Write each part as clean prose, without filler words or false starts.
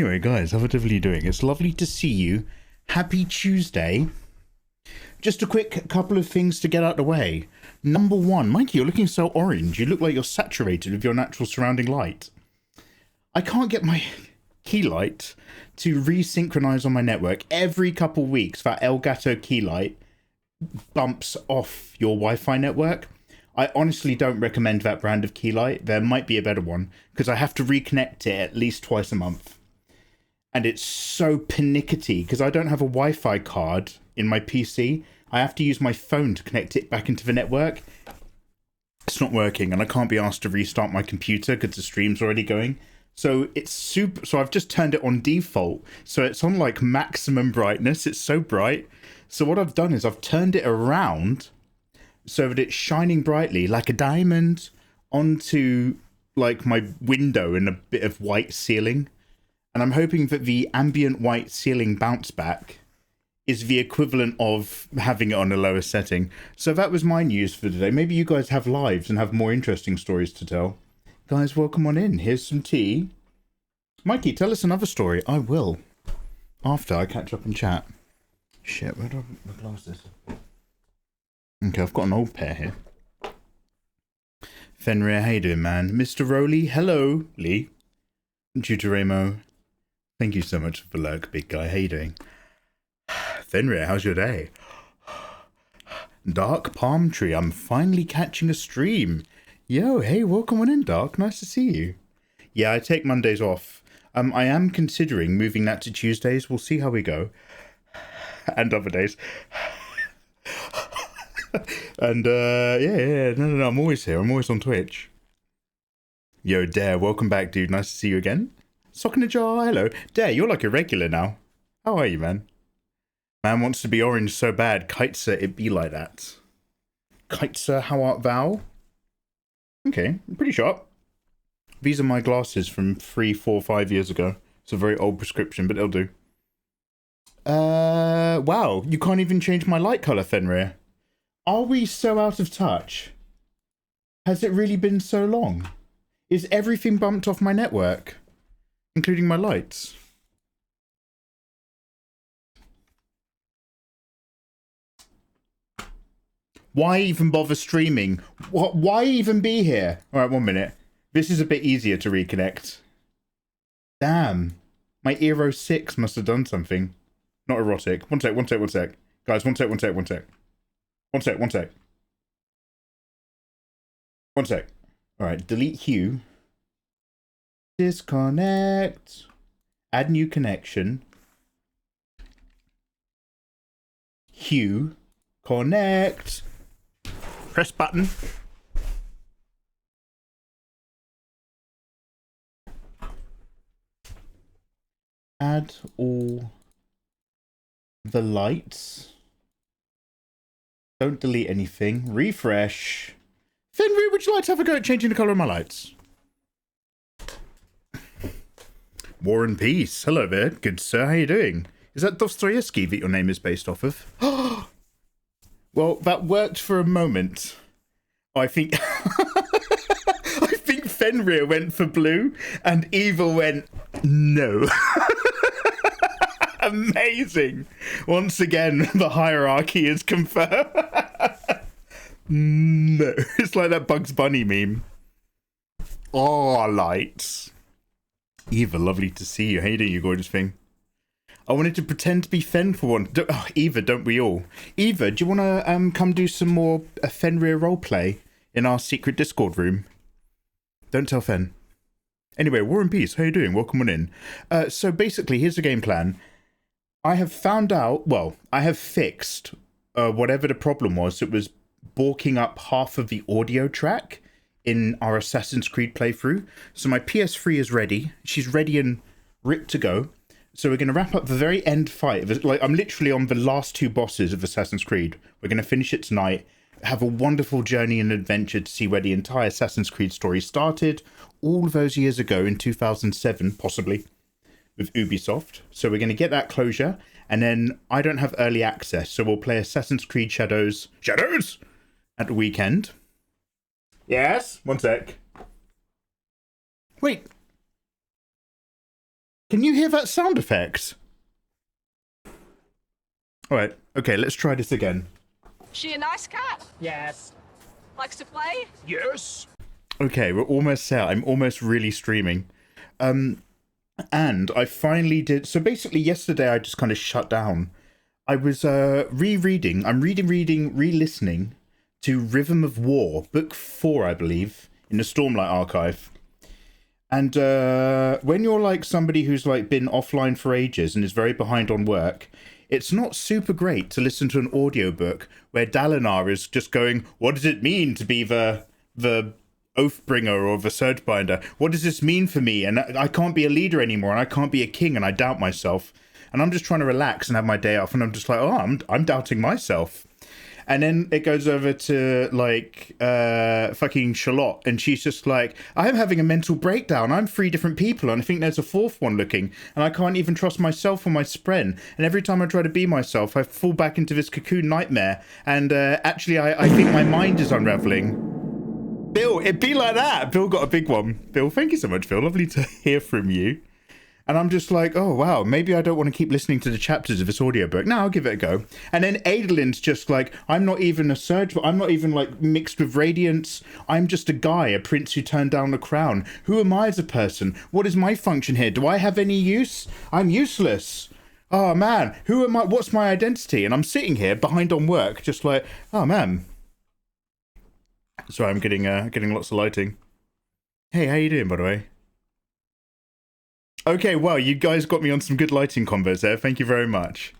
Anyway, guys, how are you doing? It's lovely to see you. Happy Tuesday. Just a quick couple of things to get out of the way. Number one, Mikey, you're looking so orange. You look like you're saturated with your natural surrounding light. I can't get my key light to resynchronize on my network. Every couple of weeks, that Elgato key light bumps off your Wi-Fi network. I honestly don't recommend that brand of key light. There might be a better one, because I have to reconnect it at least twice a month. And it's so pernickety, because I don't have a Wi-Fi card in my PC. I have to use my phone to connect it back into the network. It's not working, and I can't be asked to restart my computer because the stream's already going. So it's super. So I've just turned it on default, so it's on like maximum brightness. It's so bright. So what I've done is I've turned it around so that it's shining brightly like a diamond onto like my window in a bit of white ceiling. And I'm hoping that the ambient white ceiling bounce back is the equivalent of having it on a lower setting. So that was my news for today. Maybe you guys have lives and have more interesting stories to tell. Guys, welcome on in. Here's some tea. Mikey, tell us another story. I will. After I catch up and chat. Shit, where do I put my glasses? Okay, I've got an old pair here. Fenrir, how you doing, man? Mr. Rowley, hello. Lee. Tutoremo, thank you so much for the lurk, big guy. How you doing? Fenrir, how's your day? Dark Palm Tree, I'm finally catching a stream. Yo, hey, welcome on in, Dark. Nice to see you. Yeah, I take Mondays off. I am considering moving that to Tuesdays. We'll see how we go. And other days. And, yeah, no, I'm always here. I'm always on Twitch. Yo, Dare, welcome back, dude. Nice to see you again. Sock in a jar, hello. Dare, you're like a regular now. How are you, man? Man wants to be orange so bad. Kiteser, it be like that. Kiteser, how art thou? Okay, pretty sharp. These are my glasses from 3, 4, 5 years ago. It's a very old prescription, but it'll do. Wow, you can't even change my light colour, Fenrir. Are we so out of touch? Has it really been so long? Is everything bumped off my network? Including my lights? Why even bother streaming? Why even be here? Alright, 1 minute. This is a bit easier to reconnect. Damn. My Eero 6 must have done something. Not erotic. One sec. Guys, one sec. Alright, delete Hue. Disconnect. Add new connection. Hue. Connect. Press button. Add all the lights. Don't delete anything. Refresh. Fenrir, would you like to have a go at changing the colour of my lights? War and Peace. Hello there. Good sir. How you doing? Is that Dostoevsky that your name is based off of? Well, that worked for a moment. I think I think Fenrir went for blue and Eva went no. Amazing. Once again, the hierarchy is confirmed. No. It's like that Bugs Bunny meme. Oh, lights. Eva, lovely to see you. How you doing, you gorgeous thing? I wanted to pretend to be Fen for one. Eva, don't we all? Eva, do you want to come do some more Fenrir roleplay in our secret Discord room? Don't tell Fen. Anyway, War and Peace, how you doing? Welcome on in. So basically, here's the game plan. I have found out, well, I have fixed whatever the problem was. It was balking up half of the audio track in our Assassin's Creed playthrough. So my PS3 is ready. She's ready and ripped to go. So we're going to wrap up the very end fight. Like, I'm literally on the last 2 bosses of Assassin's Creed. We're going to finish it tonight. Have a wonderful journey and adventure to see where the entire Assassin's Creed story started. All those years ago in 2007, possibly, with Ubisoft. So we're going to get that closure. And then I don't have early access. So we'll play Assassin's Creed Shadows at the weekend. Yes? 1 sec. Wait. Can you hear that sound effect? All right. Okay, let's try this again. She a nice cat? Yes. Likes to play? Yes. Okay, we're almost there. I'm almost really streaming. And I finally did. So basically yesterday I just kind of shut down. I was re-listening to Rhythm of War, book 4, I believe, in the Stormlight archive. And when you're like somebody who's like been offline for ages and is very behind on work, it's not super great to listen to an audiobook where Dalinar is just going, what does it mean to be the Oathbringer or the Surgebinder? What does this mean for me? And I can't be a leader anymore, and I can't be a king, and I doubt myself. And I'm just trying to relax and have my day off, and I'm just like, oh, I'm doubting myself. And then it goes over to, like, fucking Charlotte, and she's just like, I'm having a mental breakdown. I'm 3 different people, and I think there's a 4th one looking, and I can't even trust myself or my spren. And every time I try to be myself, I fall back into this cocoon nightmare. And actually, I think my mind is unraveling. Bill, it'd be like that. Bill got a big one. Bill, thank you so much, Bill. Lovely to hear from you. And I'm just like, oh, wow, maybe I don't want to keep listening to the chapters of this audiobook. No, I'll give it a go. And then Adelin's just like, I'm not even a surge, but I'm not even like mixed with radiance. I'm just a guy, a prince who turned down the crown. Who am I as a person? What is my function here? Do I have any use? I'm useless. Oh, man, who am I? What's my identity? And I'm sitting here behind on work, just like, oh, man. Sorry, I'm getting lots of lighting. Hey, how you doing, by the way? Okay, well, you guys got me on some good lighting combos there. Thank you very much.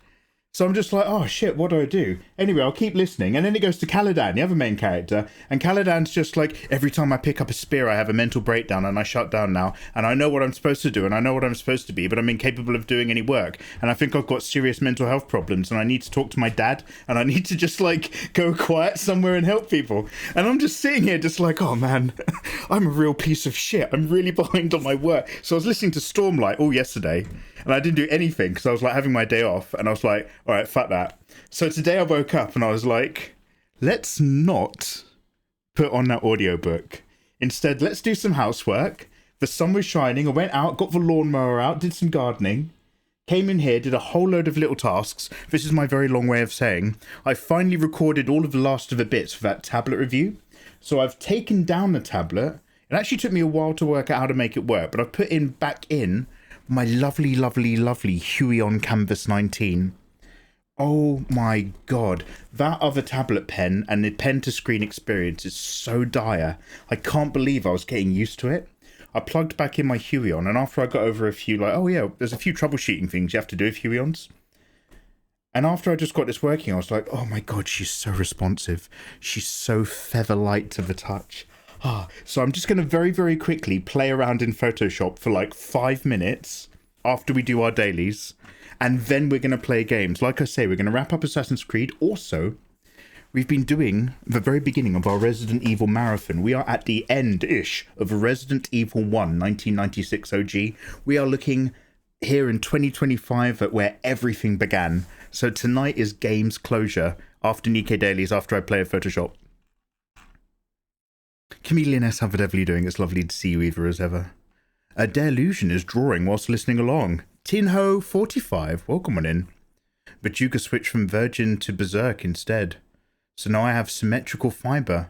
So I'm just like, oh shit, what do I do? Anyway, I'll keep listening. And then it goes to Caladan, the other main character. And Caladan's just like, every time I pick up a spear, I have a mental breakdown and I shut down now. And I know what I'm supposed to do and I know what I'm supposed to be, but I'm incapable of doing any work. And I think I've got serious mental health problems and I need to talk to my dad and I need to just like go quiet somewhere and help people. And I'm just sitting here just like, oh man, I'm a real piece of shit. I'm really behind on my work. So I was listening to Stormlight all yesterday and I didn't do anything because I was like having my day off and I was like, all right, fuck that. So today I woke up and I was like, let's not put on that audiobook. Instead, let's do some housework. The sun was shining. I went out, got the lawnmower out, did some gardening, came in here, did a whole load of little tasks. This is my very long way of saying I finally recorded all of the last of the bits for that tablet review. So I've taken down the tablet. It actually took me a while to work out how to make it work, but I've put back in my lovely, lovely, lovely Hoe on Canvas 19. Oh my god, that other tablet pen and the pen to screen experience is so dire. I can't believe I was getting used to it. I plugged back in my Hoe on, and after I got over a few, like, oh yeah, there's a few troubleshooting things you have to do with Hoe ons. And after I just got this working, I was like, oh my god, she's so responsive. She's so feather light to the touch. So I'm just going to very, very quickly play around in Photoshop for like 5 minutes after we do our dailies. And then we're going to play games. Like I say, we're going to wrap up Assassin's Creed. Also, we've been doing the very beginning of our Resident Evil marathon. We are at the end-ish of Resident Evil 1, 1996 OG. We are looking here in 2025 at where everything began. So tonight is games closure after Nikkei Dailies, after I play a Photoshop. Chameleon S, how the devil are you doing? It's lovely to see you either as ever. A delusion is drawing whilst listening along. Tinho 45, welcome on in. But you could switch from Virgin to Berserk instead. So now I have symmetrical fiber.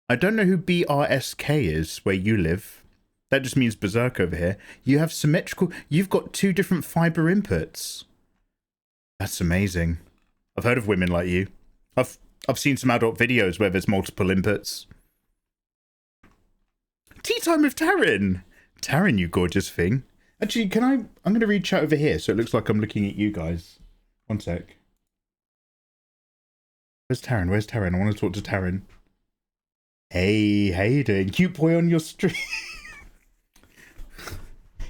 I don't know who BRSK is where you live. That just means Berserk over here. You have symmetrical, you've got 2 different fiber inputs. That's amazing. I've heard of women like you. I've seen some adult videos where there's multiple inputs. Tea time with Taryn. Taryn, you gorgeous thing. Actually, I'm going to read chat over here so it looks like I'm looking at you guys. One sec. Where's Taryn? Where's Taryn? I want to talk to Taryn. Hey, how you doing? Cute boy on your stream.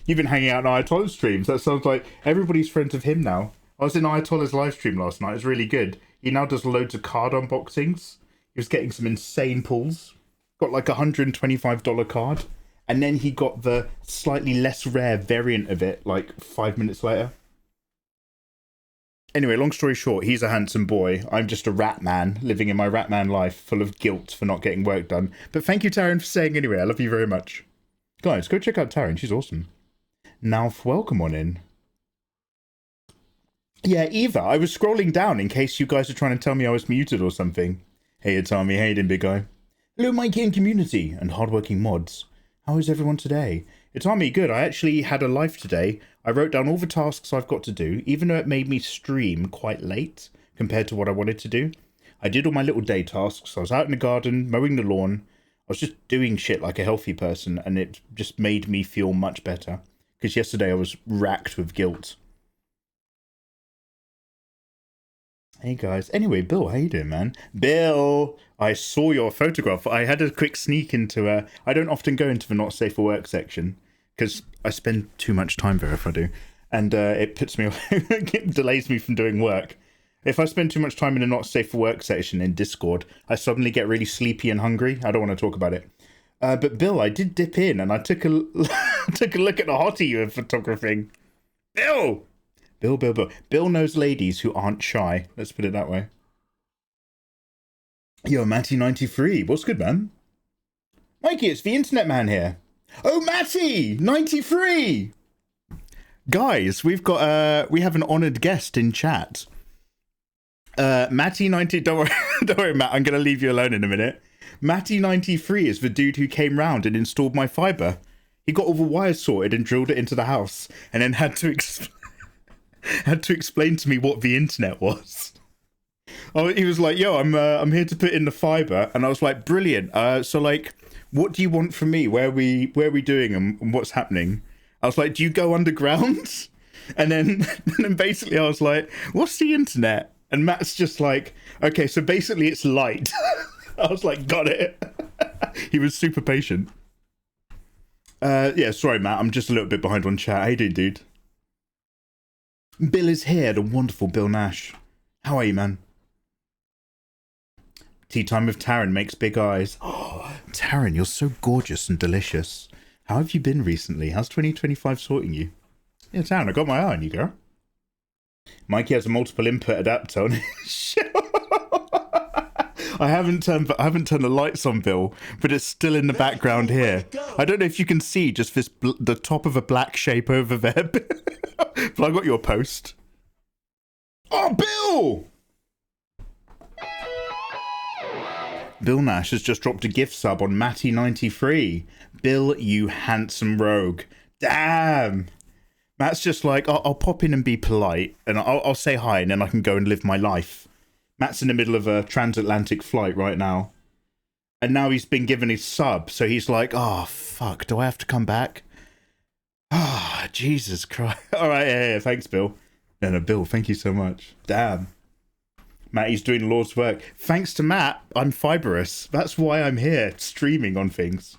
You've been hanging out on Ayatollah's streams. That sounds like everybody's friends of him now. I was in Ayatollah's live stream last night. It's really good. He now does loads of card unboxings. He was getting some insane pulls. Got like a $125 card. And then he got the slightly less rare variant of it, like 5 minutes later. Anyway, long story short, he's a handsome boy. I'm just a rat man, living in my rat man life, full of guilt for not getting work done. But thank you, Taryn, for saying anyway. I love you very much. Guys, go check out Taryn. She's awesome. Now, welcome on in. Yeah, Eva, I was scrolling down in case you guys are trying to tell me I was muted or something. Hey, it's Tommy. Hey, big guy. Hello, Mikey and community and hardworking mods. How is everyone today? It's Tommy. Good. I actually had a life today. I wrote down all the tasks I've got to do, even though it made me stream quite late compared to what I wanted to do. I did all my little day tasks. I was out in the garden, mowing the lawn. I was just doing shit like a healthy person, and it just made me feel much better. Because yesterday I was racked with guilt. Hey guys. Anyway, Bill, how you doing, man? Bill, I saw your photograph. I had a quick sneak into I don't often go into the not safe for work section because I spend too much time there if I do, and it puts me it delays me from doing work. If I spend too much time in the not safe for work section in Discord, I suddenly get really sleepy and hungry. I don't want to talk about it. But Bill, I did dip in and I took a took a look at the hottie you were photographing. Bill! Bill knows ladies who aren't shy. Let's put it that way. Yo, Matty93. What's good, man? Mikey, it's the internet man here. Oh, Matty93! Guys, we have an honoured guest in chat. Matty90, don't worry, Matt, I'm going to leave you alone in a minute. Matty93 is the dude who came round and installed my fibre. He got all the wires sorted and drilled it into the house, and then had to explain to me what the internet was. Oh, he was like, "Yo, I'm here to put in the fibre," and I was like, "Brilliant. So like, what do you want from me? Where are we doing and what's happening?" I was like, "Do you go underground?" And then basically I was like, "What's the internet?" And Matt's just like, "Okay, so basically it's light." I was like, "Got it." He was super patient. Yeah, sorry, Matt. I'm just a little bit behind on chat. How you doing, dude? Bill is here, the wonderful Bill Nash. How are you, man? Tea time with Taryn makes big eyes. Oh, Taryn, you're so gorgeous and delicious. How have you been recently? How's 2025 sorting you? Yeah, Taryn, I got my eye on you, girl. Mikey has a multiple input adapter on his I haven't turned the lights on, Bill, but it's still in the background here. I don't know if you can see just this the top of a black shape over there, but I got your post. Oh, Bill! Bill Nash has just dropped a gift sub on Matty93. Bill, you handsome rogue. Damn! Matt's just like, I'll pop in and be polite, and I'll say hi, and then I can go and live my life. Matt's in the middle of a transatlantic flight right now. And now he's been given his sub, so he's like, oh, fuck, do I have to come back? Ah, oh, Jesus Christ. All right, yeah, thanks, Bill. No, Bill, thank you so much. Damn. Matt, he's doing Lord's work. Thanks to Matt, I'm fibrous. That's why I'm here, streaming on things.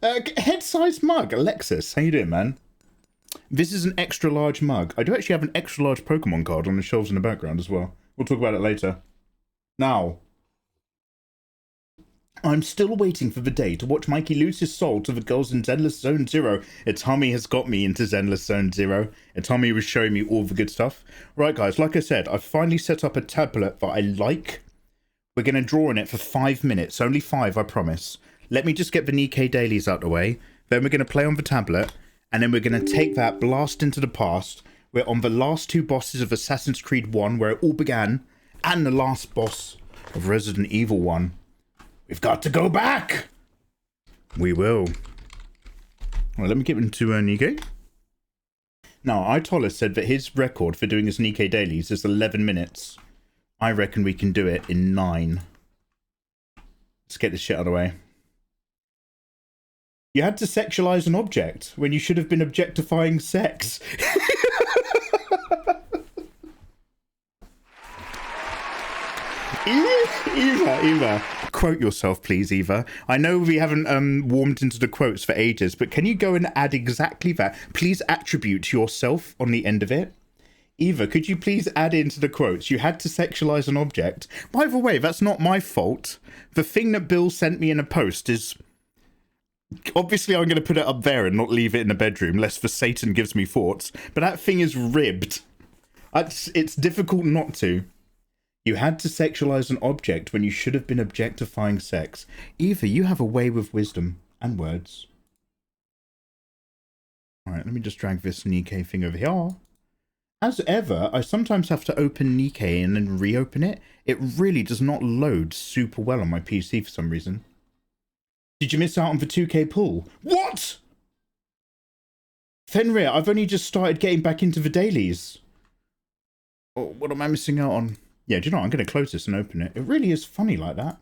Head-sized mug, Alexis. How you doing, man? This is an extra large mug. I do actually have an extra large Pokemon card on the shelves in the background as well. We'll talk about it later. Now, I'm still waiting for the day to watch Mikey lose his soul to the girls in Zenless Zone Zero. Tommy has got me into Zenless Zone Zero. Tommy was showing me all the good stuff. Right, guys, like I said, I've finally set up a tablet that I like. We're going to draw on it for 5 minutes. Only 5, I promise. Let me just get the Nikkei dailies out the way. Then we're going to play on the tablet. And then we're going to take that blast into the past. We're on the last 2 bosses of Assassin's Creed 1, where it all began, and the last boss of Resident Evil 1. We've got to go back! We will. Well, let me get into Nikkei. Now, Itola said that his record for doing his Nikkei dailies is 11 minutes. I reckon we can do it in 9. Let's get this shit out of the way. You had to sexualize an object when you should have been objectifying sex. Eva, quote yourself, please, Eva. I know we haven't warmed into the quotes for ages, but can you go and add exactly that? Please attribute yourself on the end of it. Eva, could you please add into the quotes, you had to sexualize an object? By the way, that's not my fault. The thing that Bill sent me in a post is... Obviously, I'm going to put it up there and not leave it in the bedroom, lest the Satan gives me thoughts. But that thing is ribbed. It's difficult not to. You had to sexualize an object when you should have been objectifying sex. Eva, you have a way with wisdom and words. Alright, let me just drag this Nikkei thing over here. As ever, I sometimes have to open Nikkei and then reopen it. It really does not load super well on my PC for some reason. Did you miss out on the 2K pool? What? Fenrir, I've only just started getting back into the dailies. Oh, what am I missing out on? Yeah, do you know what? I'm going to close this and open it. It really is funny like that.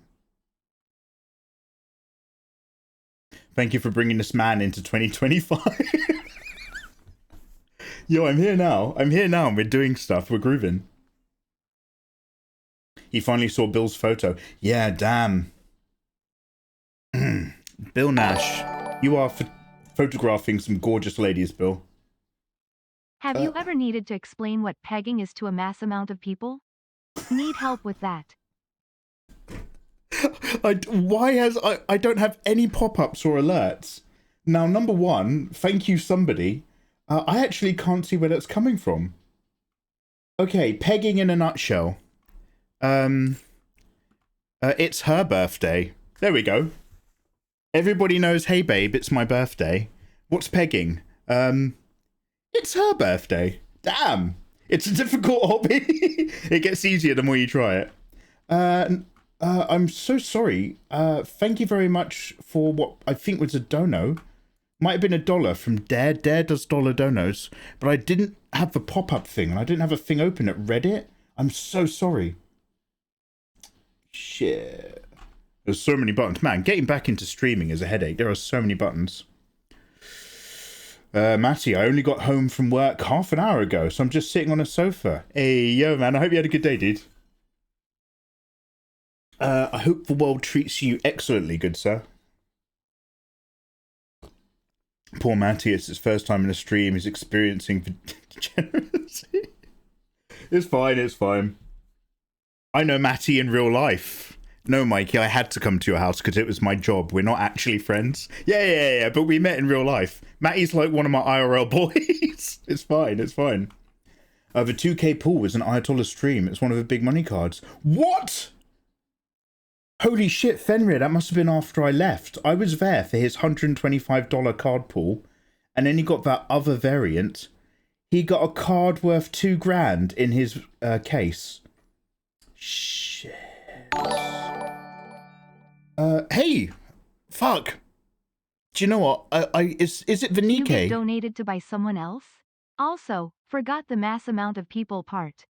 Thank you for bringing this man into 2025. Yo, I'm here now. I'm here now and we're doing stuff. We're grooving. He finally saw Bill's photo. Yeah, damn. Bill Nash, you are photographing some gorgeous ladies, Bill. Have you ever needed to explain what pegging is to a mass amount of people? Need help with that? I don't have any pop-ups or alerts. Now, number one, thank you somebody. I actually can't see where that's coming from. Okay, pegging in a nutshell. It's her birthday. There we go. Everybody knows, hey babe, it's my birthday. What's pegging? It's her birthday. Damn. It's a difficult hobby. It gets easier the more you try it. I'm so sorry. Thank you very much for what I think was a dono. Might have been $1 from Dare. Dare does dollar donos. But I didn't have the pop-up thing. And I didn't have a thing open at Reddit. I'm so sorry. Shit. There's so many buttons. Man, getting back into streaming is a headache. There are so many buttons. Matty, I only got home from work half an hour ago, so I'm just sitting on a sofa. Hey, yo, man, I hope you had a good day, dude. I hope the world treats you excellently, good sir. Poor Matty, it's his first time in a stream. He's experiencing degeneracy. It's fine, it's fine. I know Matty in real life. No, Mikey, I had to come to your house because it was my job. We're not actually friends. Yeah, but we met in real life. Matty's like one of my IRL boys. It's fine, it's fine. The 2K pool was an Ayatollah stream. It's one of the big money cards. What? Holy shit, Fenrir, that must have been after I left. I was there for his $125 card pool, and then he got that other variant. He got a card worth $2,000 in his case. Shit. Hey, fuck. Do you know what? Is it the You Nikkei? get donated to by someone else? Also, forgot the mass amount of people part.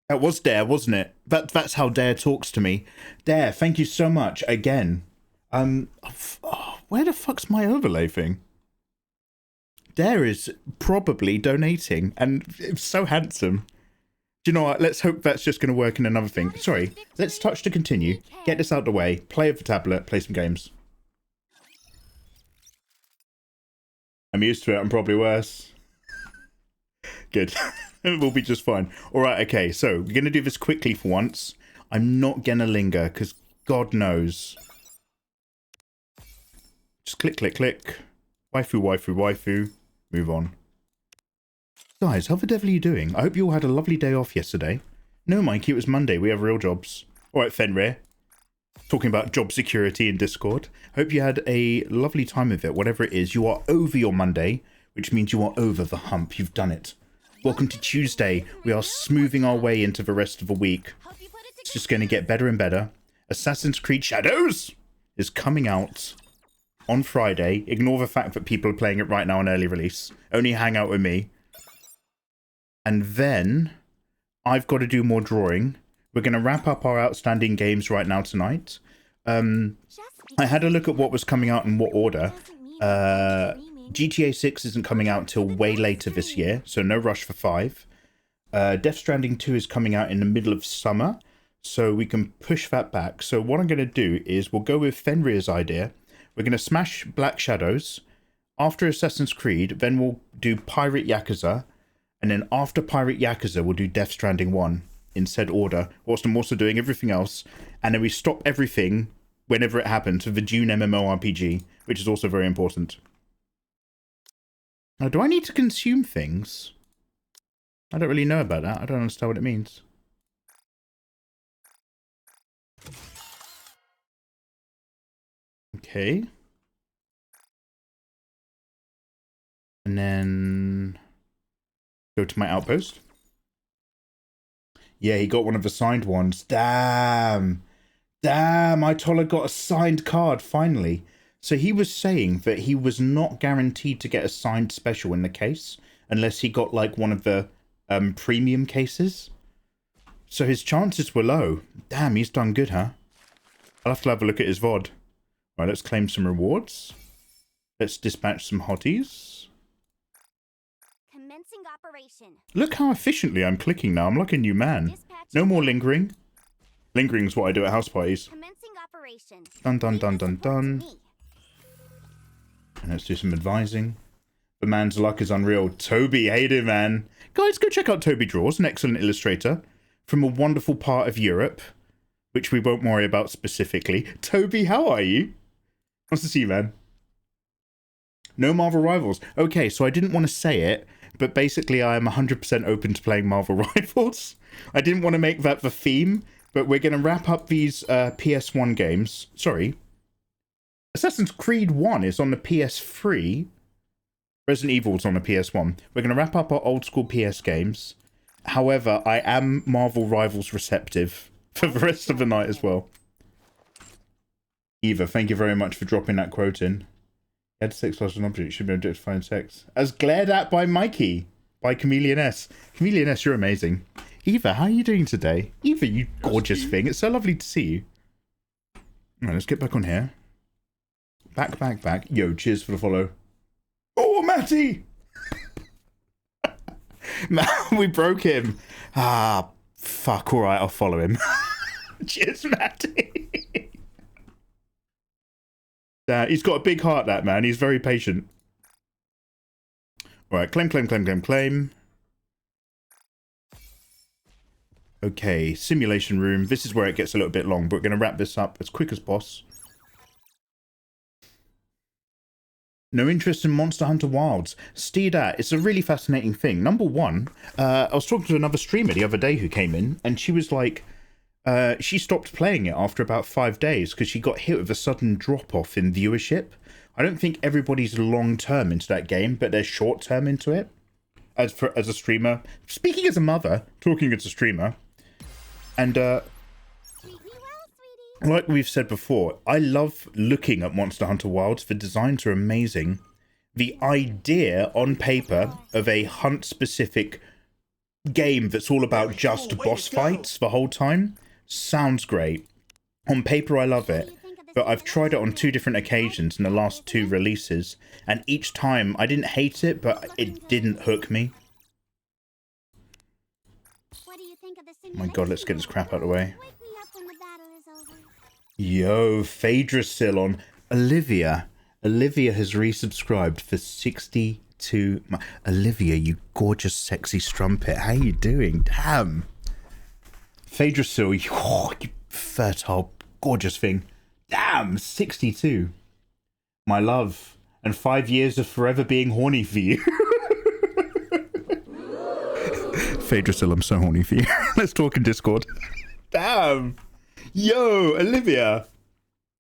That was Dare, wasn't it? That's how Dare talks to me. Dare, thank you so much again. Where the fuck's my overlay thing? Dare is probably donating, and it's so handsome. Do you know what? Let's hope that's just going to work in another thing. Sorry, let's touch to continue. Get this out of the way. Play with the tablet. Play some games. I'm used to it. I'm probably worse. Good. We'll be just fine. All right, okay. So we're going to do this quickly for once. I'm not going to linger because God knows. Just click, click, click. Waifu, waifu, waifu. Move on. Guys, how the devil are you doing? I hope you all had a lovely day off yesterday. No, Mikey, it was Monday. We have real jobs. All right, Fenrir. Talking about job security in Discord. Hope you had a lovely time of it. Whatever it is, you are over your Monday, which means you are over the hump. You've done it. Welcome to Tuesday. We are smoothing our way into the rest of the week. It's just going to get better and better. Assassin's Creed Shadows is coming out on Friday. Ignore the fact that people are playing it right now on early release. Only hang out with me. And then I've got to do more drawing. We're going to wrap up our outstanding games right now tonight. I had a look at what was coming out in what order. GTA 6 isn't coming out till way later this year, so no rush for 5. Death Stranding 2 is coming out in the middle of summer, so we can push that back. So what I'm going to do is we'll go with Fenrir's idea. We're going to smash Black Shadows. After Assassin's Creed, then we'll do Pirate Yakuza. And then after Pirate Yakuza, we'll do Death Stranding 1 in said order. Whilst I'm also doing everything else. And then we stop everything whenever it happens with the Dune MMORPG, which is also very important. Now, do I need to consume things? I don't really know about that. I don't understand what it means. Okay. And then go to my outpost. Yeah, he got one of the signed ones. Damn. Damn, Itola got a signed card, finally. So he was saying that he was not guaranteed to get a signed special in the case unless he got, like, one of the premium cases. So his chances were low. Damn, he's done good, huh? I'll have to have a look at his VOD. Right, let's claim some rewards. Let's dispatch some hotties. Commencing operation. Look how efficiently I'm clicking now. I'm like a new man. No more lingering. Lingering is what I do at house parties. Commencing operation. Dun dun dun dun dun. And let's do some advising. The man's luck is unreal. Toby, hate him, man. Guys, go check out Toby Draws, an excellent illustrator from a wonderful part of Europe, which we won't worry about specifically. Toby, how are you? Nice to see you, man. No Marvel Rivals. Okay, so I didn't want to say it, but basically I am 100% open to playing Marvel Rivals. I didn't want to make that the theme, but we're going to wrap up these PS1 games. Sorry. Assassin's Creed 1 is on the PS3. Resident Evil's on the PS1. We're going to wrap up our old school PS games. However, I am Marvel Rivals receptive for the rest of the night as well. Eva, thank you very much for dropping that quote in. Add sex plus an object should be objectifying sex. As glared at by Mikey. By Chameleon S. Chameleon S, you're amazing. Eva, how are you doing today? Eva, you gorgeous thing. It's so lovely to see you. Alright, let's get back on here. Back, back, back. Yo, cheers for the follow. Oh, Matty! We broke him. Ah, fuck. Alright, I'll follow him. Cheers, Matty. He's got a big heart, that man. He's very patient. Alright, claim, claim, claim, claim, claim. Okay, simulation room. This is where it gets a little bit long, but we're going to wrap this up as quick as possible. No interest in Monster Hunter Wilds. Steeda, it's a really fascinating thing. Number one, I was talking to another streamer the other day who came in, and she was like, she stopped playing it after about 5 days because she got hit with a sudden drop-off in viewership. I don't think everybody's long-term into that game, but they're short-term into it. As a streamer, speaking as a mother, talking as a streamer, and like we've said before, I love looking at Monster Hunter Wilds. The designs are amazing. The idea on paper of a hunt-specific game that's all about just boss fights the whole time sounds great. On paper, I love it. But I've tried it on 2 different occasions in the last 2 releases, and each time I didn't hate it, but it didn't hook me. Oh my god, let's get this crap out of the way. Yo, Phaedrasil on Olivia. Olivia has resubscribed for 62 months. Olivia, you gorgeous, sexy strumpet. How you doing? Damn. Phaedrasil, you fertile, gorgeous thing. Damn, 62. My love. And 5 years of forever being horny for you. Phaedrasil, I'm so horny for you. Let's talk in Discord. Damn. Yo, Olivia.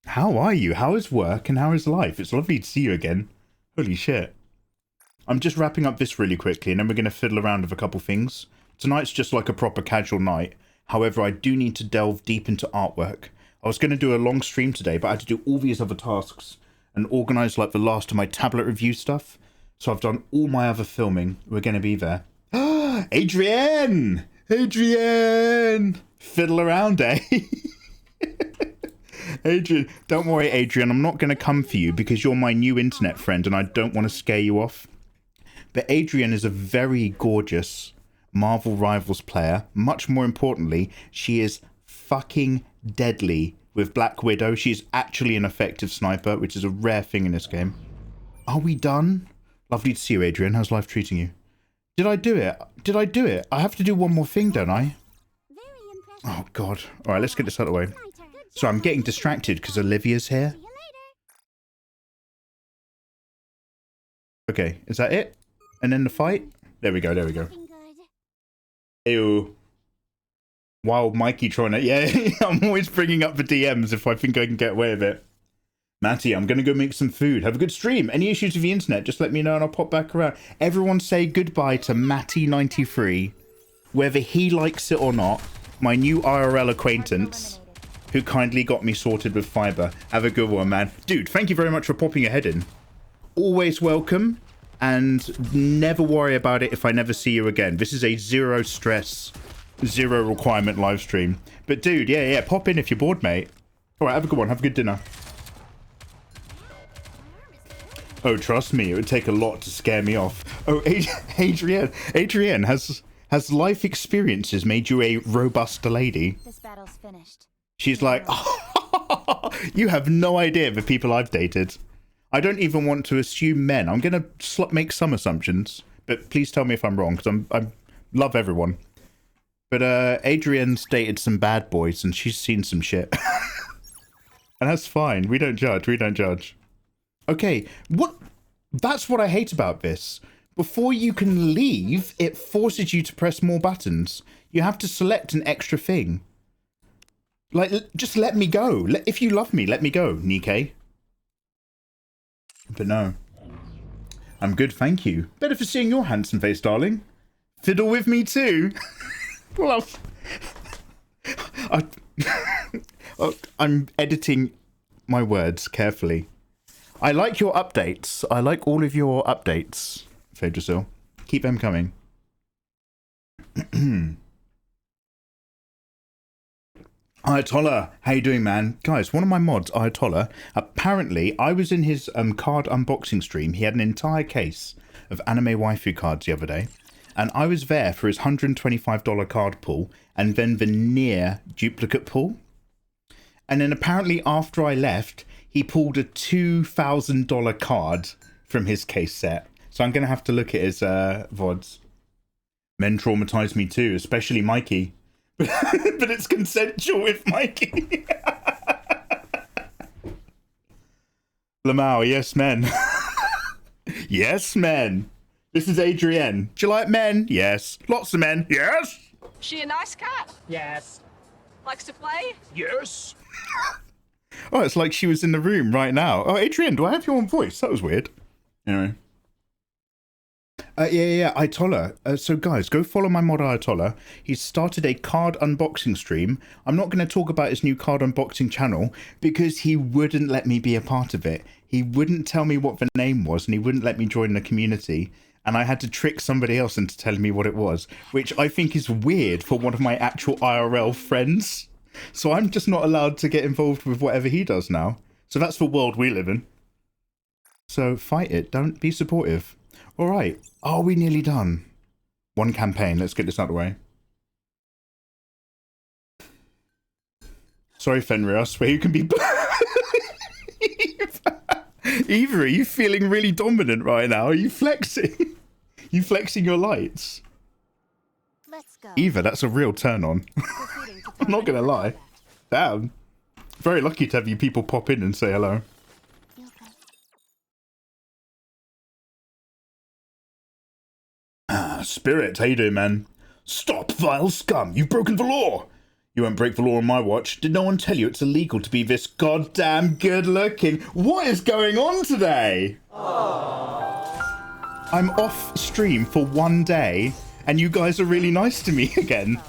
How are you? How is work and how is life? It's lovely to see you again. Holy shit. I'm just wrapping up this really quickly and then we're going to fiddle around with a couple things. Tonight's just like a proper casual night. However, I do need to delve deep into artwork. I was going to do a long stream today, but I had to do all these other tasks and organise like the last of my tablet review stuff. So I've done all my other filming. We're going to be there. Adrienne! Adrienne! Fiddle around, eh? Adrian, don't worry, Adrian. I'm not going to come for you because you're my new internet friend and I don't want to scare you off. But Adrian is a very gorgeous Marvel Rivals player. Much more importantly, she is fucking deadly with Black Widow. She's actually an effective sniper, which is a rare thing in this game. Are we done? Lovely to see you, Adrian. How's life treating you? Did I do it? Did I do it? I have to do one more thing, don't I? Oh, God. All right, let's get this out of the way. So I'm getting distracted because Olivia's here. Okay, is that it? And then the fight? There we go, there we go. Ew. Wild Mikey trying to... Yeah, I'm always bringing up the DMs if I think I can get away with it. Matty, I'm going to go make some food. Have a good stream. Any issues with the internet, just let me know and I'll pop back around. Everyone say goodbye to Matty93, whether he likes it or not. My new IRL acquaintance, who kindly got me sorted with fiber. Have a good one, man. Dude, thank you very much for popping your head in. Always welcome, and never worry about it if I never see you again. This is a zero stress, zero requirement live stream. But dude, yeah, pop in if you're bored, mate. All right, have a good one. Have a good dinner. Oh, trust me, it would take a lot to scare me off. Oh, Adrienne has life experiences made you a robust lady? This battle's finished. She's like, you have no idea the people I've dated. I don't even want to assume men. I'm going to make some assumptions, but please tell me if I'm wrong, because I love everyone. But Adrienne's dated some bad boys, and she's seen some shit. And that's fine. We don't judge. We don't judge. Okay, that's what I hate about this. Before you can leave, it forces you to press more buttons. You have to select an extra thing. Like, just let me go. If you love me, let me go, Nikkei. But no. I'm good, thank you. Better for seeing your handsome face, darling. Fiddle with me too. Love. I'm editing my words carefully. I like your updates. I like all of your updates, Phaedrasil. Keep them coming. Ayatollah, how you doing, man? Guys, one of my mods, Ayatollah, apparently, I was in his card unboxing stream. He had an entire case of anime waifu cards the other day. And I was there for his $125 card pull and then the near duplicate pull. And then apparently after I left, he pulled a $2,000 card from his case set. So I'm going to have to look at his VODs. Men traumatize me too, especially Mikey. But it's consensual with Mikey. Lamau, yes, men. Yes, men. This is Adrienne. Do you like men? Yes. Lots of men. Yes. She a nice cat? Yes. Likes to play? Yes. Oh, it's like she was in the room right now. Oh, Adrienne, do I have your own voice? That was weird. Anyway. Yeah, Ayatollah. So guys, go follow my mod Ayatollah. He's started a card unboxing stream. I'm not going to talk about his new card unboxing channel because he wouldn't let me be a part of it. He wouldn't tell me what the name was and he wouldn't let me join the community. And I had to trick somebody else into telling me what it was, which I think is weird for one of my actual IRL friends. So I'm just not allowed to get involved with whatever he does now. So that's the world we live in. So fight it. Don't be supportive. All right. Are we nearly done? One campaign. Let's get this out of the way. Sorry, Fenrir. I swear you can be... Eva, are you feeling really dominant right now? Are you flexing? You flexing your lights? Let's go. Eva, that's a real turn on. I'm not going to lie. Damn. Very lucky to have you people pop in and say hello. Spirit, how you doing, man? Stop, vile scum! You've broken the law! You won't break the law on my watch. Did no one tell you it's illegal to be this goddamn good looking? What is going on today? Aww. I'm off stream for one day, and you guys are really nice to me again.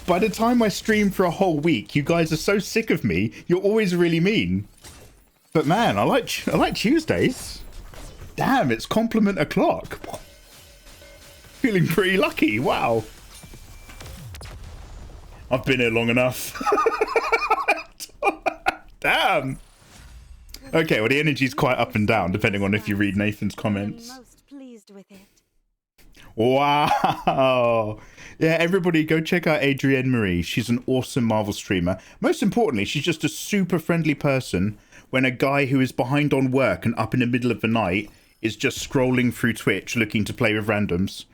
By the time I stream for a whole week, you guys are so sick of me. You're always really mean. But man, I like Tuesdays. Damn, it's compliment o'clock. Feeling pretty lucky. Wow. I've been here long enough. Damn. Okay, well the energy's quite up and down depending on if you read Nathan's comments. Most pleased with it. Wow. Yeah, everybody go check out Adrienne Marie. She's an awesome Marvel streamer. Most importantly, she's just a super friendly person when a guy who is behind on work and up in the middle of the night is just scrolling through Twitch looking to play with randoms.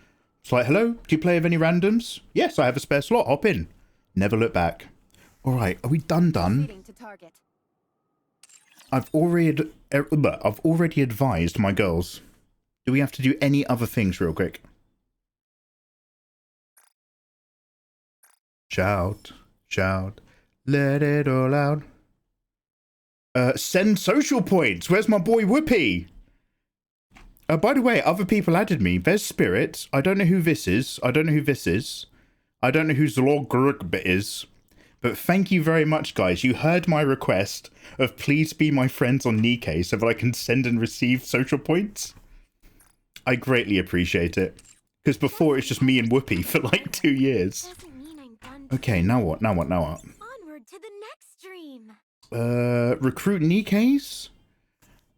It's like, hello, do you play with any randoms? Yes, I have a spare slot. Hop in. Never look back. All right, are we done? To target. I've already advised my girls. Do we have to do any other things real quick? Shout, shout, let it all out. Send social points. Where's my boy Whoopi? By the way, other people added me. There's Spirit. I don't know who this is. I don't know who this is. I don't know who Zlogrugb is. But thank you very much, guys. You heard my request of please be my friends on Nikkei so that I can send and receive social points. I greatly appreciate it. Because before it's just me and Whoopi for like 2 years. Okay, now what? Now what? Now what? Onward to the next dream. Recruit Nikkeis?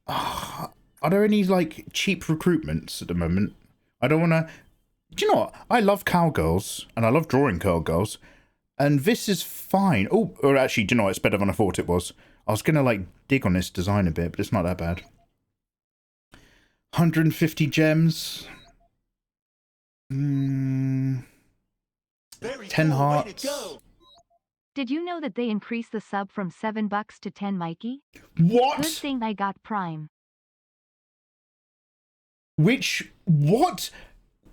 Are there any, like, cheap recruitments at the moment? I don't want to... Do you know what? I love cowgirls, and I love drawing cowgirls, and this is fine. Oh, or actually, do you know what? It's better than I thought it was. I was going to, like, dig on this design a bit, but it's not that bad. 150 gems. 10 hearts. Did you know that they increased the sub from $7 to 10, Mikey? What? Good thing I got Prime. Which, what?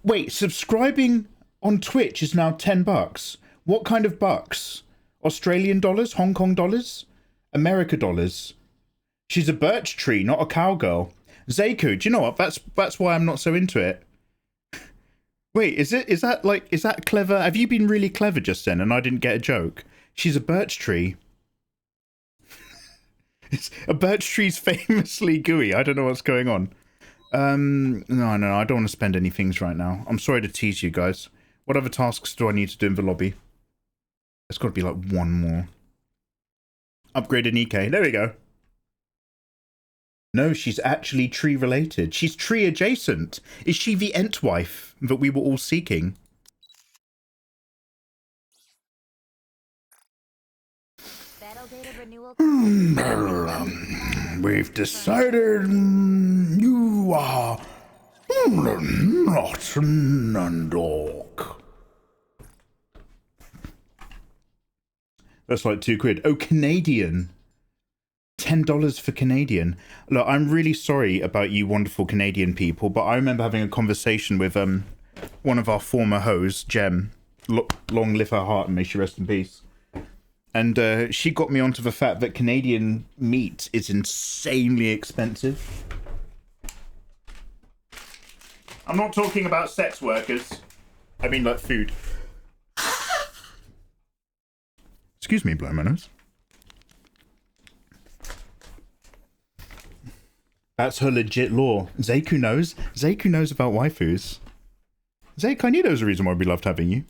Wait, subscribing on Twitch is now $10. What kind of bucks? Australian dollars? Hong Kong dollars? America dollars? She's a birch tree, not a cowgirl. Zeiku, do you know what? That's why I'm not so into it. Wait, is that clever? Have you been really clever just then and I didn't get a joke? She's a birch tree. A birch tree's famously gooey. I don't know what's going on. No, I don't want to spend any things right now. I'm sorry to tease you guys. What other tasks do I need to do in the lobby? There's got to be like one more. Upgrade a Nikkei. There we go. No, she's actually tree related. She's tree adjacent. Is she the Entwife that we were all seeking? Battle data renewal. We've decided you are not an dog. That's like £2. Oh, Canadian. $10 for Canadian. Look, I'm really sorry about you wonderful Canadian people, but I remember having a conversation with one of our former hoes, Jem. Long live her heart and may she rest in peace. And she got me onto the fact that Canadian meat is insanely expensive. I'm not talking about sex workers. I mean like food. Excuse me, blow my nose. That's her legit lore. Zeiku knows. Zeiku knows about waifus. Zeiku, I knew there was a reason why we loved having you.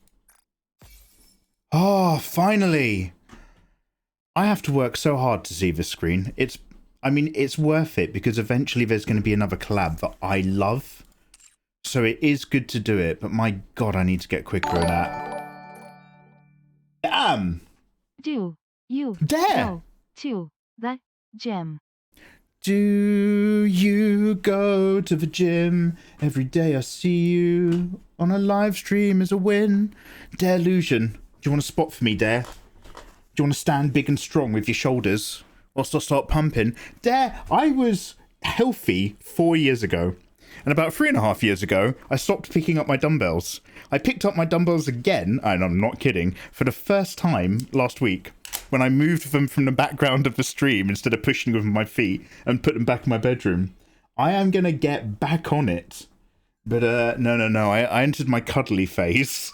Oh, finally. I have to work so hard to see this screen. It's worth it because eventually there's going to be another collab that I love. So it is good to do it, but my God, I need to get quicker at that. Damn. Do you Dare. go to the gym? Do you go to the gym? Every day I see you on a live stream is a win. Dare illusion. Do you want to spot for me, Dare? Do you want to stand big and strong with your shoulders whilst I start pumping? Dare, I was healthy 4 years ago. And about 3.5 years ago, I stopped picking up my dumbbells. I picked up my dumbbells again, and I'm not kidding, for the first time last week. When I moved them from the background of the stream instead of pushing them with my feet and put them back in my bedroom. I am going to get back on it. But no. I entered my cuddly phase.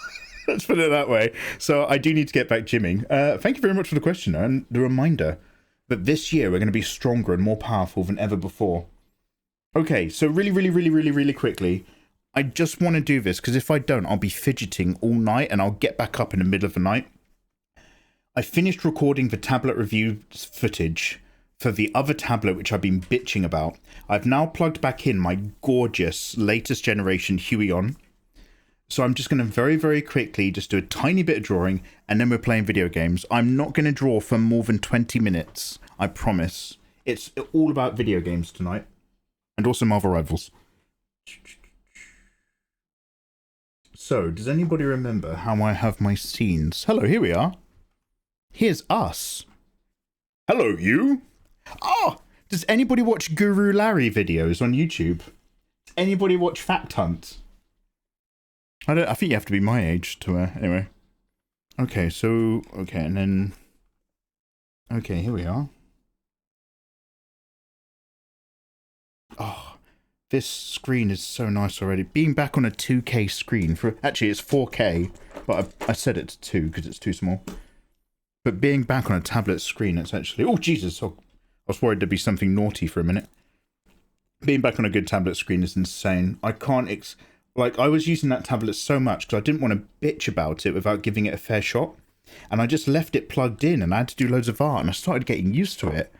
Let's put it that way. So I do need to get back gymming. Thank you very much for the question and the reminder that this year we're going to be stronger and more powerful than ever before. Okay, so really quickly, I just want to do this because if I don't, I'll be fidgeting all night and I'll get back up in the middle of the night. I finished recording the tablet review footage for the other tablet which I've been bitching about. I've now plugged back in my gorgeous latest generation Hoe. So I'm just going to very quickly just do a tiny bit of drawing and then we're playing video games. I'm not going to draw for more than 20 minutes, I promise. It's all about video games tonight. And also Marvel Rivals. So, does anybody remember how I have my scenes? Hello, here we are. Here's us. Hello, you. Oh, does anybody watch Guru Larry videos on YouTube? Does anybody watch Fact Hunt? I think you have to be my age to, anyway. Okay, so, okay, and then, okay, here we are. oh, this screen is so nice already. Being back on a 2K screen for actually it's 4K, but I set it to 2 because it's too small. But being back on a tablet screen, it's actually oh Jesus! Oh, I was worried there'd be something naughty for a minute. Being back on a good tablet screen is insane. I can't like I was using that tablet so much because I didn't want to bitch about it without giving it a fair shot, and I just left it plugged in, and I had to do loads of art, and I started getting used to it,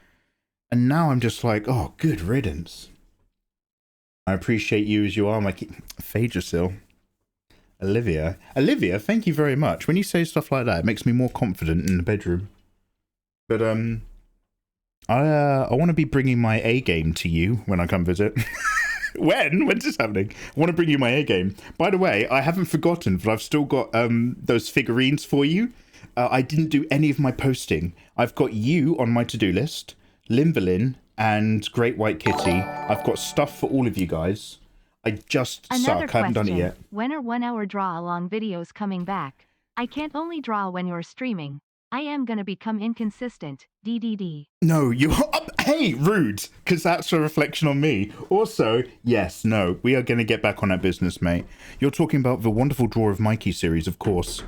and now I'm just like, oh, good riddance. I appreciate you as you are, my Phaedrosil. Olivia, thank you very much. When you say stuff like that, it makes me more confident in the bedroom. But I want to be bringing my A game to you when I come visit. When's this happening? I want to bring you my A game. By the way, I haven't forgotten, but I've still got those figurines for you. I didn't do any of my posting. I've got you on my to-do list, Limberlin, and Great White Kitty. I've got stuff for all of you guys. I just suck. I haven't done it yet. When are 1 hour draw along videos coming back? I can't only draw when you're streaming. I am gonna become inconsistent. DDD. No, you are. Hey, rude, because that's a reflection on me. Also, yes, no, we are going to get back on that business, mate. You're talking about the Wonderful Drawer of Mikey series, of course.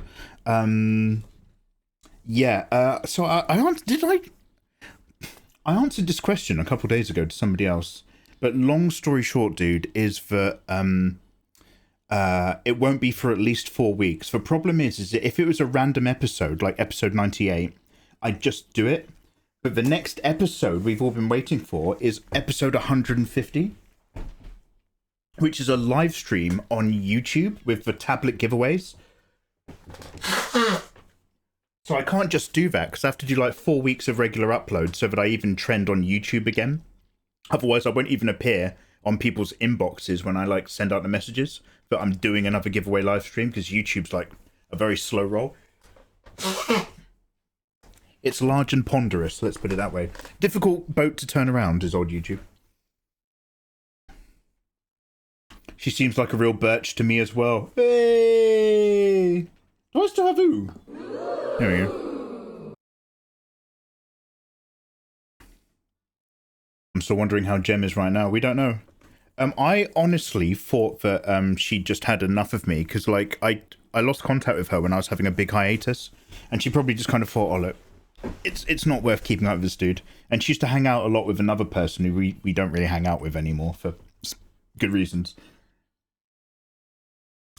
Yeah. So I answered this question a couple of days ago to somebody else, but long story short, dude, is that it won't be for at least 4 weeks. The problem is that if it was a random episode, like episode 98, I'd just do it. But the next episode we've all been waiting for is episode 150, which is a live stream on YouTube with the tablet giveaways. So I can't just do that because I have to do like 4 weeks of regular uploads so that I even trend on YouTube again. Otherwise, I won't even appear on people's inboxes when I like send out the messages that I'm doing another giveaway live stream because YouTube's like a very slow roll. It's large and ponderous, let's put it that way. Difficult boat to turn around is old YouTube. She seems like a real birch to me as well. Hey! Do I still have ooh? There we go. I'm still wondering how Jem is right now. We don't know. I honestly thought that she just had enough of me because like I lost contact with her when I was having a big hiatus, and she probably just kind of thought, oh look, it's not worth keeping up with this dude. And she used to hang out a lot with another person who we don't really hang out with anymore for good reasons.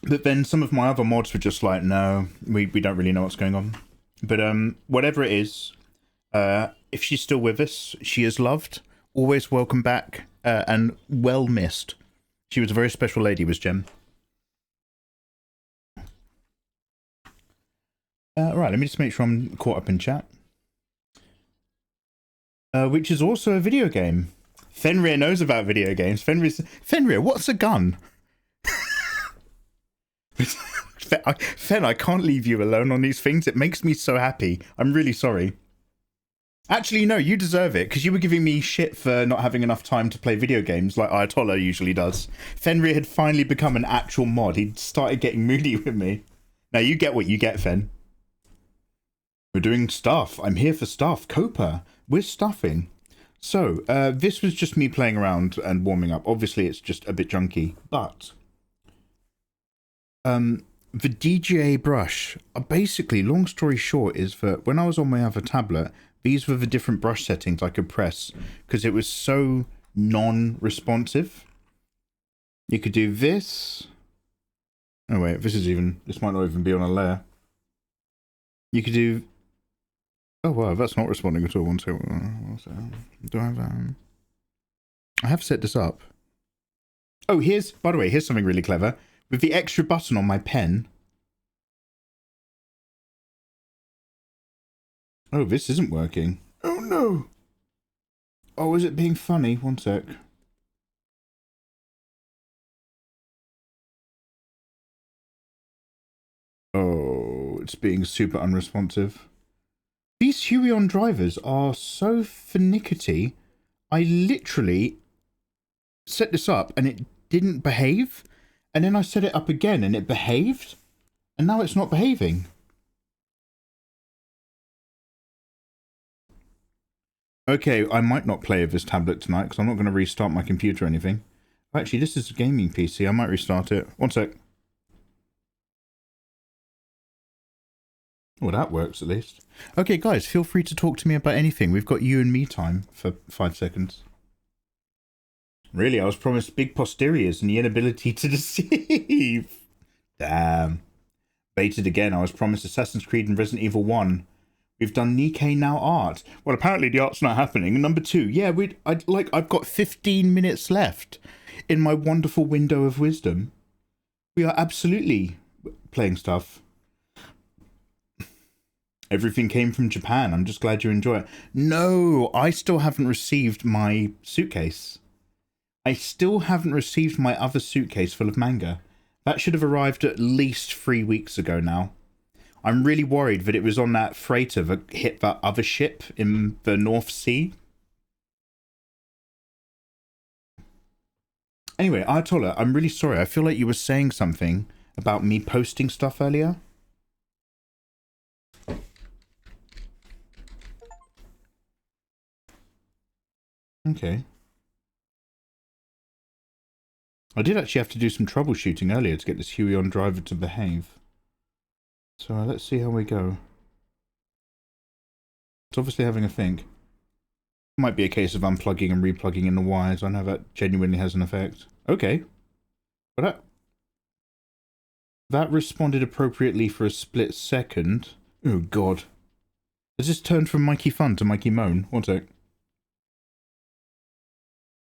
But then some of my other mods were just like, no, we don't really know what's going on. But whatever it is, if she's still with us, she is loved. Always welcome back and well missed. She was a very special lady, was Jem. Right, let me just make sure I'm caught up in chat. Which is also a video game. Fenrir knows about video games. Fenrir, what's a gun? Fen, I can't leave you alone on these things. It makes me so happy. I'm really sorry. Actually, no, you deserve it, because you were giving me shit for not having enough time to play video games like Ayatollah usually does. Fenrir had finally become an actual mod. He'd started getting moody with me. Now you get what you get, Fen. We're doing stuff. I'm here for stuff. Copa. We're stuffing. So, this was just me playing around and warming up. Obviously, it's just a bit junky, but the DJA brush, basically, long story short, is that when I was on my other tablet, these were the different brush settings I could press because it was so non-responsive. You could do this. Oh wait, this might not even be on a layer. You could do. Oh wow, that's not responding at all. One second. Do I have I have set this up. Oh, by the way, here's something really clever. With the extra button on my pen. Oh, this isn't working. Oh no. Oh, is it being funny? One sec. Oh, it's being super unresponsive. These Huion drivers are so finicky. I literally set this up and it didn't behave. And then I set it up again and it behaved. And now it's not behaving. Okay, I might not play with this tablet tonight because I'm not going to restart my computer or anything. Actually, this is a gaming PC. I might restart it. One sec. Well, that works at least. Okay, guys, feel free to talk to me about anything. We've got you and me time for 5 seconds. Really, I was promised big posteriors and the inability to deceive. Damn. Baited again. I was promised Assassin's Creed and Resident Evil 1. We've done Nikkei now art. Well, apparently the art's not happening. Number 2. Yeah, I've got 15 minutes left in my wonderful window of wisdom. We are absolutely playing stuff. Everything came from Japan. I'm just glad you enjoy it. No, I still haven't received my suitcase. I still haven't received my other suitcase full of manga. That should have arrived at least 3 weeks ago now. I'm really worried that it was on that freighter that hit that other ship in the North Sea. Anyway, Ayatollah, I'm really sorry. I feel like you were saying something about me posting stuff earlier. Okay. I did actually have to do some troubleshooting earlier to get this Huion driver to behave. So let's see how we go. It's obviously having a think. Might be a case of unplugging and replugging in the wires. I know that genuinely has an effect. Okay. But that responded appropriately for a split second. Oh god. Has this turned from Mikey Fun to Mikey Moan? One sec.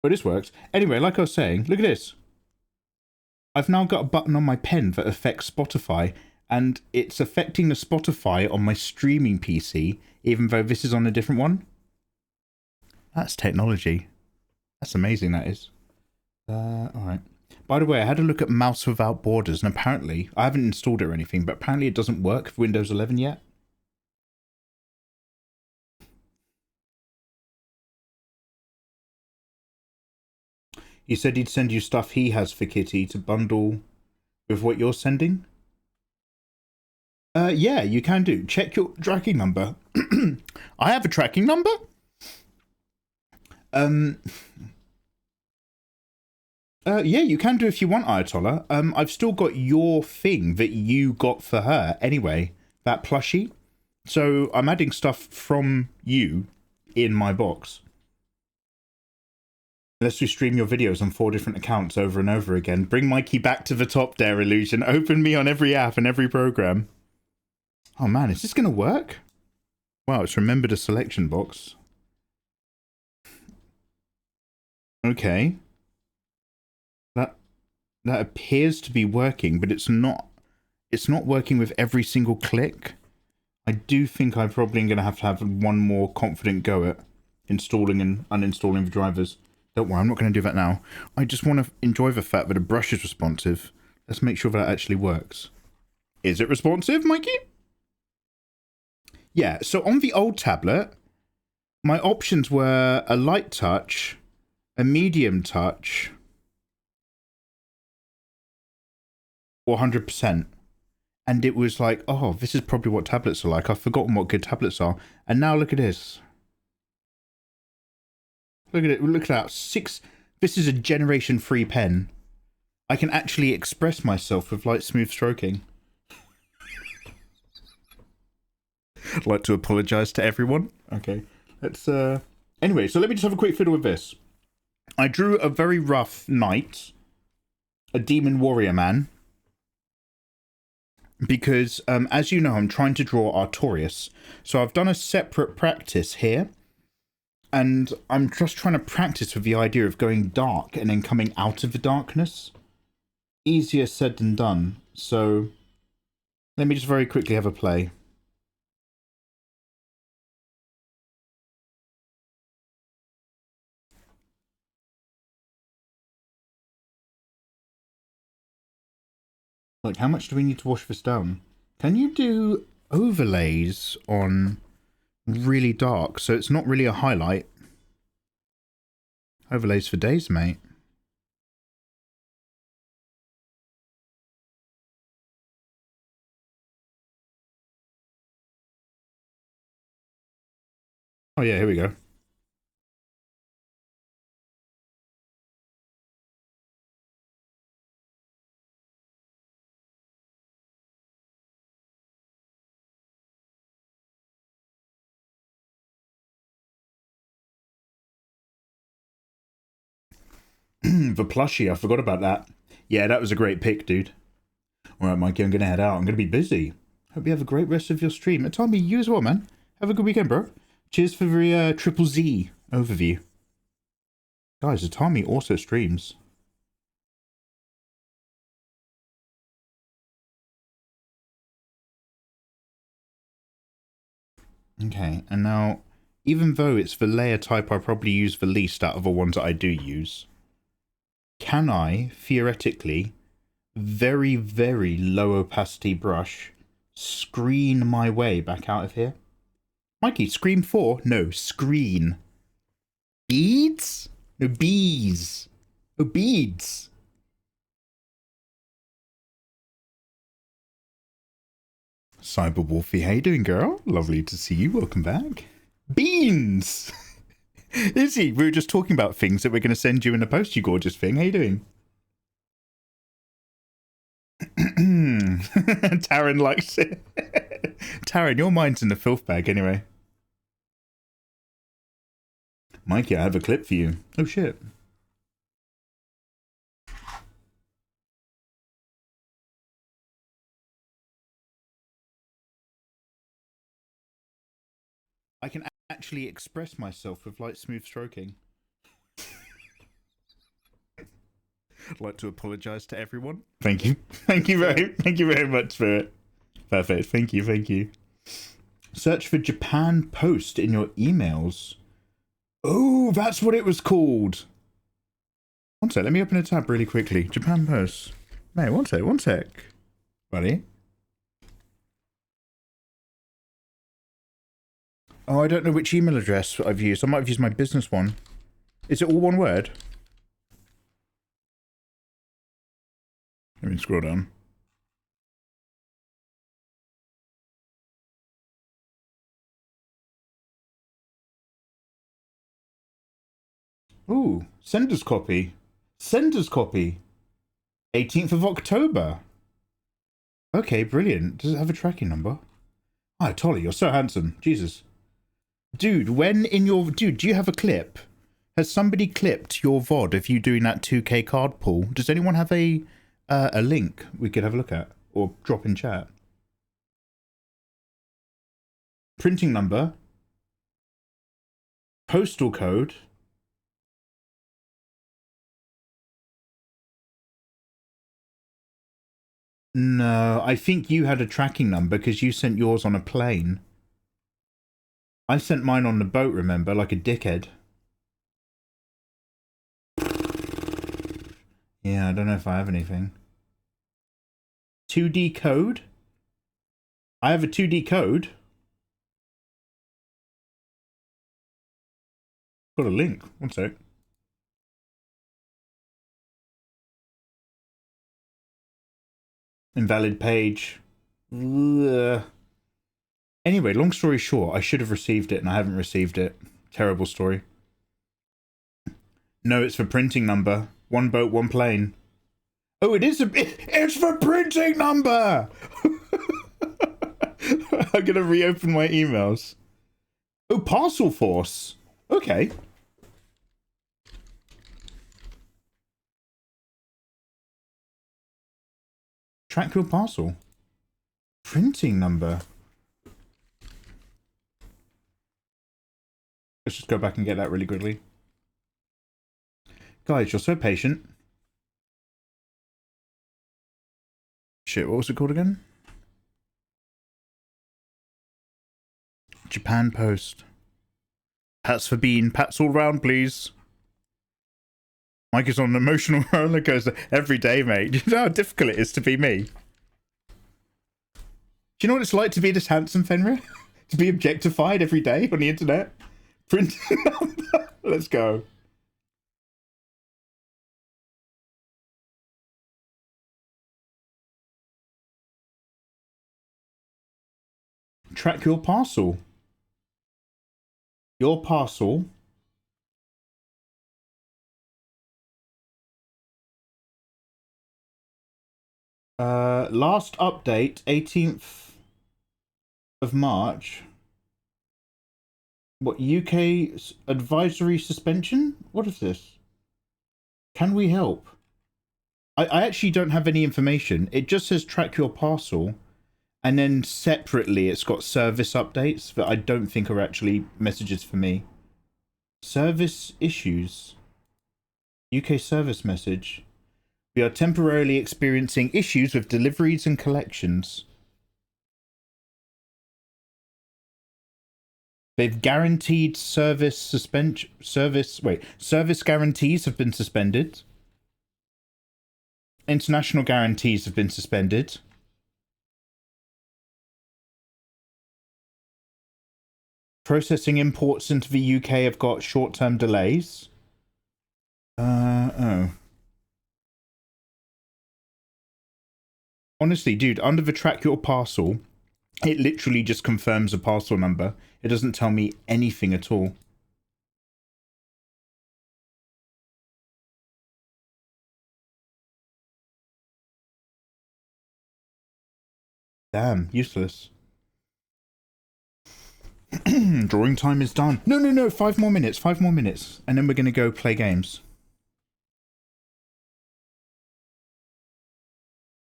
Oh, this works. Anyway, like I was saying, look at this. I've now got a button on my pen that affects Spotify, and it's affecting the Spotify on my streaming PC, even though this is on a different one. That's technology. That's amazing, that is. Alright. By the way, I had a look at Mouse Without Borders, and apparently, I haven't installed it or anything, but apparently it doesn't work for Windows 11 yet. He said he'd send you stuff he has for Kitty to bundle with what you're sending. Yeah, you can do. Check your tracking number. I have a tracking number? Yeah, you can do if you want, Ayatollah. I've still got your thing that you got for her anyway, that plushie. So I'm adding stuff from you in my box. Unless we stream your videos on 4 different accounts over and over again. Bring Mikey back to the top there, Illusion. Open me on every app and every program. Oh man, is this going to work? Wow, it's remembered a selection box. Okay. That appears to be working, but it's not working with every single click. I do think I'm probably going to have one more confident go at installing and uninstalling the drivers. Don't worry, I'm not going to do that now. I just want to enjoy the fact that the brush is responsive. Let's make sure that actually works. Is it responsive, Mikey? Yeah, so on the old tablet, my options were a light touch, a medium touch, or 100%. And it was like, oh, this is probably what tablets are like. I've forgotten what good tablets are. And now look at this. Look at it. Look at that. This is a Generation 3 pen. I can actually express myself with light, smooth stroking. I'd like to apologize to everyone. Okay. Let's, Anyway, so let me just have a quick fiddle with this. I drew a very rough knight. A demon warrior man. Because, as you know, I'm trying to draw Artorias. So I've done a separate practice here. And I'm just trying to practice with the idea of going dark and then coming out of the darkness. Easier said than done. So let me just very quickly have a play. Like, how much do we need to wash this down? Can you do overlays on really dark so it's not really a highlight? Overlays for days, mate. Oh yeah, here we go. The plushie, I forgot about that. Yeah, that was a great pick, dude. Alright, Mikey, I'm gonna head out. I'm gonna be busy. Hope you have a great rest of your stream. And Tommy, you as well, man. Have a good weekend, bro. Cheers for the Triple Z overview. Guys, Tommy also streams. Okay, and now, even though it's the layer type I probably use the least out of the ones that I do use, can I, theoretically, very, very low opacity brush, screen my way back out of here? Mikey, screen 4? No, screen. Beads? No, bees. Oh, beads. Cyber Wolfie, how you doing, girl? Lovely to see you. Welcome back. Beans! Izzy, we were just talking about things that we're going to send you in a post, you gorgeous thing. How you doing? Taryn likes it. Taryn, your mind's in the filth bag anyway. Mikey, I have a clip for you. Oh, shit. I can actually express myself with light, smooth stroking. I'd like to apologise to everyone. Thank you. Thank you very much for it. Perfect. Thank you. Search for Japan Post in your emails. Oh, that's what it was called. One sec, let me open a tab really quickly. Japan Post. Mate, one sec. Buddy. Oh, I don't know which email address I've used. I might have used my business one. Is it all one word? Let me scroll down. Ooh, sender's copy. 18th of October. Okay, brilliant. Does it have a tracking number? Hi, Tolly, you're so handsome. Jesus. Dude, Dude, do you have a clip? Has somebody clipped your VOD of you doing that 2K card pull? Does anyone have a link we could have a look at? Or drop in chat? Printing number. Postal code. No, I think you had a tracking number because you sent yours on a plane. I sent mine on the boat, remember, like a dickhead. Yeah, I don't know if I have anything. 2D code? I have a 2D code. Got a link. One sec. Invalid page. Ugh. Anyway, long story short, I should have received it and I haven't received it. Terrible story. No, it's for printing number. One boat, one plane. Oh, it's for printing number! I'm gonna reopen my emails. Oh, parcel force. Okay. Track your parcel. Printing number. Let's just go back and get that really quickly. Guys, you're so patient. Shit, what was it called again? Japan Post. Pats for bean. Pats all round, please. Mike is on an emotional roller coaster every day, mate. Do you know how difficult it is to be me? Do you know what it's like to be this handsome, Fenrir? To be objectified every day on the internet? Printing number. Let's go. Track your parcel. Your parcel. Last update, 18th of March. What, UK advisory suspension? What is this? Can we help? I actually don't have any information. It just says track your parcel, and then separately it's got service updates that I don't think are actually messages for me. Service issues. UK service message. We are temporarily experiencing issues with deliveries and collections. They've guaranteed service guarantees have been suspended. International guarantees have been suspended. Processing imports into the UK have got short-term delays. Oh. Honestly, dude, under the track your parcel, it literally just confirms a parcel number. It doesn't tell me anything at all. Damn, useless. Drawing time is done. No, 5 more minutes, 5 more minutes. And then we're going to go play games.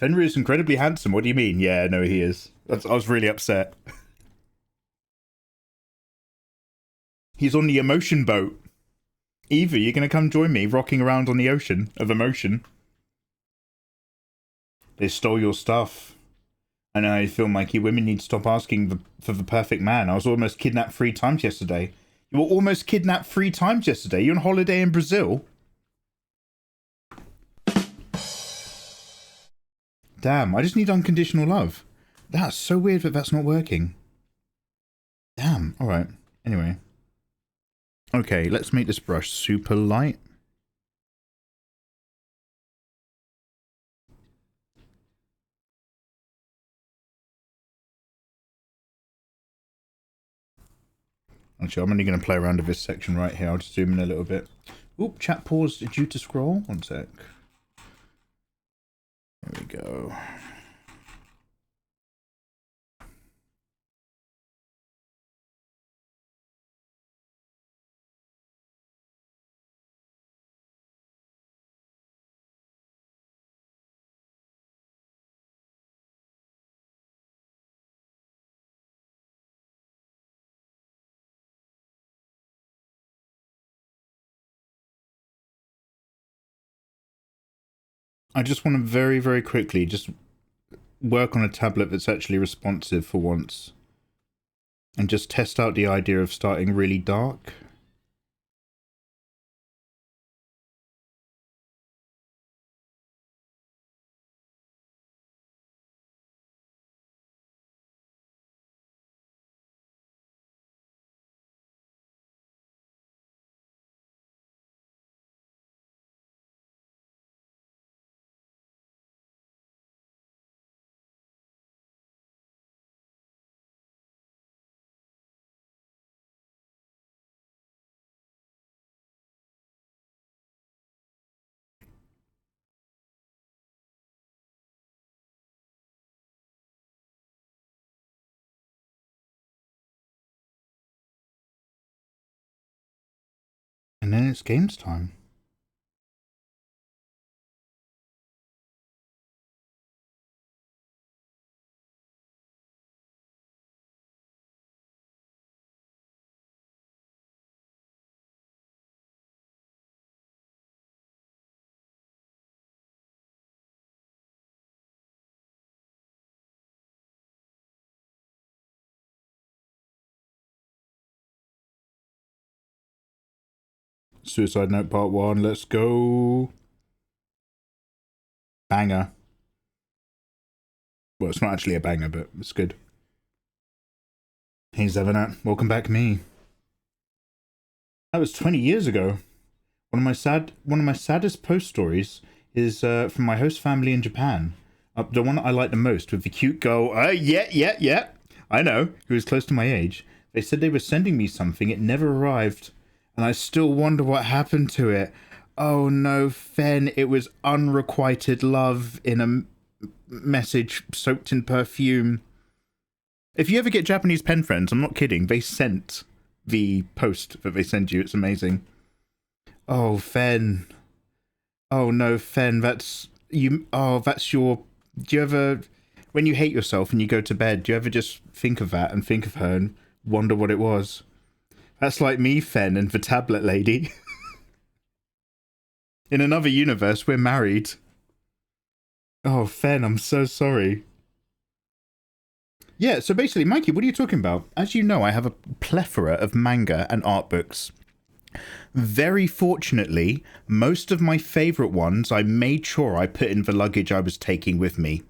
Fenrir is incredibly handsome. What do you mean? Yeah, no, he is. I was really upset. He's on the emotion boat. Eva, you're going to come join me rocking around on the ocean of emotion. They stole your stuff. I know, I feel, Mikey. Women need to stop asking for the perfect man. I was almost kidnapped 3 times yesterday. You were almost kidnapped 3 times yesterday. You're on holiday in Brazil. Damn, I just need unconditional love. That's so weird that that's not working. Damn, alright. Anyway. Okay, let's make this brush super light. Actually, I'm only going to play around with this section right here. I'll just zoom in a little bit. Oop, chat paused due to scroll. 1 sec. There we go. I just want to very, very quickly just work on a tablet that's actually responsive for once. And just test out the idea of starting really dark. And then it's games time. Suicide Note Part 1, let's go. Banger. Well, it's not actually a banger, but it's good. Hey Zevanat, welcome back me. That was 20 years ago. One of my saddest post stories is from my host family in Japan. The one that I like the most with the cute girl, yeah, I know, who is close to my age. They said they were sending me something, it never arrived. And I still wonder what happened to it. Oh no, Fen, it was unrequited love in a message soaked in perfume. If you ever get Japanese pen friends, I'm not kidding, they sent the post that they send you. It's amazing. Oh, Fen. Oh no, Fen, that's you. Oh, that's your. Do you ever, when you hate yourself and you go to bed, do you ever just think of that and think of her and wonder what it was? That's like me, Fen, and the tablet lady. In another universe, we're married. Oh, Fen, I'm so sorry. Yeah, so basically, Mikey, what are you talking about? As you know, I have a plethora of manga and art books. Very fortunately, most of my favourite ones I made sure I put in the luggage I was taking with me.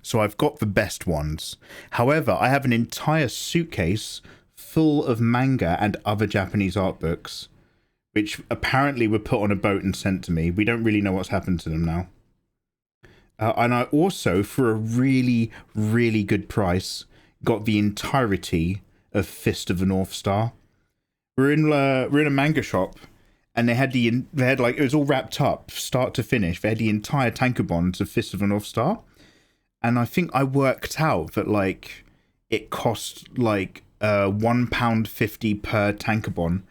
So I've got the best ones. However, I have an entire suitcase full of manga and other Japanese art books, which apparently were put on a boat and sent to me. We don't really know what's happened to them now. And I also, for a really, really good price, got the entirety of Fist of the North Star. We're in a manga shop, and they had like, it was all wrapped up, start to finish. They had the entire tankobons of Fist of the North Star, and I think I worked out that like it cost like £1.50 per tankobon,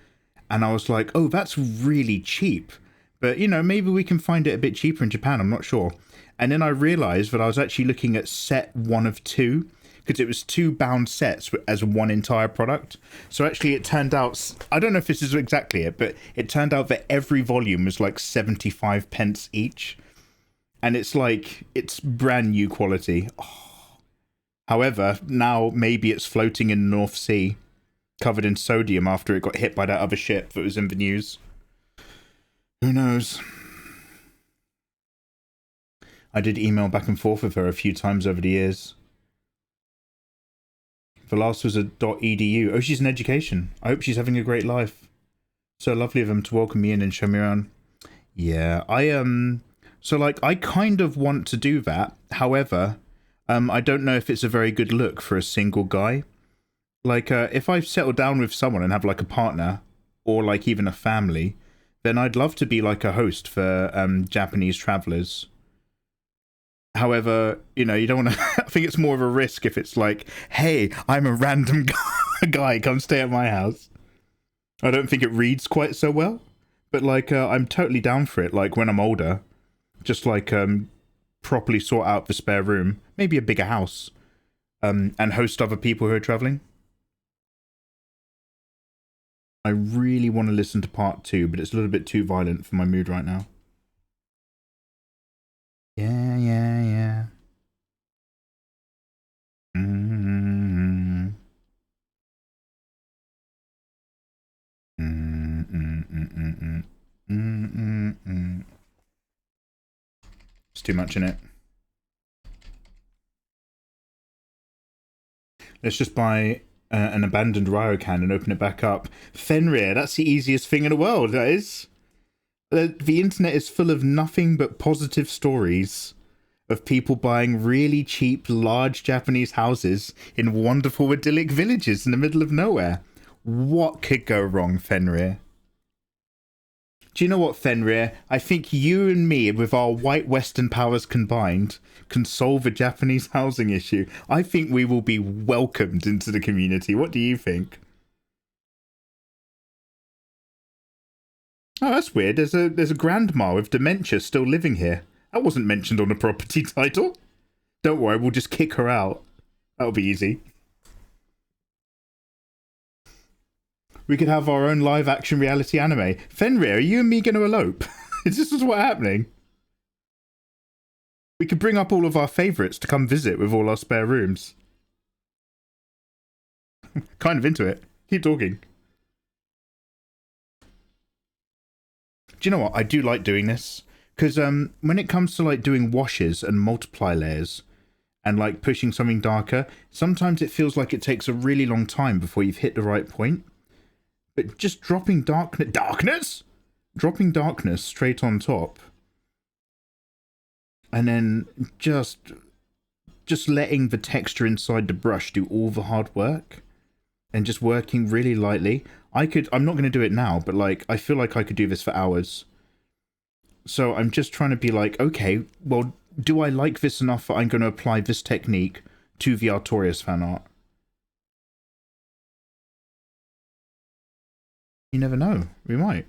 and I was like, oh, that's really cheap. But you know, maybe we can find it a bit cheaper in Japan. I'm not sure. And then I realised that I was actually looking at set 1 of 2. Because it was 2 bound sets as one entire product. So actually it turned out, I don't know if this is exactly it, but it turned out that every volume was like 75 pence each. And it's like, it's brand new quality. Oh. However, now maybe it's floating in the North Sea, covered in sodium after it got hit by that other ship that was in the news. Who knows? I did email back and forth with her a few times over the years. The last was a .edu. Oh, she's in education. I hope she's having a great life. So lovely of them to welcome me in and show me around. Yeah, so like, I kind of want to do that. However, I don't know if it's a very good look for a single guy. Like, if I settle down with someone and have like a partner, or like even a family, then I'd love to be like a host for Japanese travelers. However, you know, you don't want to. I think it's more of a risk if it's like, hey, I'm a random guy, come stay at my house. I don't think it reads quite so well, but like, I'm totally down for it. Like when I'm older, just like properly sort out the spare room, maybe a bigger house, and host other people who are traveling. I really want to listen to part 2, but it's a little bit too violent for my mood right now. Yeah, yeah, yeah. Mm-hmm. Mm-mm-mm-mm-mm. Mm-mm-mm. It's too much in it. Let's just buy an abandoned Ryokan and open it back up. Fenrir, that's the easiest thing in the world, that is. The internet is full of nothing but positive stories of people buying really cheap, large Japanese houses in wonderful, idyllic villages in the middle of nowhere. What could go wrong, Fenrir? Do you know what, Fenrir? I think you and me, with our white Western powers combined, can solve a Japanese housing issue. I think we will be welcomed into the community. What do you think? Oh, that's weird. There's a grandma with dementia still living here. That wasn't mentioned on the property title. Don't worry, we'll just kick her out. That'll be easy. We could have our own live-action reality anime. Fenrir, are you and me going to elope? Is this what's happening? We could bring up all of our favourites to come visit with all our spare rooms. Kind of into it. Keep talking. Do you know what? I do like doing this. Because when it comes to like doing washes and multiply layers and like pushing something darker, sometimes it feels like it takes a really long time before you've hit the right point. But just dropping darkness? Dropping darkness straight on top. And then just letting the texture inside the brush do all the hard work. And just working really lightly. I'm not going to do it now, but like, I feel like I could do this for hours. So I'm just trying to be like, okay, well, do I like this enough that I'm going to apply this technique to the Artorias fan art? You never know. We might.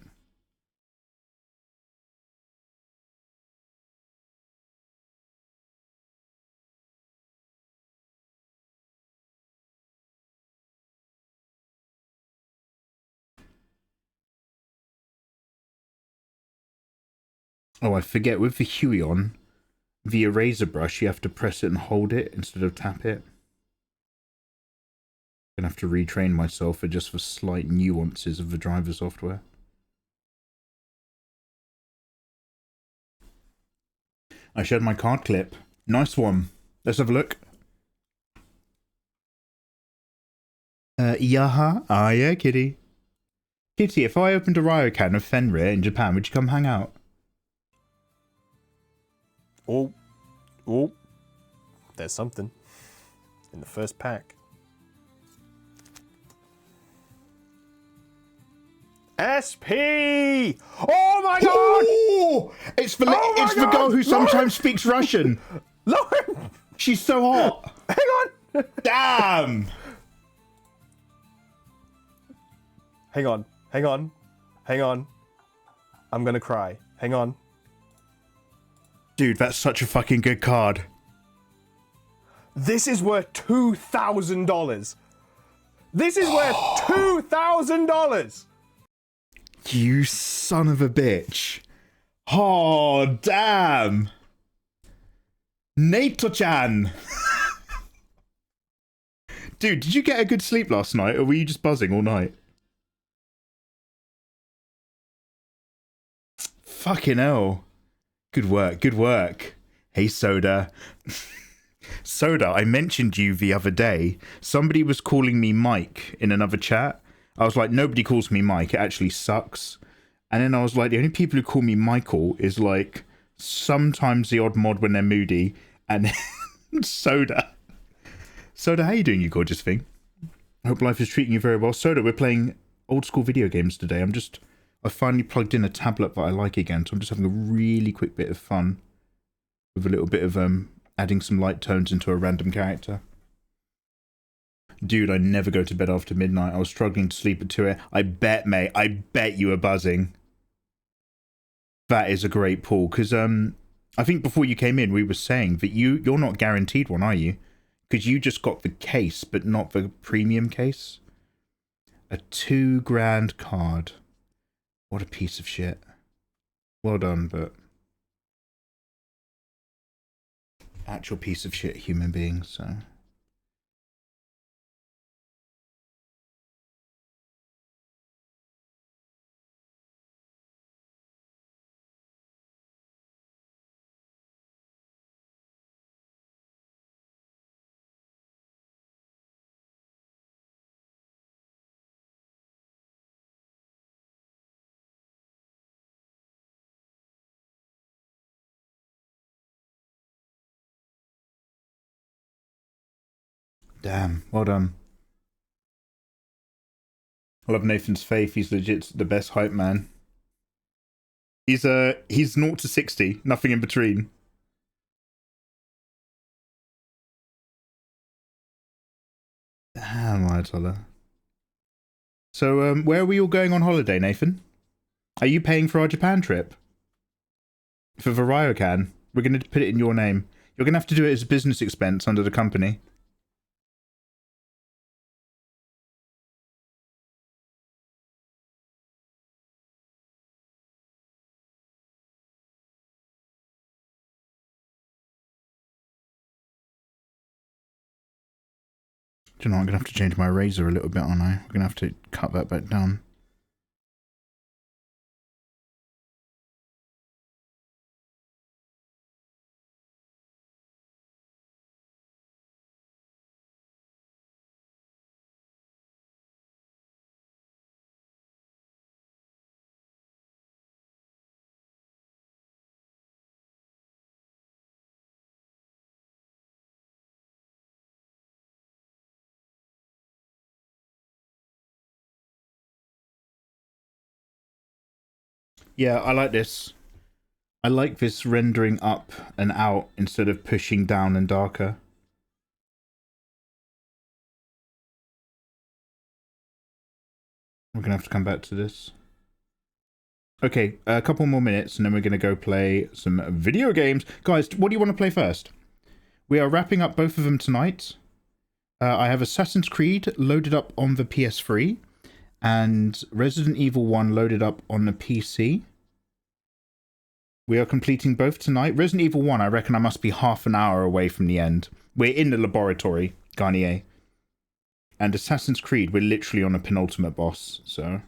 Oh, I forget, with the Huey on, the eraser brush, you have to press it and hold it instead of tap it. I'm gonna have to retrain myself for just the slight nuances of the driver software. I showed my card clip. Nice one. Let's have a look. Yaha? Ah, yeah, kitty. Kitty, if I opened a Ryokan of Fenrir in Japan, would you come hang out? Oh, oh, there's something in the first pack. SP! Oh my god! Oh, it's the girl who sometimes speaks Russian. Lauren! She's so hot. Hang on! Damn! Hang on, hang on, hang on. I'm gonna cry. Hang on. Dude, that's such a fucking good card. This is worth $2,000. This is worth $2,000. You son of a bitch. Oh, damn. Nato-chan. Dude, did you get a good sleep last night, or were you just buzzing all night? Fucking hell. Good work, good work. Hey, Soda. Soda, I mentioned you the other day. Somebody was calling me Mike in another chat. I was like, nobody calls me Mike. It actually sucks. And then I was like, the only people who call me Michael is like sometimes the odd mod when they're moody, and Soda. Soda, how you doing, you gorgeous thing? I hope life is treating you very well. Soda, we're playing old school video games today. I finally plugged in a tablet that I like again, so I'm just having a really quick bit of fun with a little bit of adding some light tones into a random character. Dude, I never go to bed after midnight. I was struggling to sleep at 2 a.m. I bet, mate, I bet you were buzzing. That is a great pull, because I think before you came in, we were saying that you're not guaranteed one, are you? Because you just got the case, but not the premium case. A $2,000 card. What a piece of shit. Well done, but... actual piece of shit human being, so... Damn, well done. I love Nathan's faith. He's legit the best hype man. He's 0 to 60, nothing in between. Damn, Ayatollah. So, where are we all going on holiday, Nathan? Are you paying for our Japan trip? For the Ryokan? We're going to put it in your name. You're going to have to do it as a business expense under the company. Do you know, I'm going to have to change my razor a little bit, aren't I? I'm going to have to cut that back down. Yeah, I like this. I like this rendering up and out instead of pushing down and darker. We're going to have to come back to this. Okay, a couple more minutes and then we're going to go play some video games. Guys, what do you want to play first? We are wrapping up both of them tonight. I have Assassin's Creed loaded up on the PS3 and Resident Evil 1 loaded up on the PC. We are completing both tonight. Resident Evil 1, I reckon I must be half an hour away from the end. We're in the laboratory, Garnier. And Assassin's Creed, we're literally on a penultimate boss, so...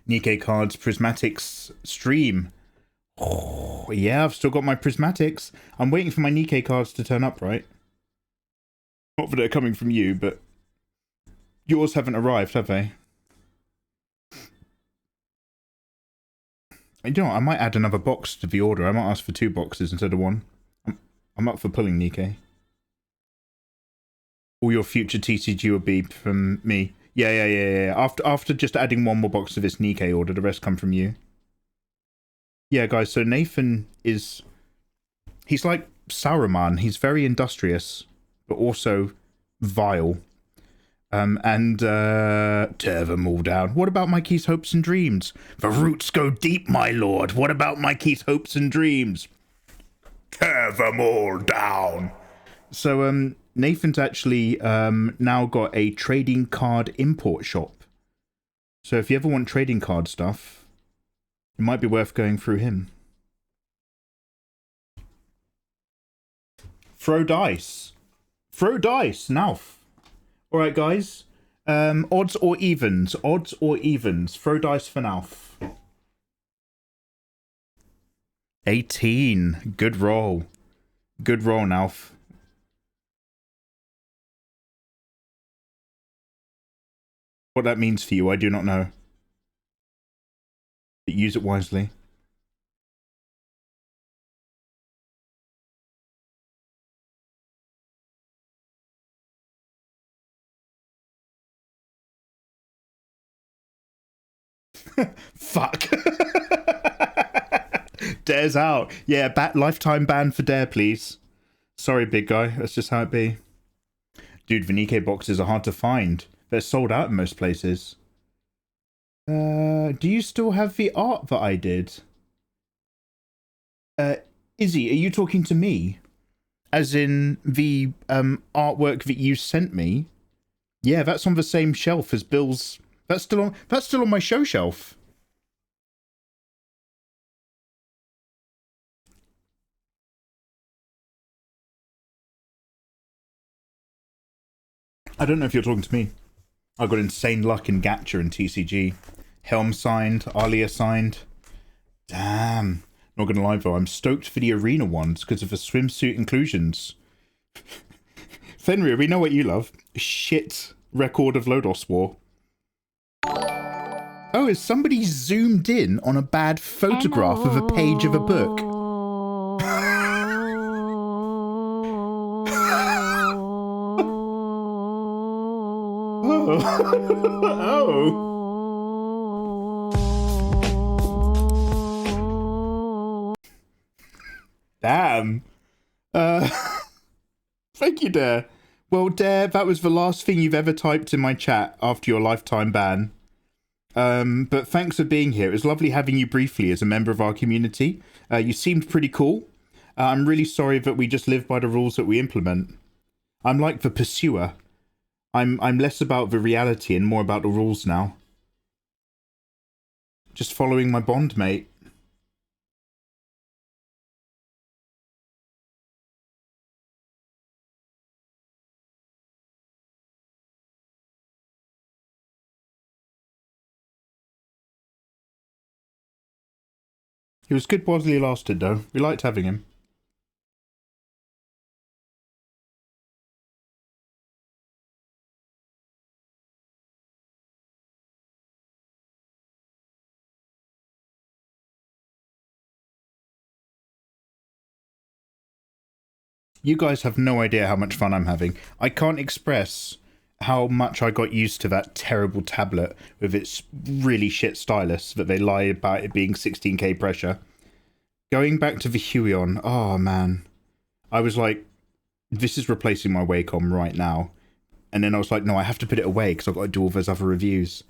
Nikkei cards, prismatics, stream. Oh, yeah, I've still got my prismatics. I'm waiting for my Nikkei cards to turn up, right? Not that they're coming from you, but... Yours haven't arrived, have they? You know what, I might add another box to the order. I might ask for 2 boxes instead of 1. I'm up for pulling Nikkei. All your future TCG will be from me. Yeah. After just adding 1 more box to this Nikkei order, the rest come from you. Yeah, guys, so Nathan is... He's like Saruman. He's very industrious, but also vile. Tear them all down. What about Mikey's hopes and dreams? The roots go deep, my lord. What about Mikey's hopes and dreams? Tear them all down. So, Nathan's actually now got a trading card import shop. So if you ever want trading card stuff, it might be worth going through him. Throw dice. Throw dice, Nauf. Alright, guys. Odds or evens? Odds or evens? Throw dice for Nauf. 18. Good roll. Good roll, Nauf. What that means for you, I do not know. But use it wisely. Fuck. Dare's out. Yeah, lifetime ban for Dare, please. Sorry, big guy. That's just how it be. Dude, the Nikkei boxes are hard to find. They're sold out in most places. Do you still have the art that I did? Izzy, are you talking to me? As in the artwork that you sent me? Yeah, that's on the same shelf as Bill's. That's still on my show shelf. I don't know if you're talking to me. I got insane luck in Gacha and TCG. Helm signed, Alia signed. Damn. Not gonna lie though, I'm stoked for the arena ones because of the swimsuit inclusions. Fenrir, we know what you love. Shit record of Lodos War. Oh, is somebody zoomed in on a bad photograph of a page of a book? Oh. Damn. Thank you, Dare. Well, Dare, that was the last thing you've ever typed in my chat after your lifetime ban. But thanks for being here. It was lovely having you briefly as a member of our community. You seemed pretty cool. I'm really sorry that we just live by the rules that we implement. I'm like the pursuer. I'm less about the reality and more about the rules now. Just following my bond, mate. It was good while he lasted, though. We liked having him. You guys have no idea how much fun I'm having. I can't express how much I got used to that terrible tablet with its really shit stylus that they lie about it being 16K pressure. Going back to the Huion, oh man. I was like, this is replacing my Wacom right now. And then I was like, no, I have to put it away because I've got to do all those other reviews.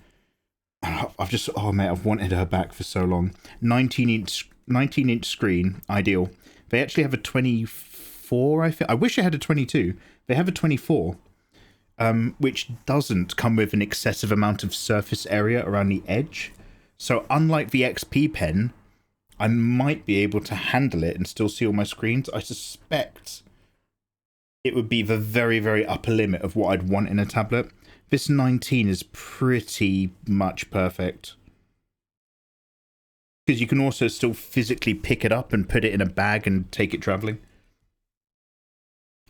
And I've just, oh mate, I've wanted her back for so long. 19-inch screen, ideal. They actually have a 24, I think. I wish I had a 22. They have a 24. Which doesn't come with an excessive amount of surface area around the edge. So unlike the XP pen, I might be able to handle it and still see all my screens. I suspect it would be the very, very upper limit of what I'd want in a tablet. This 19 is pretty much perfect. Because you can also still physically pick it up and put it in a bag and take it traveling.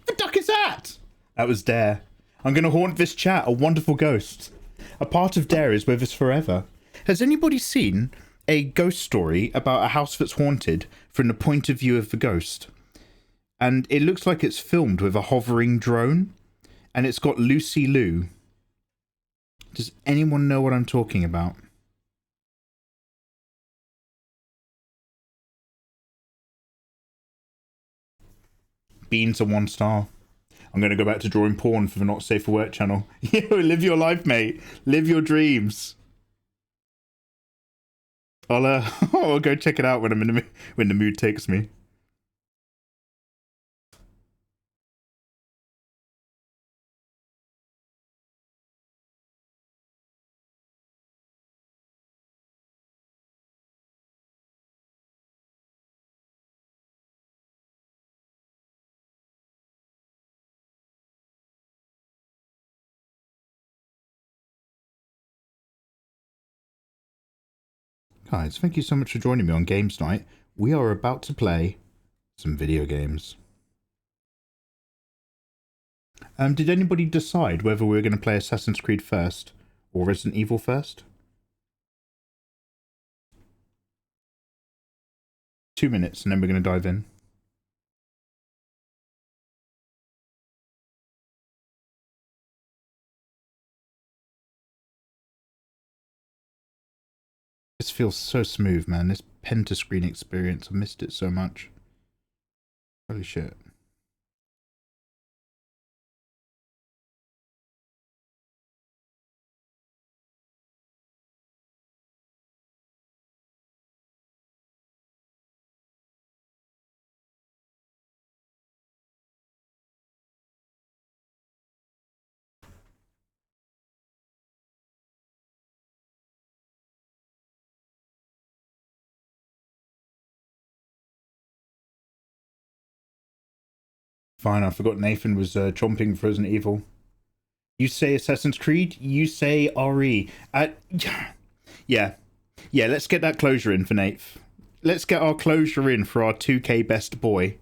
The duck is that? That was Dare. I'm going to haunt this chat, a wonderful ghost. A part of Dare is with us forever. Has anybody seen a ghost story about a house that's haunted from the point of view of the ghost? And it looks like it's filmed with a hovering drone. And it's got Lucy Liu. Does anyone know what I'm talking about? Beans are 1 star. I'm going to go back to drawing porn for the Not Safe for Work channel. Yo, live your life, mate. Live your dreams. I'll go check it out when I'm when the mood takes me. Guys, thank you so much for joining me on Games Night. We are about to play some video games. Did anybody decide whether we were going to play Assassin's Creed first or Resident Evil first? 2 minutes and then we're going to dive in. This feels so smooth, man. This pen to screen experience. I missed it so much. Holy shit. Fine, I forgot Nathan was chomping for Resident Evil. You say Assassin's Creed, you say RE. Yeah, let's get that closure in for Nate. Let's get our closure in for our 2K best boy.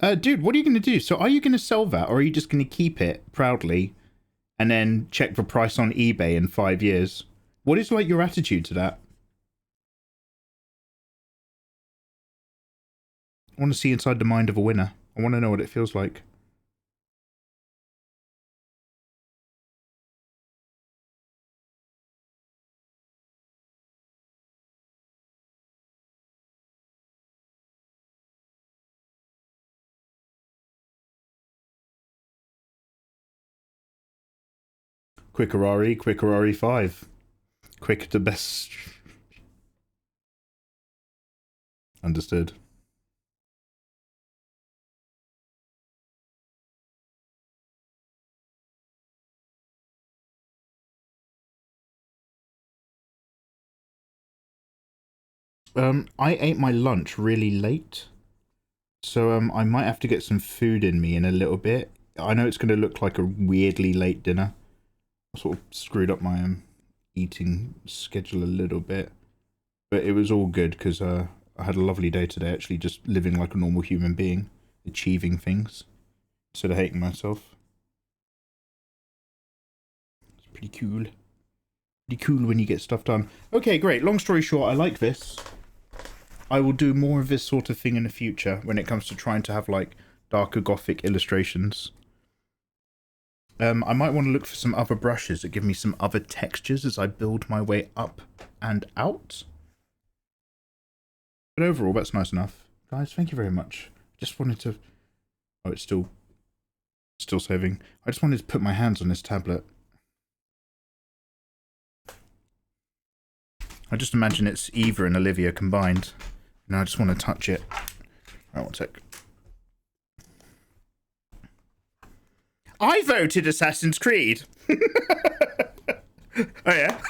Dude, what are you going to do? So are you going to sell that, or are you just going to keep it proudly and then check the price on eBay in 5 years? What is like your attitude to that? I want to see inside the mind of a winner. I want to know what it feels like. Quicker RE, quicker RE5. Quick to best. Understood. I ate my lunch really late, so I might have to get some food in me in a little bit. I know it's going to look like a weirdly late dinner. I sort of screwed up my eating schedule a little bit, but it was all good because I had a lovely day today, actually just living like a normal human being, achieving things instead of hating myself. It's pretty cool. Pretty cool when you get stuff done. Okay, great. Long story short, I like this. I will do more of this sort of thing in the future when it comes to trying to have like darker gothic illustrations. I might want to look for some other brushes that give me some other textures as I build my way up and out. But overall, that's nice enough. Guys, thank you very much. Just wanted to... Oh, it's still saving. I just wanted to put my hands on this tablet. I just imagine it's Eva and Olivia combined. And I just want to touch it. Right, one sec. I voted Assassin's Creed. Oh yeah.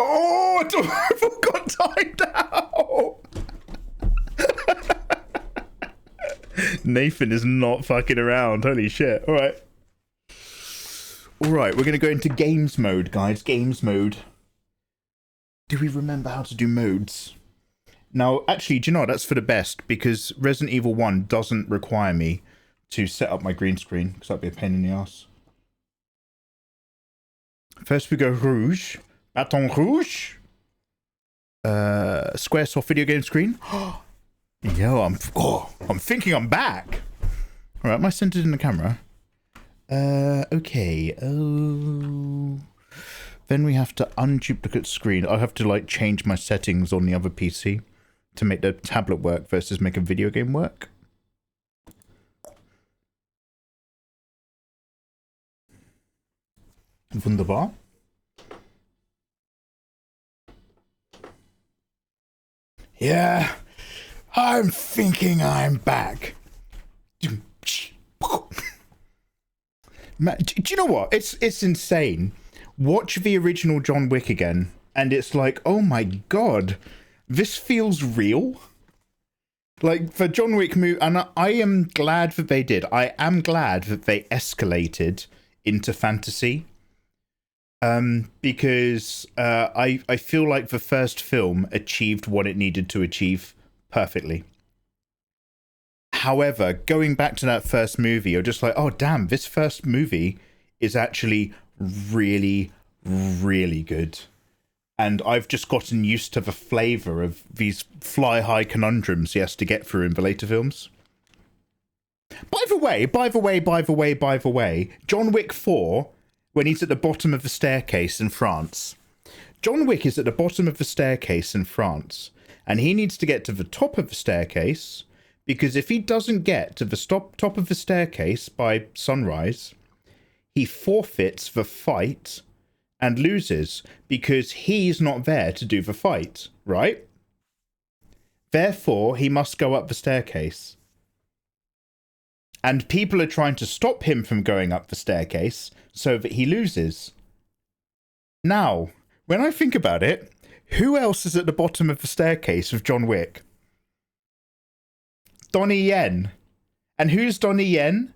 Oh, I forgot timed out. Nathan is not fucking around. Holy shit. All right. All right, we're going to go into games mode, guys. Games mode. Do we remember how to do modes? Now, actually, do you know what? That's for the best, because Resident Evil 1 doesn't require me to set up my green screen, because that'd be a pain in the ass. First we go rouge. Baton rouge. Squaresoft video game screen. Yo, I'm thinking I'm back. All right, am I centered in the camera? Okay. Oh. Then we have to unduplicate screen. I have to like change my settings on the other PC to make the tablet work versus make a video game work. Wunderbar. Yeah, I'm thinking I'm back. Man, do you know what? It's insane. Watch the original John Wick again, and it's like, oh my god, this feels real. Like, for John Wick movie, and I am glad that they did. I am glad that they escalated into fantasy. Because I feel like the first film achieved what it needed to achieve perfectly. However, going back to that first movie, you're just like, oh damn, this first movie is actually really, really good. And I've just gotten used to the flavour of these fly-high conundrums he has to get through in the later films. By the way, John Wick 4, when he's at the bottom of the staircase in France. John Wick is at the bottom of the staircase in France, and he needs to get to the top of the staircase, because if he doesn't get to the top of the staircase by sunrise, he forfeits the fight and loses, because he's not there to do the fight, right? Therefore, he must go up the staircase. And people are trying to stop him from going up the staircase so that he loses. Now, when I think about it, who else is at the bottom of the staircase of John Wick? Donnie Yen. And who's Donnie Yen?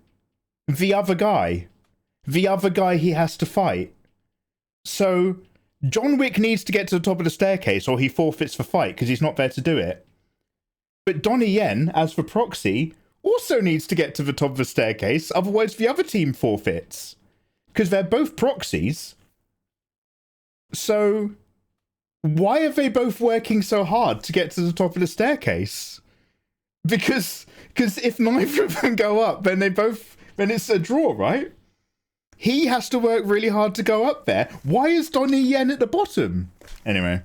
The other guy. The other guy he has to fight. So, John Wick needs to get to the top of the staircase or he forfeits the fight because he's not there to do it. But Donnie Yen, as the proxy, also needs to get to the top of the staircase, otherwise the other team forfeits. Because they're both proxies. So, why are they both working so hard to get to the top of the staircase? Because if neither of them go up, then it's a draw, right? He has to work really hard to go up there. Why is Donnie Yen at the bottom? Anyway,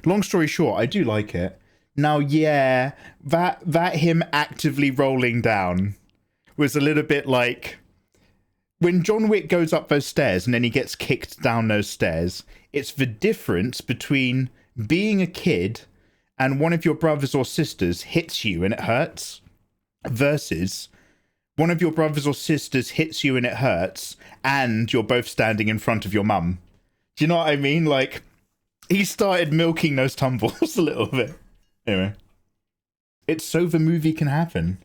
long story short, I do like it. Now, yeah, that him actively rolling down was a little bit like when John Wick goes up those stairs and then he gets kicked down those stairs. It's the difference between being a kid and one of your brothers or sisters hits you and it hurts versus one of your brothers or sisters hits you and it hurts and you're both standing in front of your mum. Do you know what I mean? Like, he started milking those tumbles a little bit. Anyway, it's so the movie can happen.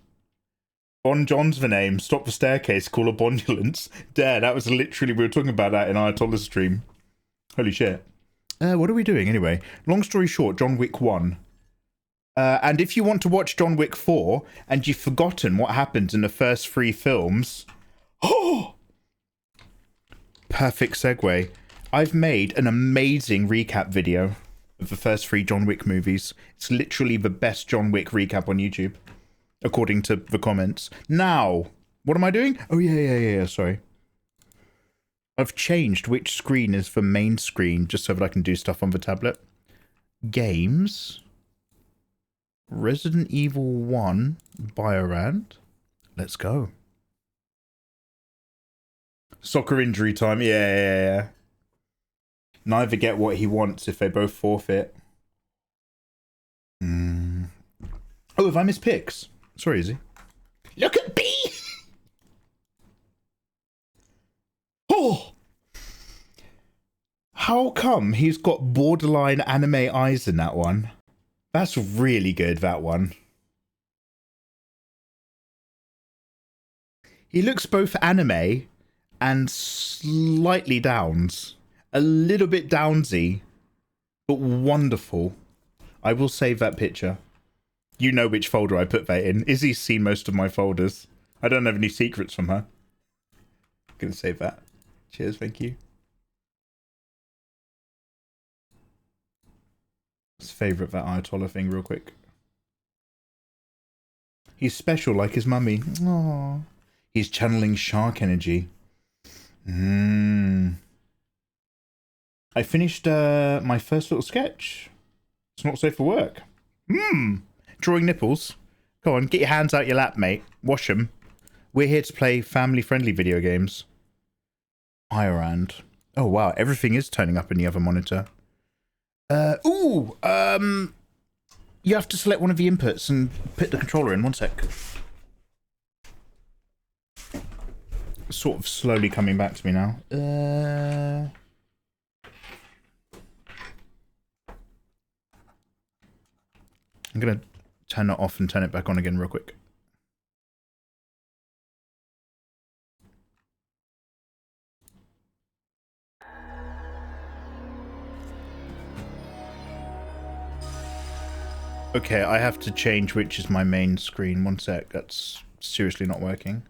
Bon John's the name. Stop the staircase. Call a bondulance. Dare, that was literally, we were talking about that in Ayatollah's stream. Holy shit. What are we doing anyway? Long story short, John Wick 1. And if you want to watch John Wick 4 and you've forgotten what happened in the first 3 films, oh, perfect segue. I've made an amazing recap video of the first 3 John Wick movies. It's literally the best John Wick recap on YouTube, according to the comments. Now, what am I doing? Oh, yeah, sorry. I've changed which screen is the main screen just so that I can do stuff on the tablet. Games. Resident Evil 1 Biorand. Let's go. Soccer injury time. Yeah. Neither get what he wants if they both forfeit. Oh, have I missed picks? Sorry, Izzy. Look at B! Oh! How come he's got borderline anime eyes in that one? That's really good, that one. He looks both anime and slightly downs. A little bit downsy, but wonderful. I will save that picture. You know which folder I put that in. Izzy's seen most of my folders. I don't have any secrets from her. I'm gonna save that. Cheers, thank you. Let's favourite that Ayatollah thing real quick. He's special like his mummy. Aww. He's channeling shark energy. I finished my first little sketch. It's not safe for work. Drawing nipples. Go on, get your hands out your lap, mate. Wash them. We're here to play family-friendly video games. Ireland. Oh, wow. Everything is turning up in the other monitor. You have to select one of the inputs and put the controller in. One sec. Sort of slowly coming back to me now. I'm going to turn it off and turn it back on again real quick. Okay, I have to change which is my main screen. One sec, that's seriously not working.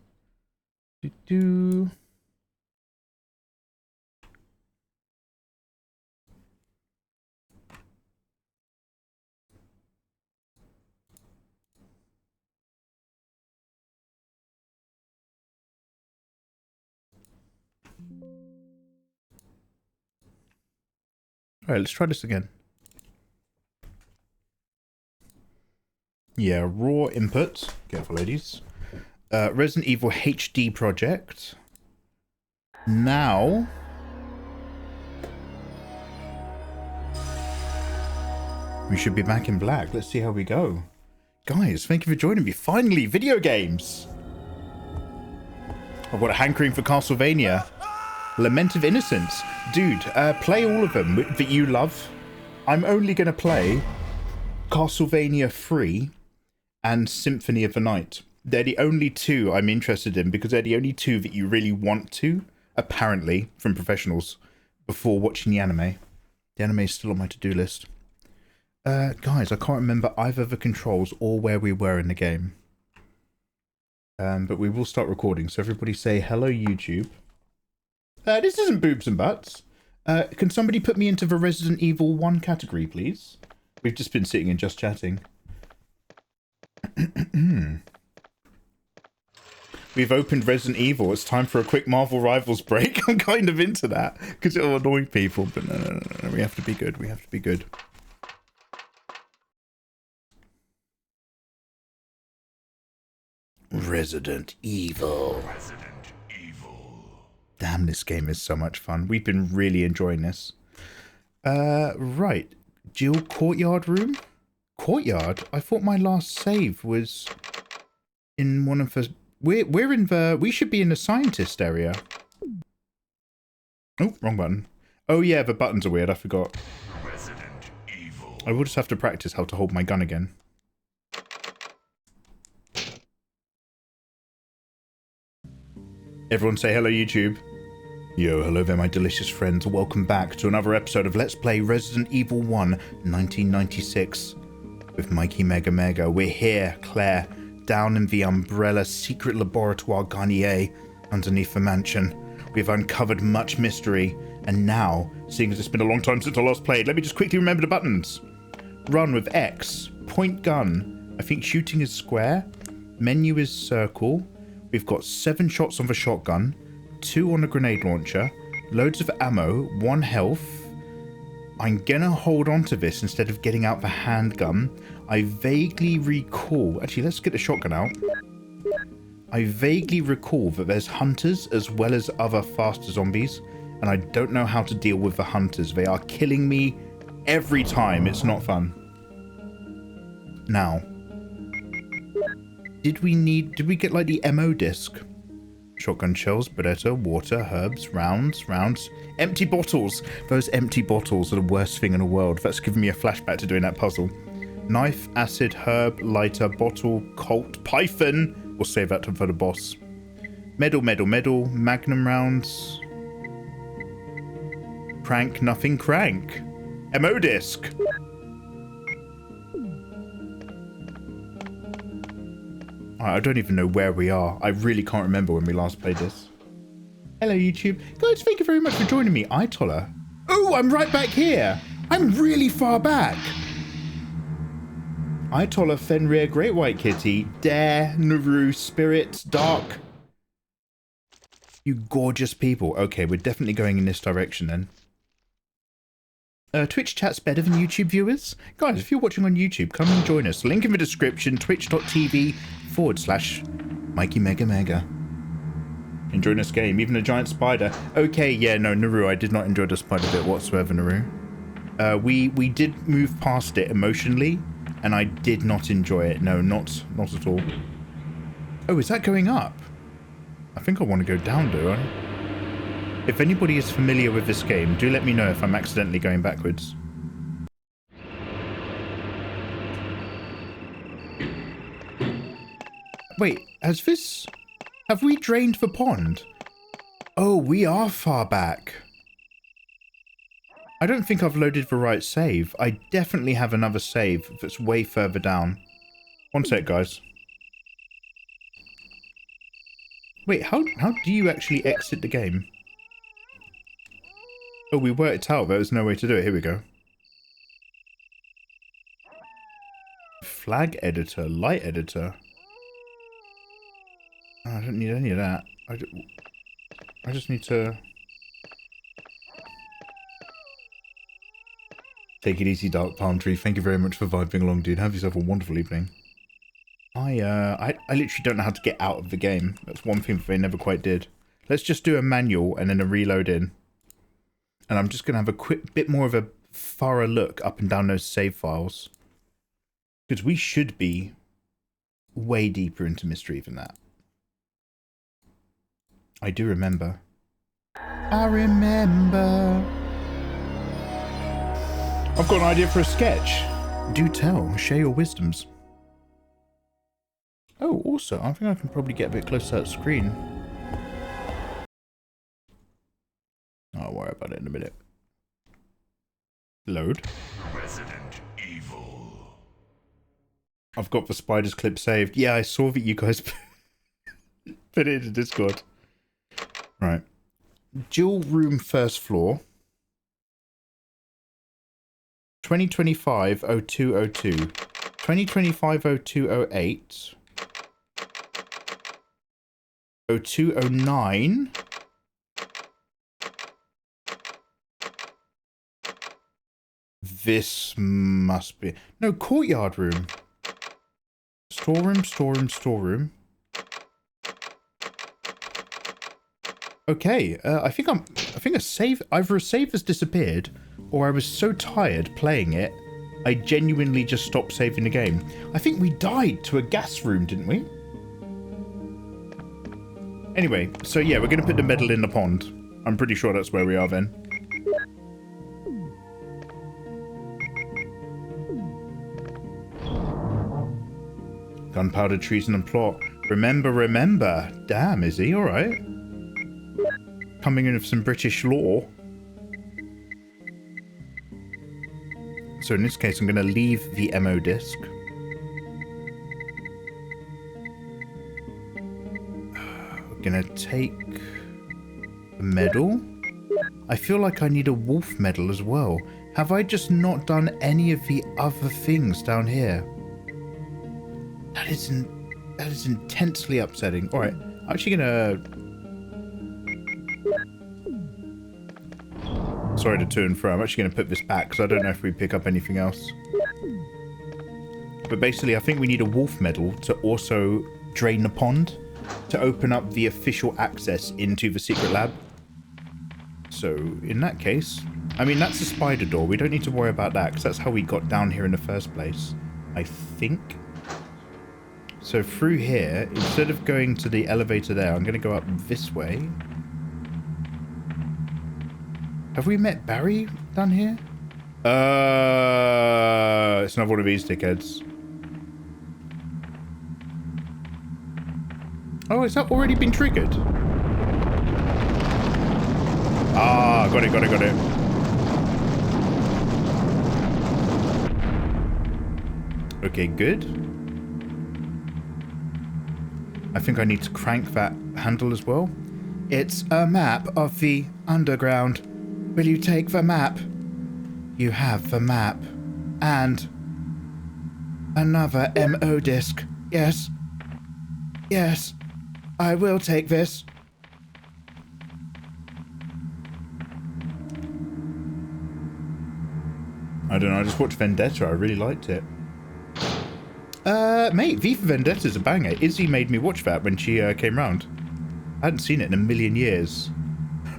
Alright, let's try this again. Yeah, raw input. Careful, ladies. Resident Evil HD project. Now... we should be back in black. Let's see how we go. Guys, thank you for joining me. Finally, video games! I've got a hankering for Castlevania. Lament of Innocence. Dude, play all of them that you love. I'm only going to play Castlevania 3 and Symphony of the Night. They're the only two I'm interested in because they're the only two that you really want to, apparently, from professionals, before watching the anime. The anime is still on my to-do list. Guys, I can't remember either the controls or where we were in the game. But we will start recording, so everybody say hello, YouTube. This isn't boobs and butts. Can somebody put me into the Resident Evil 1 category, please? We've just been sitting and just chatting. We've opened Resident Evil. It's time for a quick Marvel Rivals break. I'm kind of into that because it'll annoy people. But no. We have to be good. We have to be good. Resident Evil. Damn, this game is so much fun. We've been really enjoying this. Right. Jill Courtyard room? Courtyard? I thought my last save was in one of the... We're in the... We should be in the scientist area. Oh, wrong button. Oh yeah, the buttons are weird. I forgot. Resident Evil. I will just have to practice how to hold my gun again. Everyone say hello, YouTube. Yo, hello there, my delicious friends. Welcome back to another episode of Let's Play Resident Evil 1 1996 with Mikey Mega. We're here, Claire, down in the Umbrella Secret Laboratoire Garnier underneath the mansion. We've uncovered much mystery, and now, seeing as it's been a long time since I last played, let me just quickly remember the buttons. Run with X, point gun, I think shooting is square, menu is circle. We've got 7 shots on the shotgun, 2 on the grenade launcher, loads of ammo, 1 health. I'm gonna hold on to this instead of getting out the handgun. I vaguely recall... Actually, let's get the shotgun out. I vaguely recall that there's hunters as well as other faster zombies, and I don't know how to deal with the hunters. They are killing me every time. It's not fun. Now... Did we get like the MO disc? Shotgun shells, beretta, water, herbs, rounds. Empty bottles. Those empty bottles are the worst thing in the world. That's giving me a flashback to doing that puzzle. Knife, acid, herb, lighter, bottle, colt, python. We'll save that for the boss. Medal, magnum rounds. Crank, nothing, crank. MO disc. I don't even know where we are. I really can't remember when we last played this. Hello, YouTube. Guys, thank you very much for joining me. Itola. Oh, I'm right back here. I'm really far back. Itola, Fenrir, Great White Kitty, Dare, Naru, Spirit, Dark. You gorgeous people. Okay, we're definitely going in this direction then. Twitch chat's better than YouTube viewers? Guys, if you're watching on YouTube, come and join us. Link in the description, twitch.tv/Mikey Mega Mega. Enjoying this game, even a giant spider. Okay, yeah, no, Naru, I did not enjoy the spider bit whatsoever, Naru. We did move past it emotionally, and I did not enjoy it. No, not at all. Oh, is that going up? I think I want to go down, do I? If anybody is familiar with this game, do let me know if I'm accidentally going backwards. Wait, have we drained the pond? Oh, we are far back. I don't think I've loaded the right save. I definitely have another save that's way further down. One sec, guys. Wait, how do you actually exit the game? Oh, we worked out there was no way to do it. Here we go. Flag editor, light editor. Oh, I don't need any of that. I just need to... Take it easy, Dark Palm Tree. Thank you very much for vibing along, dude. Have yourself a wonderful evening. I literally don't know how to get out of the game. That's one thing that they never quite did. Let's just do a manual and then a reload in. And I'm just going to have a quick bit more of a thorough look up and down those save files. Because we should be way deeper into mystery than that. I do remember. I remember. I've got an idea for a sketch. Do tell. Share your wisdoms. Oh, also, I think I can probably get a bit closer to that screen. I'll worry about it in a minute. Load. Resident Evil. I've got the spiders clip saved. Yeah, I saw that you guys put it into Discord. Right. Dual room first floor. 2025-0202. 2025-0208. 0209. This must be... No, courtyard room. Storeroom. Okay, I think a save... Either a save has disappeared, or I was so tired playing it, I genuinely just stopped saving the game. I think we died to a gas room, didn't we? Anyway, so yeah, we're going to put the medal in the pond. I'm pretty sure that's where we are then. Gunpowder, treason and plot. Remember. Damn, is he? Alright. Coming in with some British law. So in this case, I'm going to leave the MO disc. We're going to take a medal. I feel like I need a wolf medal as well. Have I just not done any of the other things down here? That is intensely upsetting. Alright, I'm actually gonna... Sorry to to and fro. I'm actually gonna put this back because I don't know if we pick up anything else. But basically, I think we need a wolf medal to also drain the pond to open up the official access into the secret lab. So, in that case... I mean, that's a spider door. We don't need to worry about that because that's how we got down here in the first place. I think... So through here, instead of going to the elevator there, I'm going to go up this way. Have we met Barry down here? It's not one of these dickheads. Oh, has that already been triggered? Ah, got it. Okay, good. I think I need to crank that handle as well. It's a map of the underground. Will you take the map? You have the map. And another MO disc. Yes. Yes. I will take this. I don't know, I just watched Vendetta. I really liked it. Mate, V for Vendetta's a banger. Izzy made me watch that when she came round. I hadn't seen it in a million years.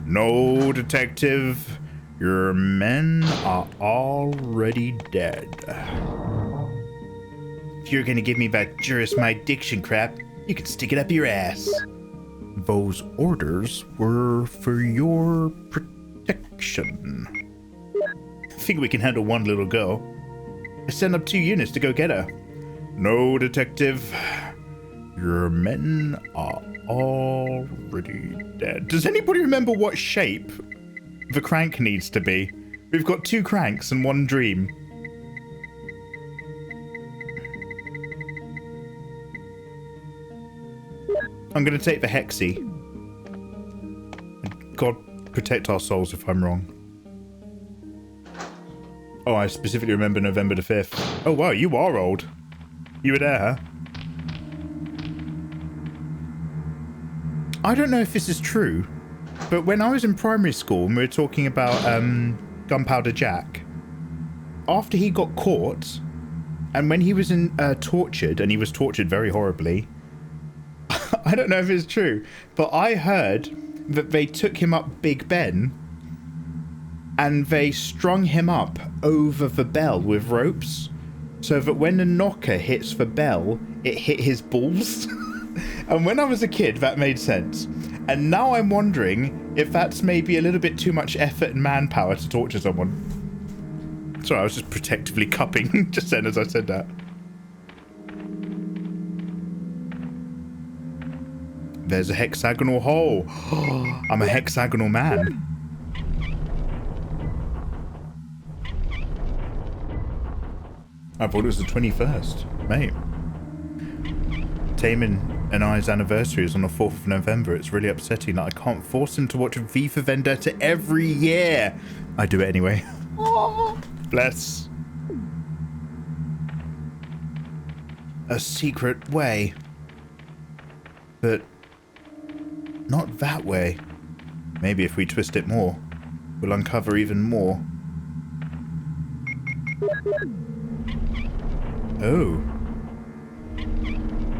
No, detective. Your men are already dead. If you're gonna give me that Juris My Diction crap, you can stick it up your ass. Those orders were for your protection. I think we can handle one little girl. I sent up 2 units to go get her. No, detective. Your men are already dead. Does anybody remember what shape the crank needs to be? We've got 2 cranks and 1 dream. I'm going to take the hexie. God protect our souls if I'm wrong. Oh, I specifically remember November the 5th. Oh, wow, you are old. You were there, huh? I don't know if this is true, but when I was in primary school and we were talking about Gunpowder Jack, after he got caught, and when he was tortured, and he was tortured very horribly, I don't know if it's true, but I heard that they took him up Big Ben and they strung him up over the bell with ropes so that when the knocker hits the bell, it hit his balls. And when I was a kid, that made sense. And now I'm wondering if that's maybe a little bit too much effort and manpower to torture someone. Sorry, I was just protectively cupping just then as I said that. There's a hexagonal hole. I'm a hexagonal man. I thought it was the 21st. Mate. Taman and I's anniversary is on the 4th of November. It's really upsetting that I can't force him to watch V for Vendetta every year. I do it anyway. Bless. A secret way. But not that way. Maybe if we twist it more, we'll uncover even more. Oh.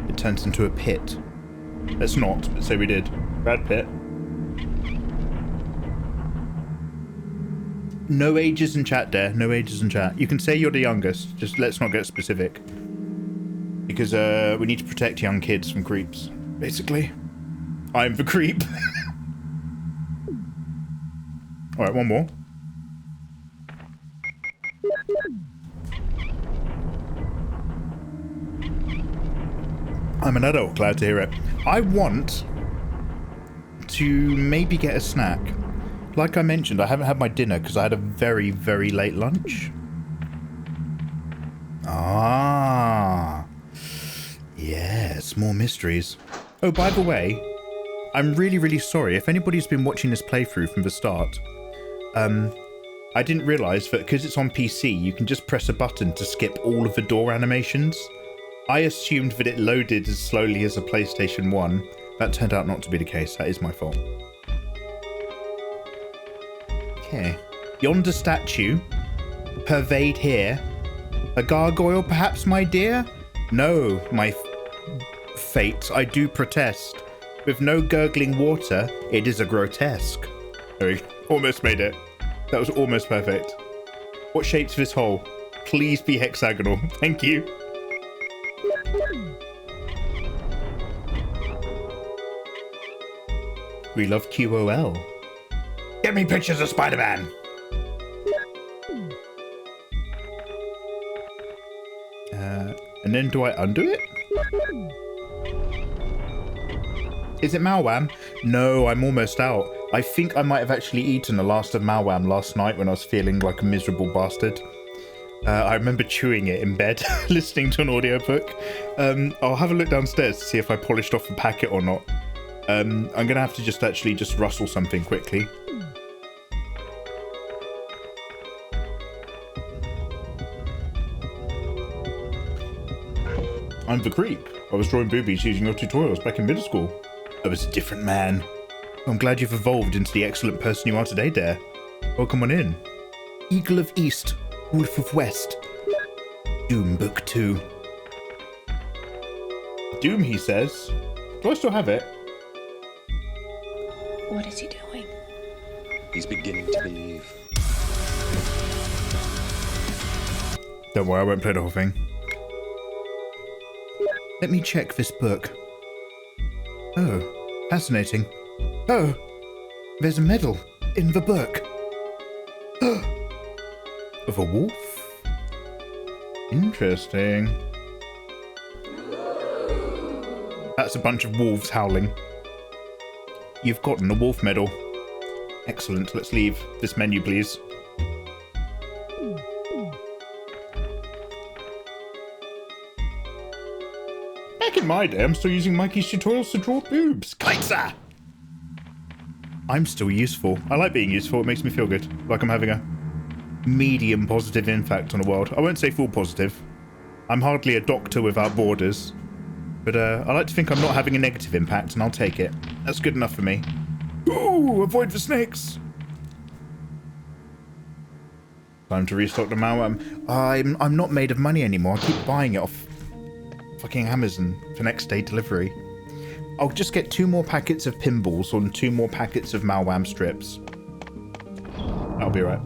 It turns into a pit. Let's not, but say we did. Bad pit. No ages in chat there. No ages in chat. You can say you're the youngest. Just let's not get specific. Because we need to protect young kids from creeps. Basically. I'm the creep. Alright, one more. I'm an adult, glad to hear it. I want to maybe get a snack. Like I mentioned, I haven't had my dinner because I had a very, very late lunch. Ah. Yes, more mysteries. Oh, by the way, I'm really, really sorry. If anybody's been watching this playthrough from the start, I didn't realise that because it's on PC, you can just press a button to skip all of the door animations. I assumed that it loaded as slowly as a PlayStation 1. That turned out not to be the case. That is my fault. Okay. Yonder statue. Pervade here. A gargoyle, perhaps, my dear? No, my fate, I do protest. With no gurgling water, it is a grotesque. There we go. Almost made it. That was almost perfect. What shape's this hole? Please be hexagonal. Thank you. We love QOL. Get me pictures of Spider-Man. And then do I undo it? Is it Malwam? No, I'm almost out. I think I might have actually eaten the last of Malwam last night when I was feeling like a miserable bastard. I remember chewing it in bed, listening to an audiobook. I'll have a look downstairs to see if I polished off the packet or not. I'm gonna have to just rustle something quickly. I'm the creep. I was drawing boobies using your tutorials back in middle school. I was a different man. I'm glad you've evolved into the excellent person you are today, Dare. Welcome on in. Eagle of East, Wolf of West. Doom Book 2. Doom, he says. Do I still have it? What is he doing? He's beginning to believe. Don't worry, I won't play the whole thing. Let me check this book. Oh, fascinating. Oh, there's a medal in the book. Of a wolf? Interesting. That's a bunch of wolves howling. You've gotten a wolf medal. Excellent, let's leave this menu, please. Back in my day, I'm still using Mikey's tutorials to draw boobs. Kaisa! I'm still useful. I like being useful. It makes me feel good. Like I'm having a medium positive impact on the world. I won't say full positive. I'm hardly a doctor without borders. But I like to think I'm not having a negative impact, and I'll take it. That's good enough for me. Ooh, avoid the snakes. Time to restock the Malwam. I'm not made of money anymore. I keep buying it off fucking Amazon for next day delivery. I'll just get 2 more packets of pinballs on 2 more packets of Malwam strips. That'll be right.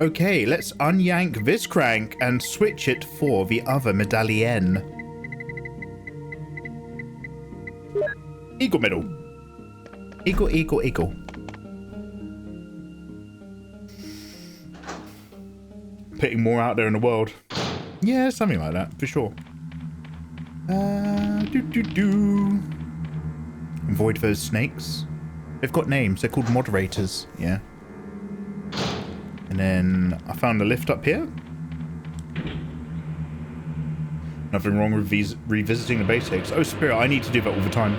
Okay, let's unyank this crank and switch it for the other medallion. Eagle medal. Eagle, eagle, eagle. Putting more out there in the world. Yeah, something like that, for sure. Avoid those snakes. They've got names. They're called moderators. Yeah. And then I found a lift up here. Nothing wrong with revisiting the basics. Oh, Spirit, I need to do that all the time.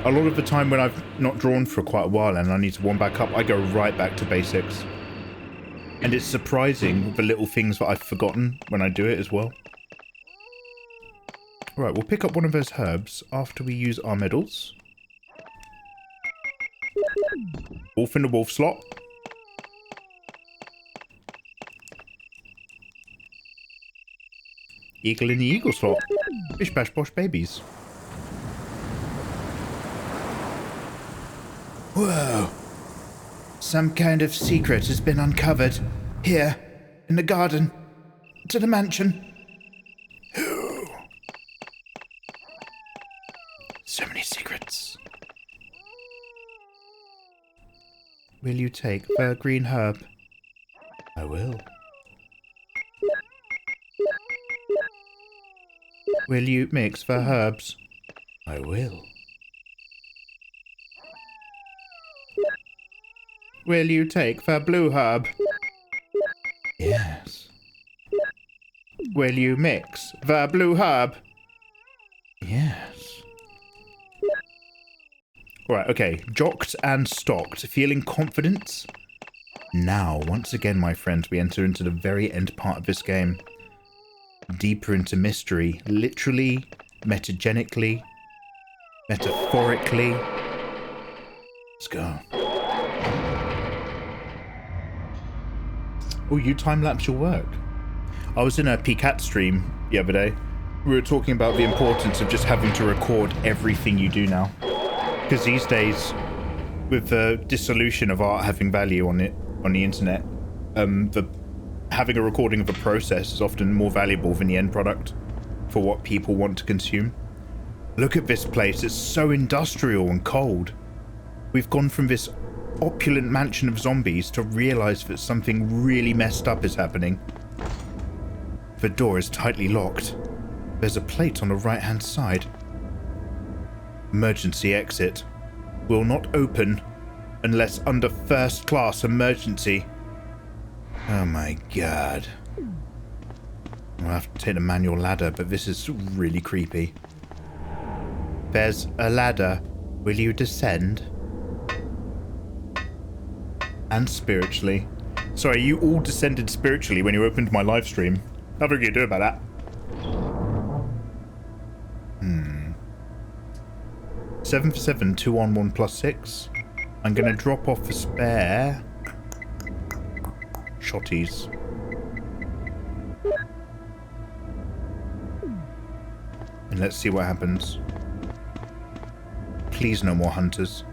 A lot of the time when I've not drawn for quite a while and I need to warm back up, I go right back to basics. And it's surprising the little things that I've forgotten when I do it as well. Right, we'll pick up one of those herbs after we use our medals. Wolf in the wolf slot. Eagle in the eagle slot. Bish bash bosh babies. Whoa. Some kind of secret has been uncovered. Here, in the garden. To the mansion. So many secrets. Will you take the green herb? I will. Will you mix the herbs? I will. Will you take the blue herb? Yes. Will you mix the blue herb? Yes. Alright, okay. Jocked and stocked. Feeling confident? Now, once again, my friends, we enter into the very end part of this game. Deeper into mystery. Literally, metagenically, metaphorically. Let's go. Oh, you time-lapse your work. I was in a PCAT stream the other day. We were talking about the importance of just having to record everything you do now. Because these days, with the dissolution of art having value on the internet, having a recording of a process is often more valuable than the end product for what people want to consume. Look at this place. It's so industrial and cold. We've gone from this opulent mansion of zombies to realize that something really messed up is happening. The door is tightly locked. There's a plate on the right-hand side. Emergency exit. Will not open unless under first class emergency. Oh my god. I'll have to take the manual ladder, but this is really creepy. There's a ladder. Will you descend? And spiritually. Sorry, you all descended spiritually when you opened my live stream. Nothing you can do about that. 7 for 7, 2 on 1 plus 6. I'm gonna drop off the spare shotties. And let's see what happens. Please no more hunters.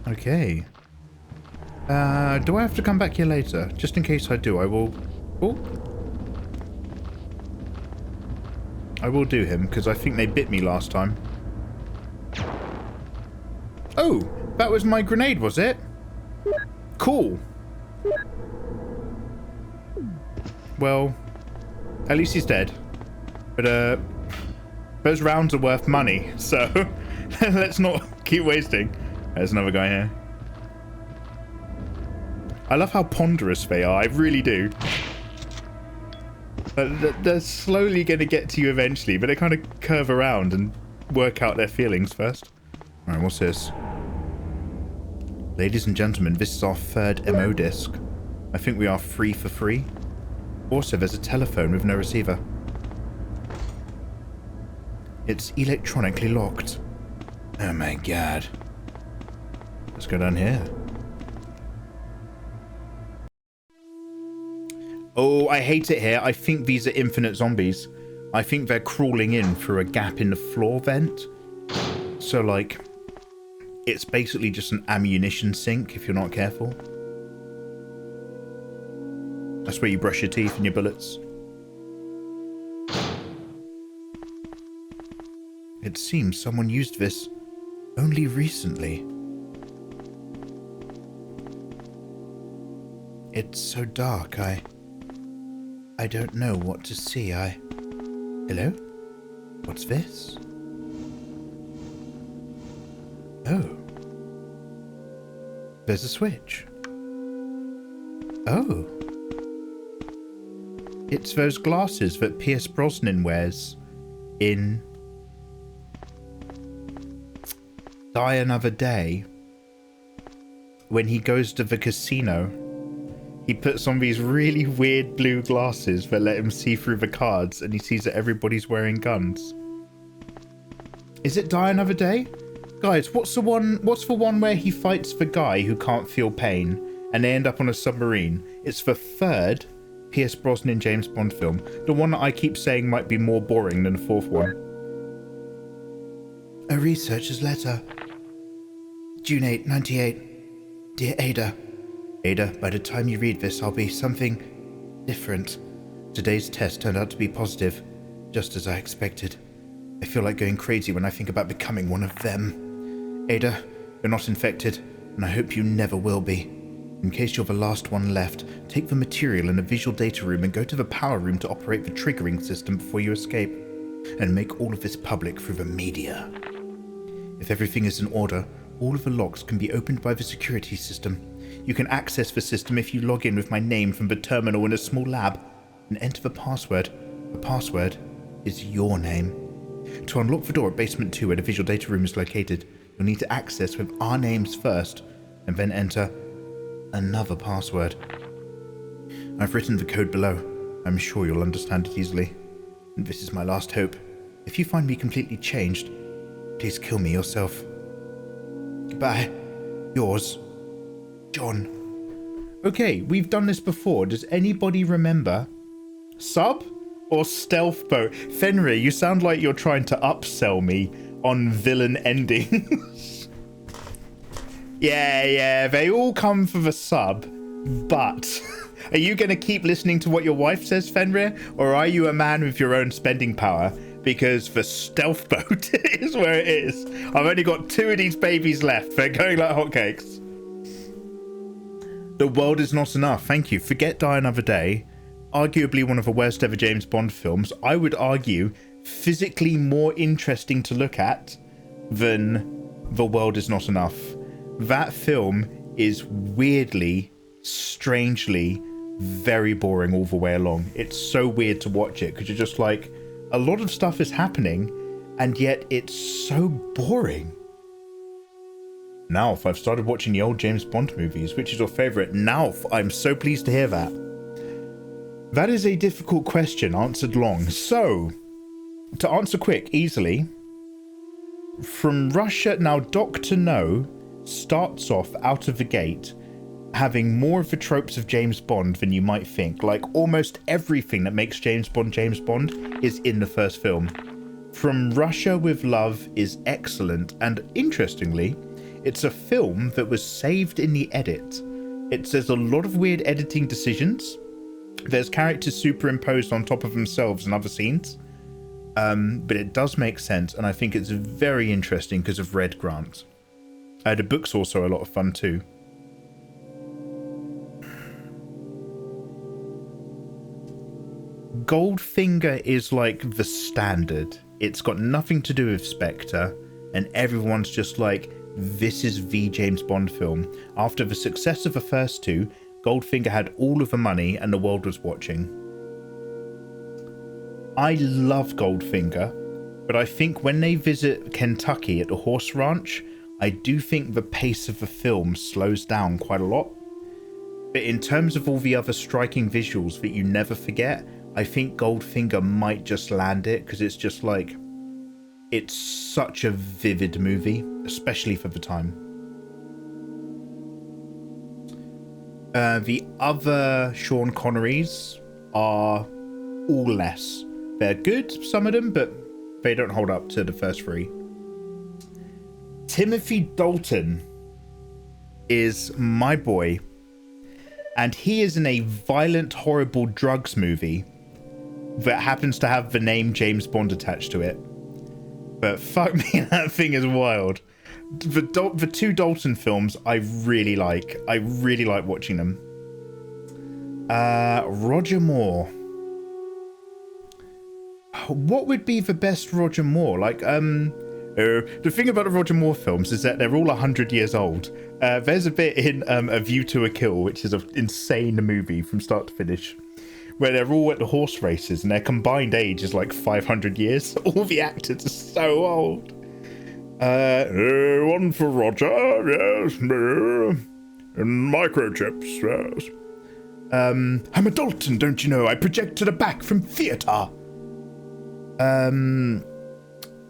Okay. Do I have to come back here later? Just in case I do, I will... Oh. I will do him, because I think they bit me last time. Oh! That was my grenade, was it? Cool. Well, at least he's dead. But, those rounds are worth money, so let's not keep wasting. There's another guy here. I love how ponderous they are, I really do. They're slowly going to get to you eventually, but they kind of curve around and work out their feelings first. Alright, what's this? Ladies and gentlemen, this is our third MO disc. I think we are free for free. Also, there's a telephone with no receiver. It's electronically locked. Oh my god. Let's go down here. Oh, I hate it here. I think these are infinite zombies. I think they're crawling in through a gap in the floor vent. So, like, it's basically just an ammunition sink if you're not careful. That's where you brush your teeth and your bullets. It seems someone used this only recently. It's so dark, I don't know what to see. Hello? What's this? Oh. There's a switch. Oh. It's those glasses that Pierce Brosnan wears in Die Another Day. When he goes to the casino, he puts on these really weird blue glasses that let him see through the cards, and he sees that everybody's wearing guns. Is it Die Another Day? Guys, what's the one where he fights the guy who can't feel pain and they end up on a submarine? It's the third Pierce Brosnan James Bond film. The one that I keep saying might be more boring than the fourth one. A researcher's letter. June 8, 98. Dear Ada. Ada, by the time you read this, I'll be something different. Today's test turned out to be positive, just as I expected. I feel like going crazy when I think about becoming one of them. Ada, you're not infected, and I hope you never will be. In case you're the last one left, take the material in a visual data room and go to the power room to operate the triggering system before you escape, and make all of this public through the media. If everything is in order, all of the locks can be opened by the security system. You can access the system if you log in with my name from the terminal in a small lab and enter the password. The password is your name. To unlock the door at basement 2 where the visual data room is located, you'll need to access with our names first and then enter another password. I've written the code below. I'm sure you'll understand it easily. And this is my last hope. If you find me completely changed, please kill me yourself. Goodbye. Yours, John. Okay, we've done this before. Does anybody remember? Sub or stealth boat? Fenrir, you sound like you're trying to upsell me on villain endings. Yeah, they all come for the sub, but Are you going to keep listening to what your wife says, Fenrir? Or are you a man with your own spending power? Because the stealth boat is where it is. I've only got 2 of these babies left. They're going like hotcakes. The world is not enough. Thank you. Forget Die Another Day. Arguably one of the worst ever James Bond films. I would argue physically more interesting to look at than The World Is Not Enough. That film is weirdly, strangely, very boring all the way along. It's so weird to watch it because you're just like, a lot of stuff is happening and yet it's so boring. Nauf, I've started watching the old James Bond movies. Which is your favourite? Nauf, I'm so pleased to hear that. That is a difficult question, answered long. So, to answer quick, easily, from Russia, now Dr. No starts off out of the gate having more of the tropes of James Bond than you might think. Like, almost everything that makes James Bond is in the first film. From Russia with Love is excellent, and interestingly, it's a film that was saved in the edit. There's a lot of weird editing decisions. There's characters superimposed on top of themselves in other scenes. But it does make sense, and I think it's very interesting because of Red Grant. The book's also a lot of fun too. Goldfinger is like the standard. It's got nothing to do with Spectre, and everyone's just like, this is the James Bond film. After the success of the first 2, Goldfinger had all of the money and the world was watching. I love Goldfinger, but I think when they visit Kentucky at the horse ranch, I do think the pace of the film slows down quite a lot. But in terms of all the other striking visuals that you never forget, I think Goldfinger might just land it, because it's just like, it's such a vivid movie, especially for the time. The other Sean Connerys are all less. They're good, some of them, but they don't hold up to the first 3. Timothy Dalton is my boy, and he is in a violent, horrible drugs movie that happens to have the name James Bond attached to it. But fuck me, that thing is wild. The 2 Dalton films I really like. I really like watching them. Roger Moore. What would be the best Roger Moore? Like, the thing about the Roger Moore films is that they're all 100 years old. There's a bit in A View to a Kill, which is an insane movie from start to finish, where they're all at the horse races and their combined age is like 500 years. All the actors are so old. One for Roger, yes. And microchips, yes. I'm a Dalton, don't you know? I project to the back from theatre.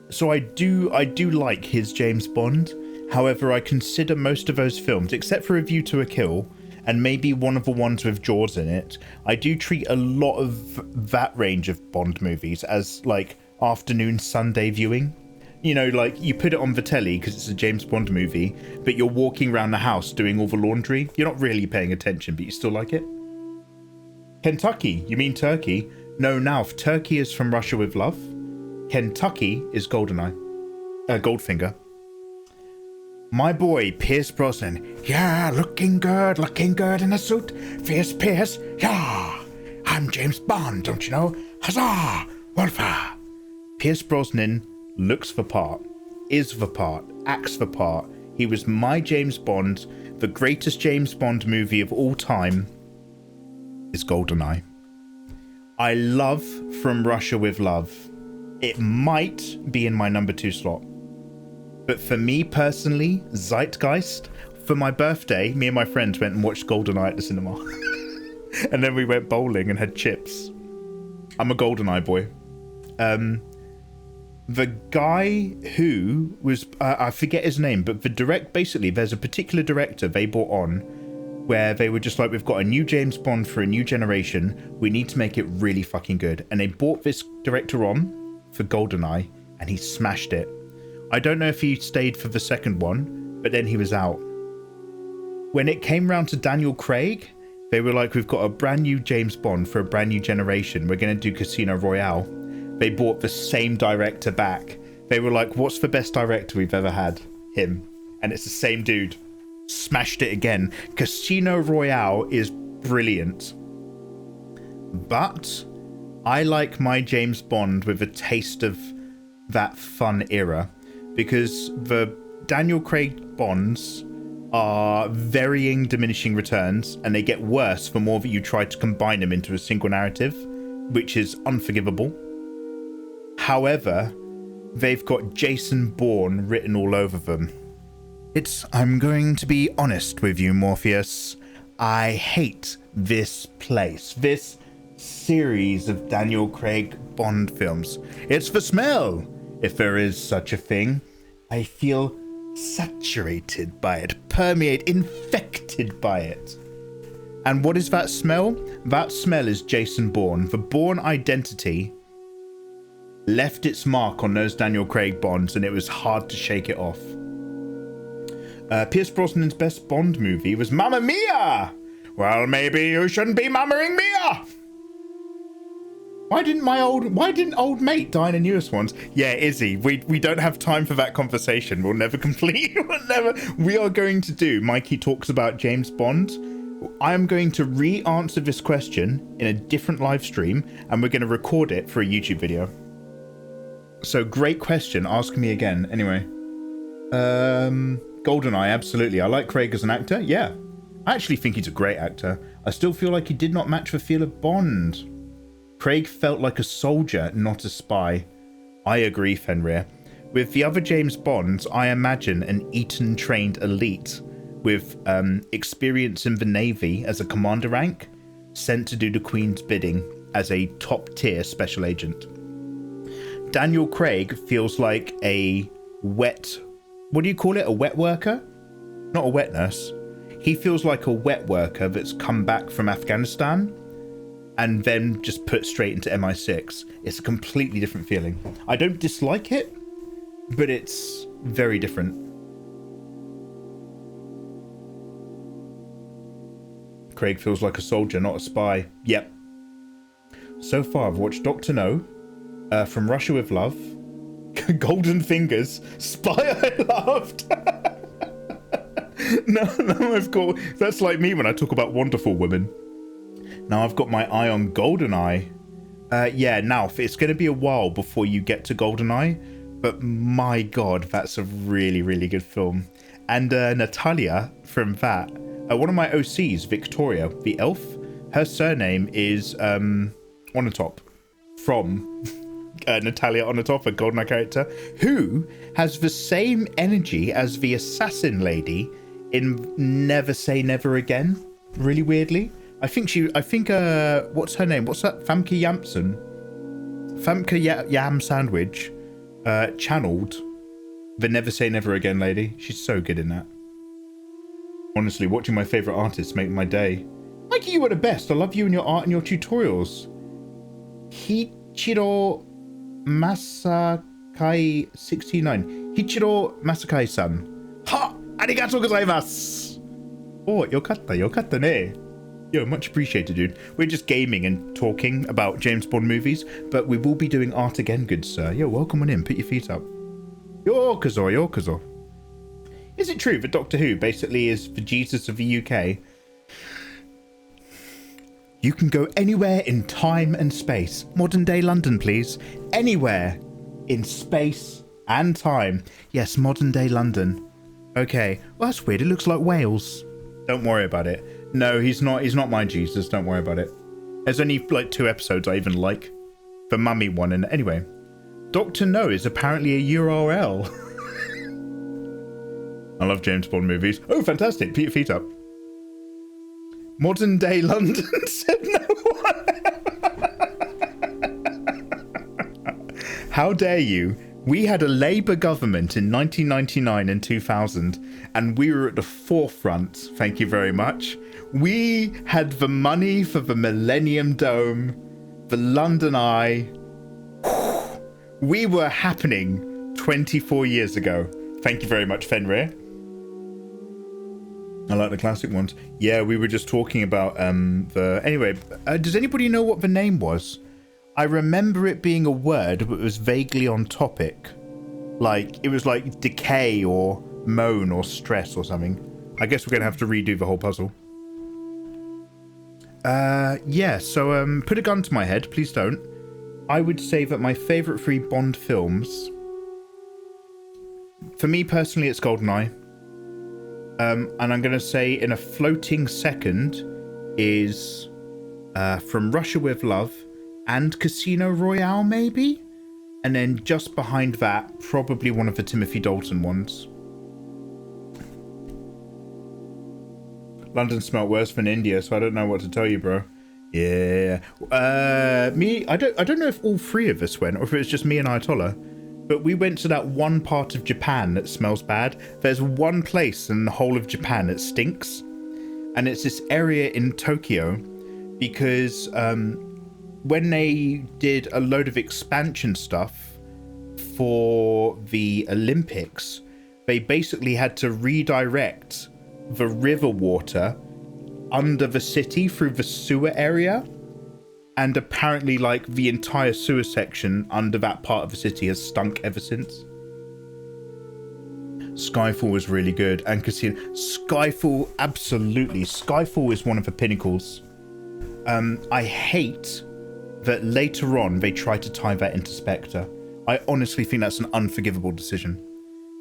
So I do like his James Bond. However, I consider most of those films, except for A View to a Kill, and maybe one of the ones with Jaws in it, I do treat a lot of that range of Bond movies as like afternoon Sunday viewing. You know, like you put it on the telly because it's a James Bond movie, but you're walking around the house doing all the laundry. You're not really paying attention, but you still like it. Kentucky, you mean Turkey? No, now Turkey is From Russia with Love. Kentucky is Goldfinger. My boy, Pierce Brosnan. Yeah, looking good in a suit. Fierce Pierce. Yeah, I'm James Bond, don't you know? Huzzah! Wolfa! Pierce Brosnan looks the part, is the part, acts the part. He was my James Bond. The greatest James Bond movie of all time is GoldenEye. I love From Russia with Love. It might be in my number 2 slot. But for me personally, Zeitgeist, for my birthday, me and my friends went and watched GoldenEye at the cinema. And then we went bowling and had chips. I'm a GoldenEye boy. The guy who was, I forget his name, but basically there's a particular director they brought on where they were just like, we've got a new James Bond for a new generation. We need to make it really fucking good. And they brought this director on for GoldenEye and he smashed it. I don't know if he stayed for the second one, but then he was out. When it came round to Daniel Craig, They were like, we've got a brand new James Bond for a brand new generation. We're going to do Casino Royale. They brought the same director back. They were like, what's the best director we've ever had? Him. And it's the same dude. Smashed it again. Casino Royale is brilliant. But I like my James Bond with a taste of that fun era. Because the Daniel Craig Bonds are varying diminishing returns, and they get worse the more that you try to combine them into a single narrative, which is unforgivable. However, they've got Jason Bourne written all over them. I'm going to be honest with you, Morpheus. I hate this place, this series of Daniel Craig Bond films. It's the smell, if there is such a thing. I feel saturated by it, infected by it. And what is that smell? That smell is Jason Bourne. The Bourne identity left its mark on those Daniel Craig Bonds, and it was hard to shake it off. Pierce Brosnan's best Bond movie was Mamma Mia! Well, maybe you shouldn't be mammaing Mia! Why didn't old mate die in the newest ones? Yeah, Izzy, we don't have time for that conversation. We'll never complete. We are going to do Mikey Talks About James Bond. I am going to re-answer this question in a different live stream, and we're going to record it for a YouTube video. So, great question. Ask me again. Anyway. GoldenEye, absolutely. I like Craig as an actor. Yeah. I actually think he's a great actor. I still feel like he did not match the feel of Bond. Craig felt like a soldier, not a spy. I agree, Fenrir. With the other James Bonds, I imagine an Eton-trained elite with experience in the Navy as a commander rank, sent to do the Queen's bidding as a top-tier special agent. Daniel Craig feels like a wet... What do you call it? A wet worker? Not a wet nurse. He feels like a wet worker that's come back from Afghanistan and then just put straight into MI6. It's a completely different feeling. I don't dislike it, but it's very different. Craig feels like a soldier, not a spy. Yep. So far, I've watched Dr. No, From Russia with Love, Golden Fingers, Spy I Loved. No, I've got... That's like me when I talk about Wonderful Women. Now I've got my eye on GoldenEye. Yeah, now it's going to be a while before you get to GoldenEye, but my god, that's a really, really good film. And Natalia from that, one of my OCs, Victoria, the elf, her surname is Onatop, from Natalia Onatop, a GoldenEye character, who has the same energy as the assassin lady in Never Say Never Again, really weirdly. I think what's her name? What's that? Famke Janssen. Famke Yam Sandwich channeled the Never Say Never Again lady. She's so good in that. Honestly, watching my favourite artists make my day. Mikey, you are the best. I love you and your art and your tutorials. Hichiro Masakai 69. Hichiro Masakai-san. Ha! Arigatou gozaimasu! Oh, yokatta ne. Yo, much appreciated, dude. We're just gaming and talking about James Bond movies, but we will be doing art again, good sir. Yo, welcome on in. Put your feet up. Yokazo. Is it true that Doctor Who basically is the Jesus of the UK? You can go anywhere in time and space. Modern day London, please. Anywhere in space and time. Yes, modern day London. Okay. Well, that's weird. It looks like Wales. Don't worry about it. No, he's not my Jesus. Don't worry about it. There's only like 2 episodes I even like. The mummy one. And anyway, Dr. No is apparently a URL. I love James Bond movies. Oh, fantastic. Put your feet up. Modern day London, said no one. How dare you? We had a Labour government in 1999 and 2000, and we were at the forefront. Thank you very much. We had the money for the Millennium Dome, the London Eye. We were happening 24 years ago. Thank you very much, Fenrir. I like the classic ones. Yeah, we were just talking about Anyway, does anybody know what the name was? I remember it being a word, but it was vaguely on topic. Like, it was like decay or moan or stress or something. I guess we're going to have to redo the whole puzzle. Yeah, so put a gun to my head, please don't. I would say that my favourite 3 Bond films... For me personally, it's GoldenEye. And I'm going to say in a floating second is From Russia With Love and Casino Royale, maybe? And then just behind that, probably one of the Timothy Dalton ones. London smelt worse than India, so I don't know what to tell you, bro. Yeah. Me, I don't know if all 3 of us went, or if it was just me and Ayatollah. But we went to that one part of Japan that smells bad. There's one place in the whole of Japan that stinks. And it's this area in Tokyo. Because when they did a load of expansion stuff for the Olympics, they basically had to redirect the river water under the city through the sewer area. And apparently, like, the entire sewer section under that part of the city has stunk ever since. Skyfall was really good. And Casino... Skyfall, absolutely. Skyfall is one of the pinnacles. I hate that later on they tried to tie that into Spectre. I honestly think that's an unforgivable decision.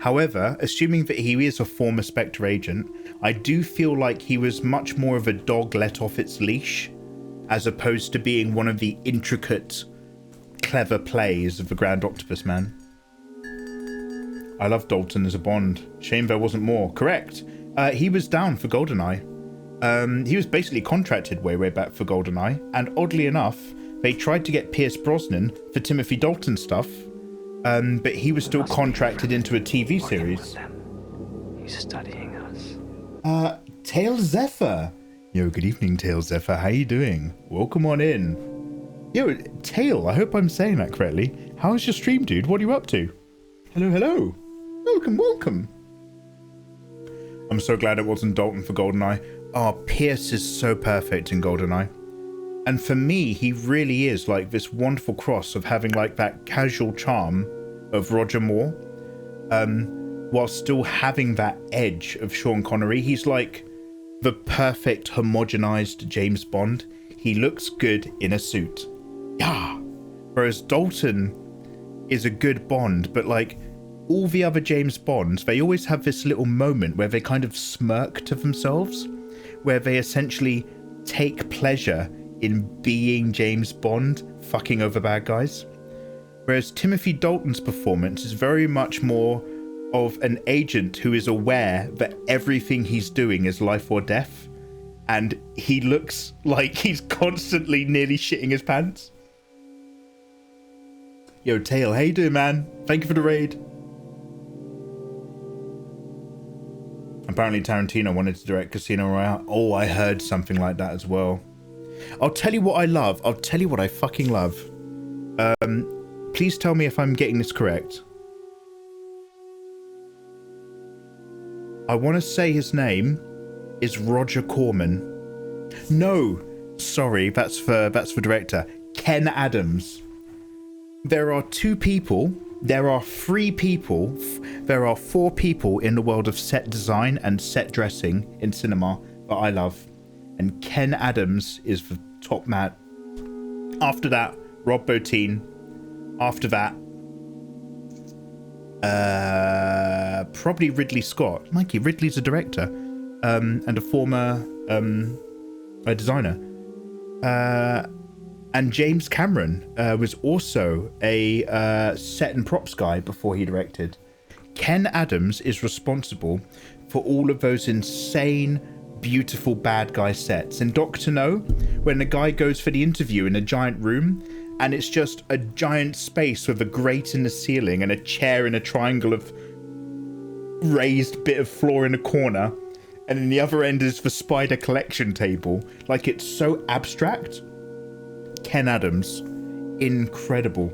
However, assuming that he is a former Spectre agent, I do feel like he was much more of a dog let off its leash, as opposed to being one of the intricate, clever plays of the Grand Octopus Man. I love Dalton as a Bond. Shame there wasn't more. Correct. He was down for GoldenEye. He was basically contracted way back for GoldenEye, and oddly enough, they tried to get Pierce Brosnan for Timothy Dalton stuff, but he was still contracted into a TV series. He's studying us. Tail Zephyr. Yo, good evening, Tail Zephyr. How you doing? Welcome on in. Yo, Tail, I hope I'm saying that correctly. How's your stream, dude? What are you up to? Hello, hello. Welcome, welcome. I'm so glad it wasn't Dalton for GoldenEye. Oh, Pierce is so perfect in GoldenEye. And for me, he really is like this wonderful cross of having like that casual charm of Roger Moore, while still having that edge of Sean Connery. He's like the perfect homogenized James Bond. He looks good in a suit. Yeah. Whereas Dalton is a good Bond, but like all the other James Bonds, they always have this little moment where they kind of smirk to themselves, where they essentially take pleasure in being James Bond, fucking over bad guys. Whereas Timothy Dalton's performance is very much more of an agent who is aware that everything he's doing is life or death, and he looks like he's constantly nearly shitting his pants. Yo, Tail, how you doing, man? Thank you for the raid. Apparently Tarantino wanted to direct Casino Royale. Oh, I heard something like that as well. I'll tell you what I love. I'll tell you what I fucking love. Please tell me if I'm getting this correct. I want to say his name is Roger Corman. No, sorry, that's for director. Ken Adams. There are 2 people. There are 3 people. There are 4 people in the world of set design and set dressing in cinema that I love. And Ken Adams is the top man. After that, Rob Bottin. After that, probably Ridley Scott. Mikey, Ridley's a director and a former a designer. And James Cameron was also a set and props guy before he directed. Ken Adams is responsible for all of those insane, beautiful bad guy sets. In Doctor No, when the guy goes for the interview in a giant room, and it's just a giant space with a grate in the ceiling and a chair in a triangle of raised bit of floor in a corner, and in the other end is the spider collection table. Like, it's so abstract. Ken Adams, incredible.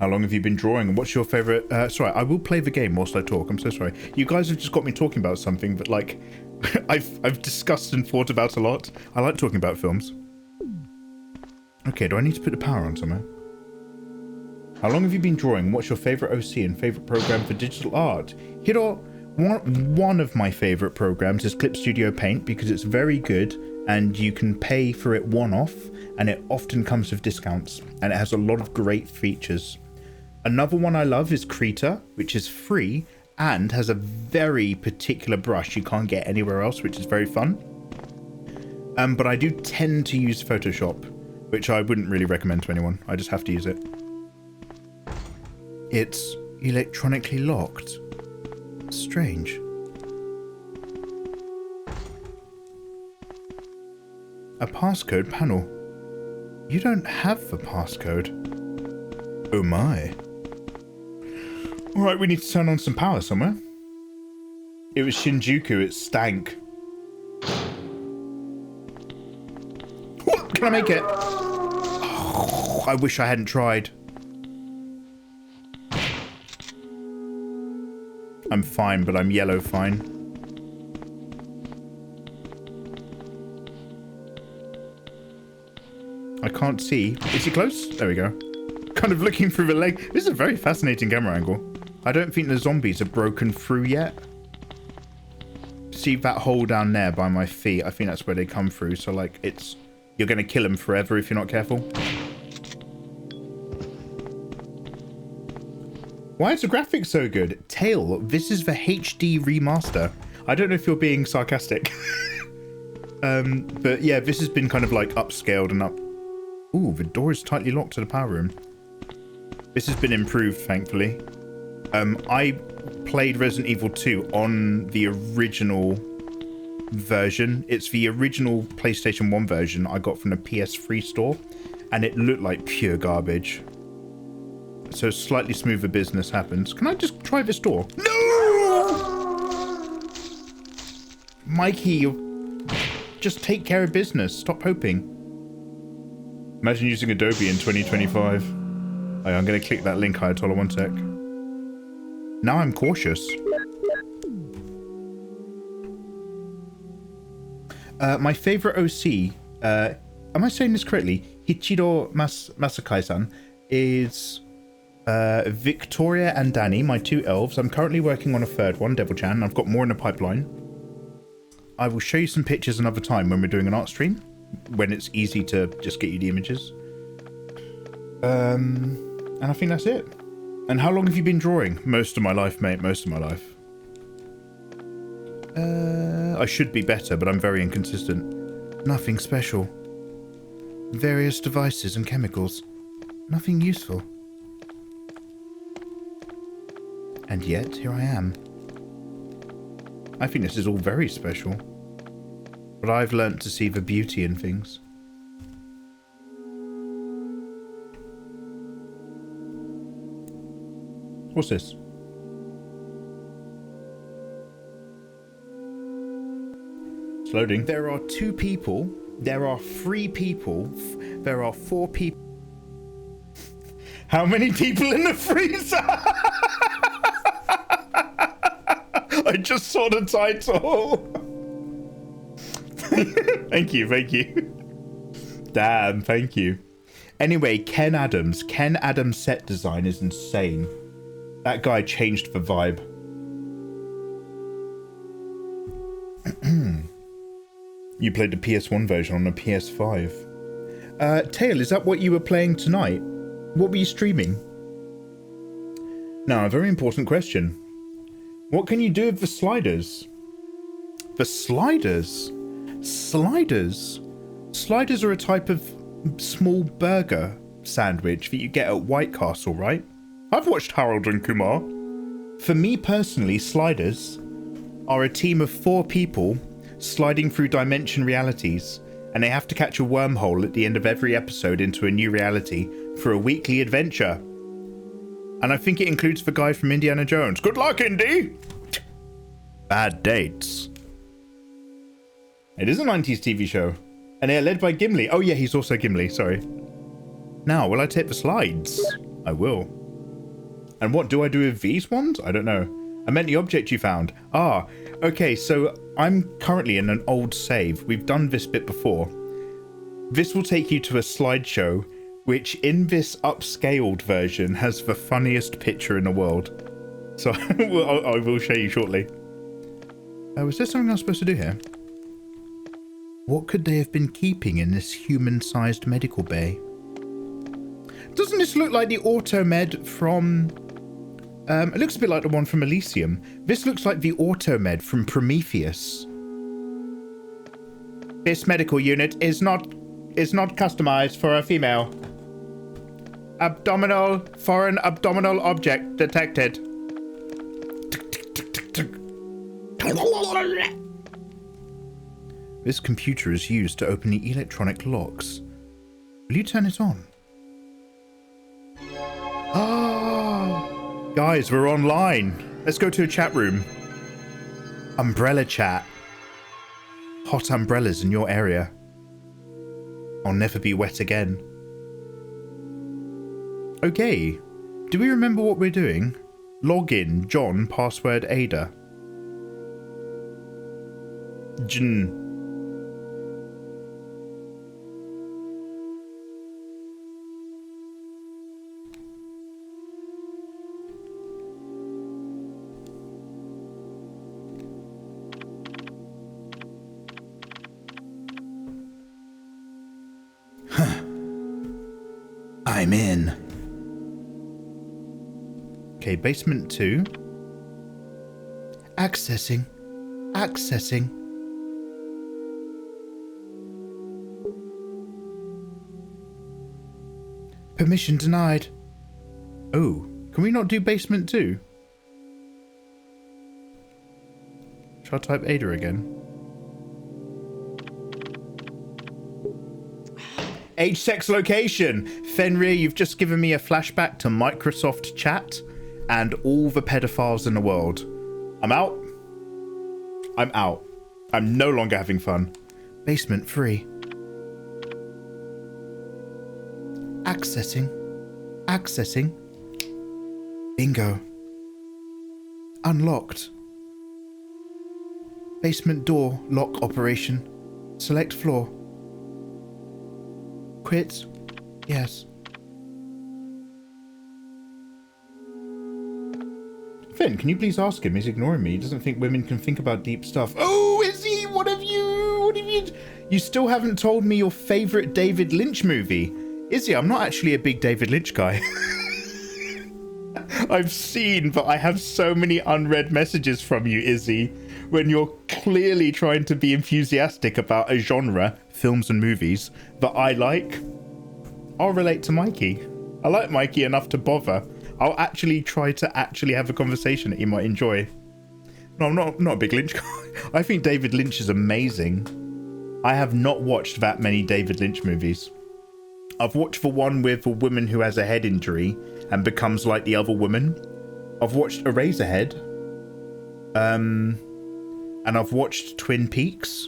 How long have you been drawing? And what's your favorite? Sorry, I will play the game whilst I talk. I'm so sorry. You guys have just got me talking about something that, like, I've discussed and thought about a lot. I like talking about films. Okay, do I need to put the power on somewhere? How long have you been drawing? What's your favorite OC and favorite program for digital art? Hiro, one of my favorite programs is Clip Studio Paint because it's very good and you can pay for it one-off and it often comes with discounts and it has a lot of great features. Another one I love is Ritar, which is free and has a very particular brush you can't get anywhere else, which is very fun. But I do tend to use Photoshop, which I wouldn't really recommend to anyone. I just have to use it. It's electronically locked. Strange. A passcode panel. You don't have the passcode. Oh my. Alright, we need to turn on some power somewhere. It was Shinjuku, it stank. What? Can I make it? Oh, I wish I hadn't tried. I'm fine, but I'm yellow fine. I can't see. Is he close? There we go. Kind of looking through the leg. This is a very fascinating camera angle. I don't think the zombies are broken through yet. See that hole down there by my feet? I think that's where they come through. So, like, it's... You're going to kill them forever if you're not careful. Why is the graphics so good? Tail, this is the HD remaster. I don't know if you're being sarcastic. But yeah, this has been kind of like upscaled and up. Ooh, the door is tightly locked to the power room. This has been improved, thankfully. I played Resident Evil 2 on the original version. It's the original PlayStation 1 version I got from the PS3 store, and it looked like pure garbage. So slightly smoother business happens. Can I just try this door? No! Mikey, you just take care of business. Stop hoping. Imagine using Adobe in 2025. Oh, I'm going to click that link, Ayatollah, one sec. Now I'm cautious. My favorite OC, am I saying this correctly? Hichiro Masakai-san is Victoria and Danny, my two elves. I'm currently working on a third one, Devil-chan. I've got more in the pipeline. I will show you some pictures another time when we're doing an art stream, when it's easy to just get you the images. And I think that's it. And how long have you been drawing? Most of my life, mate. Most of my life. I should be better, but I'm very inconsistent. Nothing special. Various devices and chemicals. Nothing useful. And yet, here I am. I think this is all very special. But I've learnt to see the beauty in things. What's this? It's loading. There are 2 people. There are 3 people. There are 4 people. How many people in the freezer? I just saw the title. Thank you, thank you. Damn, thank you. Anyway, Ken Adams. Ken Adams' set design is insane. That guy changed the vibe. You played the PS1 version on the PS5. Tail, is that what you were playing tonight? What were you streaming? Now, a very important question. What can you do with the sliders? The sliders? Sliders? Sliders are a type of small burger sandwich that you get at White Castle, right? I've watched Harold and Kumar. For me personally, sliders are a team of 4 people sliding through dimension realities, and they have to catch a wormhole at the end of every episode into a new reality for a weekly adventure. And I think it includes the guy from Indiana Jones. Good luck, Indy! Bad dates. It is a 90s TV show. And they're led by Gimli. Oh yeah, he's also Gimli, sorry. Now, will I take the slides? I will. And what do I do with these ones? I don't know. I meant the object you found. Ah, okay, so I'm currently in an old save. We've done this bit before. This will take you to a slideshow, which in this upscaled version has the funniest picture in the world. So I will show you shortly. Was there something I was supposed to do here? What could they have been keeping in this human-sized medical bay? Doesn't this look like the Automed from... it looks a bit like the one from Elysium. This looks like the Automed from Prometheus. This medical unit is not customized for a female. Foreign abdominal object detected. This computer is used to open the electronic locks. Will you turn it on? Oh, guys, we're online. Let's go to a chat room. Umbrella chat. Hot umbrellas in your area. I'll never be wet again. Okay. Do we remember what we're doing? Login, John, password Ada. Jn. I'm in. Okay, basement 2. Accessing. Permission denied. Oh, can we not do basement 2? Shall I type Ada again? Age, sex, location. Fenrir, you've just given me a flashback to Microsoft Chat and all the pedophiles in the world. I'm out. I'm no longer having fun. Basement 3. Accessing. Bingo. Unlocked. Basement door lock operation. Select floor. Quit. Yes. Finn, can you please ask him? He's ignoring me. He doesn't think women can think about deep stuff. Oh, is he? What have you? You still haven't told me your favourite David Lynch movie. Izzy, I'm not actually a big David Lynch guy. I've seen, but I have so many unread messages from you, Izzy, when you're clearly trying to be enthusiastic about a genre, films and movies, that I like. I'll relate to Mikey. I like Mikey enough to bother. I'll actually try to have a conversation that you might enjoy. No, I'm not a big Lynch guy. I think David Lynch is amazing. I have not watched that many David Lynch movies. I've watched the one with a woman who has a head injury and becomes like the other woman. I've watched Eraserhead. And I've watched Twin Peaks.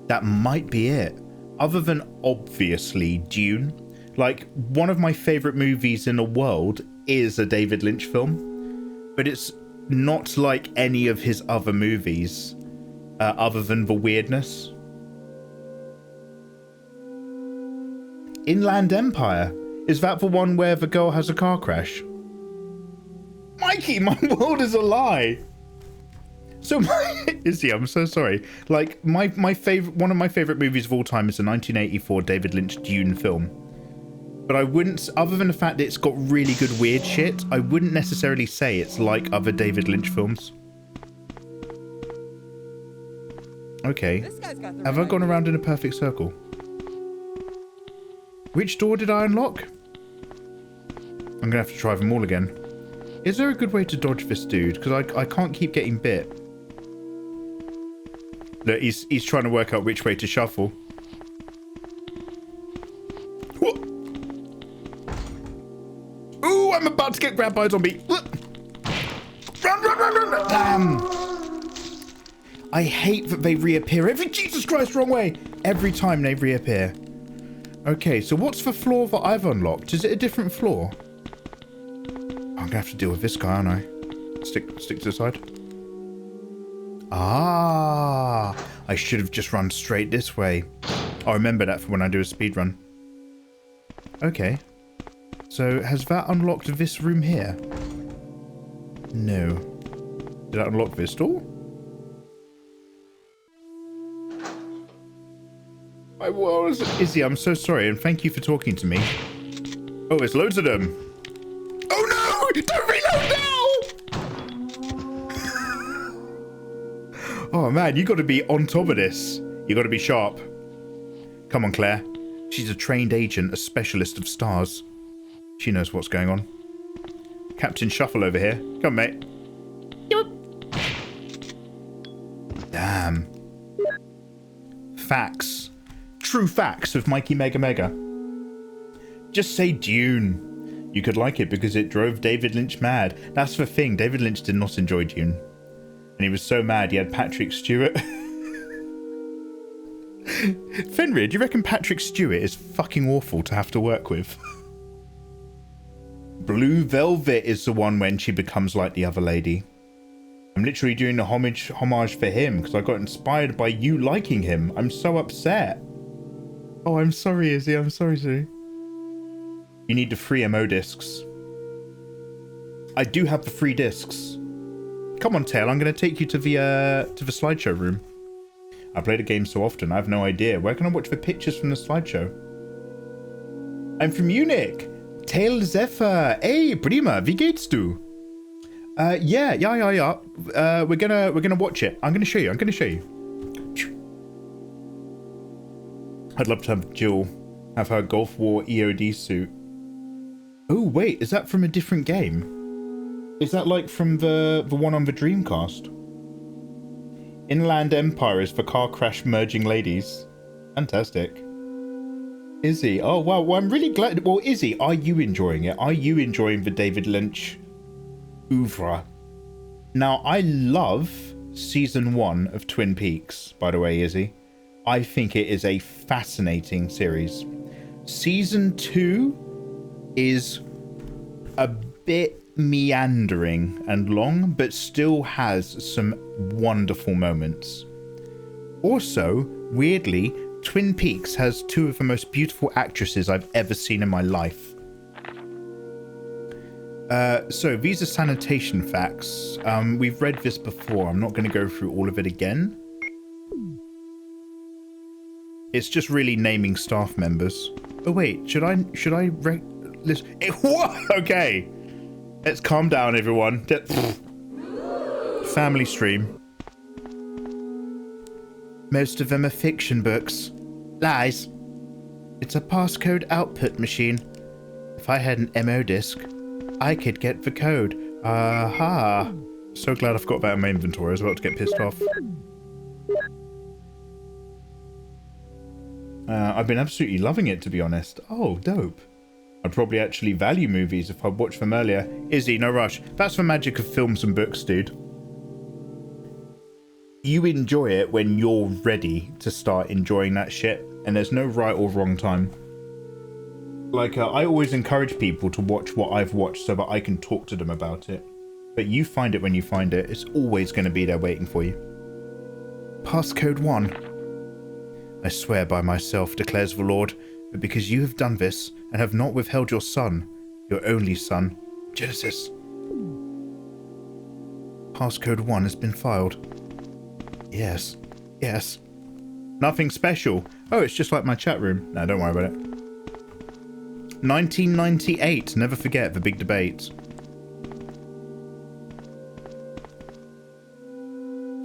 That might be it. Other than obviously Dune. Like, one of my favourite movies in the world is a David Lynch film. But it's not like any of his other movies. Other than the weirdness. Inland Empire. Is that the one where the girl has a car crash? Mikey, my world is a lie. So, Izzy, I'm so sorry. Like, one of my favorite movies of all time is the 1984 David Lynch Dune film. But I wouldn't, other than the fact that it's got really good weird shit, I wouldn't necessarily say it's like other David Lynch films. Okay. Have I gone around in a perfect circle? Which door did I unlock? I'm gonna have to try them all again. Is there a good way to dodge this dude? Because I can't keep getting bit. Look, he's trying to work out which way to shuffle. What? Ooh, I'm about to get grabbed by a zombie. Run. Damn. I hate that they reappear. Jesus Christ, wrong way. Every time they reappear. Okay, so what's the floor that I've unlocked? Is it a different floor? I'm gonna have to deal with this guy, aren't I? Stick to the side. Ah, I should have just run straight this way. I'll remember that for when I do a speed run. Okay. So, has that unlocked this room here? No. Did that unlock this door? Izzy, I'm so sorry, and thank you for talking to me. Oh, there's loads of them. Oh no! Don't reload now! Oh man, you got to be on top of this. You got to be sharp. Come on, Claire. She's a trained agent, a specialist of stars. She knows what's going on. Captain Shuffle over here. Come, mate. Damn. Facts. True facts with Mikey Mega Mega. Just say Dune. You could like it because it drove David Lynch mad. That's the thing. David Lynch did not enjoy Dune. And he was so mad he had Patrick Stewart. Fenrir, do you reckon Patrick Stewart is fucking awful to have to work with? Blue Velvet is the one when she becomes like the other lady. I'm literally doing a homage for him because I got inspired by you liking him. I'm so upset. Oh, I'm sorry, Izzy. I'm sorry, Sue. You need the free MO discs. I do have the free discs. Come on, Tail. I'm going to take you to the slideshow room. I play the game so often, I have no idea. Where can I watch the pictures from the slideshow? I'm from Munich. Tail Zephyr. Hey, prima, wie geht's du? Yeah. We're gonna watch it. I'm gonna show you. I'd love to have Jill have her Gulf War EOD suit. Oh wait, is that from a different game? Is that like from the one on the Dreamcast? Inland Empire is for car crash merging ladies. Fantastic. Izzy, oh wow, well I'm really glad. Well, Izzy, are you enjoying it? Are you enjoying the David Lynch oeuvre? Now, I love season 1 of Twin Peaks, by the way, Izzy. I think it is a fascinating series. Season 2 is a bit meandering and long, but still has some wonderful moments. Also, weirdly, Twin Peaks has 2 of the most beautiful actresses I've ever seen in my life. So these are sanitation facts. We've read this before. I'm not going to go through all of it again. It's just really naming staff members. Oh wait, should I listen? Okay. Let's calm down, everyone. Family stream. Most of them are fiction books. Lies. It's a passcode output machine. If I had an MO disc, I could get the code. Aha. So glad I forgot about my inventory as well to get pissed off. I've been absolutely loving it, to be honest. Oh, dope. I'd probably actually value movies if I'd watched them earlier. Izzy, no rush. That's the magic of films and books, dude. You enjoy it when you're ready to start enjoying that shit, and there's no right or wrong time. Like, I always encourage people to watch what I've watched so that I can talk to them about it. But you find it when you find it. It's always going to be there waiting for you. Passcode 1. I swear by myself, declares the Lord, but because you have done this and have not withheld your son, your only son, Genesis. Passcode 1 has been filed. Yes. Nothing special. Oh, it's just like my chat room. No, don't worry about it. 1998. Never forget the big debate.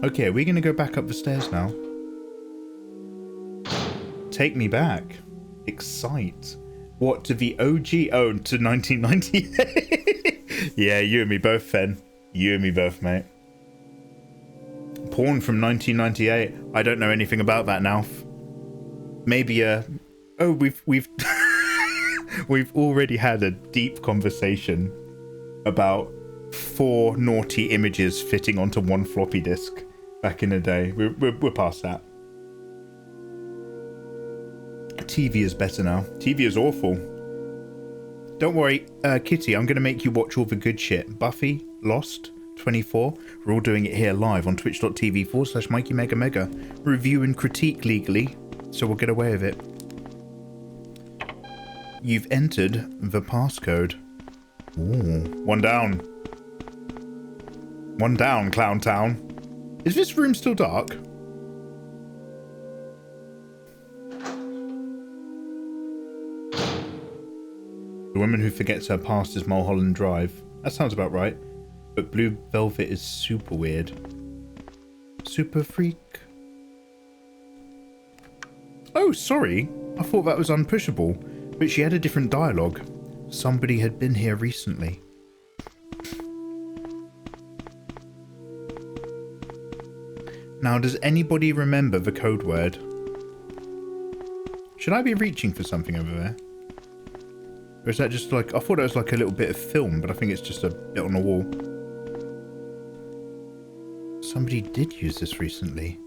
Okay, are we going to go back up the stairs now? Take me back. Excite. What, to the OG? Oh, to 1998? Yeah, you and me both, Fen. You and me both, mate. Porn from 1998. I don't know anything about that now. Maybe, oh, we've we've already had a deep conversation about 4 naughty images fitting onto one floppy disk back in the day. We're past that. TV is better now. TV is awful. Don't worry, Kitty, I'm going to make you watch all the good shit. Buffy, Lost, 24. We're all doing it here live on twitch.tv/Mikey Mega Mega. Review and critique legally, so we'll get away with it. You've entered the passcode. Ooh. One down. One down, Clown Town. Is this room still dark? The woman who forgets her past is Mulholland Drive. That sounds about right. But Blue Velvet is super weird. Super freak. Oh, sorry. I thought that was unpushable. But she had a different dialogue. Somebody had been here recently. Now, does anybody remember the code word? Should I be reaching for something over there? Or is that just like... I thought it was like a little bit of film, but I think it's just a bit on the wall. Somebody did use this recently.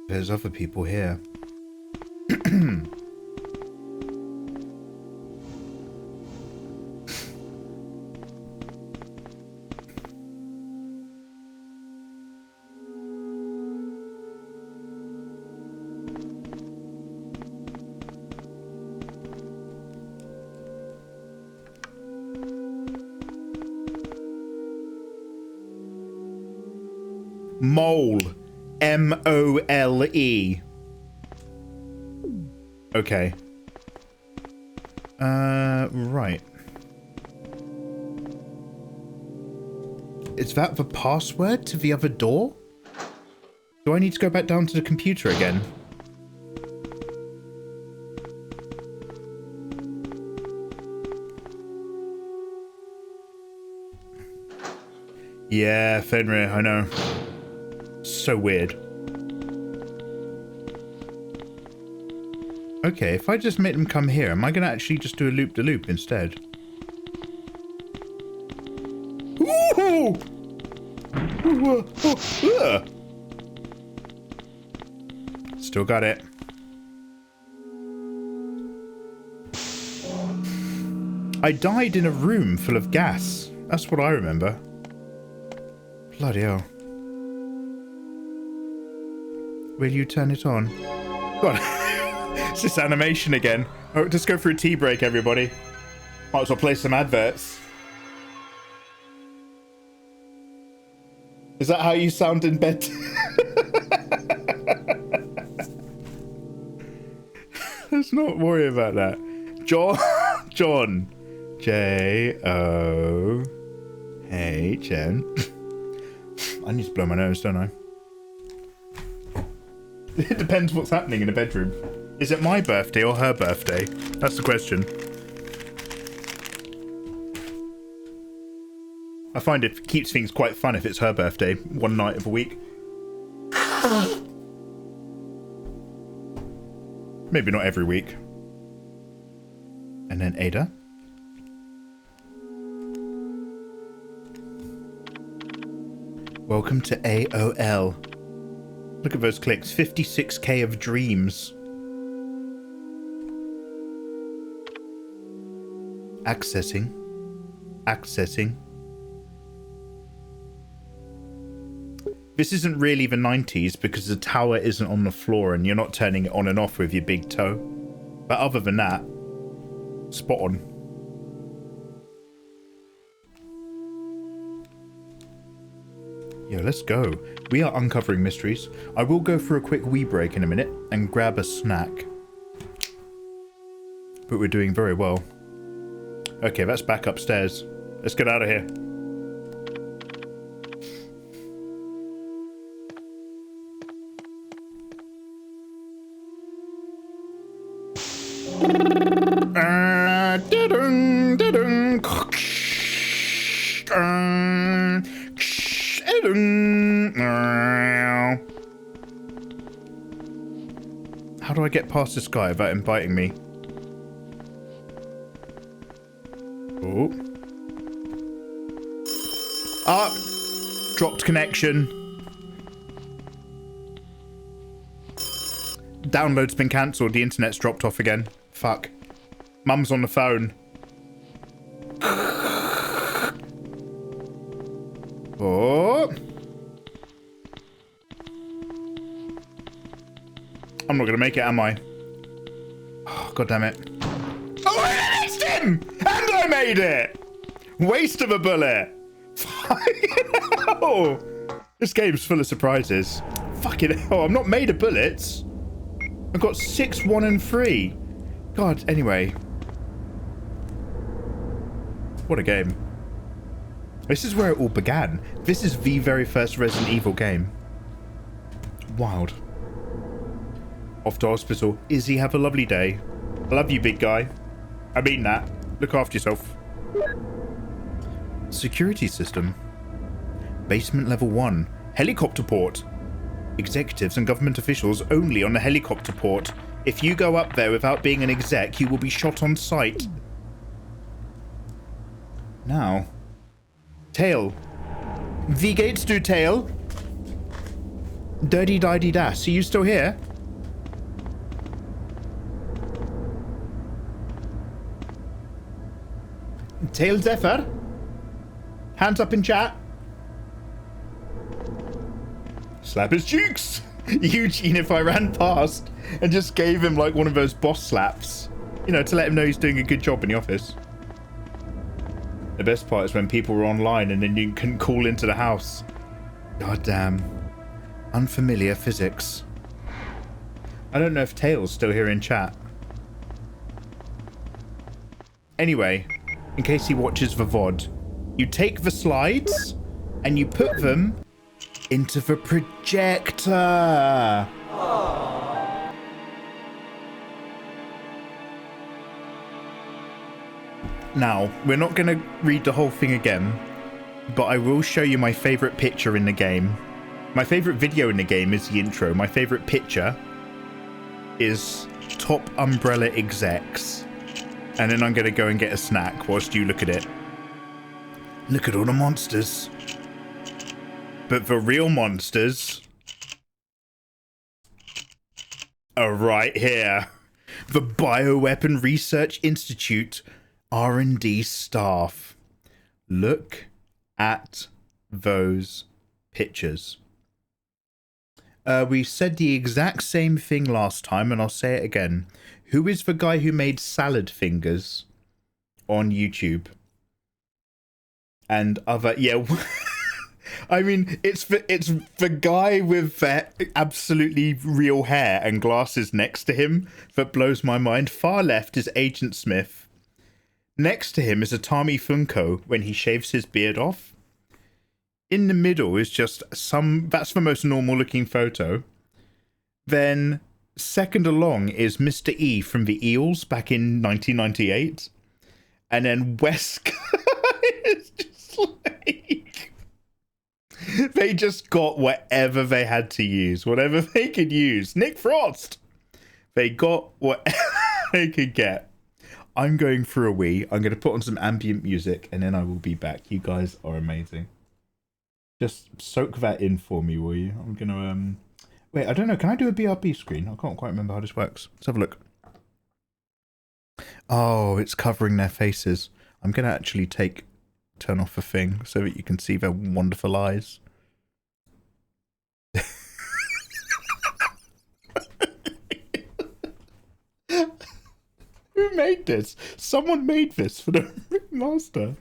There's other people here. Mole. M-O-L-E. Okay. Right. Is that the password to the other door? Do I need to go back down to the computer again? Yeah, Fenrir, I know. So weird. Okay, if I just make them come here, am I going to actually just do a loop-de-loop instead? Ooh! Still got it. I died in a room full of gas. That's what I remember. Bloody hell. Will you turn it on? God. It's this animation again. Oh, just go for a tea break, everybody. Might as well play some adverts. Is that how you sound in bed? Let's not worry about that. John. J-O-H-N. I need to blow my nose, don't I? It depends what's happening in the bedroom. Is it my birthday or her birthday? That's the question. I find it keeps things quite fun if it's her birthday, one night of a week. Maybe not every week. And then Ada. Welcome to AOL. Look at those clicks. 56k of dreams. Accessing. This isn't really the 90s because the tower isn't on the floor and you're not turning it on and off with your big toe. But other than that, spot on. Yeah, let's go. We are uncovering mysteries. I will go for a quick wee break in a minute and grab a snack. But we're doing very well. Okay, that's back upstairs. Let's get out of here. How do I get past this guy without him biting me? Oh. Ah! Dropped connection. Download's been cancelled. The internet's dropped off again. Fuck. Mum's on the phone. Oh. I'm not going to make it, am I? Oh, God damn it. Oh, I missed him! And I made it! Waste of a bullet. Fucking hell. This game's full of surprises. Fucking hell, I'm not made of bullets. I've got 6, 1, and 3. God, anyway. What a game. This is where it all began. This is the very first Resident Evil game. Wild. Off to hospital. Izzy, have a lovely day. I love you, big guy. I mean that. Look after yourself. Security system. Basement level 1. Helicopter port. Executives and government officials only on the helicopter port. If you go up there without being an exec, you will be shot on sight. Now. Tail. The gates do, Tail. Dirty Diddy Das. Are you still here? Tail Zephyr. Hands up in chat. Slap his cheeks. Eugene, if I ran past and just gave him like one of those boss slaps, you know, to let him know he's doing a good job in the office. The best part is when people were online and then you couldn't call into the house. God damn. Unfamiliar physics. I don't know if Tail's still here in chat. Anyway, in case he watches the VOD, you take the slides and you put them into the projector. Now, we're not going to read the whole thing again, but I will show you my favorite picture in the game. My favorite video in the game is the intro. My favorite picture is top umbrella execs. And then I'm going to go and get a snack whilst you look at it. Look at all the monsters. But the real monsters are right here. The Bioweapon Research Institute R&D staff. Look at those pictures. We said the exact same thing last time, and I'll say it again. Who is the guy who made salad fingers on YouTube? And other, yeah. I mean, it's the guy with absolutely real hair and glasses next to him that blows my mind. Far left is Agent Smith. Next to him is Atami Funko when he shaves his beard off. In the middle is just that's the most normal looking photo. Then second along is Mr. E from the Eels back in 1998. And then Wesker is just like... They just got whatever they had to use. Whatever they could use. Nick Frost! They got whatever they could get. I'm going for a wee. I'm going to put on some ambient music and then I will be back. You guys are amazing. Just soak that in for me, will you? I'm going to... Wait, I don't know. Can I do a BRB screen? I can't quite remember how this works. Let's have a look. Oh, it's covering their faces. I'm going to actually turn off the thing so that you can see their wonderful eyes. Who made this? Someone made this for the master.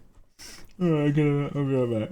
Alright, I'll be right back.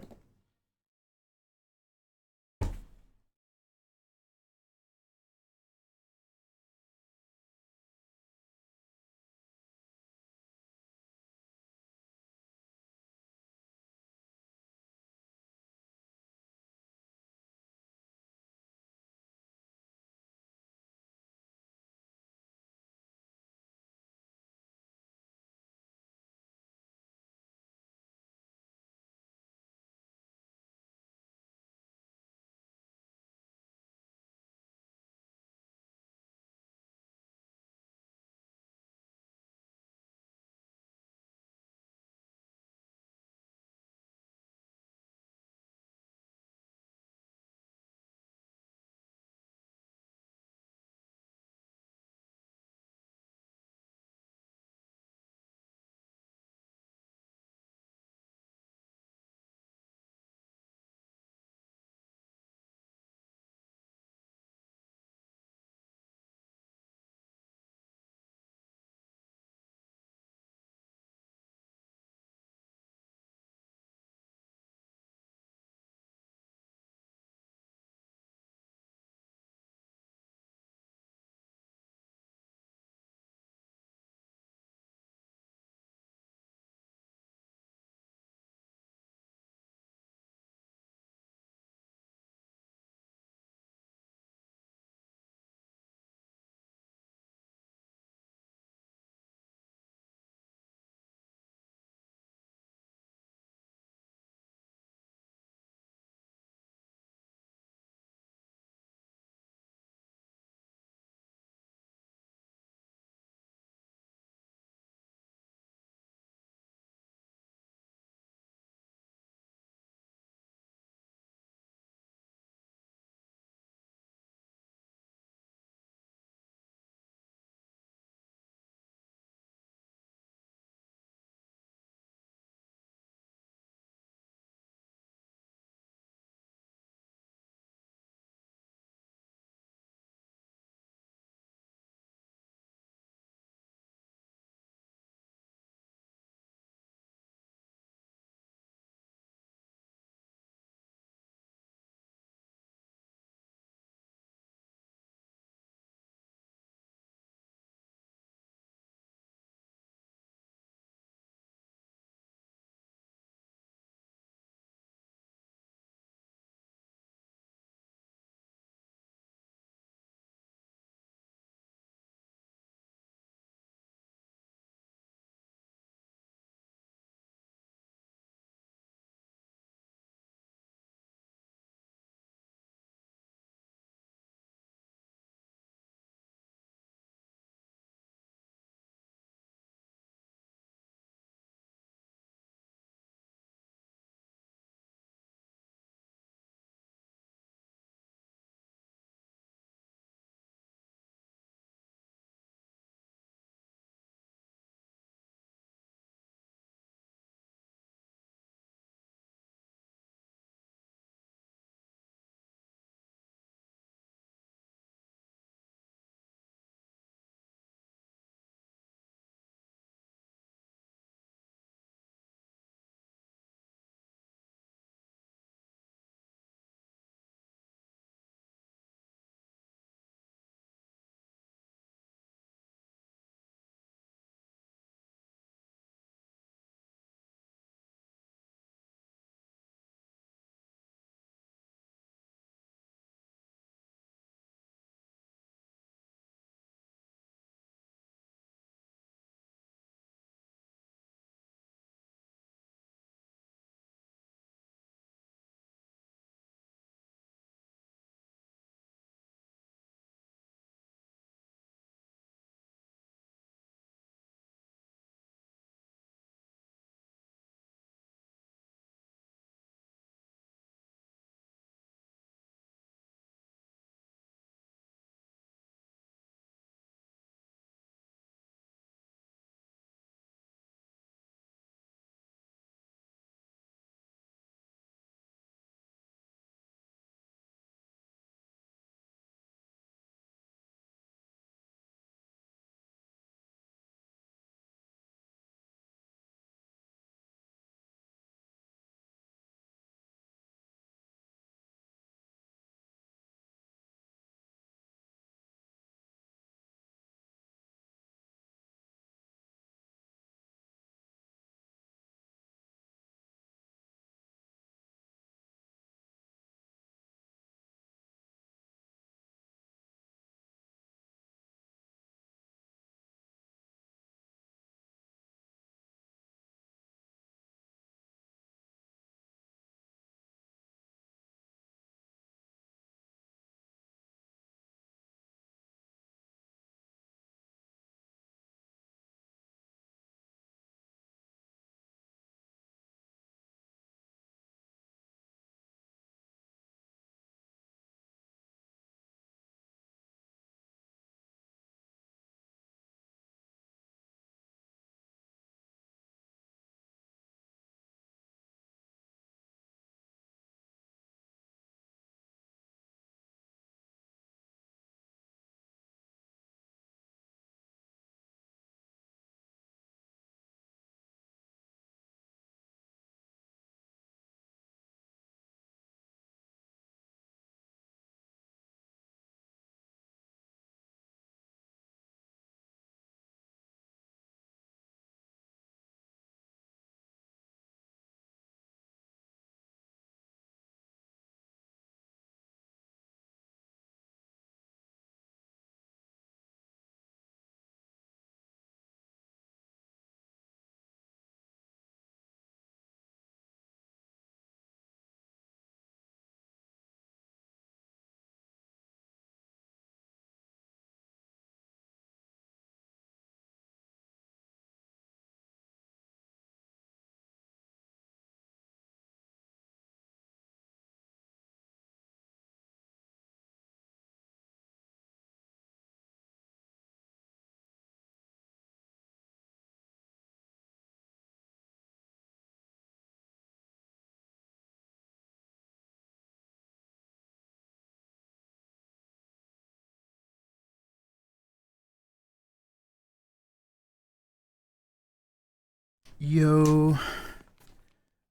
Yo.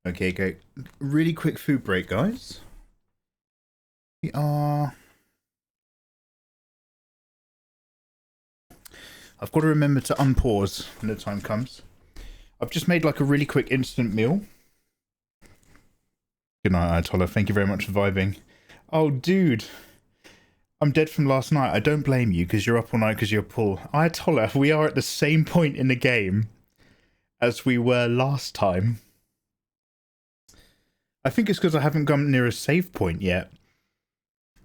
Okay, go. Really quick food break, guys. We are... I've got to remember to unpause when the time comes. I've just made like a really quick instant meal. Good night, Ayatollah. Thank you very much for vibing. Oh, dude. I'm dead from last night. I don't blame you because you're up all night because you're full. Ayatollah, we are at the same point in the game as we were last time. I think it's because I haven't gone near a save point yet.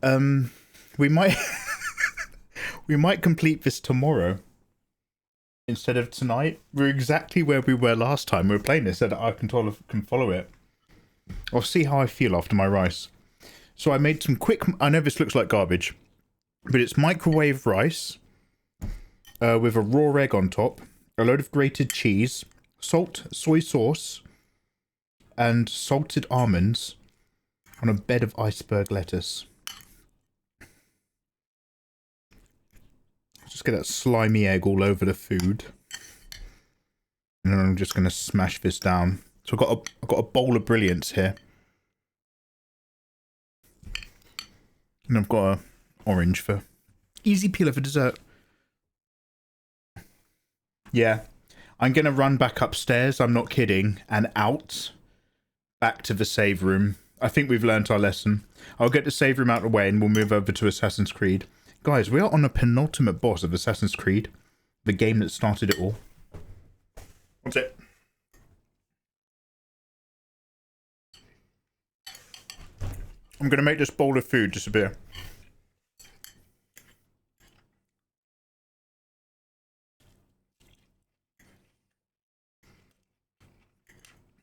We might we might complete this tomorrow instead of tonight. We're exactly where we were last time. We were playing this so that I can follow it. I'll see how I feel after my rice. So I made some quick... I know this looks like garbage, but it's microwave rice with a raw egg on top, a load of grated cheese, salt, soy sauce, and salted almonds on a bed of iceberg lettuce. Just get that slimy egg all over the food. And then I'm just going to smash this down. So I've got a bowl of brilliance here. And I've got a orange for easy peeler for dessert. Yeah. I'm going to run back upstairs, I'm not kidding, and out. Back to the save room. I think we've learnt our lesson. I'll get the save room out of the way and we'll move over to Assassin's Creed. Guys, we are on the penultimate boss of Assassin's Creed. The game that started it all. What's it? I'm going to make this bowl of food disappear.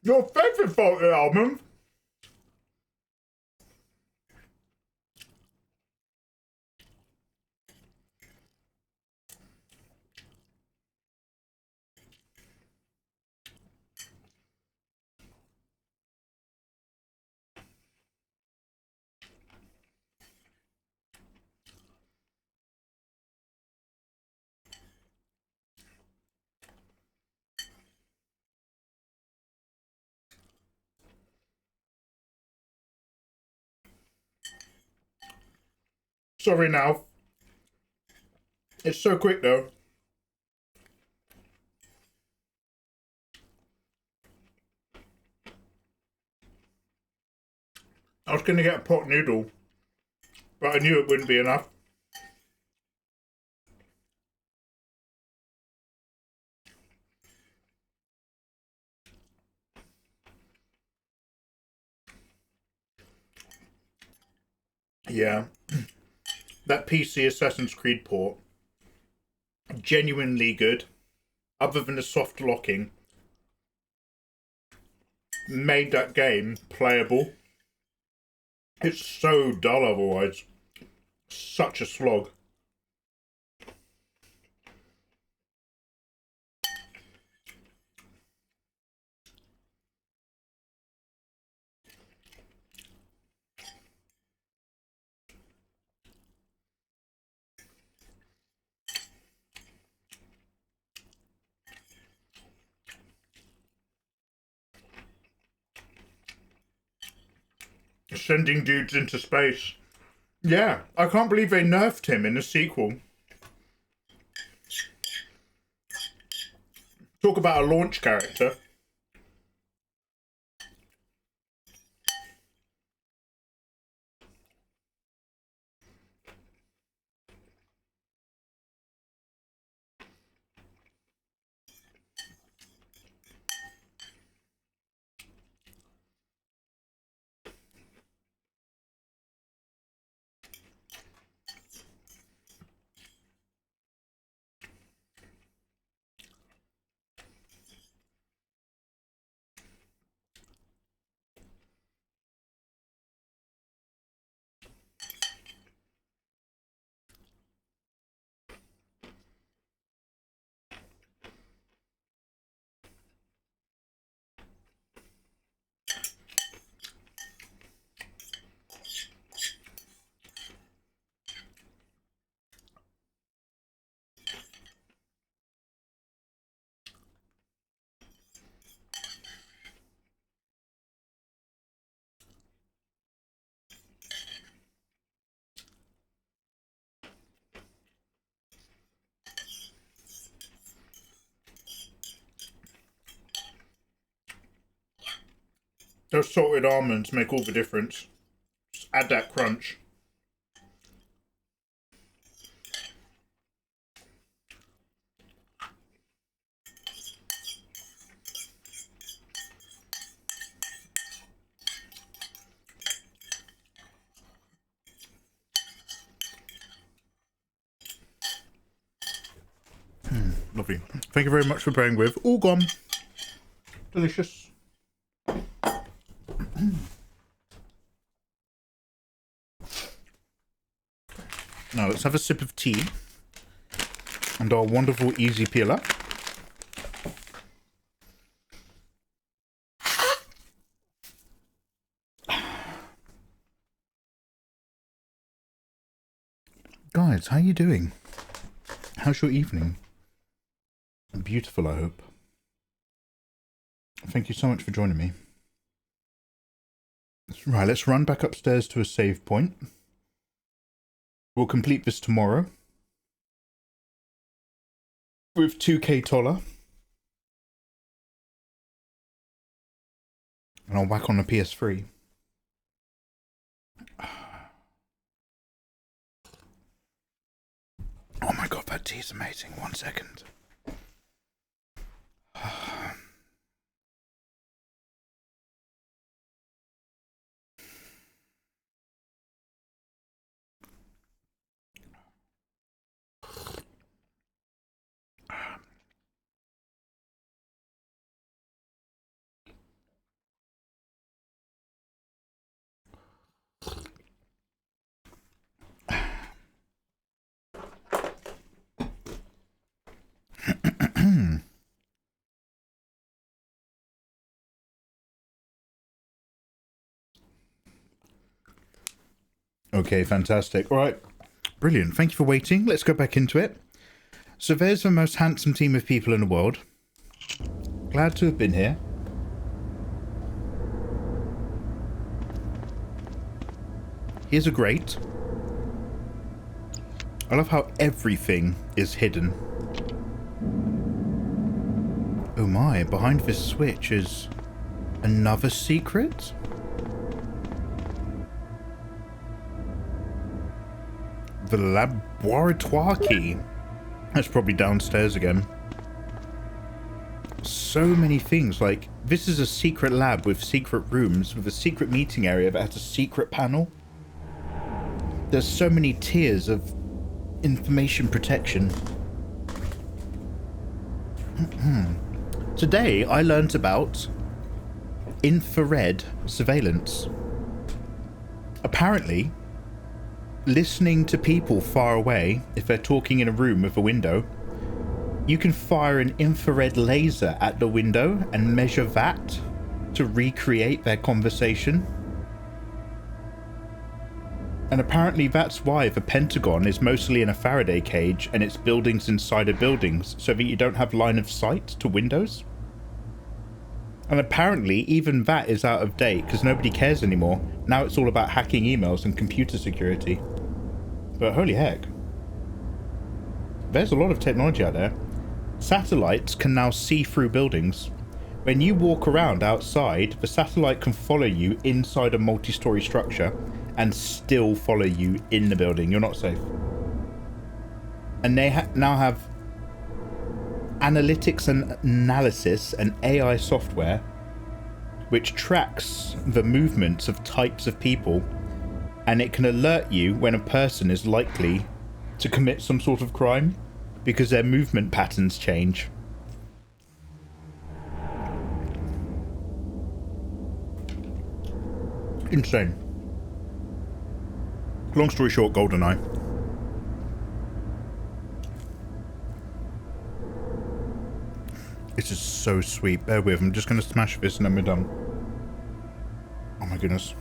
Your favourite faulty almond? Sorry now. It's so quick though. I was going to get a pot noodle, but I knew it wouldn't be enough. Yeah. That PC Assassin's Creed port, genuinely good, other than the soft locking, made that game playable. It's so dull otherwise. Such a slog. Sending dudes into space. Yeah, I can't believe they nerfed him in the sequel. Talk about a launch character. Those salted almonds make all the difference. Just add that crunch. Lovely. Thank you very much for bearing with. All gone. Delicious. Now let's have a sip of tea and our wonderful easy peeler. Guys, how are you doing? How's your evening? Beautiful, I hope. Thank you so much for joining me. Right, let's run back upstairs to a save point. We'll complete this tomorrow with 2k Toller. And I'll whack on the PS3. Oh my god, that tea is amazing. 1 second. Okay, fantastic. All right, brilliant. Thank you for waiting. Let's go back into it. So there's the most handsome team of people in the world. Glad to have been here. Here's a grate. I love how everything is hidden. Oh my, behind this switch is another secret? The laboratoire key. That's probably downstairs again. So many things, like this is a secret lab with secret rooms with a secret meeting area that has a secret panel. There's so many tiers of information protection. Today I learnt about infrared surveillance. Apparently, listening to people far away, if they're talking in a room with a window, you can fire an infrared laser at the window and measure that to recreate their conversation. And apparently that's why the Pentagon is mostly in a Faraday cage and it's buildings inside of buildings, so that you don't have line of sight to windows. And apparently even that is out of date because nobody cares anymore. Now it's all about hacking emails and computer security. But holy heck. There's a lot of technology out there. Satellites can now see through buildings. When you walk around outside, the satellite can follow you inside a multi-story structure and still follow you in the building. You're not safe. And they now have analytics and analysis and AI software which tracks the movements of types of people, and it can alert you when a person is likely to commit some sort of crime because their movement patterns change. Insane. Long story short, GoldenEye. This is so sweet. Bear with. I'm just going to smash this and then we're done. Oh my goodness.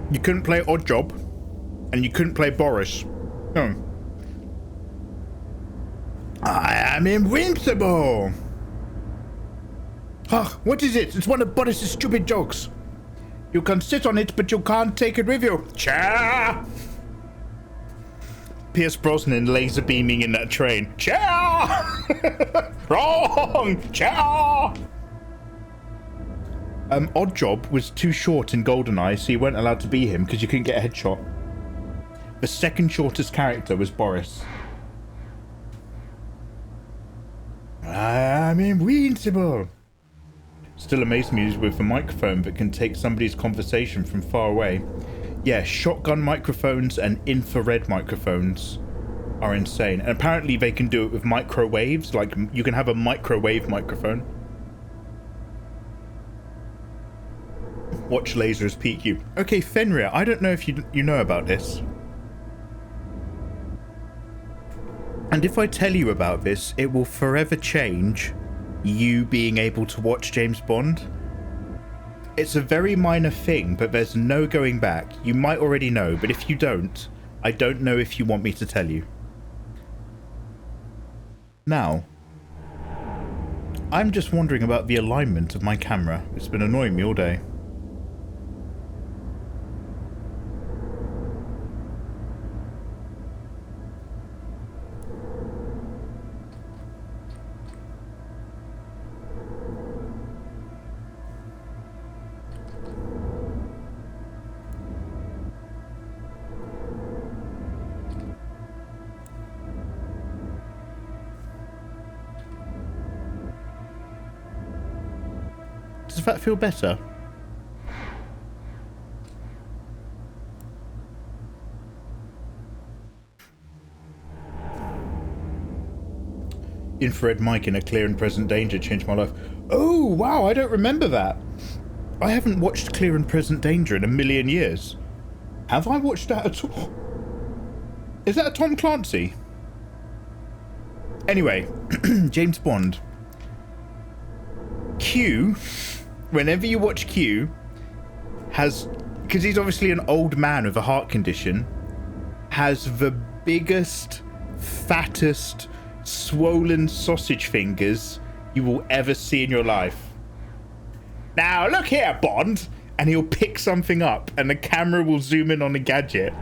You couldn't play Odd Job, and you couldn't play Boris. No. I'm invincible! Ah, what is it? It's one of Boris's stupid jokes. You can sit on it, but you can't take it with you. Cha! Pierce Brosnan laser beaming in that train. Cha! Wrong! Cha! Oddjob was too short in GoldenEye, so you weren't allowed to be him because you couldn't get a headshot. The second shortest character was Boris. I'm invincible. Still amazes me with a microphone that can take somebody's conversation from far away. Yeah, shotgun microphones and infrared microphones are insane. And apparently they can do it with microwaves. Like, you can have a microwave microphone. Watch lasers peek you. Okay, Fenrir, I don't know if you know about this. And if I tell you about this, it will forever change you being able to watch James Bond. It's a very minor thing, but there's no going back. You might already know, but if you don't, I don't know if you want me to tell you. Now, I'm just wondering about the alignment of my camera. It's been annoying me all day. Does that feel better? Infrared mic in a clear and present danger changed my life. Oh, wow, I don't remember that. I haven't watched Clear and Present Danger in a million years. Have I watched that at all? Is that a Tom Clancy? Anyway, James Bond. Q, whenever you watch Q, has, because he's obviously an old man with a heart condition, has the biggest, fattest, swollen sausage fingers you will ever see in your life. Now look here, Bond, and he'll pick something up and the camera will zoom in on a gadget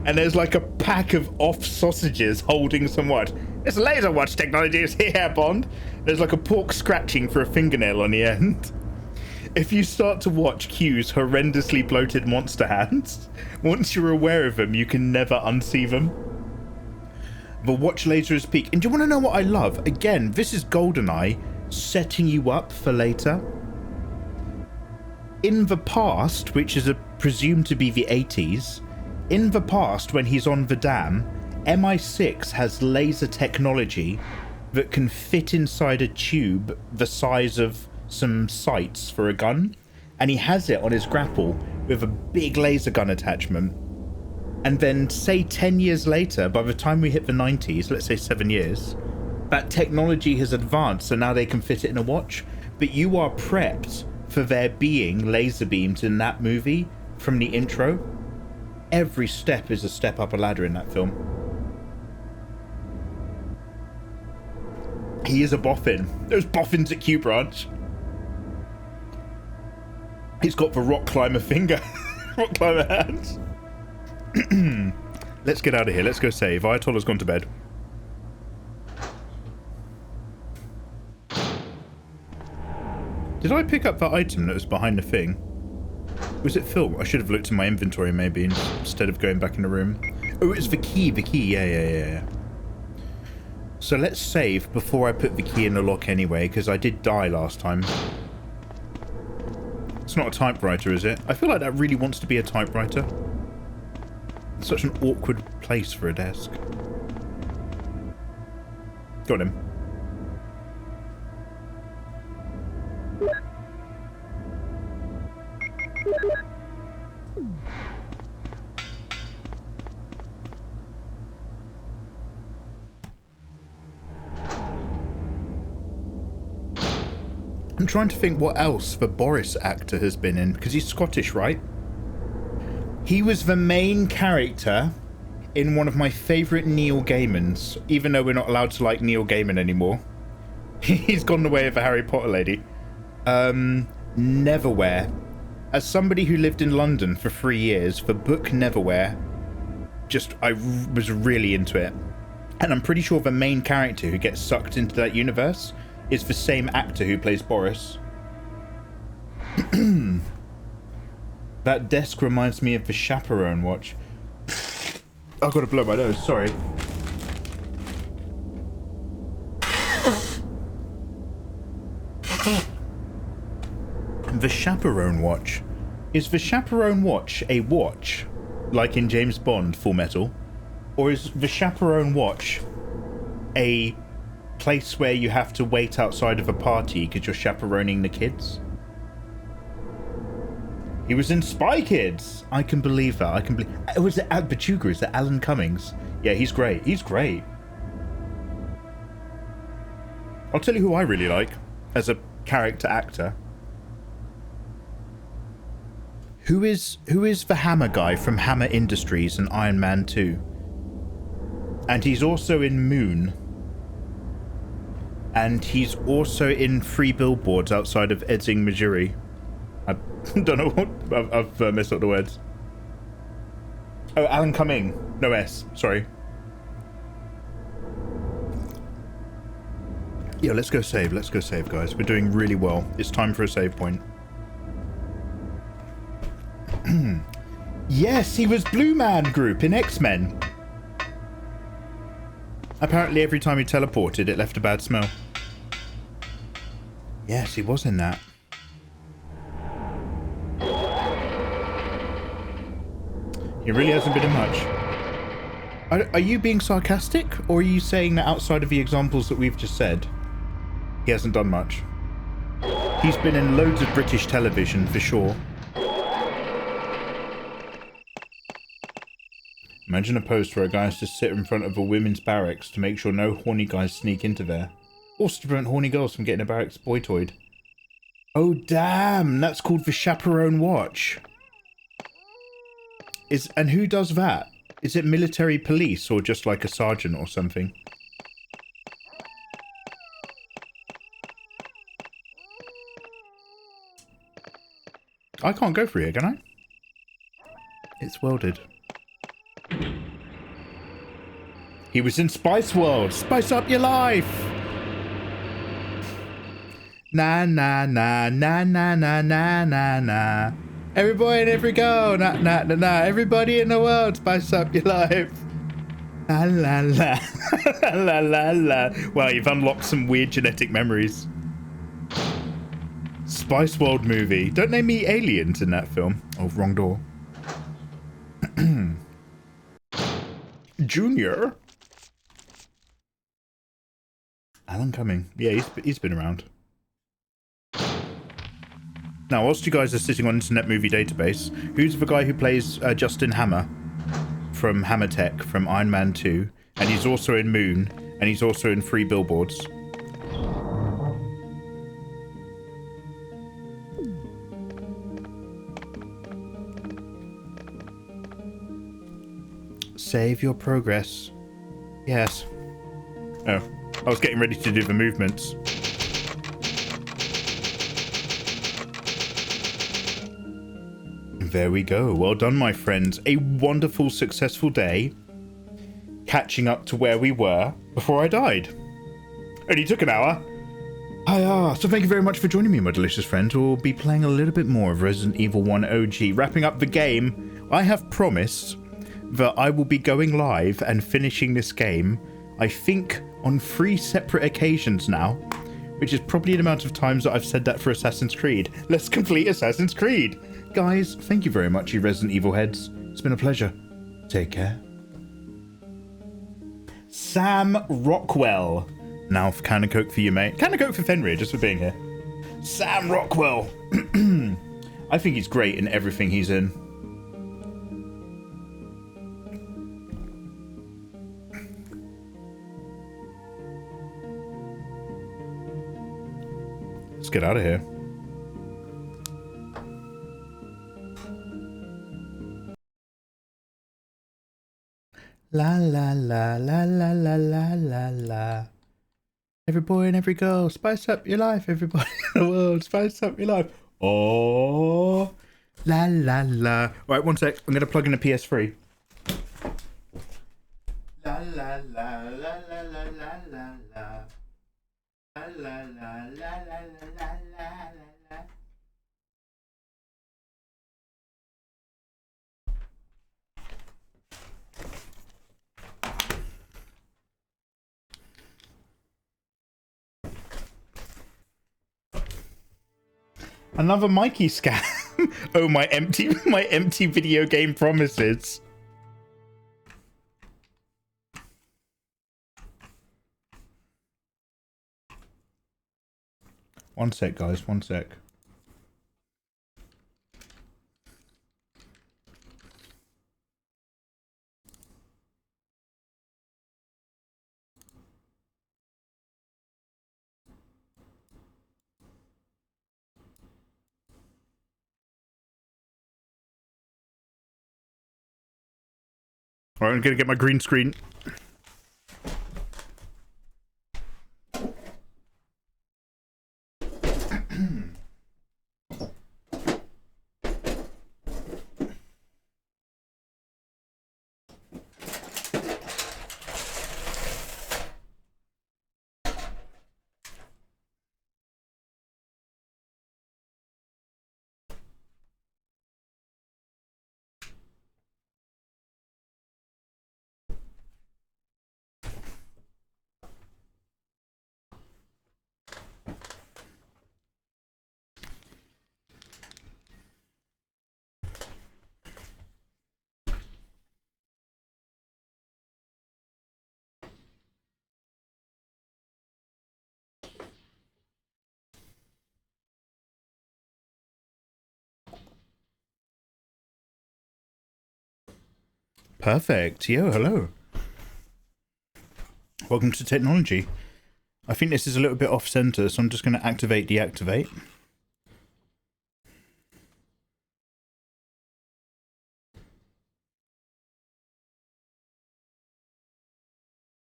and there's like a pack of off sausages holding some what? This laser watch technology is here, Bond. There's like a pork scratching for a fingernail on the end. If you start to watch Q's horrendously bloated monster hands, once you're aware of them, you can never unsee them. The watch laser is peak. And do you want to know what I love? Again, this is GoldenEye setting you up for later. In the past, which is presumed to be the 80s, in the past when he's on the dam, MI6 has laser technology that can fit inside a tube the size of some sights for a gun, and he has it on his grapple with a big laser gun attachment. And then say 10 years later, by the time we hit the 90s, let's say 7 years, that technology has advanced, so now they can fit it in a watch. But you are prepped for there being laser beams in that movie from the intro. Every step is a step up a ladder in that film. He is a boffin. There's boffins at Q Branch. He's got the rock climber finger. Rock climber hands. Let's get out of here. Let's go save. Ayatollah's gone to bed. Did I pick up that item that was behind the thing? Was it film? I should have looked in my inventory maybe instead of going back in the room. Oh, it's the key. The key. Yeah. So let's save before I put the key in the lock anyway, because I did die last time. It's not a typewriter, is it? I feel like that really wants to be a typewriter. It's such an awkward place for a desk. Got him. I'm trying to think what else the Boris actor has been in, because he's Scottish, right? He was the main character in one of my favourite Neil Gaimans, even though we're not allowed to like Neil Gaiman anymore. He's gone the way of a Harry Potter lady. Neverwhere. As somebody who lived in London for 3 years, for book Neverwhere, I was really into it. And I'm pretty sure the main character who gets sucked into that universe is the same actor who plays Boris. That desk reminds me of the Chaperone watch. I've got to blow my nose, sorry. The Chaperone watch. Is the Chaperone watch a watch, like in James Bond, Full Metal? Or is the Chaperone watch a place where you have to wait outside of a party because you're chaperoning the kids? He was in Spy Kids. I can believe that. I can believe. Was it Bachuga? Is it Alan Cummings? Yeah, he's great. He's great. I'll tell you who I really like as a character actor. Who is the Hammer guy from Hammer Industries and Iron Man 2? And he's also in Moon. And he's also in 3 Billboards Outside of Ebbing, Missouri. I don't know what... I've messed up the words. Oh, Alan Cumming. No S. Sorry. Yeah, let's go save. Let's go save, guys. We're doing really well. It's time for a save point. Yes, he was Blue Man Group in X-Men. Apparently every time he teleported, it left a bad smell. Yes, he was in that. He really hasn't been in much. Are you being sarcastic, or are you saying that outside of the examples that we've just said, he hasn't done much? He's been in loads of British television, for sure. Imagine a post where a guy has to sit in front of a women's barracks to make sure no horny guys sneak into there. Also to prevent horny girls from getting a barracks boy-toyed. Oh damn, that's called the Chaperone watch. And who does that? Is it military police or just like a sergeant or something? I can't go through here, can I? It's welded. He was in Spice World. Spice up your life. Na na na na na na na na na. Every boy and every girl. Na na na na. Everybody in the world. Spice up your life. La la la. La la la. Wow, you've unlocked some weird genetic memories. Spice World movie. Don't name me aliens in that film. Oh, wrong door. Junior. Alan Cumming. Yeah, he's been around. Now, whilst you guys are sitting on Internet Movie Database, who's the guy who plays Justin Hammer from Hammer Tech from Iron Man 2? And he's also in Moon, and he's also in 3 Billboards. Save your progress. Yes. Oh, I was getting ready to do the movements. There we go. Well done, my friends. A wonderful, successful day. Catching up to where we were before I died. Only took an hour. So thank you very much for joining me, my delicious friends. We'll be playing a little bit more of Resident Evil 1 OG. Wrapping up the game, I have promised that I will be going live and finishing this game, I think, on 3 separate occasions now, which is probably the amount of times that I've said that for Assassin's Creed. Let's complete Assassin's Creed. Guys, thank you very much, you Resident Evil heads. It's been a pleasure. Take care. Sam Rockwell. Now, can of Coke for you, mate. Can of Coke for Fenrir, just for being here. Sam Rockwell. I think he's great in everything he's in. Let's get out of here. La la la la la la la la la. Every boy and every girl, spice up your life. Everybody in the world, spice up your life. Oh, la la la. Right, one sec. I'm gonna plug in a PS3. La la la la la la la la la. La la la la la la la la. Another Mikey scam. Oh, my empty video game promises. One sec, guys. One sec. All right, I'm gonna get my green screen. Perfect. Yo, hello. Welcome to technology. I think this is a little bit off center, so I'm just going to activate, deactivate.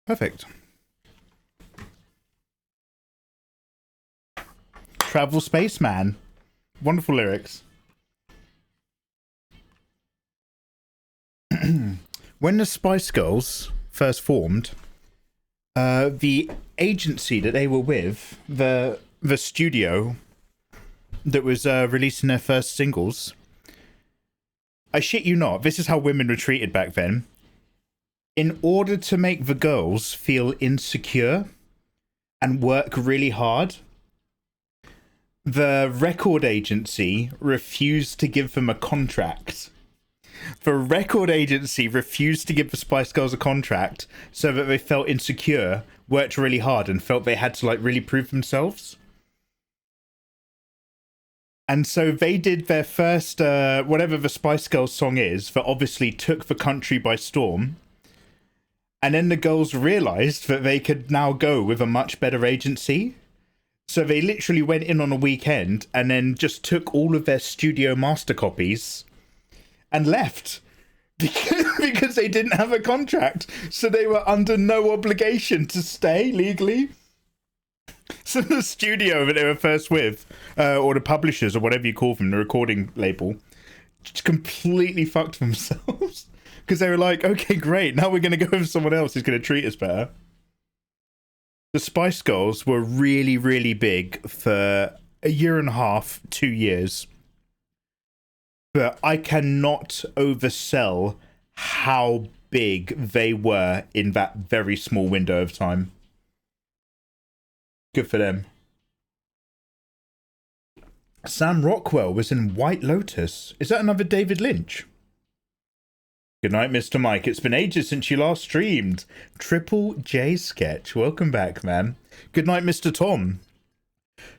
Perfect. Travel Spaceman. Wonderful lyrics. When the Spice Girls first formed, the agency that they were with, the studio that was releasing their first singles, I shit you not, this is how women were treated back then. In order to make the girls feel insecure and work really hard, the record agency refused to give them a contract. The record agency refused to give the Spice Girls a contract so that they felt insecure, worked really hard, and felt they had to like really prove themselves. And so they did their first, whatever the Spice Girls song is, that obviously took the country by storm. And then the girls realized that they could now go with a much better agency. So they literally went in on a weekend and then just took all of their studio master copies and left because they didn't have a contract, so they were under no obligation to stay legally. So the studio that they were first with, or the publishers or whatever you call them, the recording label, just completely fucked themselves because they were like, okay, great, now we're going to go with someone else who's going to treat us better. The Spice Girls were really, really big for a year and a half, 2 years. But I cannot oversell how big they were in that very small window of time. Good for them. Sam Rockwell was in White Lotus. Is that another David Lynch? Good night, Mr. Mike. It's been ages since you last streamed. Triple J Sketch. Welcome back, man. Good night, Mr. Tom.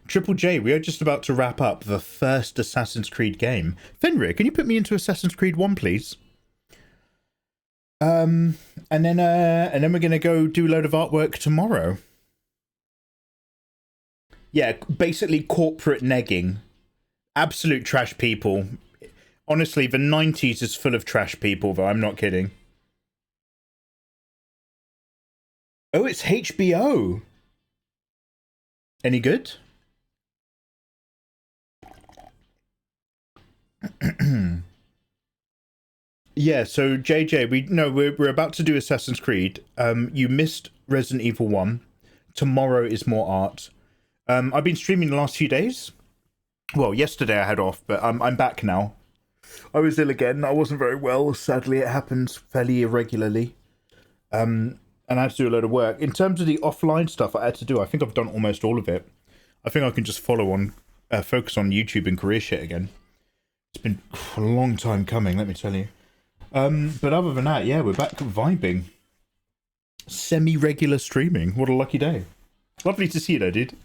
Triple J, we are just about to wrap up the first Assassin's Creed game. Fenrir, can you put me into Assassin's Creed 1, please? And then we're gonna go do a load of artwork tomorrow. Yeah, basically corporate negging. Absolute trash people. Honestly, the 90s is full of trash people, though. I'm not kidding. Oh, it's HBO. Any good? Yeah, so JJ, we're about to do Assassin's Creed. You missed Resident Evil 1. Tomorrow is more art. I've been streaming the last few days. Well, yesterday I had off, but I'm back now. I was ill again. I wasn't very well. Sadly, it happens fairly irregularly. And I had to do a load of work. In terms of the offline stuff I had to do, I think I've done almost all of it. I think I can just focus on YouTube and career shit again. It's been a long time coming, let me tell you. But other than that, yeah, we're back vibing. Semi-regular streaming. What a lucky day. Lovely to see you though, dude.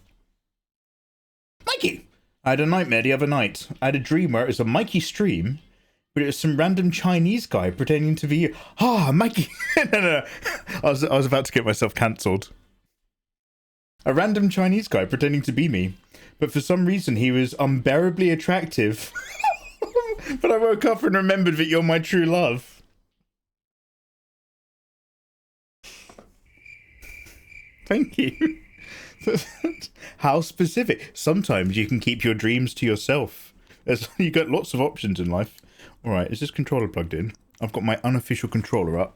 Mikey! I had a nightmare the other night. I had a dream where it was a Mikey stream, but it was some random Chinese guy pretending to be you. Ah, Mikey! No. I was about to get myself cancelled. A random Chinese guy pretending to be me, but for some reason he was unbearably attractive. But I woke up and remembered that you're my true love. Thank you. How specific. Sometimes you can keep your dreams to yourself. You got lots of options in life. Alright, is this controller plugged in? I've got my unofficial controller up.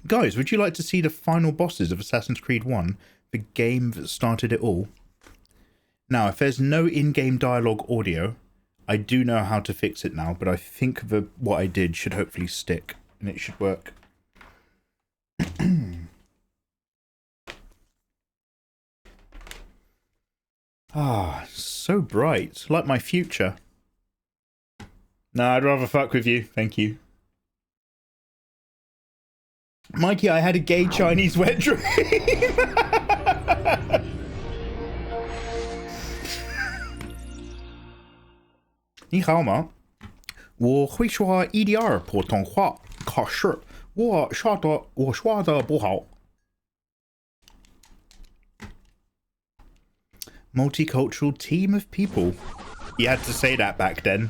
Guys, would you like to see the final bosses of Assassin's Creed 1? The game that started it all? Now, if there's no in-game dialogue audio, I do know how to fix it now, but I think what I did should hopefully stick, and it should work. Ah, so bright, like my future. Nah, I'd rather fuck with you, thank you. Mikey, I had a gay Chinese wet dream. 你好吗？我会说一点儿普通话，可是我说的不好。Multicultural team of people. You had to say that back then.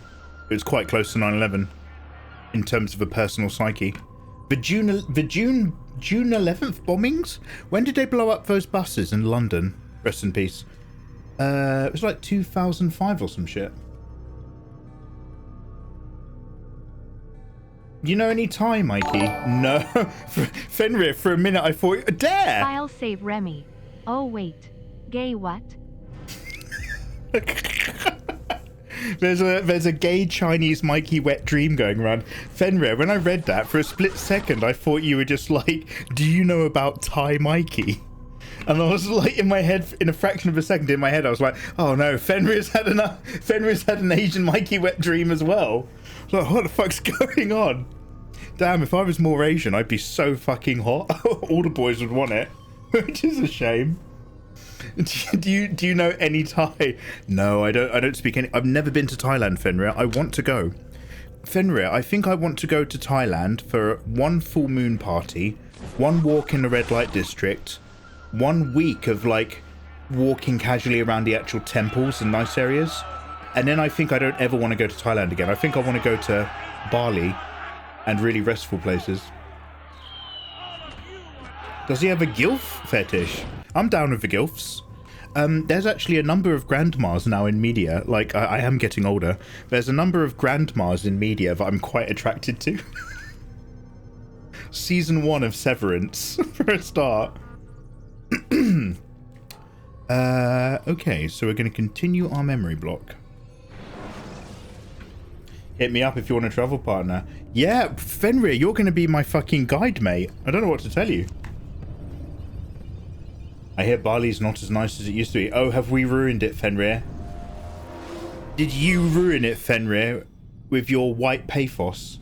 It was quite close to 9/11 in terms of a personal psyche. The June 11th bombings? When did they blow up those buses in London? Rest in peace. It was like 2005 or some shit. You know any Thai, Mikey? No. Fenrir, for a minute I thought... Dare! File save Remy. Oh wait. Gay what? There's a gay Chinese Mikey wet dream going around. Fenrir, when I read that, for a split second I thought you were just like, do you know about Thai Mikey? And I was like, in my head, in a fraction of a second in my head, I was like, oh no, Fenrir's had an Asian Mikey wet dream as well. Like, what the fuck's going on? Damn, if I was more Asian, I'd be so fucking hot. All the boys would want it, which is a shame. Do you know any Thai? No, I don't speak any. I've never been to Thailand, Fenrir. I want to go. Fenrir, I think I want to go to Thailand for one full moon party, one walk in the red light district, 1 week of like walking casually around the actual temples and nice areas. And then I think I don't ever want to go to Thailand again. I think I want to go to Bali and really restful places. Does he have a gilf fetish? I'm down with the gilfs. There's actually a number of grandmas now in media. Like, I am getting older. There's a number of grandmas in media that I'm quite attracted to. Season 1 of Severance, for a start. Okay, so we're going to continue our memory block. Hit me up if you want a travel partner. Yeah, Fenrir, you're going to be my fucking guide, mate. I don't know what to tell you. I hear Bali's not as nice as it used to be. Oh, have we ruined it, Fenrir? Did you ruin it, Fenrir, with your white pathos?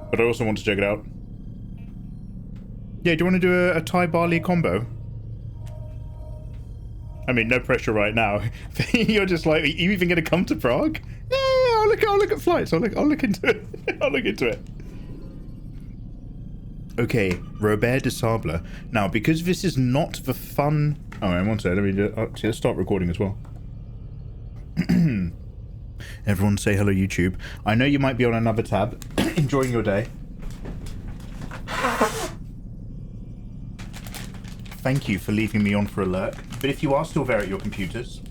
But I also want to check it out. Yeah, do you want to do a Thai Bali combo? I mean, no pressure right now. You're just like, are you even going to come to Prague? Yeah, I'll look at flights. I'll look into it. I'll look into it. Okay, Robert de Sable. Now, because this is not the fun... Oh, I want to. Let me do it. Let's start recording as well. Everyone say hello, YouTube. I know you might be on another tab, enjoying your day. thank you for leaving me on for a lurk. But if you are still there at your computers,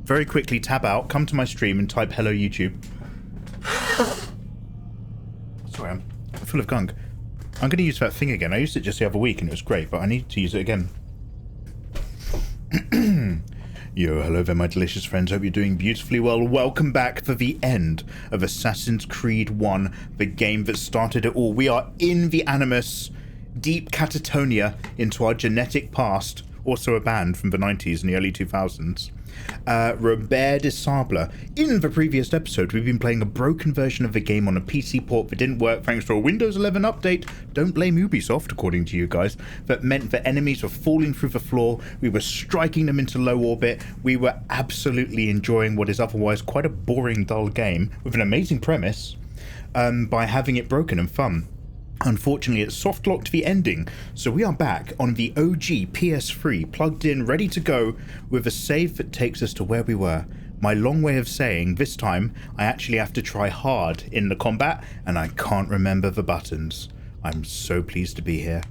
very quickly tab out, come to my stream and type hello YouTube. Sorry, I'm full of gunk. I'm going to use that thing again. I used it just the other week and it was great, but I need to use it again. Yo, hello there, my delicious friends. Hope you're doing beautifully well. Welcome back for the end of Assassin's Creed 1, the game that started it all. We are in the Animus, deep catatonia into our genetic past, also a band from the 90s and the early 2000s. Robert de Sable. In the previous episode, we've been playing a broken version of the game on a PC port that didn't work thanks to a Windows 11 update. Don't blame Ubisoft, according to you guys. That meant that enemies were falling through the floor. We were striking them into low orbit. We were absolutely enjoying what is otherwise quite a boring, dull game with an amazing premise by having it broken and fun. Unfortunately, it soft-locked the ending, so we are back on the OG PS3, plugged in, ready to go, with a save that takes us to where we were. My long way of saying, this time, I actually have to try hard in the combat, and I can't remember the buttons. I'm so pleased to be here.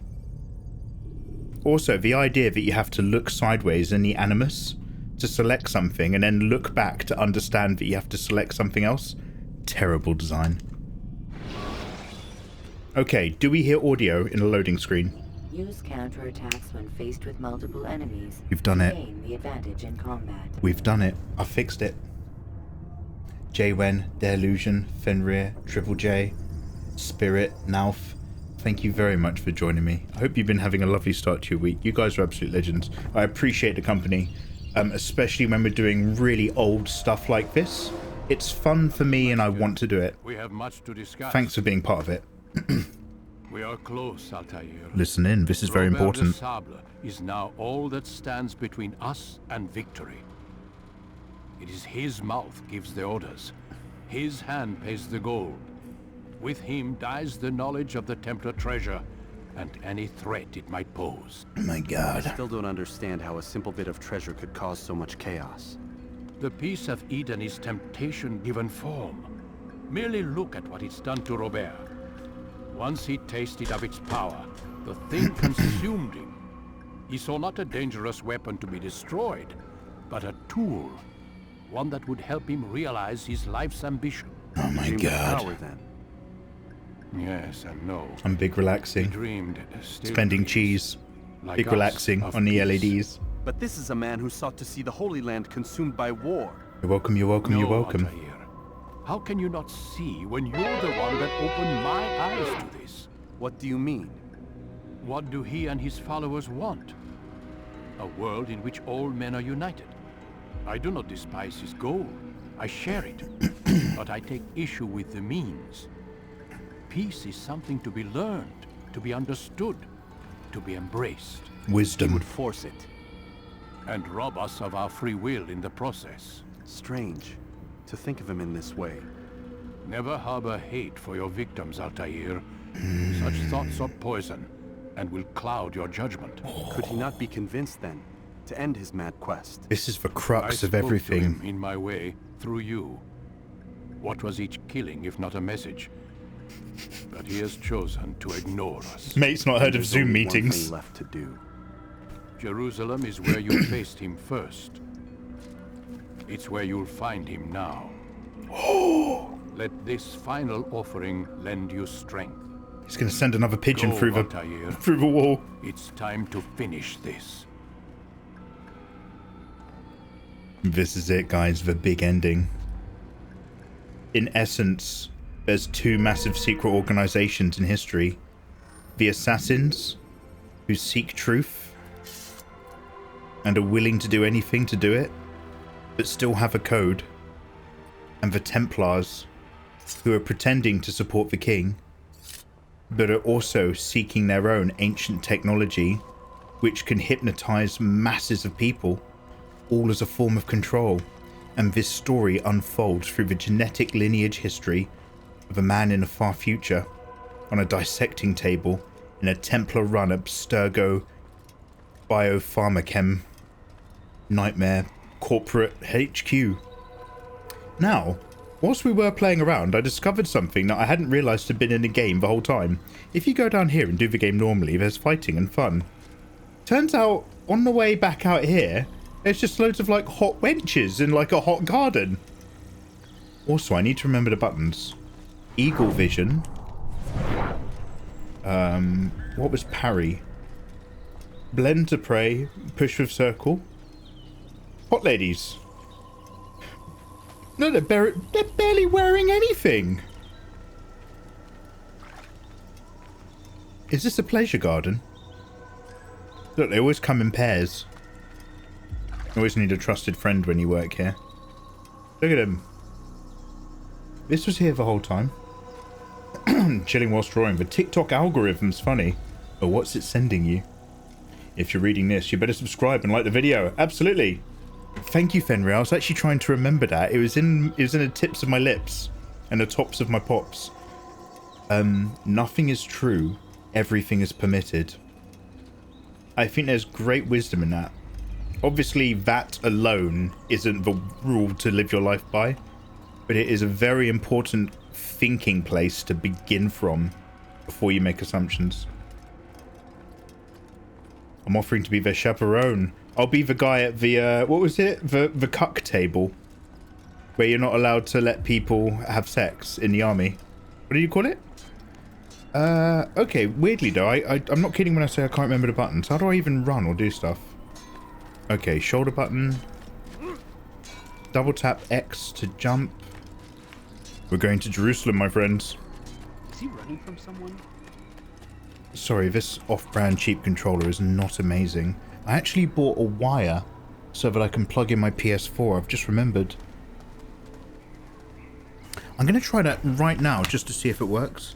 Also, the idea that you have to look sideways in the Animus to select something, and then look back to understand that you have to select something else, terrible design. Okay, do we hear audio in a loading screen? Use counterattacks when faced with multiple enemies. We've done it. Gain the advantage in combat. We've done it. I fixed it. Jwen, Delusion, Fenrir, Triple J, Spirit, Nauf. Thank you very much for joining me. I hope you've been having a lovely start to your week. You guys are absolute legends. I appreciate the company, especially when we're doing really old stuff like this. It's fun for me and I want to do it. We have much to discuss. Thanks for being part of it. We are close, Altair. Listen in, this is very important. Robert de Sable is now all that stands between us and victory. It is his mouth gives the orders. His hand pays the gold. With him dies the knowledge of the Templar treasure and any threat it might pose. Oh my god. I still don't understand how a simple bit of treasure could cause so much chaos. The Peace of Eden is temptation given form. Merely look at what it's done to Robert. Once he tasted of its power, the thing consumed him. He saw not a dangerous weapon to be destroyed, but a tool. One that would help him realize his life's ambition. Oh my Dreamed of god. power, then. Yes and no. I'm big He relaxing. dreamed, still Spending dreams, cheese. like Big us, relaxing of on the peace. LEDs. But this is a man who sought to see the Holy Land consumed by war. You're welcome, you're welcome, you're No, welcome. Altair. How can you not see when you're the one that opened my eyes to this? What do you mean? What do he and his followers want? A world in which all men are united. I do not despise his goal. I share it. But I take issue with the means. Peace is something to be learned, to be understood, to be embraced. He Wisdom. would force it. And rob us of our free will in the process. Strange to think of him in this way. Never harbor hate for your victims, Altair. Such thoughts are poison, and will cloud your judgment. Could he not be convinced, then, to end his mad quest? This is the I crux of spoke to everything. him in my way, through you. What was each killing if not a message? But he has chosen to ignore us. Mate's not heard of There's Zoom only one meetings. thing left to do. Jerusalem is where you faced him first. It's where you'll find him now. Let this final offering lend you strength. He's gonna send another pigeon Go, through Altair. the wall. It's time to finish this. This is it, guys, the big ending. In essence, there's two massive secret organizations in history. The Assassins, who seek truth, and are willing to do anything to do it, but still have a code. And the Templars, who are pretending to support the king, but are also seeking their own ancient technology, which can hypnotize masses of people, all as a form of control. And this story unfolds through the genetic lineage history of a man in a far future, on a dissecting table in a Templar-run Abstergo biopharmachem nightmare corporate HQ. Now, whilst we were playing around, I discovered something that I hadn't realised had been in the game the whole time. If you go down here and do the game normally, there's fighting and fun. Turns out, on the way back out here, there's just loads of like hot wenches in like a hot garden. Also, I need to remember the buttons. Eagle vision. What was parry? Blend to prey. Push with circle. Hot ladies. No, they're barely wearing anything. Is this a pleasure garden? Look, they always come in pairs. You always need a trusted friend when you work here. Look at him. This was here the whole time. Chilling whilst drawing. The TikTok algorithm's funny. But what's it sending you? If you're reading this, you better subscribe and like the video. Absolutely. Thank you, Fenrir. I was actually trying to remember that. It was in the tips of my lips and the tops of my pops. Nothing is true. Everything is permitted. I think there's great wisdom in that. Obviously, that alone isn't the rule to live your life by, but it is a very important thinking place to begin from before you make assumptions. I'm offering to be their chaperone. I'll be the guy at the, what was it? The cuck table, where you're not allowed to let people have sex in the army. What do you call it? Okay, weirdly though, I'm not kidding when I say I can't remember the buttons. How do I even run or do stuff? Okay, shoulder button. Double tap X to jump. We're going to Jerusalem, my friends. Is he running from someone? Sorry, this off-brand cheap controller is not amazing. I actually bought a wire so that I can plug in my PS4. I've just remembered. I'm going to try that right now just to see if it works.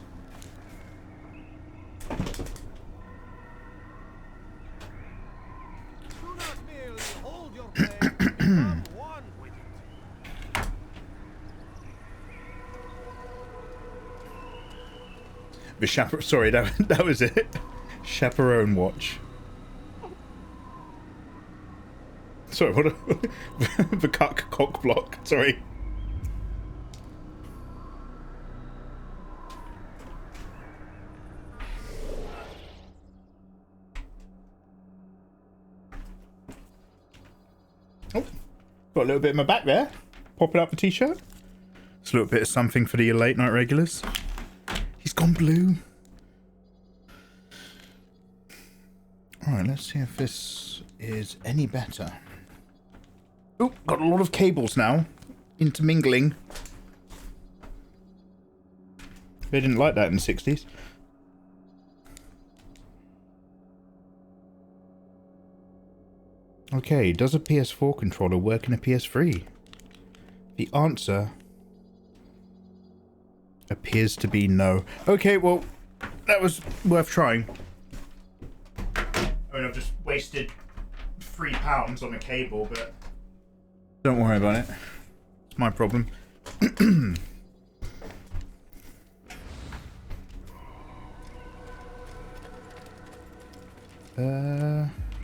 The chaperone, sorry, that was it. Chaperone watch. Sorry, what the cock block, sorry. Oh, got a little bit in my back there. Popping up the t-shirt. It's a little bit of something for the late night regulars. He's gone blue. Alright, let's see if this is any better. Oh, got a lot of cables now. Intermingling. They didn't like that in the 60s. Okay, does a PS4 controller work in a PS3? The answer appears to be no. Okay, well, that was worth trying. I mean, I've just wasted £3 on a cable, but don't worry about it. It's my problem. Come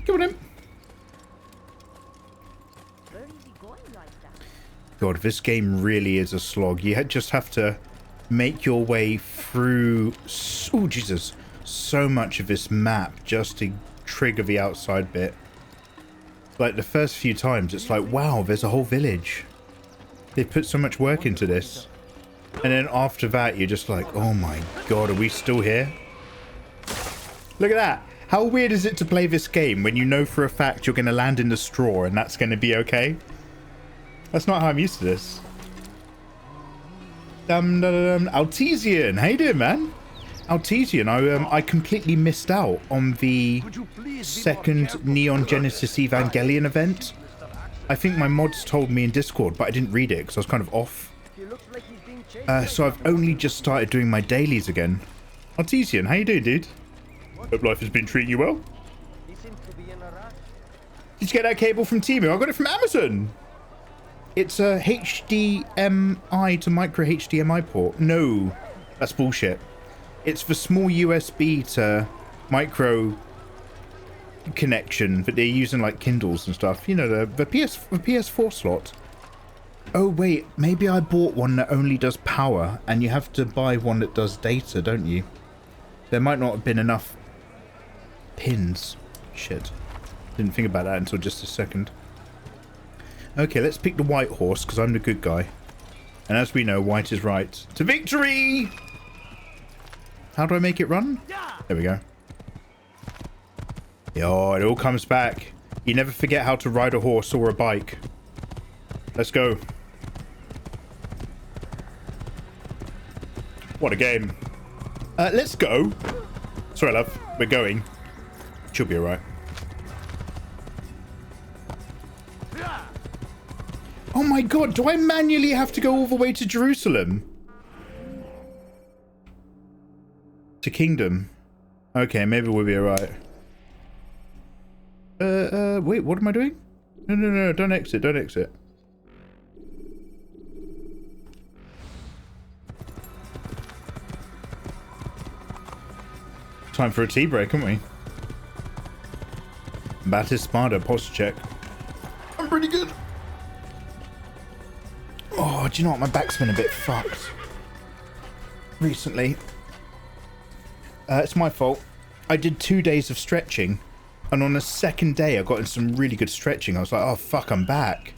on in. God, this game really is a slog. You just have to make your way through, oh Jesus, so much of this map just to trigger the outside bit. Like the first few times, it's like, wow, there's a whole village. They put so much work into this. And then after that, you're just like, oh my God, are we still here? Look at that. How weird is it to play this game when you know for a fact you're going to land in the straw and that's going to be okay? That's not how I'm used to this. Altesian, how you doing, man? Altesian, I completely missed out on the second Neon Genesis Evangelion event. I think my mods told me in Discord, but I didn't read it because I was kind of off. So I've only just started doing my dailies again. Altesian, how you doing, dude? Hope life has been treating you well. Did you get that cable from Temu? I got it from Amazon. It's a HDMI to micro HDMI port. No, that's bullshit. It's the small USB to micro connection that they're using like Kindles and stuff. You know, the PS4 slot. Oh wait, maybe I bought one that only does power and you have to buy one that does data, don't you? There might not have been enough pins. Shit. Didn't think about that until just a second. Okay, let's pick the white horse, because I'm the good guy. And as we know, white is right. To victory! How do I make it run? There we go. Oh, it all comes back. You never forget how to ride a horse or a bike. Let's go. What a game. Let's go. Sorry, love. We're going. She'll be alright. Oh my god, do I manually have to go all the way to Jerusalem? To Kingdom. Okay, maybe we'll be alright. Wait, what am I doing? No, don't exit, don't exit. Time for a tea break, haven't we? Batispada, posture check. I'm pretty good. Oh, do you know what? My back's been a bit fucked recently. It's my fault. I did 2 days of stretching, and on the second day I got in some really good stretching. I was like, oh fuck, I'm back.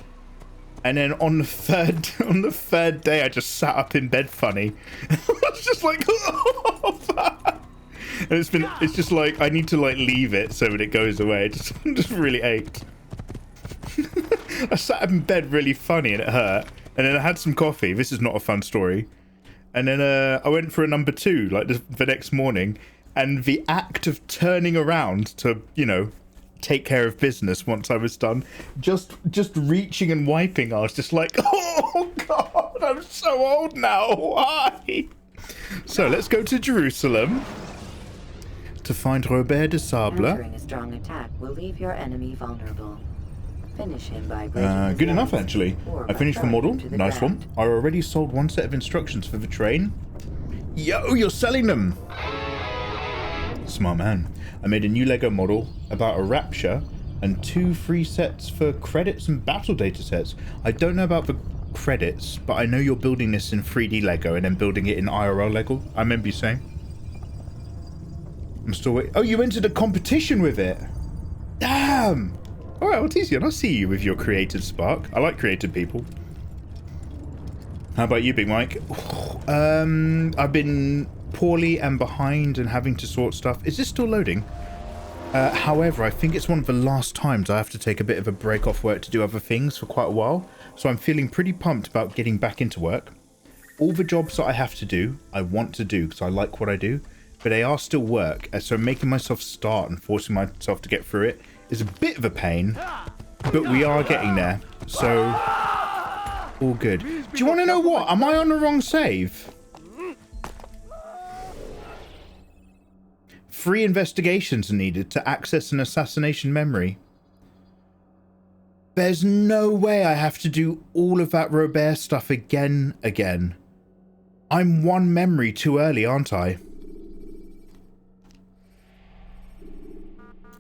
And then on the third day I just sat up in bed funny. I was just like, oh fuck. And it's just like I need to like leave it so that it goes away. It just really ached. I sat up in bed really funny and it hurt. And then I had some coffee. This is not a fun story. And then I went for a number 2 like the next morning. And the act of turning around to, you know, take care of business once I was done, just reaching and wiping, I was just like, oh god, I'm so old now. Why? So let's go to Jerusalem to find Robert de Sable. Answering a strong attack will leave your enemy vulnerable. Finish him by breaking his good enough, legs actually. or I by finished the throwing model. him to the Nice ground. one. I already sold 1 set of instructions for the train. Yo, you're selling them. Smart man. I made a new Lego model about a rapture and 2 free sets for credits and battle data sets. I don't know about the credits, but I know you're building this in 3D Lego and then building it in IRL Lego. I remember you saying. I'm still waiting. Oh, you entered a competition with it. Damn. All right, well, Tizian, I'll see you with your creative spark. I like creative people. How about you, Big Mike? I've been poorly and behind and having to sort stuff. Is this still loading? However, I think it's one of the last times I have to take a bit of a break off work to do other things for quite a while. So I'm feeling pretty pumped about getting back into work. All the jobs that I have to do, I want to do because I like what I do. But they are still work, and so making myself start and forcing myself to get through it is a bit of a pain, but we are getting there, so all good. Do you want to know what? Am I on the wrong save? 3 investigations are needed to access an assassination memory. There's no way I have to do all of that Robert stuff again. I'm 1 memory too early, aren't I?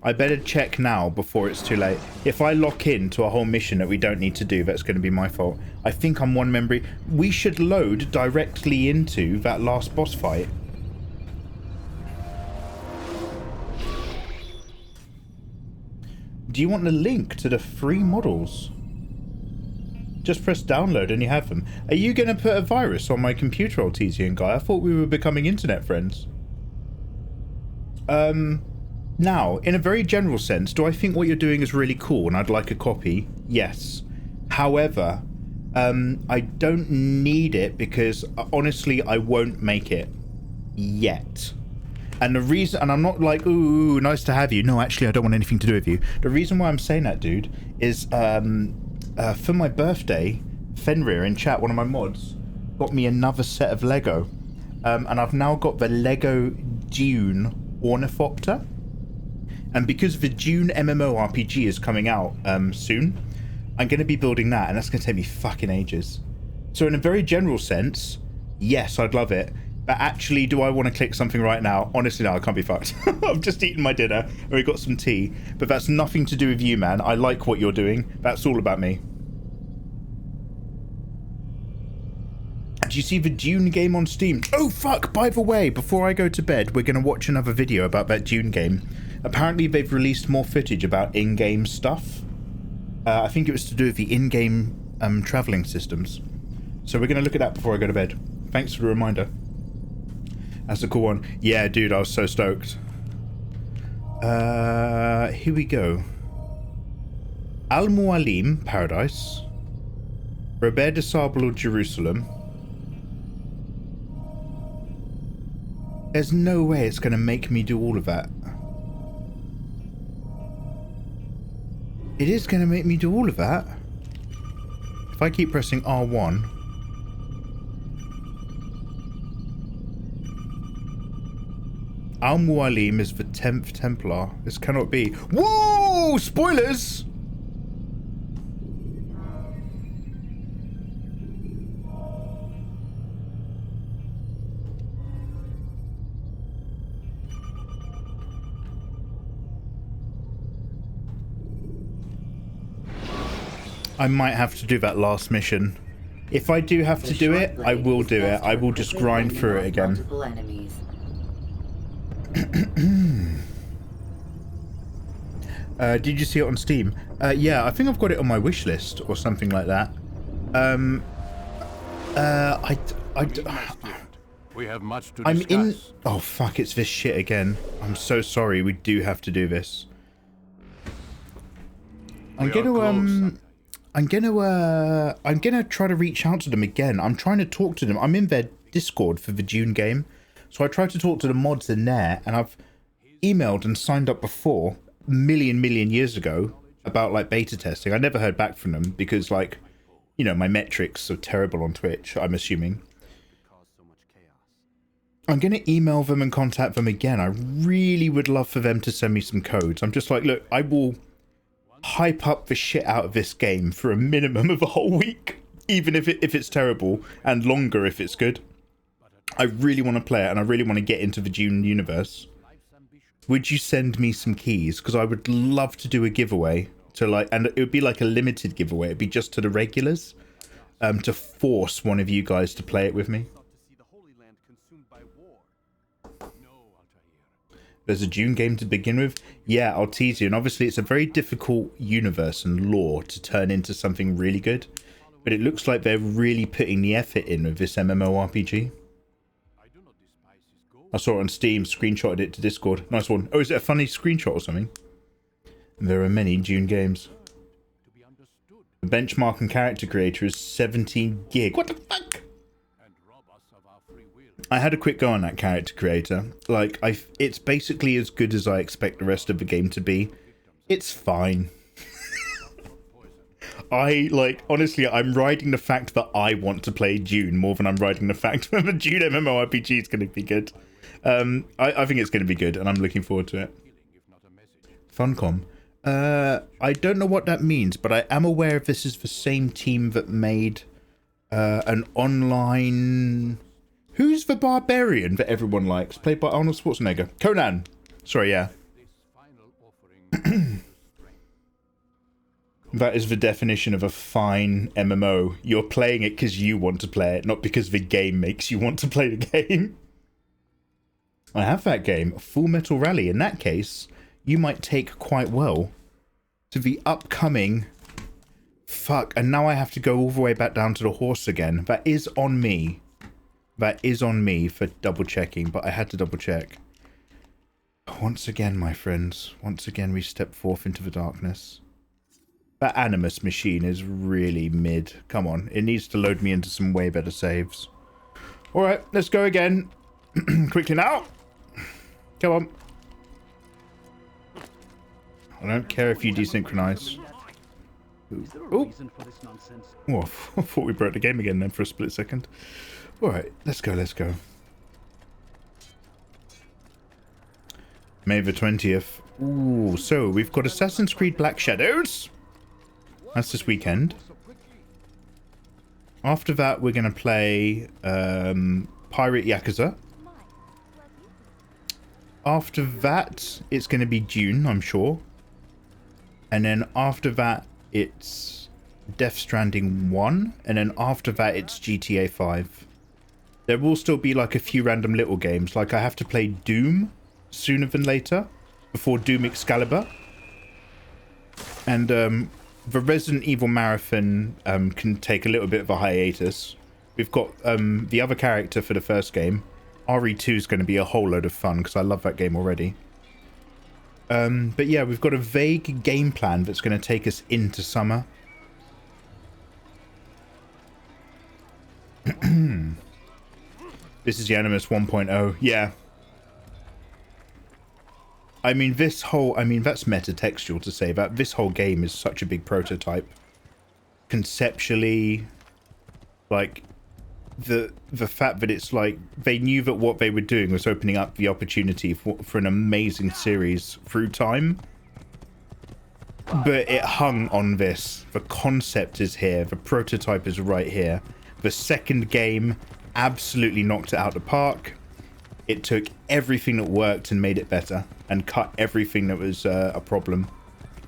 I better check now before it's too late. If I lock into a whole mission that we don't need to do, that's going to be my fault. I think I'm 1 memory. We should load directly into that last boss fight. Do you want the link to the free models? Just press download and you have them. Are you going to put a virus on my computer, Artesian guy? I thought we were becoming internet friends. Now, in a very general sense, do I think what you're doing is really cool and I'd like a copy? Yes. However, I don't need it because honestly, I won't make it yet. And the reason, and I'm not like, ooh, nice to have you. No, actually, I don't want anything to do with you. The reason why I'm saying that, dude, is for my birthday, Fenrir in chat, one of my mods, got me another set of Lego. And I've now got the Lego Dune Ornithopter. And because the Dune MMORPG is coming out soon, I'm going to be building that, and that's going to take me fucking ages. So in a very general sense, yes, I'd love it. But actually, do I want to click something right now? Honestly, no, I can't be fucked. I've just eaten my dinner, and we got some tea. But that's nothing to do with you, man. I like what you're doing. That's all about me. Do you see the Dune game on Steam? Oh, fuck! By the way, before I go to bed, we're going to watch another video about that Dune game. Apparently they've released more footage about in-game stuff. I think it was to do with the in-game traveling systems. So we're going to look at that before I go to bed. Thanks for the reminder. That's a cool one. Yeah, dude, I was so stoked. Here we go. Al-Mualim, Paradise. Robert de Sable, Jerusalem. There's no way it's going to make me do all of that. It is going to make me do all of that. If I keep pressing R1. Al-Mualim is the 10th Templar. This cannot be. Whoa! Spoilers! I might have to do that last mission. If I do have to do it, I will do it. I will just grind through it again. Did you see it on Steam? Yeah, I think I've got it on my wish list or something like that. We have much to I'm discuss. in. Oh fuck! It's this shit again. I'm so sorry. We do have to do this. I'm gonna try to reach out to them again. I'm trying to talk to them. I'm in their Discord for the June game, so I tried to talk to the mods in there, and I've emailed and signed up before million years ago about like beta testing. I never heard back from them because, like, you know, my metrics are terrible on Twitch, I'm assuming. I'm gonna email them and contact them again. I really would love for them to send me some codes. I'm just like, look, I will hype up the shit out of this game for a minimum of a whole week, even if it's terrible, and longer if it's good. I really want to play it, and I really want to get into the Dune universe. Would you send me some keys? Because I would love to do a giveaway to, like, and it would be like a limited giveaway. It'd be just to the regulars, to force one of you guys to play it with me. There's a Dune game to begin with. Yeah, I'll tease you. And obviously it's a very difficult universe and lore to turn into something really good. But it looks like they're really putting the effort in with this MMORPG. I saw it on Steam, screenshotted it to Discord. Nice one. Oh, is it a funny screenshot or something? There are many Dune games. The benchmark and character creator is 17 gig. What the fuck? I had a quick go on that character creator. Like, it's basically as good as I expect the rest of the game to be. It's fine. Honestly, I'm riding the fact that I want to play Dune more than I'm riding the fact that the Dune MMORPG is going to be good. I think it's going to be good, and I'm looking forward to it. Funcom. I don't know what that means, but I am aware if this is the same team that made an online... Who's the barbarian that everyone likes? Played by Arnold Schwarzenegger. Conan. Sorry, yeah. That is the definition of a fine MMO. You're playing it because you want to play it, not because the game makes you want to play the game. I have that game, Full Metal Rally. In that case, you might take quite well to the upcoming... Fuck, and now I have to go all the way back down to the horse again. That is on me. That is on me for double checking, but I had to double check. Once again, my friends, once again we step forth into the darkness. That Animus machine is really mid. Come on, it needs to load me into some way better saves. Alright, let's go again. Quickly now. Come on. I don't care if you desynchronize. Oh, I thought we broke the game again then for a split second. Alright, let's go, let's go. May the 20th. Ooh, so we've got Assassin's Creed Black Shadows. That's this weekend. After that, we're going to play Pirate Yakuza. After that, it's going to be Dune, I'm sure. And then after that, it's Death Stranding 1. And then after that, it's GTA 5. There will still be like a few random little games. Like I have to play Doom sooner than later. before Doom Excalibur. And the Resident Evil marathon can take a little bit of a hiatus. We've got the other character for the first game. RE2 is going to be a whole load of fun because I love that game already. But yeah, we've got a vague game plan that's going to take us into summer. This is the Animus 1.0. Yeah. I mean, that's metatextual to say that this whole game is such a big prototype. Conceptually, like, the fact that it's like, they knew that what they were doing was opening up the opportunity for an amazing series through time. But it hung on this. The concept is here. The prototype is right here. The second game absolutely knocked it out of the park. It took everything that worked and made it better, and cut everything that was a problem,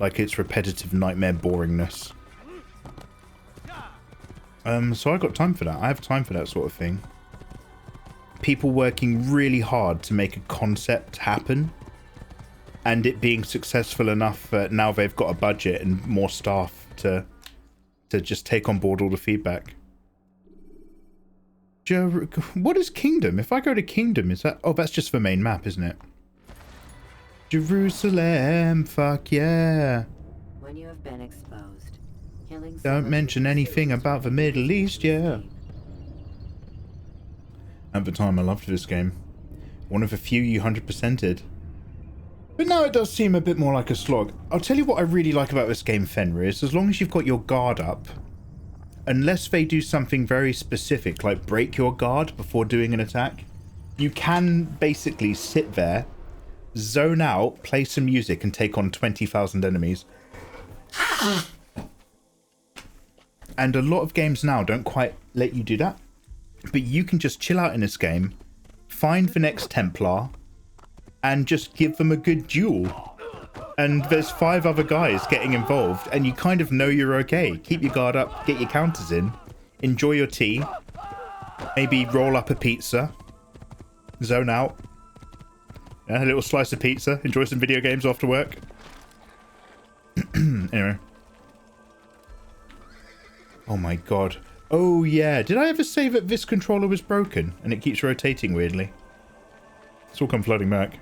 like its repetitive nightmare boringness. So I got time for that. I have time for that sort of thing. People working really hard to make a concept happen, and it being successful enough that now they've got a budget and more staff to just take on board all the feedback. What is Kingdom? If I go to Kingdom, is that... Oh, that's just the main map, isn't it? Jerusalem, fuck yeah. When you have been exposed, killing Don't mention anything about the Middle East, yeah. At the time, I loved this game. One of the few you 100%ed. But now it does seem a bit more like a slog. I'll tell you what I really like about this game, Fenrir, is as long as you've got your guard up, unless they do something very specific, like break your guard before doing an attack, you can basically sit there, zone out, play some music, and take on 20,000 enemies. And a lot of games now don't quite let you do that. But you can just chill out in this game, find the next Templar, and just give them a good duel. And there's 5 other guys getting involved, and you kind of know you're okay. Keep your guard up, get your counters in, enjoy your tea, maybe roll up a pizza, zone out, a little slice of pizza, enjoy some video games after work. Anyway. Oh my god. Oh yeah, did I ever say that this controller was broken and it keeps rotating weirdly? It's all come flooding back.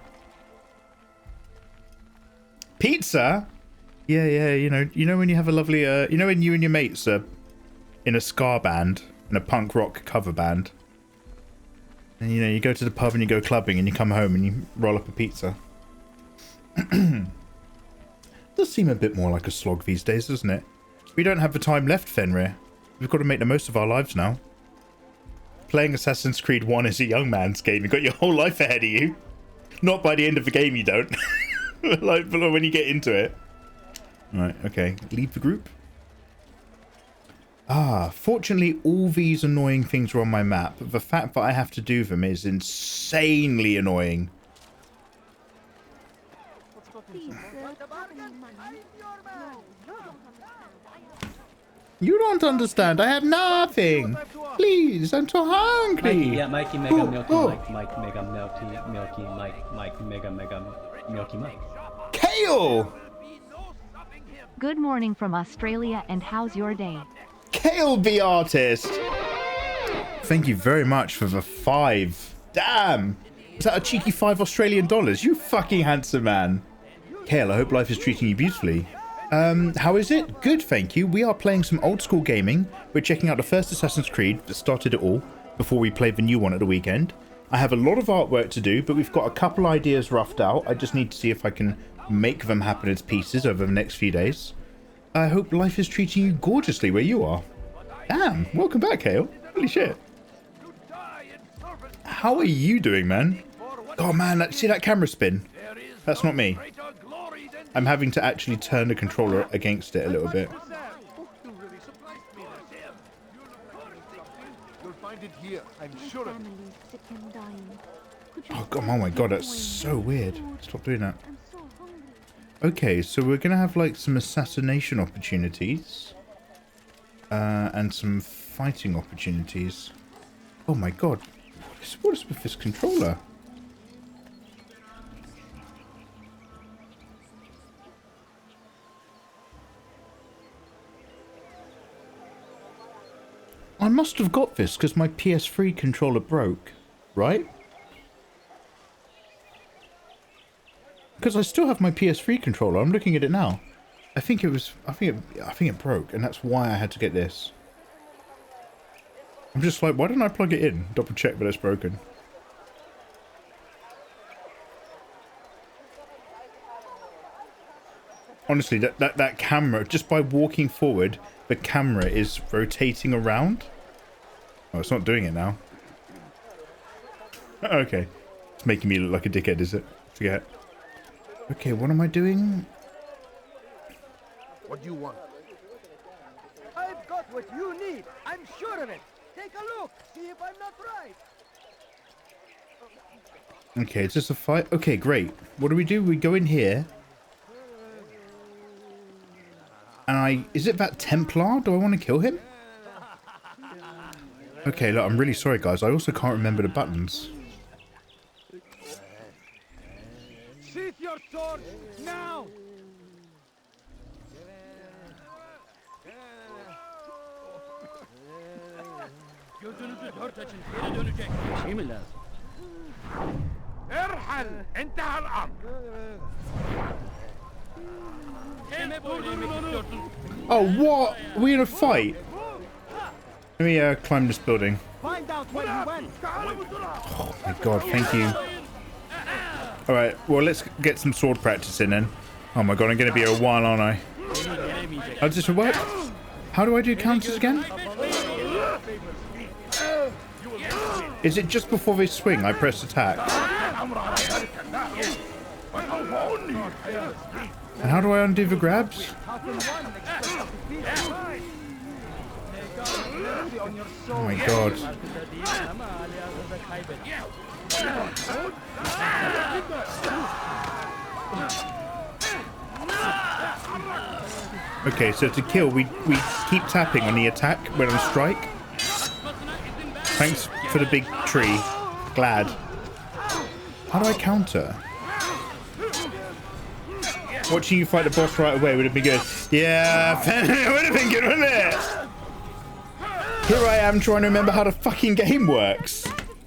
Pizza? Yeah, you know when you have a lovely, you know when you and your mates are in a ska band, in a punk rock cover band, and you know, you go to the pub and you go clubbing and you come home and you roll up a pizza. Does seem a bit more like a slog these days, doesn't it? We don't have the time left, Fenrir. We've got to make the most of our lives now. Playing Assassin's Creed 1 is a young man's game. You've got your whole life ahead of you. Not by the end of the game, you don't. Like, when you get into it. Right, okay. Leave the group. Ah, fortunately, all these annoying things are on my map. The fact that I have to do them is insanely annoying. You don't understand. I have nothing. Please, I'm so hungry. Yeah, Mikey, Mega, Milky, Mike, Mega, Milky, Mike, Mega, Milky, Mike. Kale! Good morning from Australia, and how's your day? Kale the artist! Thank you very much for the 5. Damn! Is that a cheeky 5 Australian dollars? You fucking handsome man. Kale, I hope life is treating you beautifully. How is it? Good, thank you. We are playing some old school gaming. We're checking out the first Assassin's Creed that started it all before we played the new one at the weekend. I have a lot of artwork to do, but we've got a couple ideas roughed out. I just need to see if I can make them happen as pieces over the next few days. I hope life is treating you gorgeously where you are. Damn, welcome back, Hale. Holy shit. How are you doing, man? Oh man, see that camera spin? That's not me. I'm having to actually turn the controller against it a little bit. Oh god, oh my god, that's so weird. Stop doing that. Okay, so we're gonna have like some assassination opportunities. And some fighting opportunities. Oh my god. What is with this controller? I must have got this because my PS3 controller broke, right? Because I still have my PS3 controller. I'm looking at it now. I think it broke, and that's why I had to get this. I'm just like, why didn't I plug it in? Double check that it's broken. Honestly, that camera, just by walking forward, the camera is rotating around. Oh, it's not doing it now. Okay. It's making me look like a dickhead, is it? Forget. Okay, what am I doing? What do you want? I've got what you need. I'm sure of it. Take a look. See if I'm not right. Okay, it's just a fight. Okay, great. What do? We go in here. And is it that Templar? Do I want to kill him? Okay, look, I'm really sorry, guys. I also can't remember the buttons. Sheath your sword now. Gözünüzü dört açın, geri dönecek. Bir şey mi lazım? ارحل انتهى الامر. Oh, what? Are we in a fight? Let me climb this building. Find out where he went. Oh my god, thank you. Alright, well, let's get some sword practice in then. Oh my god, I'm going to be here a while, aren't I? How does this work? How do I do counters again? Is it just before they swing I press attack? And how do I undo the grabs? Oh my god. Okay, so to kill, we keep tapping on the attack when on strike. Thanks for the big tree. Glad. How do I counter? Watching you fight the boss right away would have been good. Yeah, it would have been good, wouldn't it? Here I am trying to remember how the fucking game works.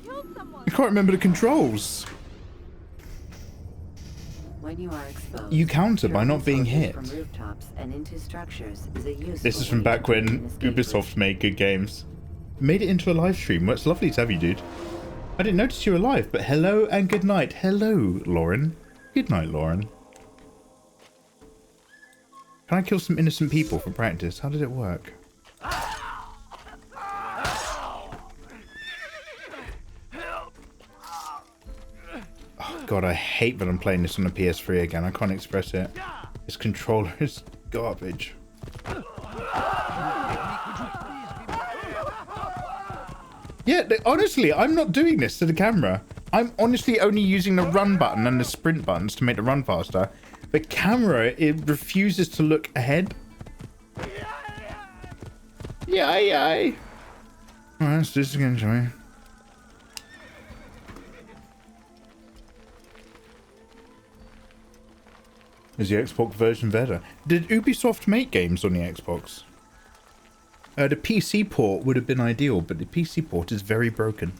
I can't remember the controls. When you are exposed, you counter by not being hit. From rooftops and into structures is a useful This is from back when Ubisoft made good games. Made it into a live stream. Well, it's lovely to have you, dude. I didn't notice you were alive, but hello and good night. Hello, Lauren. Good night, Lauren. Can I kill some innocent people for practice? How did it work? Oh god, I hate that I'm playing this on a PS3 again. I can't express it. This controller is garbage. Yeah, honestly, I'm not doing this to the camera. I'm honestly only using the run button and the sprint buttons to make the run faster. The camera, it refuses to look ahead. Yeah. Alright, let's do this again, shall we? Is the Xbox version better? Did Ubisoft make games on the Xbox? The PC port would have been ideal, but the PC port is very broken.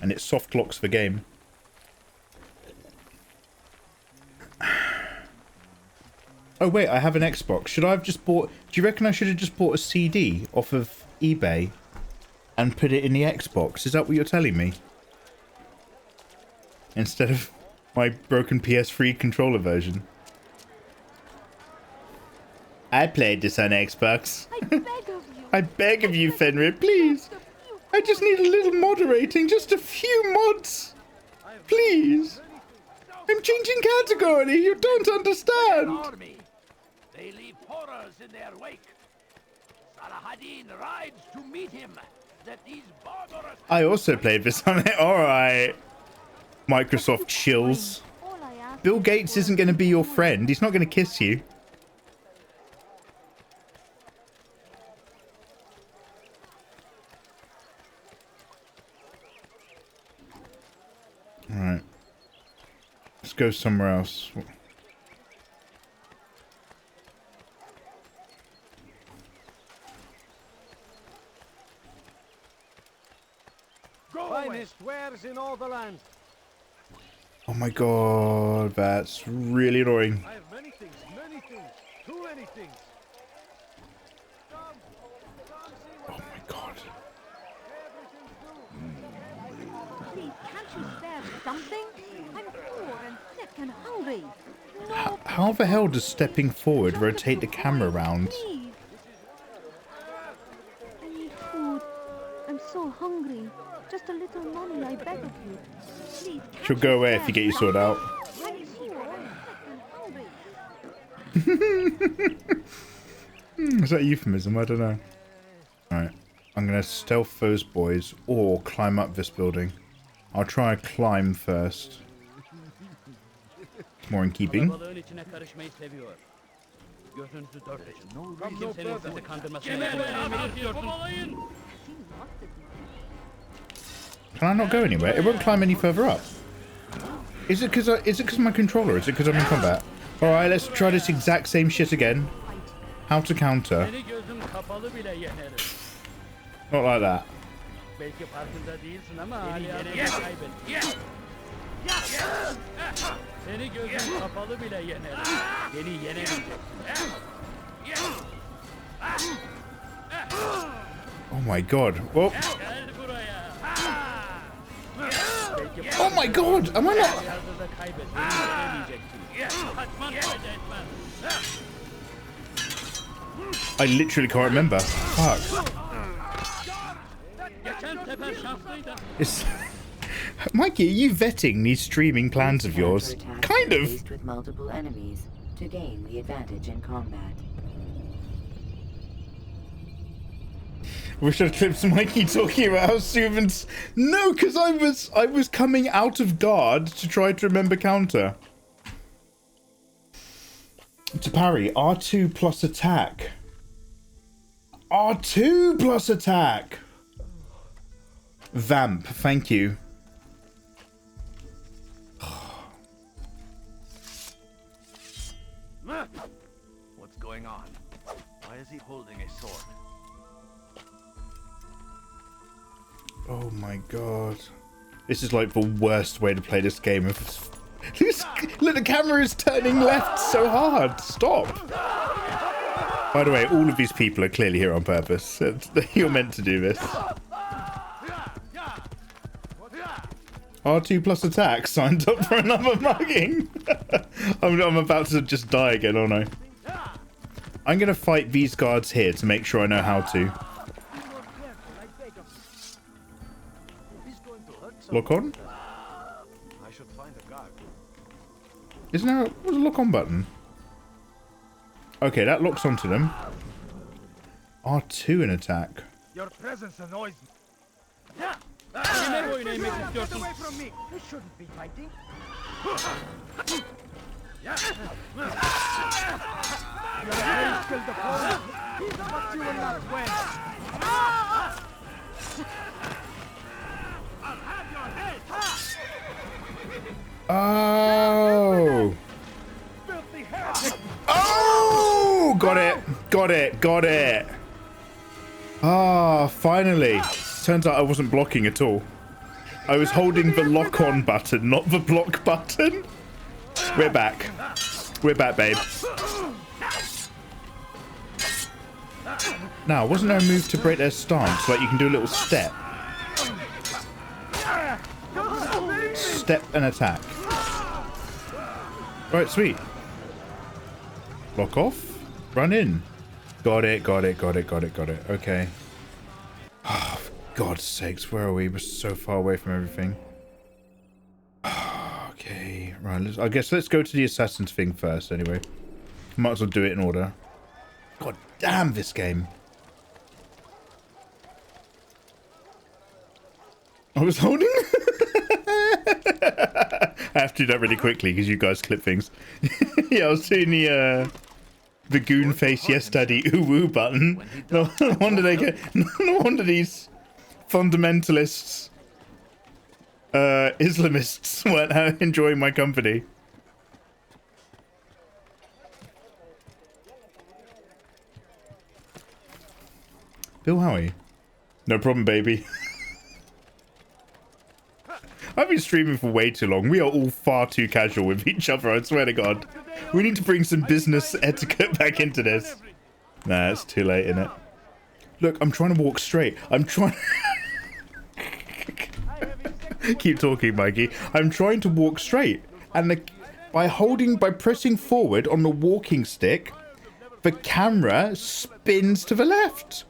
And it soft locks the game. Oh wait, I have an Xbox. Should I have just bought... Do you reckon I should have just bought a CD off of eBay and put it in the Xbox? Is that what you're telling me? Instead of my broken PS3 controller version. I played this on Xbox. I beg of you, Fenrir, please. I just need a little moderating, just a few mods. Please. I'm changing category, you don't understand. They leave horrors in their wake. Saladin rides to meet him. That these barbarous... I also played this on it. Alright. Microsoft chills. Bill Gates isn't going to be your friend. He's not going to kiss you. Alright. Let's go somewhere else. finest wares in all the land. Oh my god, that's really annoying. I have many things, too many things. Come, see Oh my god. Please, can't you spare something? I'm poor and sick and hungry. How the hell does stepping forward rotate the camera around? Please. I need food. I'm so hungry. Just a little money, I beg of you. Please, She'll go away if you get your sword out. I'm poor and sick and hungry. Is that a euphemism? I don't know. Alright. I'm gonna stealth those boys or climb up this building. I'll try and climb first. More in keeping. Can I not go anywhere? It won't climb any further up. Is it because of my controller? Is it because I'm in combat? Alright, let's try this exact same shit again. How to counter. Not like that. Oh my god. Whoa. Oh my god! Am I not? I literally can't remember. Fuck. It's... Mikey, are you vetting these streaming plans of yours? Kind of. Faced with multiple enemies to gain the advantage in combat. Wish I'd clipped Mikey talking about how Suven's... No, because I was coming out of guard to try to remember counter. To parry, R2 plus attack. R2 plus attack. Vamp, thank you. What's going on? Why is he holding a sword? Oh my god. This is like the worst way to play this game. Look, the camera is turning left so hard. Stop. By the way, all of these people are clearly here on purpose. You're meant to do this. R2 plus attack signed up for another mugging. I'm about to just die again, aren't I? I'm going to fight these guards here to make sure I know how to. Lock on? I should find a guard. Isn't there a lock on button? Okay, that locks onto them. R2 in attack. Your presence annoys me. Get away from me! You shouldn't be fighting. You're a very skilled opponent, but you will not win. I'll have your head. Oh! Filthy heretic. Oh! Got it! Got it! Got it! Ah, finally. Turns out I wasn't blocking at all. I was holding the lock on button, not the block button. We're back. We're back, babe. Now, wasn't there a move to break their stance? Like you can do a little step. Step and attack. Right, sweet. Block off. Run in. Got it, got it, got it, got it, got it. Okay. Oh, for God's sakes, where are we? We're so far away from everything. Okay, right. I guess let's go to the assassins thing first anyway. Might as well do it in order. God damn this game. I was holding... I have to do that really quickly because you guys clip things. Yeah, I was doing the goon face yes daddy ooh woo button. No wonder they get... No wonder these fundamentalists... Islamists weren't enjoying my company. Bill Howie. No problem, baby. I've been streaming for way too long. We are all far too casual with each other, I swear to God. We need to bring some business etiquette back into this. Nah, it's too late, innit? Look, I'm trying to walk straight. I'm trying... Keep talking, Mikey. I'm trying to walk straight. And by pressing forward on the walking stick, the camera spins to the left.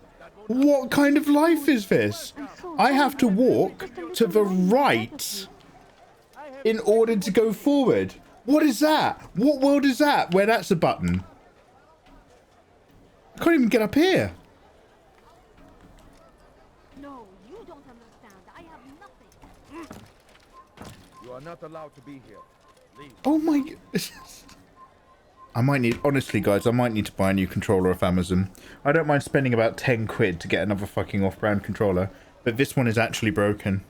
What kind of life is this? I have to walk to the right in order to go forward. What is that? What world is that? Where that's a button? I can't even get up here. No, you don't understand. I have nothing. You are not allowed to be here. Leave. Oh my... I might need... Honestly, guys, I might need to buy a new controller off Amazon. I don't mind spending about 10 quid to get another fucking off-brand controller. But this one is actually broken.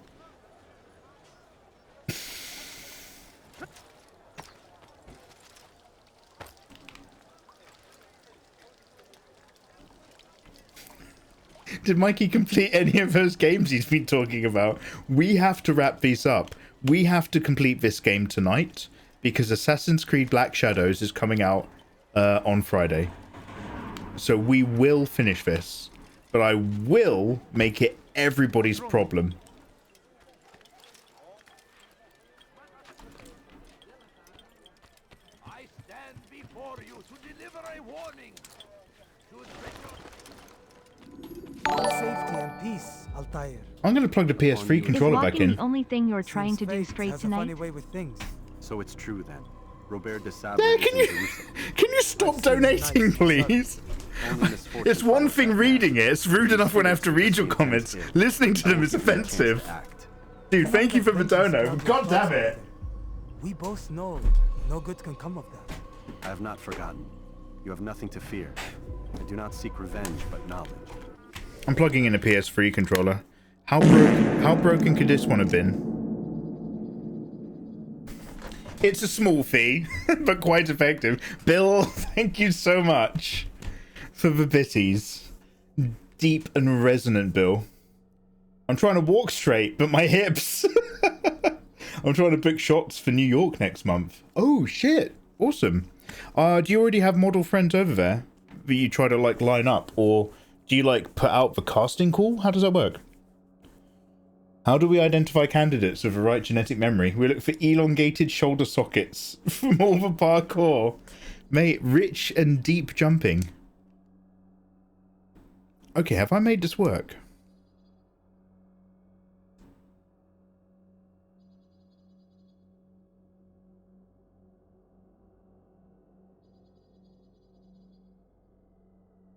Did Mikey complete any of those games he's been talking about? We have to wrap these up. We have to complete this game tonight because Assassin's Creed Black Shadows is coming out on Friday. So we will finish this, but I will make it everybody's problem. I stand before you to deliver a warning. Safety and peace, Altair. I'm going to plug the PS3 Is controller back walking in. the only thing you're trying to do Fate straight has a funny tonight? way with things. So it's true then. Robert de Sable There, is in Jerusalem. can you stop donating, please? Only misfortune It's one thing follows that reading man. it. It's rude enough when I have to read your comments. Listening to them is offensive. Dude, thank you for the dono. God damn it. We both know no good can come of that. I have not forgotten. You have nothing to fear. I do not seek revenge, but knowledge. I'm plugging in a PS3 controller. How broken could this one have been? It's a small fee, but quite effective. Bill, thank you so much for the bitties. Deep and resonant, Bill. I'm trying to walk straight, but my hips. I'm trying to book shots for New York next month. Oh, shit. Awesome. Do you already have model friends over there that you try to, like, line up? Or do you, like, put out the casting call? How does that work? How do we identify candidates with the right genetic memory? We look for elongated shoulder sockets from all the parkour. Mate, rich and deep jumping. Okay, have I made this work?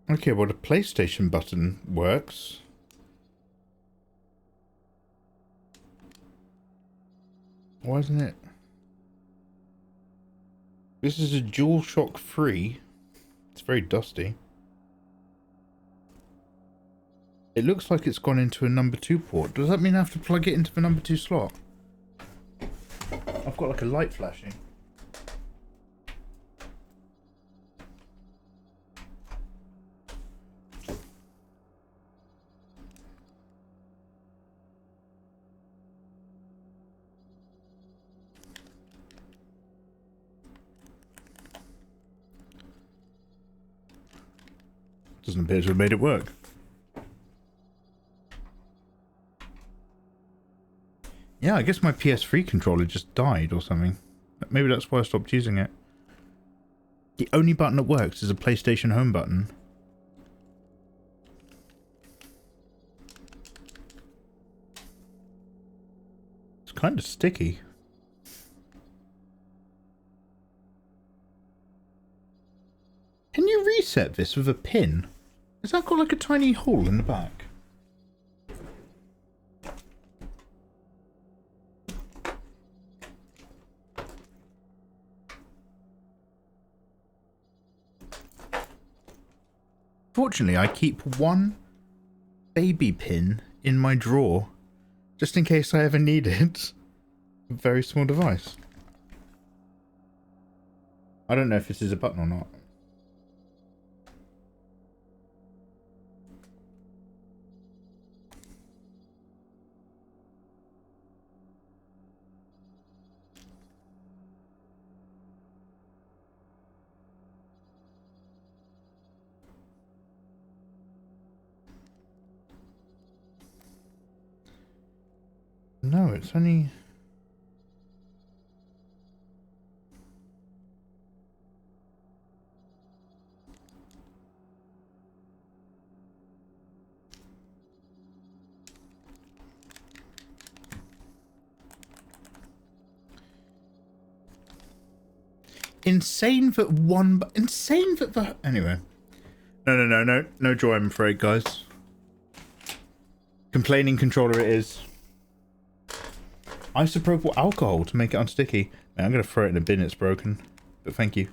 Okay, well, the PlayStation button works. Why isn't it? This is a DualShock 3. It's very dusty. It looks like it's gone into a number 2 port. Does that mean I have to plug it into the number 2 slot? I've got like a light flashing. Doesn't appear to have made it work. Yeah, I guess my PS3 controller just died or something. Maybe that's why I stopped using it. The only button that works is a PlayStation Home button. It's kind of sticky. Can you reset this with a pin? Has that got like a tiny hole in the back? Fortunately, I keep one baby pin in my drawer, just in case I ever need it. A very small device. I don't know if this is a button or not. it's only... Insane that one... Insane that the... Anyway. No joy, I'm afraid, guys. Complaining controller it is. Isopropyl alcohol to make it unsticky. Man, I'm going to throw it in a bin, it's broken. But thank you.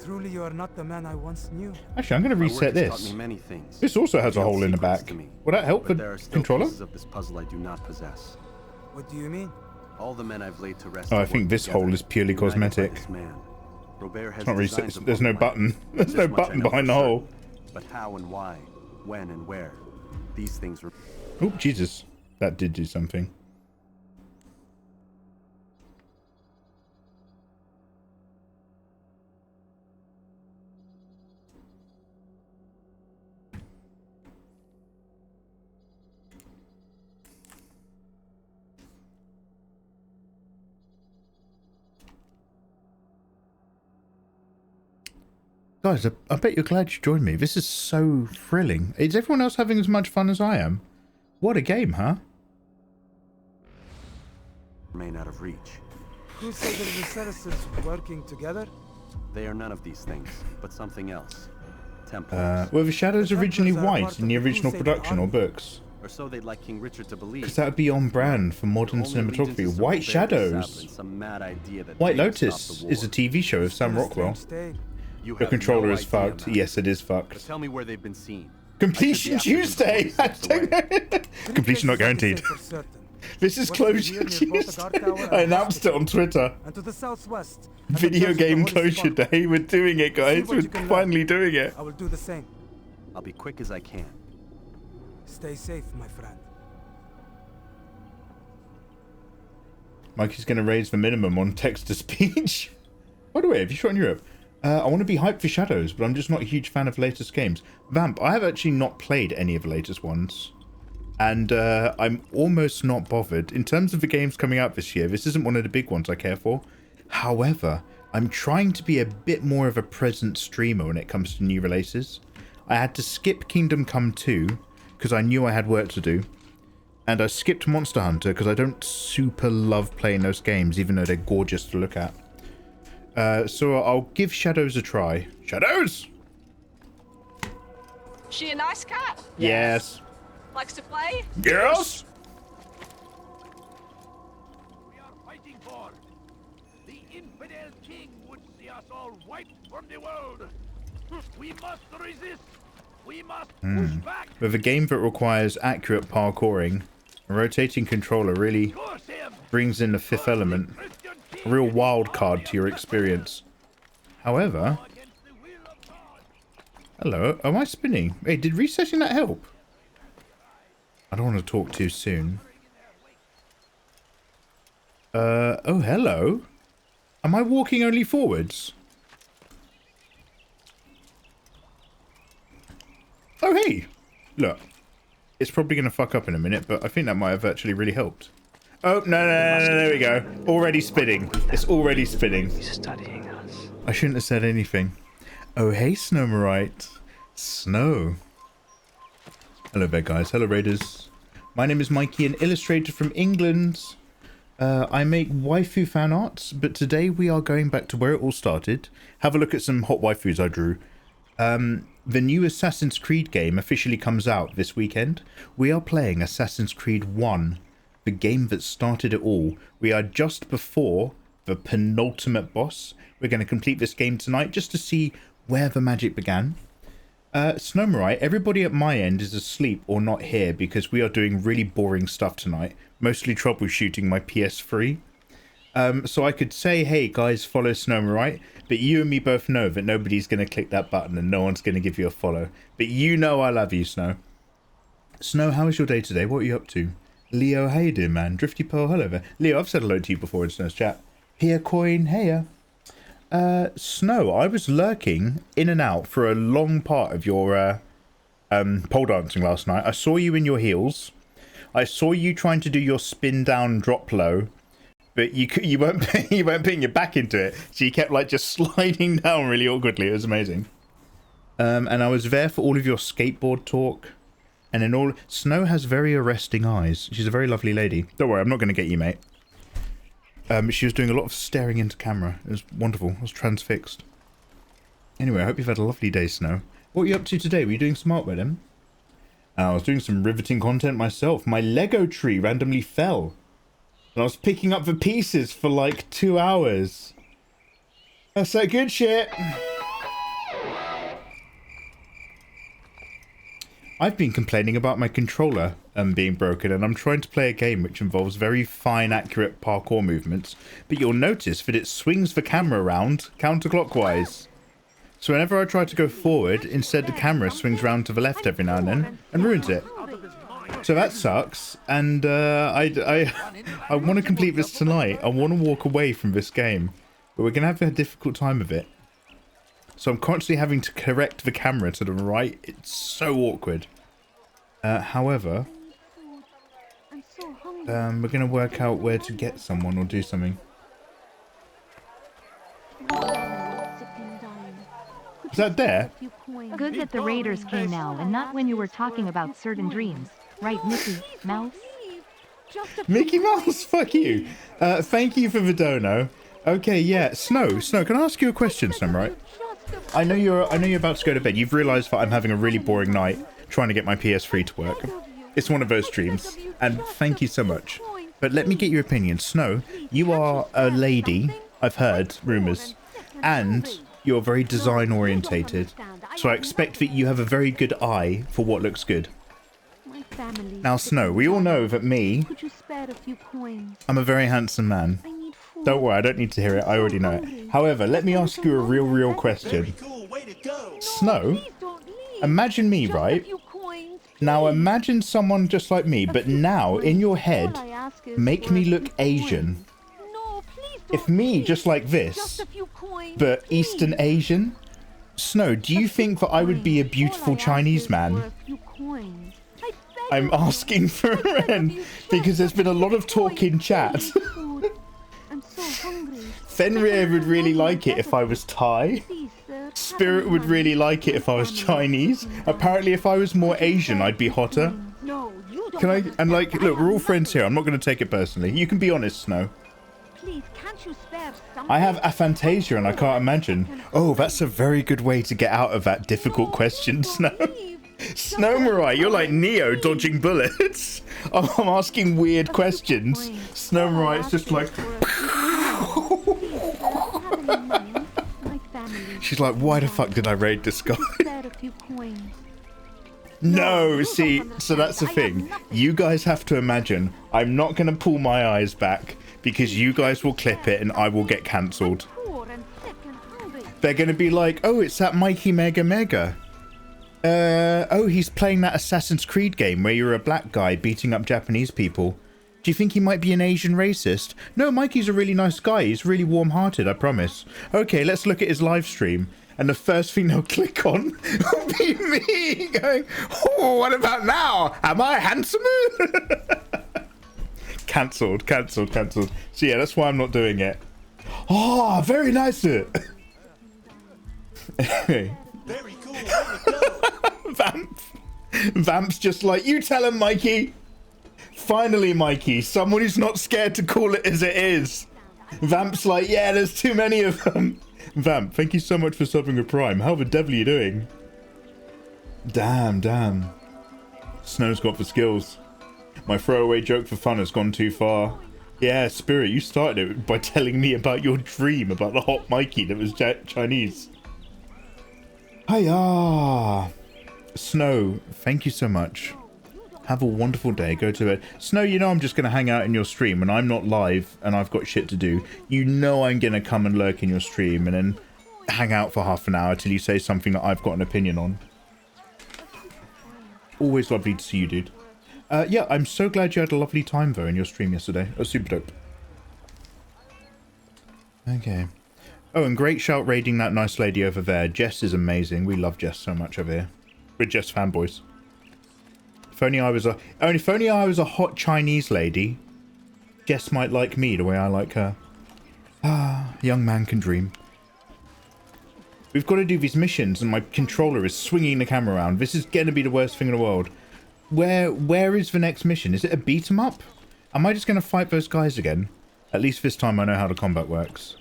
Truly, you are not the man I once knew. Actually, I'm going to reset this. This also has a hole in the back. Would that help the controller? Of this puzzle I do not possess. What do you mean? All the men I've laid to rest. Oh, I think this hole is purely cosmetic. It's not really. There's no button. There's no button behind the hole. But how and why, when and where, these things were. Oh Jesus, that did do something. Guys, I bet you're glad you joined me. This is so thrilling. Is everyone else having as much fun as I am? What a game, huh? Remain out of reach. Who said that the citizens working together? They are none of these things, but something else. Templars. Were the shadows originally white in the original production or books? Or so they'd like King Richard to believe. Because that would be on brand for modern cinematography. White Shadows. White Lotus is a TV show of Sam Rockwell. The controller is fucked. Yes, it is fucked. But tell me where they've been seen. Completion Tuesday! Completion not guaranteed. This is Closure Tuesday. I announced it on Twitter. Video game closure day. We're doing it, guys. We're finally doing it. I will do the same. I'll be quick as I can. Stay safe, my friend. Mikey's going to raise the minimum on text-to-speech. By the way, have you shot in Europe? I want to be hyped for Shadows, but I'm just not a huge fan of latest games. Vamp, I have actually not played any of the latest ones. And I'm almost not bothered. In terms of the games coming out this year, this isn't one of the big ones I care for. However, I'm trying to be a bit more of a present streamer when it comes to new releases. I had to skip Kingdom Come 2, because I knew I had work to do. And I skipped Monster Hunter, because I don't super love playing those games, even though they're gorgeous to look at. So I'll give Shadows a try. Shadows! She a nice cat? Yes. Likes to play? Yes! We are fighting for. The infidel king would see us all wiped from the world. We must resist. We must push back. With a game that requires accurate parkouring, a rotating controller really brings in the fifth element. A real wild card to your experience. However... Hello, am I spinning? Hey, did resetting that help? I don't want to talk too soon. Oh, hello. Am I walking only forwards? Oh, hey. Look. It's probably going to fuck up in a minute, but I think that might have actually really helped. Oh, no, there we go. Already spinning. It's already spinning. He's studying us. I shouldn't have said anything. Oh, hey, Snowmarite. Snow. Hello there, guys. Hello, Raiders. My name is Mikey, an illustrator from England. I make waifu fan arts, but today we are going back to where it all started. Have a look at some hot waifus I drew. The new Assassin's Creed game officially comes out this weekend. We are playing Assassin's Creed 1. The game that started it all. We are just before the penultimate boss. We're going to complete this game tonight just to see where the magic began. Snowmarite, everybody at my end is asleep or not here because we are doing really boring stuff tonight. Mostly troubleshooting my PS3. So I could say, hey guys, follow Snowmarite, but you and me both know that nobody's going to click that button and no one's going to give you a follow. But you know I love you, Snow. Snow, how was your day today? What are you up to? Leo, how you doing, man? Drifty Pearl, hello there. Leo, I've said hello to you before in Snow's chat. Here, Coin, heya. Snow, I was lurking in and out for a long part of your pole dancing last night. I saw you in your heels. I saw you trying to do your spin down drop low, but you weren't putting your back into it, so you kept like just sliding down really awkwardly. It was amazing. And I was there for all of your skateboard talk, and in all, Snow has very arresting eyes. She's a very lovely lady. Don't worry, I'm not going to get you, mate. She was doing a lot of staring into camera. It was wonderful. I was transfixed. Anyway, I hope you've had a lovely day, Snow. What are you up to today? Were you doing some art with him? I was doing some riveting content myself. My Lego tree randomly fell. And I was picking up the pieces for like 2 hours. That's that good shit. I've been complaining about my controller being broken, and I'm trying to play a game which involves very fine, accurate parkour movements, but you'll notice that it swings the camera around counterclockwise. So whenever I try to go forward, instead the camera swings round to the left every now and then, and ruins it. So that sucks, and I want to complete this tonight. I want to walk away from this game, but we're going to have a difficult time of it. So I'm constantly having to correct the camera to the right. It's so awkward. However, we're going to work out where to get someone or do something. Is that there? Good that the raiders came now and not when you were talking about certain dreams. Right, Mickey Mouse? Mickey Mouse, fuck you. Thank you for the dono. Okay, yeah. Snow, can I ask you a question, Snow, right? I know you're about to go to bed. You've realised that I'm having a really boring night trying to get my PS3 to work. It's one of those streams, and thank you so much. But let me get your opinion. Snow, you are a lady, I've heard rumours, and you're very design orientated, so I expect that you have a very good eye for what looks good. Now, Snow, we all know that me, I'm a very handsome man. Don't worry, I don't need to hear it. I already know it. However, let me ask you a real question. Snow, imagine me, right? Now imagine someone just like me, but now in your head, make me look Asian. If me just like this, but Eastern Asian, Snow, do you think that I would be a beautiful Chinese man? I'm asking for a friend because there's been a lot of talk in chat. Fenrir would really like it if I was Thai. Spirit would really like it if I was Chinese. Apparently if I was more Asian, I'd be hotter. Can I? And like, look, we're all friends here. I'm not going to take it personally. You can be honest, Snow. I have aphantasia and I can't imagine. Oh, that's a very good way to get out of that difficult question, Snow. Snow Mirai, you're like Neo dodging bullets. I'm asking weird questions. Snow Mirai, it's just like... She's like, why the fuck did I raid this guy? No, see, so that's the thing. You guys have to imagine, I'm not going to pull my eyes back because you guys will clip it and I will get cancelled. They're going to be like, oh, it's that Mikey Mega. Oh, he's playing that Assassin's Creed game where you're a black guy beating up Japanese people. Do you think he might be an Asian racist? No, Mikey's a really nice guy. He's really warm-hearted, I promise. Okay, let's look at his live stream. And the first thing they'll click on will be me going, oh, what about now? Am I handsome? Cancelled. So yeah, that's why I'm not doing it. Oh, very nice. Anyway. Very cool. Vamp's just like, you tell him, Mikey. Finally, Mikey, someone who's not scared to call it as it is. Vamp's like, yeah, there's too many of them. Vamp, thank you so much for subbing a Prime. How the devil are you doing? Damn. Snow's got the skills. My throwaway joke for fun has gone too far. Yeah, Spirit, you started it by telling me about your dream about the hot Mikey that was Chinese. Hiya! Snow, thank you so much. Have a wonderful day. Go to bed. Snow, you know I'm just going to hang out in your stream when I'm not live and I've got shit to do. You know I'm going to come and lurk in your stream and then hang out for half an hour till you say something that I've got an opinion on. Always lovely to see you, dude. Yeah, I'm so glad you had a lovely time, though, in your stream yesterday. It was super dope. Okay. Oh, and great shout raiding that nice lady over there. Jess is amazing. We love Jess so much over here. We're Jess fanboys. If only I was a hot Chinese lady, Jess might like me the way I like her. Ah, young man can dream. We've got to do these missions and my controller is swinging the camera around. This is going to be the worst thing in the world. Where is the next mission? Is it a beat 'em up? Am I just going to fight those guys again? At least this time I know how the combat works.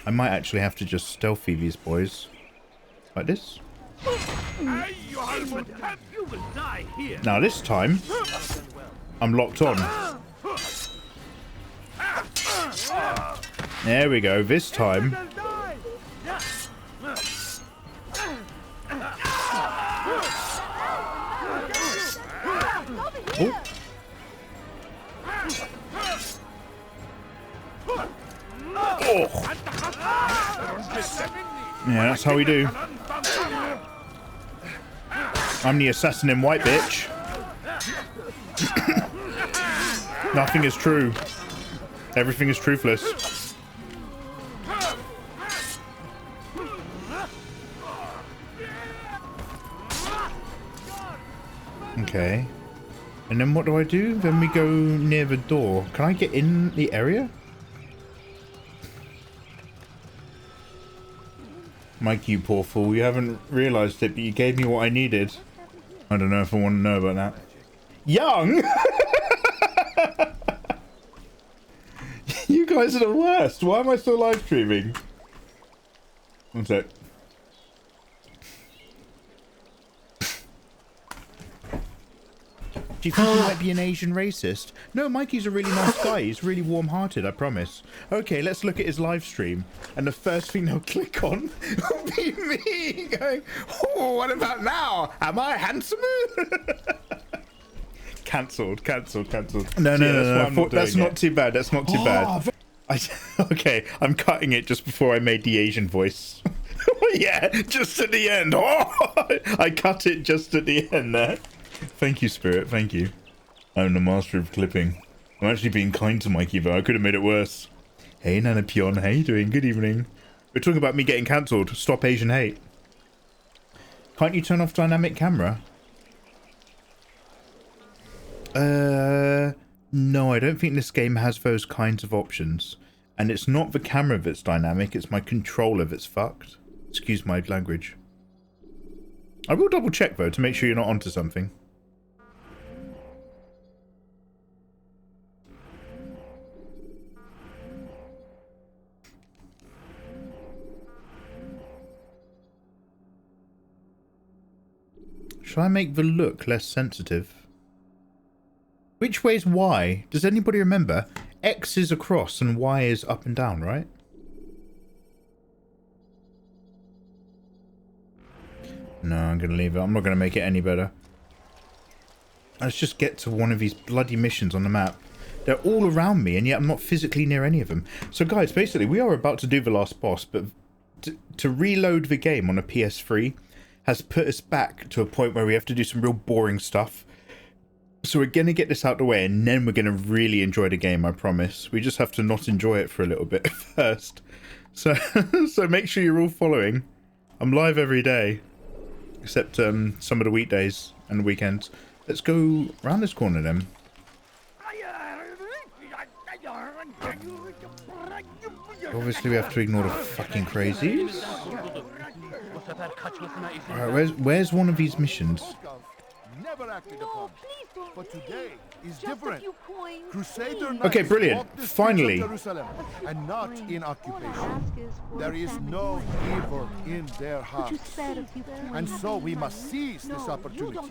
I might actually have to just stealthy these boys. Like this. Now this time, I'm locked on. There we go, this time. Oh. Oh. Yeah, that's how we do. I'm the assassin in white, bitch. Nothing is true. Everything is truthless. Okay. And then what do I do? Then we go near the door. Can I get in the area? Mike, you poor fool. You haven't realised it, but you gave me what I needed. I don't know if I want to know about that. Young? You guys are the worst. Why am I still live streaming? One sec. Do you think he might be an Asian racist? No, Mikey's a really nice guy. He's really warm-hearted, I promise. Okay, let's look at his live stream. And the first thing they'll click on will be me going, oh, what about now? Am I handsome? Cancelled. No. That's not too bad. That's not too bad. Okay, I'm cutting it just before I made the Asian voice. Yeah, just at the end. Oh, I cut it just at the end there. Thank you, Spirit. Thank you. I'm the master of clipping. I'm actually being kind to Mikey, though. I could have made it worse. Hey, Nana Pion. How you doing? Good evening. We're talking about me getting cancelled. Stop Asian hate. Can't you turn off dynamic camera? No, I don't think this game has those kinds of options. And it's not the camera that's dynamic, it's my controller that's fucked. Excuse my language. I will double check, though, to make sure you're not onto something. Shall I make the look less sensitive? Which way is Y? Does anybody remember? X is across and Y is up and down, right? No, I'm going to leave it. I'm not going to make it any better. Let's just get to one of these bloody missions on the map. They're all around me, and yet I'm not physically near any of them. So, guys, basically, we are about to do the last boss, but to reload the game on a PS3 has put us back to a point where we have to do some real boring stuff. So we're going to get this out of the way, and then we're going to really enjoy the game, I promise. We just have to not enjoy it for a little bit first. So, so make sure you're all following. I'm live every day. Except some of the weekdays and the weekends. Let's go around this corner then. Obviously we have to ignore the fucking crazies. Alright, where's one of these missions? Never acted upon. But today is different. Crusader Knights okay, brilliant. Finally. Jerusalem, and not in occupation. There is no evil in their hearts. And so we must seize this opportunity.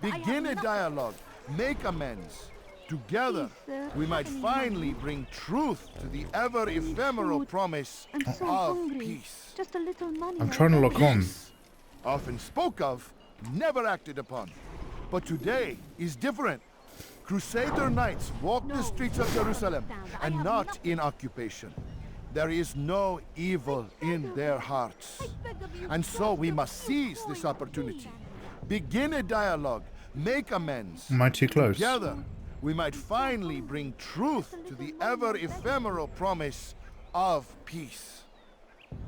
Begin a dialogue. Make amends. Together, we might finally bring truth to the ever-ephemeral promise of peace. Just a little money. I'm trying to lock on. Often spoke of, never acted upon. But today is different. Crusader Knights walk the streets of Jerusalem and not in occupation. There is no evil in their hearts. And so we must seize this opportunity. Begin a dialogue. Make amends. Am I too close? Together, we might finally bring truth to the ever-ephemeral promise of peace.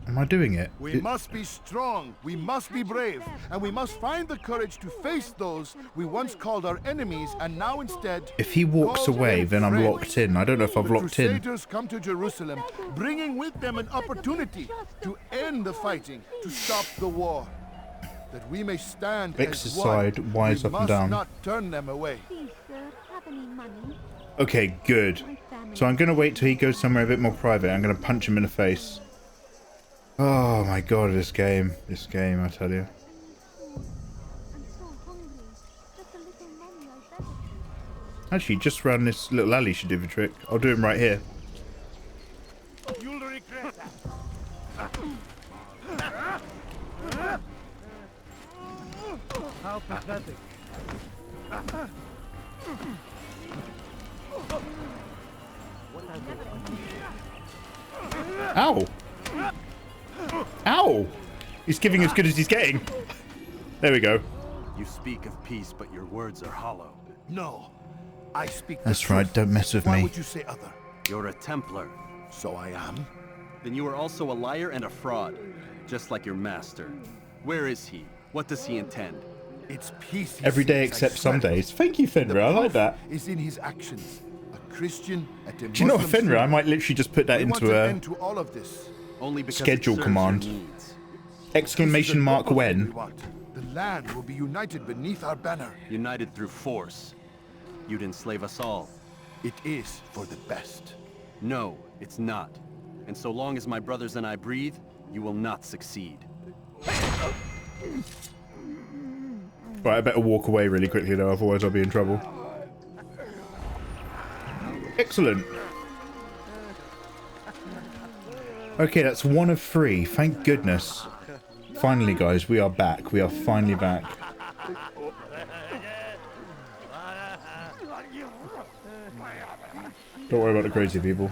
Am I doing it? We must be strong, we must be brave, and we must find the courage to face those we once called our enemies and now instead... If he walks call away, them then I'm friends. locked in. I don't know if I've The locked in. Crusaders come to Jerusalem, bringing with them an opportunity to end the fighting, to stop the war. That we may stand X as side, one, Y is we up and must down. not turn them away. Please, sir, have any money? Okay, good. So I'm going to wait till he goes somewhere a bit more private. I'm going to punch him in the face. Oh my god, this game, I tell you. I'm so hungry. Just a little money, I beg of you. Actually, just round this little alley should do the trick. I'll do him right here. You'll regret that. How pathetic. Ow! Ow! He's giving as good as he's getting. There we go. You speak of peace, but your words are hollow. No, I speak the That's right, truth. don't mess with Why me. would you say other? You're a Templar. So I am. Then you are also a liar and a fraud, just like your master. Where is he? What does he intend? It's peace he Every day seeks, I except swear. Sundays. Thank you, The Fenrir. I like proof that. is in his actions. A Christian at a Do you know what, Muslim Fenrir? I street. might literally just put that We want into an a end to all of this. Only because schedule it serves command. your needs. Exclamation mark We when. want. The land will be united beneath our banner. United through force. You'd enslave us all. It is for the best. No, it's not. And so long as my brothers and I breathe, you will not succeed. Right, I better walk away really quickly though, otherwise I'll be in trouble. Excellent. Okay, that's 1 of 3. Thank goodness. Finally, guys, we are back. We are finally back. Don't worry about the crazy people.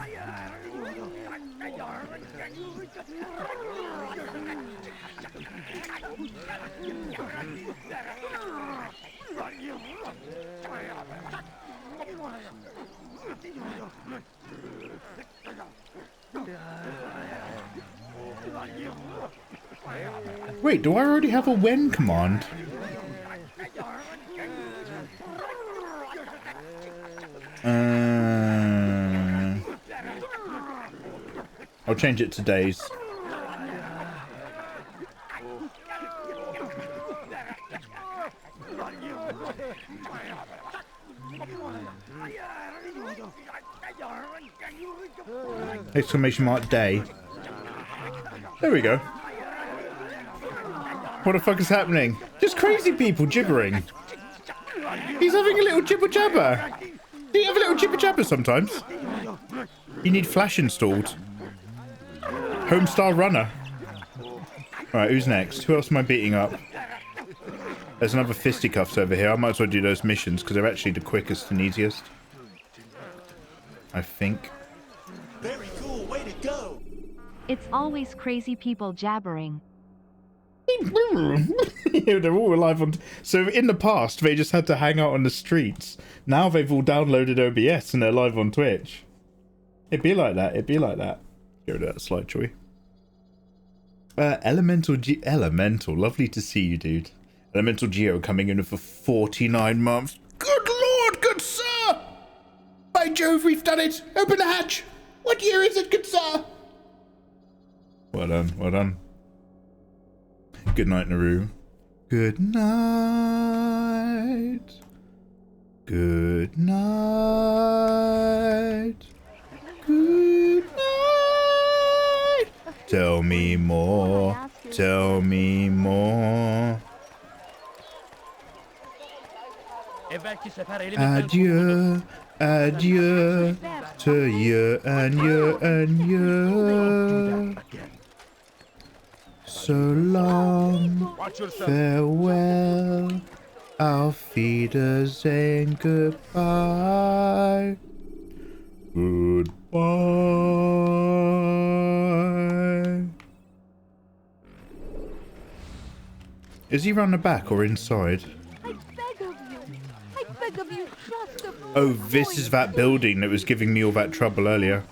Wait, do I already have a when command? I'll change it to days. Exclamation mark day. There we go. What the fuck is happening? Just crazy people gibbering. He's having a little jibber jabber. Do you have a little jibber jabber sometimes? You need Flash installed. Homestar Runner. Alright, who's next? Who else am I beating up? There's another fisticuffs over here. I might as well do those missions because they're actually the quickest and easiest. I think. Very cool, way to go. It's always crazy people jabbering. They're all alive on. So in the past, they just had to hang out on the streets. Now they've all downloaded OBS and they're live on Twitch. It'd be like that. It'd be like that. Get rid of that slide, shall we? Elemental. Lovely to see you, dude. Elemental Geo coming in for 49 months. Good lord, good sir! By Jove, we've done it! Open the hatch! What year is it, good sir? Well done, well done. Good night, Naru. Good night. Good night. Good night. Tell me more. Tell me more. Adieu, adieu to you and you and you. So long, farewell, auf Wiedersehen, goodbye. Goodbye. Is he round the back or inside? I beg of you. I beg of you, just a Oh, this is that building that was giving me all that trouble earlier.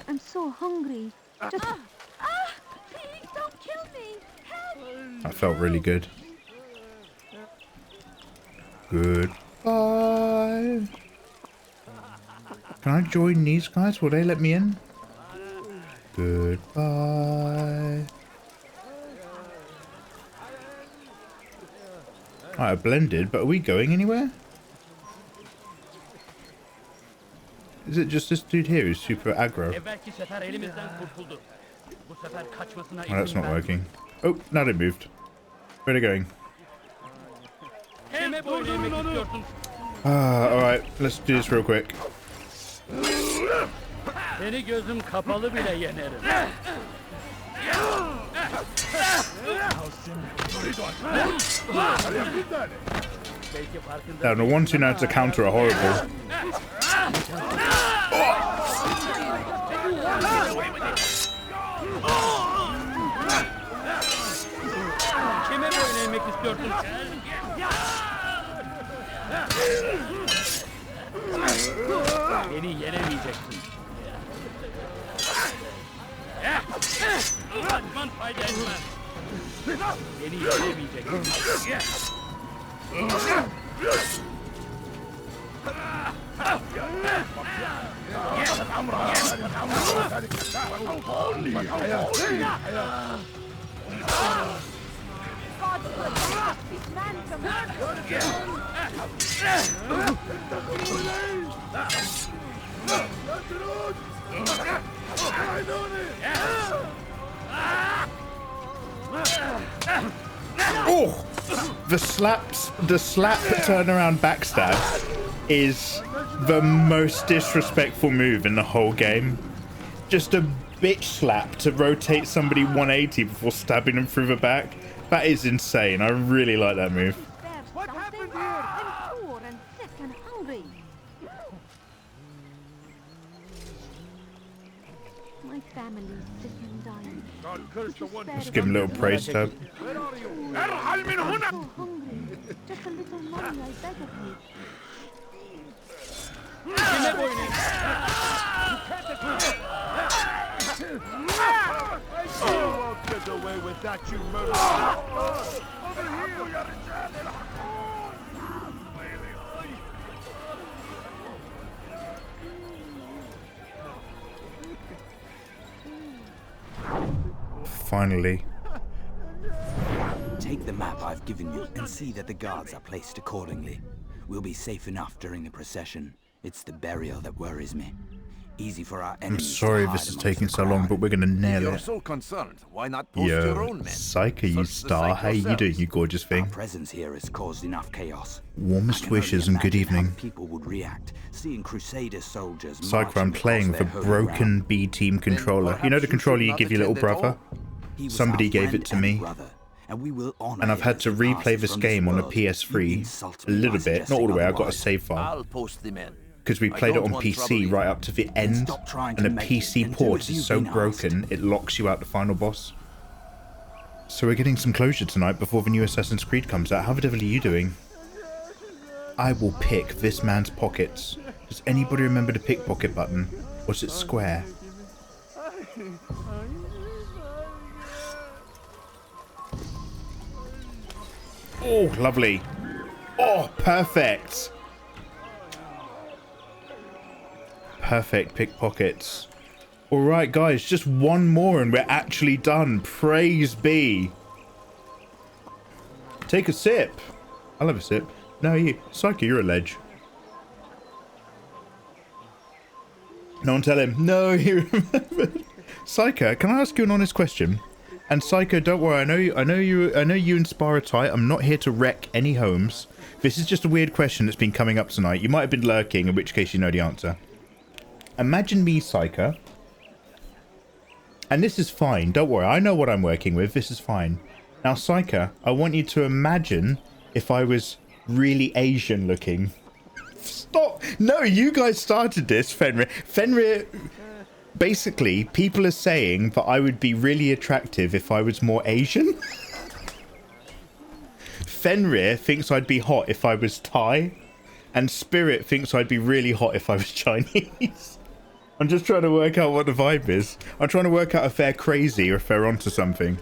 I'm so hungry. Just... That felt really good. Goodbye. Can I join these guys? Will they let me in? Goodbye. Alright, I blended, but are we going anywhere? Is it just this dude here who's super aggro? Oh, that's not working. Oh, now they moved. Where are they going? Alright, let's do this real quick. Now, the one, two now to counter are horrible. Beni yenemeyeceksin. Kaçman fayda etmez. Beni yenemeyeceksin. Oh, the slap turnaround backstab is the most disrespectful move in the whole game. Just a bitch slap to rotate somebody 180 before stabbing them through the back. That is insane. I really like that move. What happened here? I'm poor and sick and hungry. My family's sick and dying. Let's give him a little praise tab. I'm so hungry. Just a little money, I beg of you. You won't get away with that, you murderer! Over here! Finally. Take the map I've given you and see that the guards are placed accordingly. We'll be safe enough during the procession. It's the burial that worries me. Easy for our enemies. I'm sorry this is taking so long, but we're gonna nail You're it. so concerned. Why not post your own men? Psycho, you star. How you doing, you gorgeous thing? Our presence here has caused enough chaos. Warmest wishes and good evening. People would react seeing Crusader soldiers. Psycho, I'm playing with a broken B team controller. You know the controller you give your little brother? Somebody gave it to me. And I've had to replay this game on a PS3 a little bit, not all the way. I got a save file. I'll post them in. Because we played it on PC right up to the end, and the PC port is so broken it locks you out the final boss. So we're getting some closure tonight before the new Assassin's Creed comes out. How the devil are you doing? I will pick this man's pockets. Does anybody remember the pickpocket button? Was it square? Oh, lovely. Oh, perfect. Perfect pickpockets. Alright guys, just one more and we're actually done. Praise be. Take a sip. I'll have a sip. No, you. Psycho, you're a ledge. No one tell him. No, he remembered. Psycho, can I ask you an honest question? And Psycho, don't worry, I know you and Spar are tight. I'm not here to wreck any homes. This is just a weird question that's been coming up tonight. You might have been lurking, in which case you know the answer. Imagine me, Psycho. And this is fine. Don't worry. I know what I'm working with. This is fine. Now, Psycho, I want you to imagine if I was really Asian looking. Stop. No, you guys started this, Fenrir. Fenrir... Basically, people are saying that I would be really attractive if I was more Asian. Fenrir thinks I'd be hot if I was Thai. And Spirit thinks I'd be really hot if I was Chinese. I'm just trying to work out what the vibe is. I'm trying to work out if they're crazy or if they're onto something.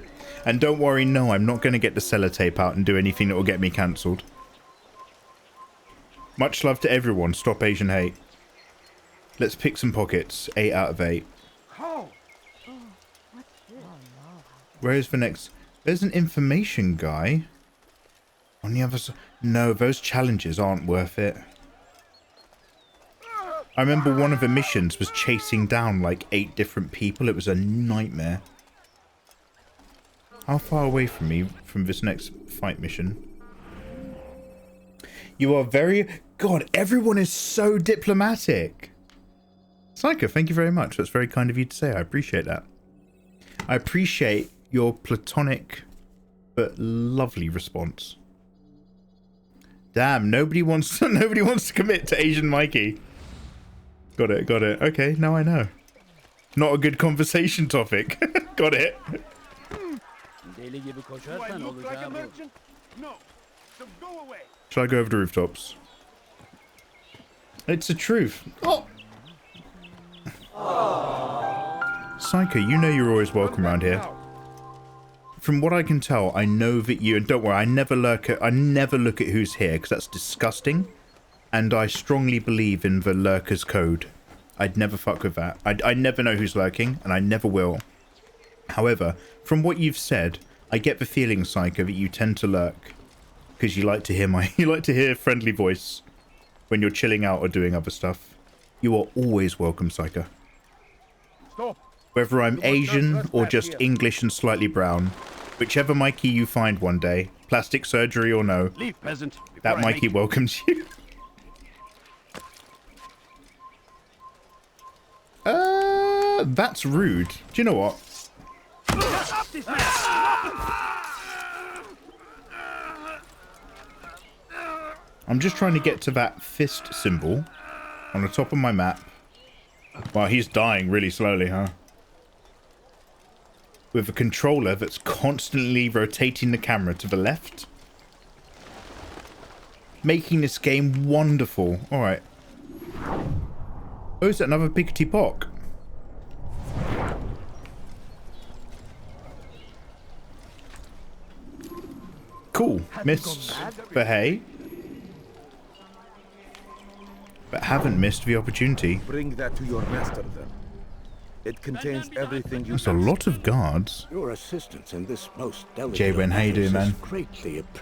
And don't worry, no, I'm not going to get the sellotape out and do anything that will get me cancelled. Much love to everyone. Stop Asian hate. Let's pick some pockets. 8 out of 8. Where is the next? There's an information guy. On the other side. No, those challenges aren't worth it. I remember one of the missions was chasing down like 8 different people. It was a nightmare. How far away from me from this next fight mission? You are very... God, everyone is so diplomatic. Psycho, thank you very much. That's very kind of you to say. I appreciate that. I appreciate your platonic but lovely response. Damn, nobody wants to commit to Asian Mikey. Got it, got it. Okay, now I know. Not a good conversation topic. Got it. Shall I go over the rooftops? It's the truth. Oh. Psycho, you know you're always welcome around here. From what I can tell, I know that you, and don't worry, I never look at who's here because that's disgusting. And I strongly believe in the lurker's code. I'd never fuck with that. I never know who's lurking, and I never will. However, from what you've said, I get the feeling, Psycho, that you tend to lurk because you like to hear friendly voice when you're chilling out or doing other stuff. You are always welcome, Psycho. Stop. Whether I'm Asian or just English and slightly brown, whichever Mikey you find one day, plastic surgery or no, Leave, peasant, that Mikey welcomes you. That's rude. Do you know what? I'm just trying to get to that fist symbol on the top of my map. Wow, he's dying really slowly, huh? With a controller that's constantly rotating the camera to the left. Making this game wonderful. Alright. Oh, is that another pickety pock? Cool. Missed the hay. But haven't missed the opportunity. Bring that to your master then. It contains everything you There's a lot of guards. Your assistance in this most delicate Jay-Wen, how you doing, man?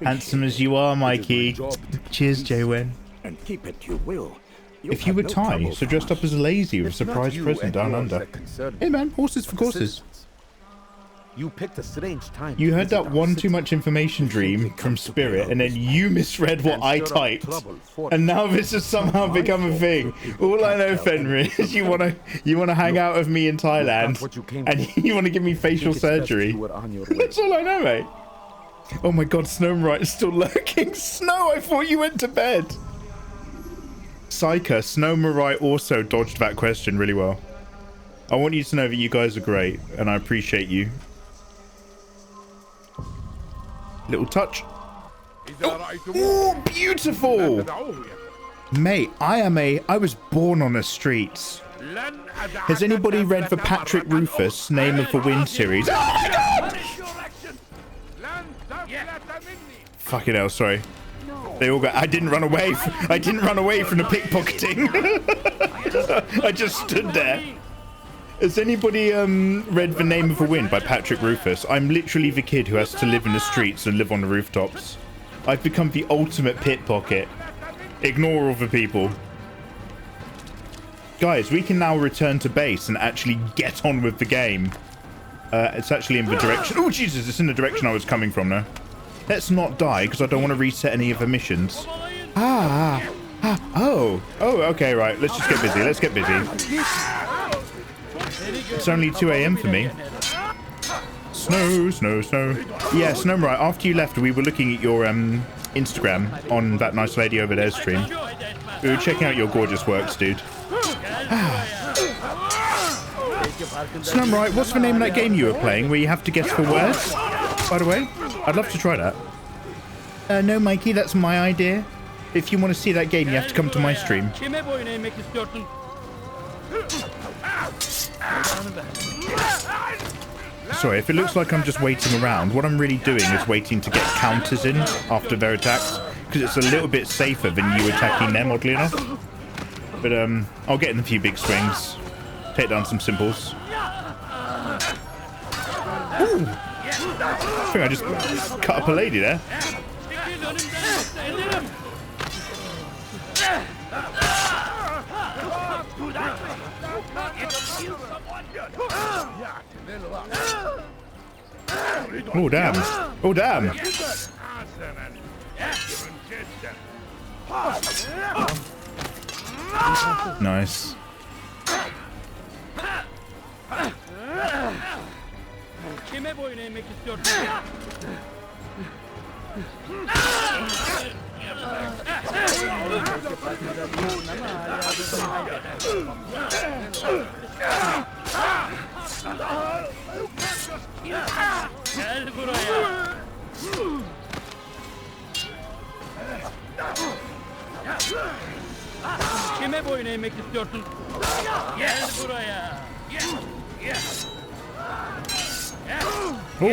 Handsome as you are, Mikey. Cheers, Jay-Wen. And keep it you will. If you were Thai, so dressed up as a lazy with a surprise present down under. Hey man, horses for courses. You picked a strange time. You heard that one too much information dream from Spirit, and then you misread what I typed, and now this has somehow become a thing. All I know, Fenrir, is you wanna hang out with me in Thailand, and you wanna give me facial surgery. That's all I know, mate. Oh my God, Snowmright is still lurking. Snow, I thought you went to bed. Psyker, Snowmright also dodged that question really well. I want you to know that you guys are great, and I appreciate you. Little touch. Oh, beautiful! Mate, I was born on the streets. Has anybody read the Patrick Rufus Name of the Wind series? Oh my God! Fucking hell, sorry. They all got. I didn't run away. I didn't run away from the pickpocketing. I just stood there. Has anybody read The Name of the Wind by Patrick Rufus? I'm literally the kid who has to live in the streets and live on the rooftops. I've become the ultimate pickpocket. Ignore all the people. Guys, we can now return to base and actually get on with the game. It's actually in the direction... Oh, Jesus, it's in the direction I was coming from now. Let's not die, because I don't want to reset any of the missions. Oh, okay, right. Let's just get busy. Let's get busy. It's only 2 AM for me. Snow. Yeah, Snowmright, after you left, we were looking at your Instagram on that nice lady over there's stream. We were checking out your gorgeous works, dude. Snowmright, what's the name of that game you were playing where you have to guess the words? By the way, I'd love to try that. No, Mikey, that's my idea. If you want to see that game, you have to come to my stream. Sorry, if it looks like I'm just waiting around, what I'm really doing is waiting to get counters in after their attacks, because it's a little bit safer than you attacking them, oddly enough. But I'll get in a few big swings, take down some simples. Ooh. I think I just cut up a lady there. Oh damn! Oh damn! Nice. Kime boyun eğmek istiyorsun? Gel buraya. Kime boyun eğmek istiyorsun? Gel buraya. Oh.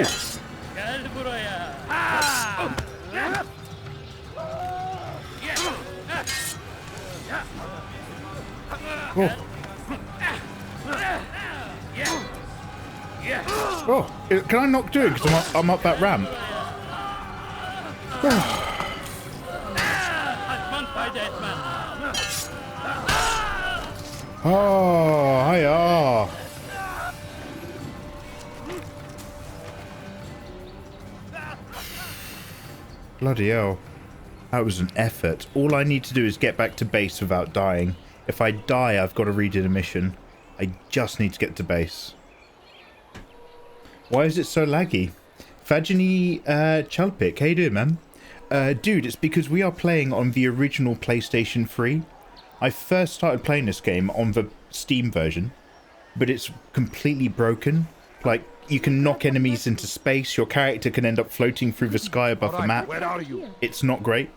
Gel buraya. Oh. Oh, can I not do it because I'm up that ramp? Oh, hiya. Bloody hell. That was an effort. All I need to do is get back to base without dying. If I die, I've got to redo the mission. I just need to get to base. Why is it so laggy? Fajini Chalpik, how you doing, man? Dude, it's because we are playing on the original PlayStation 3. I first started playing this game on the Steam version, but it's completely broken. Like, you can knock enemies into space, your character can end up floating through the sky above the map. Where are you? It's not great.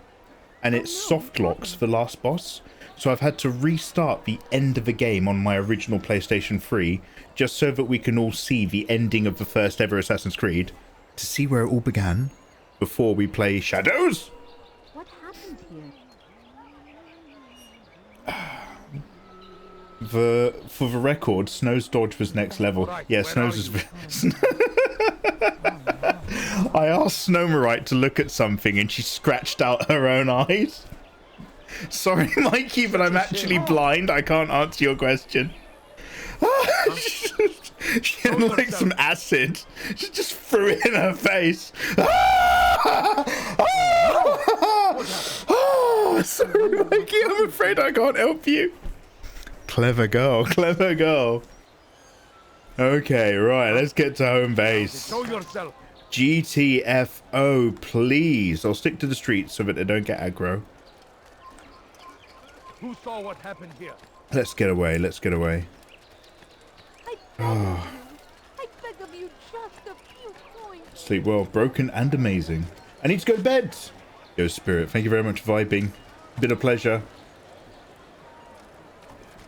And it soft locks the last boss. So I've had to restart the end of the game on my original PlayStation 3 just so that we can all see the ending of the first ever Assassin's Creed to see where it all began before we play Shadows. What happened For here? the record, Snow's dodge was next level. Yeah, Snow's is... I asked Snowmarite to look at something and she scratched out her own eyes. Sorry, Mikey, but I'm actually blind. I can't answer your question. She had like some acid. She just threw it in her face. Sorry, Mikey, I'm afraid I can't help you. Clever girl, clever girl. Okay, right, let's get to home base. GTFO, please. I'll stick to the streets so that they don't get aggro. Who saw what happened here? Let's get away, let's get away. I beg of you, just a few points. Sleep well, broken and amazing. I need to go to bed. Yo, Spirit, thank you very much for vibing. Been a pleasure.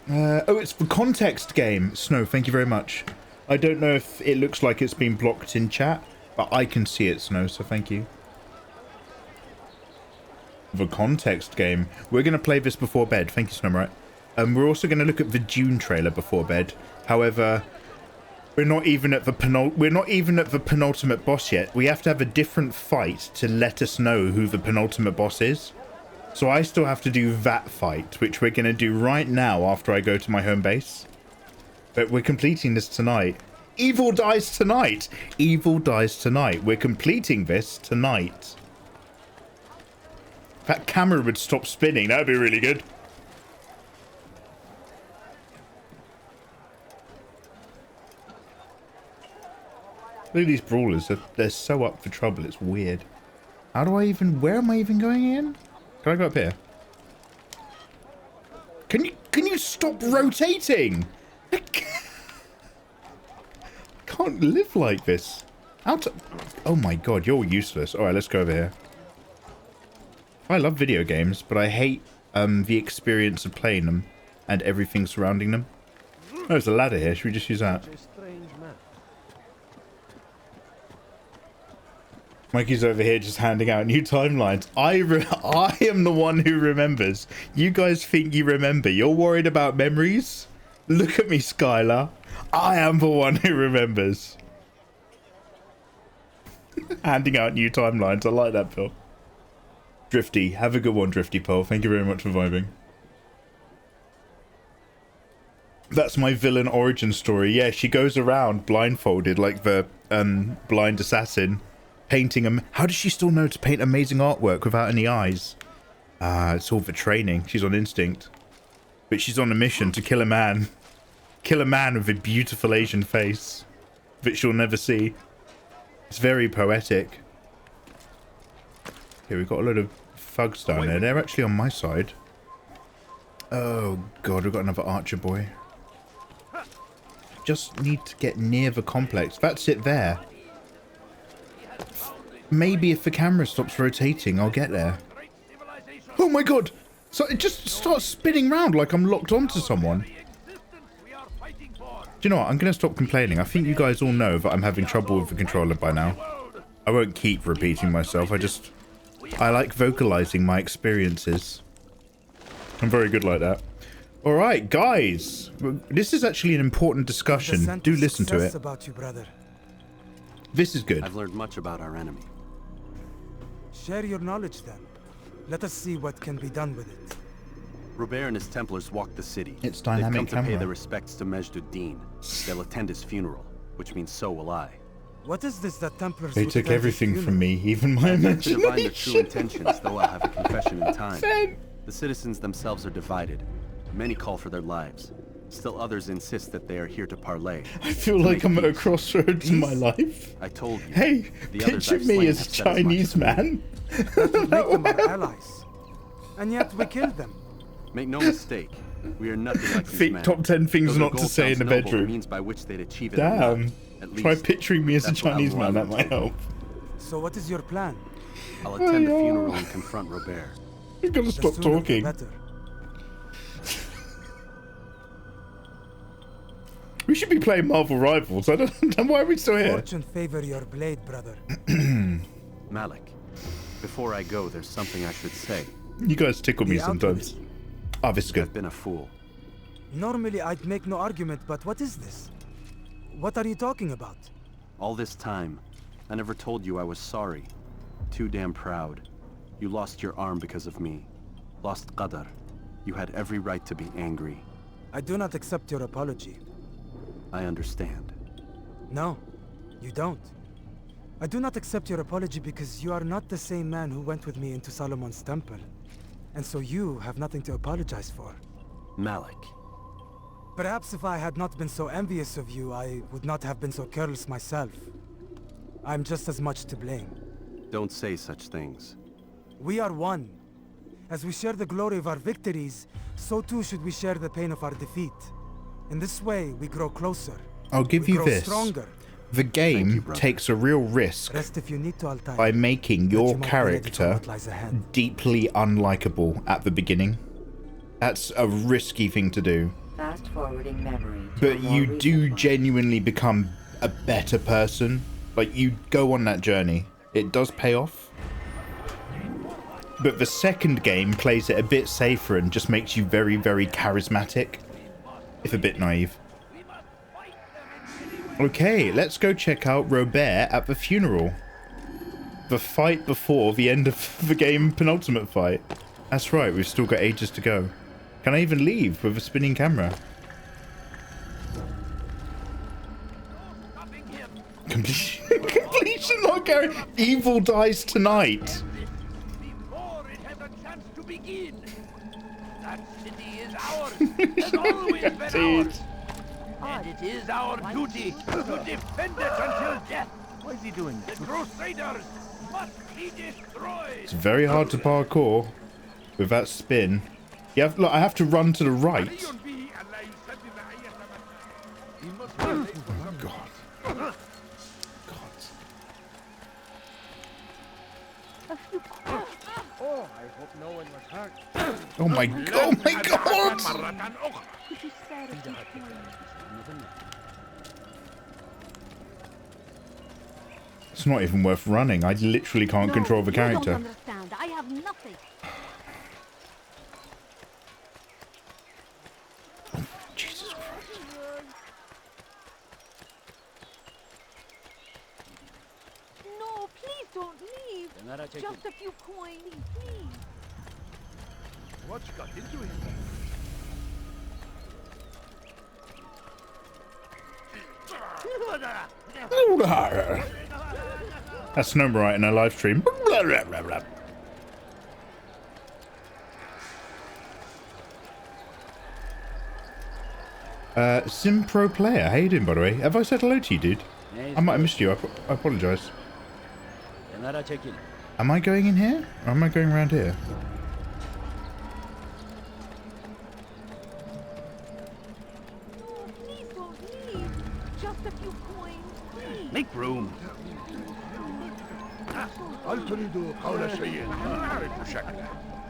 Oh, it's the context game. Snow, thank you very much. I don't know if it looks like it's been blocked in chat, but I can see it, Snow, so thank you. The context game. We're going to play this before bed. Thank you, Snowmite. We're also going to look at the Dune trailer before bed. However, we're not even at the penultimate boss yet. We have to have a different fight to let us know who the penultimate boss is. So I still have to do that fight, which we're going to do right now after I go to my home base. But we're completing this tonight. Evil dies tonight. Evil dies tonight. We're completing this tonight. If that camera would stop spinning, that would be really good. Look at these brawlers. They're so up for trouble. It's weird. How do I even... Where am I even going in? Can I go up here? Can you stop rotating? I can't live like this. Oh my god, you're useless. Alright, let's go over here. I love video games, but I hate the experience of playing them and everything surrounding them. Oh, there's a ladder here. Should we just use that? Mikey's over here just handing out new timelines. I am the one who remembers. You guys think you remember. You're worried about memories? Look at me, Skylar. I am the one who remembers. Handing out new timelines. I like that, Phil. Drifty. Have a good one, Drifty Pearl. Thank you very much for vibing. That's my villain origin story. Yeah, she goes around blindfolded like the blind assassin, painting them. How does she still know to paint amazing artwork without any eyes? It's all for training. She's on instinct. But she's on a mission to kill a man. Kill a man with a beautiful Asian face that she'll never see. It's very poetic. Okay, we've got a lot of thugs down there. They're actually on my side. Oh god, we've got another archer boy. Just need to get near the complex. That's it there. Maybe if the camera stops rotating, I'll get there. Oh my god! So it just starts spinning round like I'm locked onto someone. Do you know what? I'm going to stop complaining. I think you guys all know that I'm having trouble with the controller by now. I won't keep repeating myself. I like vocalizing my experiences. I'm very good like that. All right, guys. This is actually an important discussion. Do listen to it. About you, brother. This is good. I've learned much about our enemy. Share your knowledge then. Let us see what can be done with it. Robert and his Templars walked the city. It's dynamic They've come to pay camera. their respects to Majd-ud-Din. They'll attend his funeral, which means so will I. What is this that Templars They would took attend his everything funeral? from me, even my To divine their true imagination. intentions, though I'll have a confession in time. The citizens themselves are divided. Many call for their lives. Still others insist that they are here to parley. I feel like I'm at a crossroads in my life. I told you. Hey, the others picture I've me slain as a have said as much. Chinese man. That would make them our allies. And yet we killed them. Make no mistake, we are nothing like these men. Top 10 things Though their not to goal say in sounds the noble, the bedroom. means by which they'd achieve it Damn. At Try least, picturing me as a that's what Chinese man. Alvarado That might told me. help. So what is your plan? I'll attend the funeral and confront Robert. You're gonna stop The sooner the talking. better. We should be playing Marvel Rivals. I don't know why are we still here. Fortune favor your blade, brother. Malik, before I go, there's something I should say. You guys tickle me The sometimes. Oh, this is good. I've been a fool. Normally I'd make no argument, but what is this? What are you talking about? All this time, I never told you I was sorry. Too damn proud. You lost your arm because of me. Lost Qadar. You had every right to be angry. I do not accept your apology. I understand. No, you don't. I do not accept your apology because you are not the same man who went with me into Solomon's temple. And so you have nothing to apologize for. Malik. Perhaps if I had not been so envious of you, I would not have been so careless myself. I'm just as much to blame. Don't say such things. We are one. As we share the glory of our victories, so too should we share the pain of our defeat. In this way, we grow closer. I'll give we you grow this. Stronger. The game takes a real risk Rest if you need to, Altai. by making But your you might be ready for character what lies ahead. deeply unlikable at the beginning. That's a risky thing to do. Fast forwarding memory. to a But more you recent do one. genuinely become a better person. Like, you go on that journey. It does pay off. But the second game plays it a bit safer and just makes you very, very charismatic. If a bit naive. Okay, let's go check out Robert at the funeral. The fight before the end of the game penultimate fight. That's right, we've still got ages to go. Can I even leave with a spinning camera? Completion not carry. Evil dies tonight. Before it has a chance to begin. That city is ours. Has always been ours. And it is our duty to defend it until death. What is he doing? The Crusaders must be destroyed. It's very hard to parkour with that spin. You have, look, I have to run to the right. Oh God. Oh, I hope no one was hurt. Oh my God! Oh my God! It's not even worth running. I literally can't control the character. You don't understand. I have nothing. Jesus Christ. No, please don't leave. Just a few coins, please. What got into him? That's no right in a live stream. Sim Pro Player, how you doing, by the way? Have I said hello to you, dude? I might have missed you. I apologise. Am I going in here? Or am I going around here? No, please don't leave. Just a few coins, please. Make room. هل تريد قول شيء؟ أعرف شكله.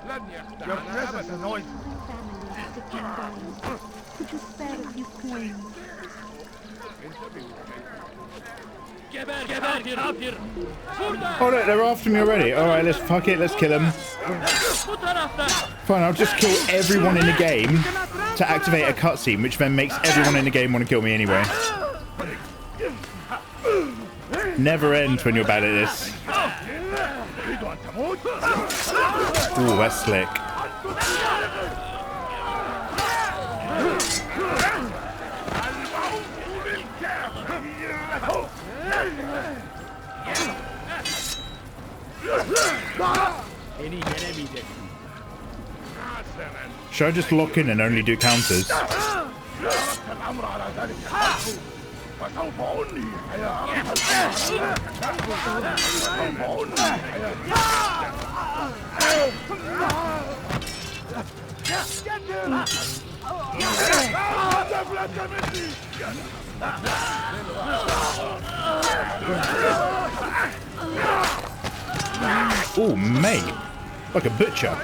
لن يخدعنا أبدا. Could you spare a few coins? Oh look, they're after me already. Alright, let's fuck it, let's kill them. Fine, I'll just kill everyone in the game to activate a cutscene, which then makes everyone in the game want to kill me anyway. Never ends when you're bad at this. Ooh, that's slick. Should I just lock in and only do counters? Oh, mate. Like a butcher.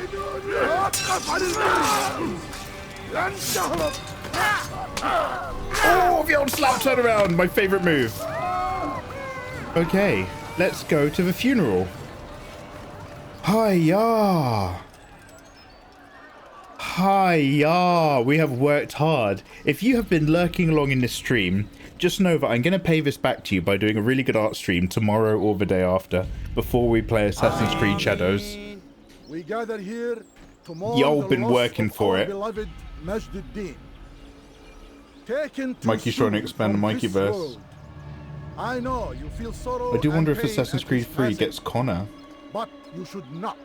Oh, the old slap turnaround. My favourite move. Okay, let's go to the funeral. Hiya. Hiya. We have worked hard. If you have been lurking along in this stream, just know that I'm going to pay this back to you by doing a really good art stream tomorrow or the day after, before we play Assassin's Creed Shadows. We gather here to mourn Y'all the been loss working of for our it. beloved Majduddin. Taken too Mikey's trying to soon expand the from Mikey this verse. world. I know you feel sorrow. I do wonder and if pain Assassin's at Creed his 3 passing, gets Connor. but you should not.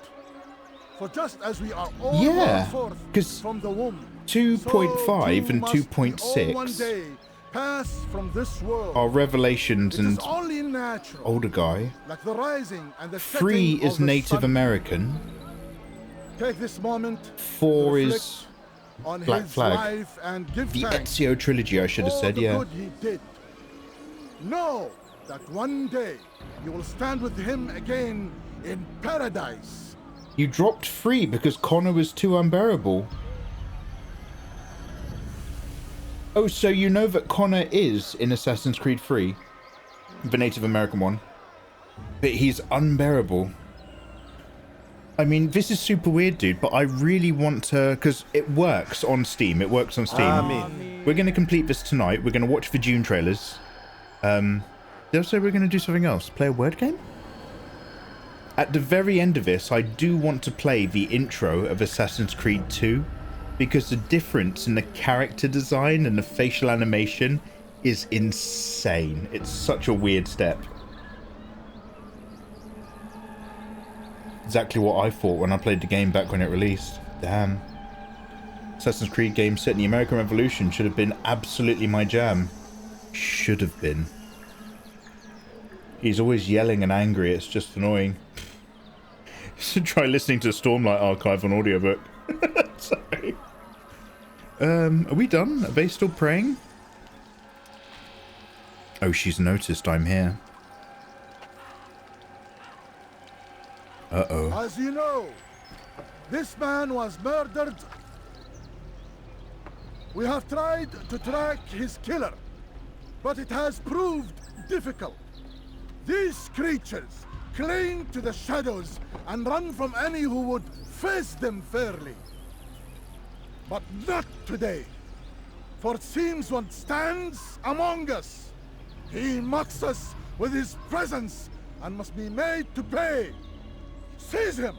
For just as we are all Yeah, born forth 'cause from the womb, 2.5 so and too must we all 2.6 one day pass from this world. are Revelations It and is only natural, older guy. like the rising and the 3 setting is of the Native sun. American. Take this moment 4 to is reflect on Black his Flag. life and give The thanks Ezio trilogy, I should have for said, the yeah. good he did. Know that one day you will stand with him again in paradise. You dropped 3 because Connor was too unbearable. Oh, so you know that Connor is in Assassin's Creed 3, the Native American one, but he's unbearable. I mean, this is super weird, dude, but I really want to, because it works on Steam. It works on Steam. We're going to complete this tonight. We're going to watch the June trailers. Did I say we're going to do something else? Play a word game? At the very end of this, I do want to play the intro of Assassin's Creed 2, because the difference in the character design and the facial animation is insane. It's such a weird step. Exactly what I thought when I played the game back when it released. Damn. Assassin's Creed game set in the American Revolution should have been absolutely my jam. Should have been. He's always yelling and angry, it's just annoying. Should try listening to the Stormlight archive on audiobook. Sorry. Are we done? Are they still praying? Oh, she's noticed I'm here. Uh-oh. As you know, this man was murdered. We have tried to track his killer, but it has proved difficult. These creatures cling to the shadows and run from any who would face them fairly. But not today. For it seems one stands among us. He mocks us with his presence and must be made to pay. Seize him.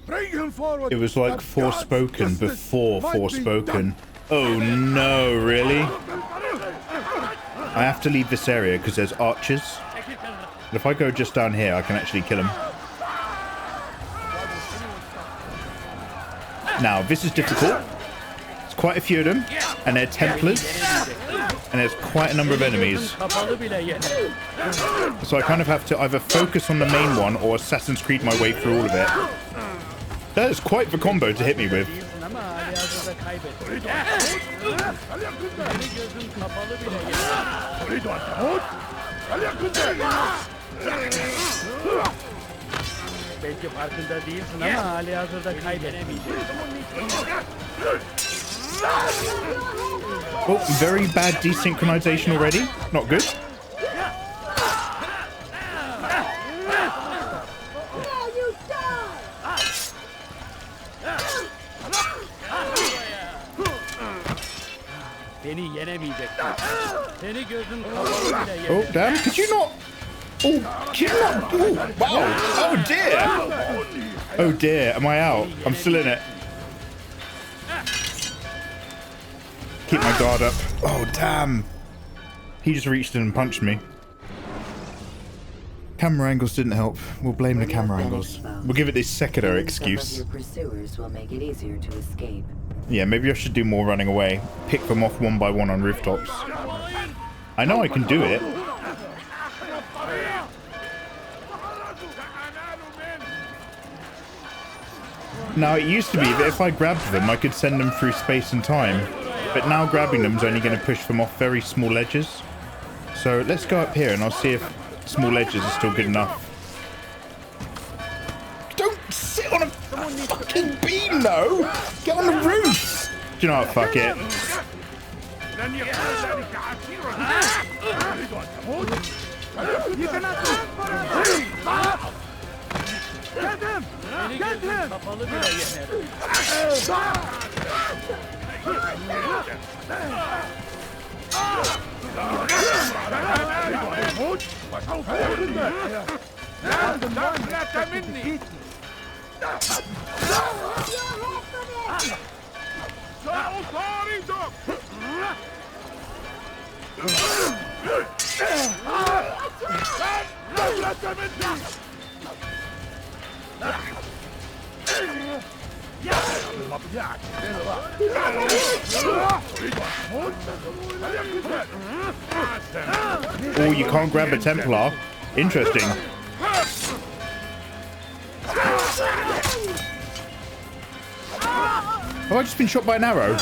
Bring him forward. It was like Forspoken before Forspoken. Oh no, really? I have to leave this area because there's archers. But if I go just down here, I can actually kill him. Now, this is difficult. There's quite a few of them, and they're Templars, and there's quite a number of enemies. So I kind of have to either focus on the main one or Assassin's Creed my way through all of it. That is quite the combo to hit me with. Belki farkında değilsin ama halihazırda kaybedemeyeceğiz. Oh, very bad desynchronization already. Not good. Seni yenemeyeceksin. Seni gözün kapalı bile yenemeyeceksin. Oh, damn. Could you not? Oh, could you not? Oh, wow. Oh, dear. Oh, dear. Am I out? I'm still in it. Keep my guard up. Oh, damn. He just reached in and punched me. Camera angles didn't help. We'll blame the camera angles. We'll give it this Sekiro excuse. Your pursuers will make it easier to escape. Yeah, maybe I should do more running away. Pick them off one by one on rooftops. I know I can do it. Now, it used to be that if I grabbed them, I could send them through space and time. But now grabbing them is only going to push them off very small ledges. So let's go up here and I'll see if small ledges are still good enough. Don't sit on a fucking beam, though! Get on the roof! Do you know what? Fuck it. You cannot run for us! Get him! Get him! Oh, you can't grab a Templar. Interesting. Have I just been shot by an arrow?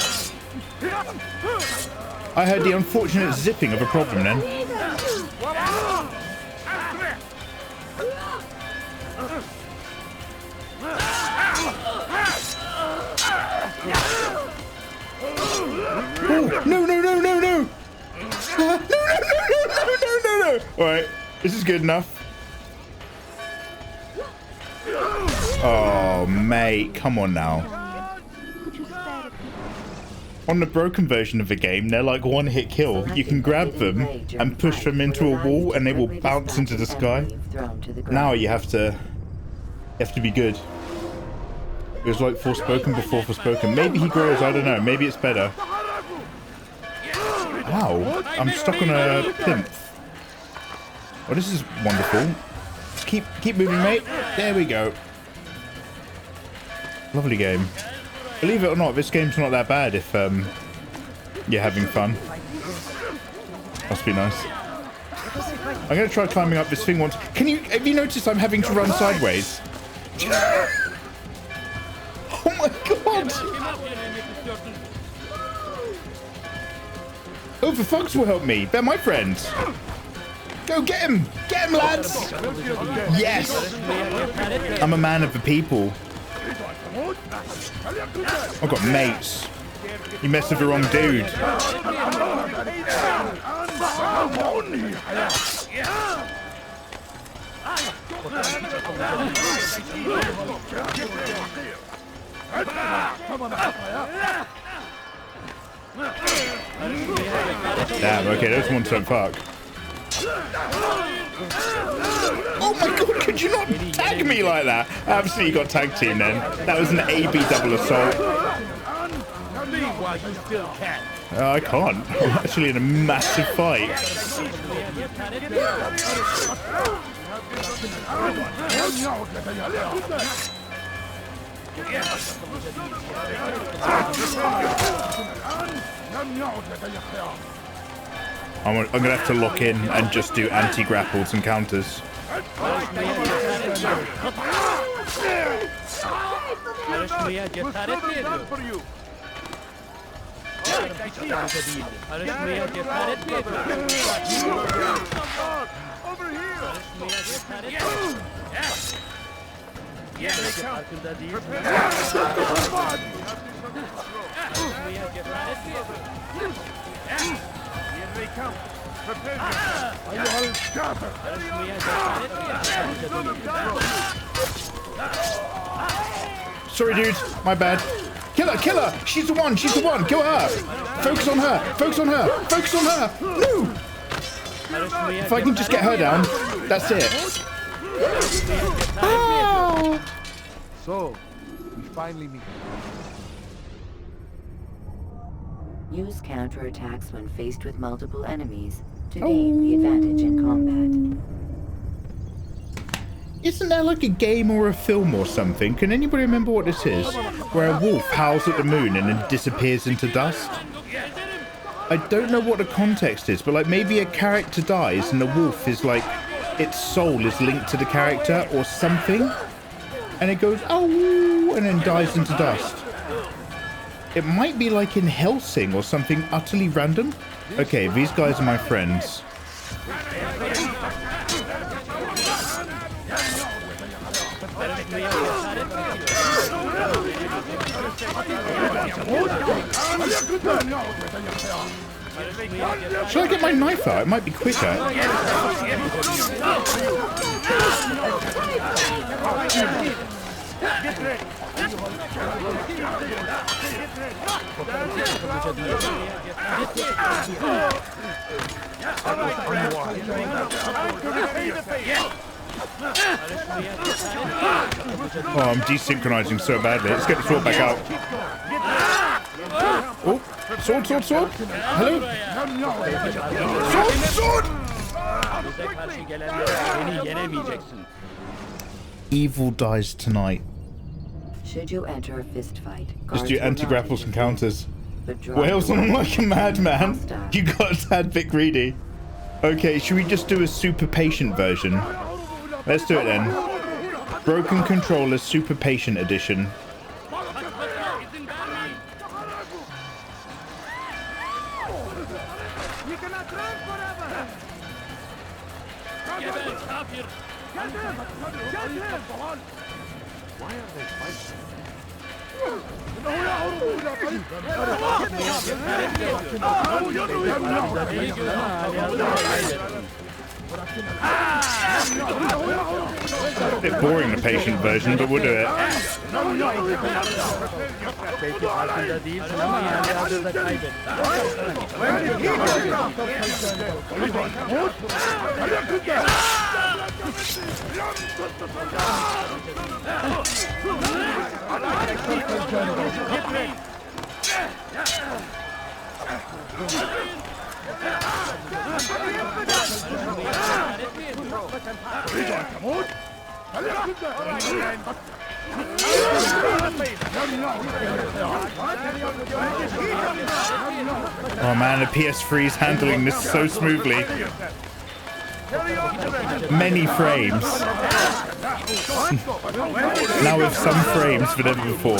I heard the unfortunate zipping of a problem then. Oh, no, no, no, no, no! No, no, no, no, no, no! Alright, this is good enough. Oh, mate, come on now. On the broken version of the game, they're like one-hit kill. You can grab them and push them into a wall and they will bounce into the sky. Now you have to be good. It was like Forspoken before Forspoken. Maybe he grows, I don't know. Maybe it's better. Wow, I'm stuck on a plinth. Oh, this is wonderful. Keep moving, mate. There we go. Lovely game. Believe it or not, this game's not that bad if you're having fun. Must be nice. I'm gonna try climbing up this thing once. Have you noticed I'm having to run sideways? Oh my god! Oh, the fox will help me. They're my friends. Go get him! Get him, lads! Yes! I'm a man of the people. I've got mates. You messed with the wrong dude. Damn, okay, those ones don't fuck. Oh my god, could you not tag me like that? Absolutely got tag team then. That was an AB double assault. I can't. I'm actually in a massive fight. I'm gonna have to lock in and just do anti-grapples and counters. Sorry, dude. My bad. Kill her! Kill her! She's the one! She's the one! Kill her! Focus on her! Focus on her! Focus on her! No! If I can just get her down, that's it. Oh. So, we finally meet. Use counterattacks when faced with multiple enemies to gain the advantage in combat. Isn't there like a game or a film or something? Can anybody remember what this is? Where a wolf howls at the moon and then disappears into dust? I don't know what the context is, but like maybe a character dies and the wolf is like, its soul is linked to the character or something. And it goes, oh, and then dies into dust. It might be like in Helsing or something utterly random. Okay, these guys are my friends. Should I get my knife out? It might be quicker. Oh, I'm desynchronizing so badly. Let's get the sword back out. Oh, sword, sword, sword. Hello? Sword, sword! Evil dies tonight. Should you enter a fist fight, just do anti-grapples and counters. Wales, I'm like a madman. You got a tad bit greedy. Okay, should we just do a super patient version? Let's do it then. Broken Controller Super Patient Edition. Why are they fighting? A bit boring, the patient version, but we'll do it. Oh man, the PS3 is handling this so smoothly. Many frames. Now with some frames than ever before.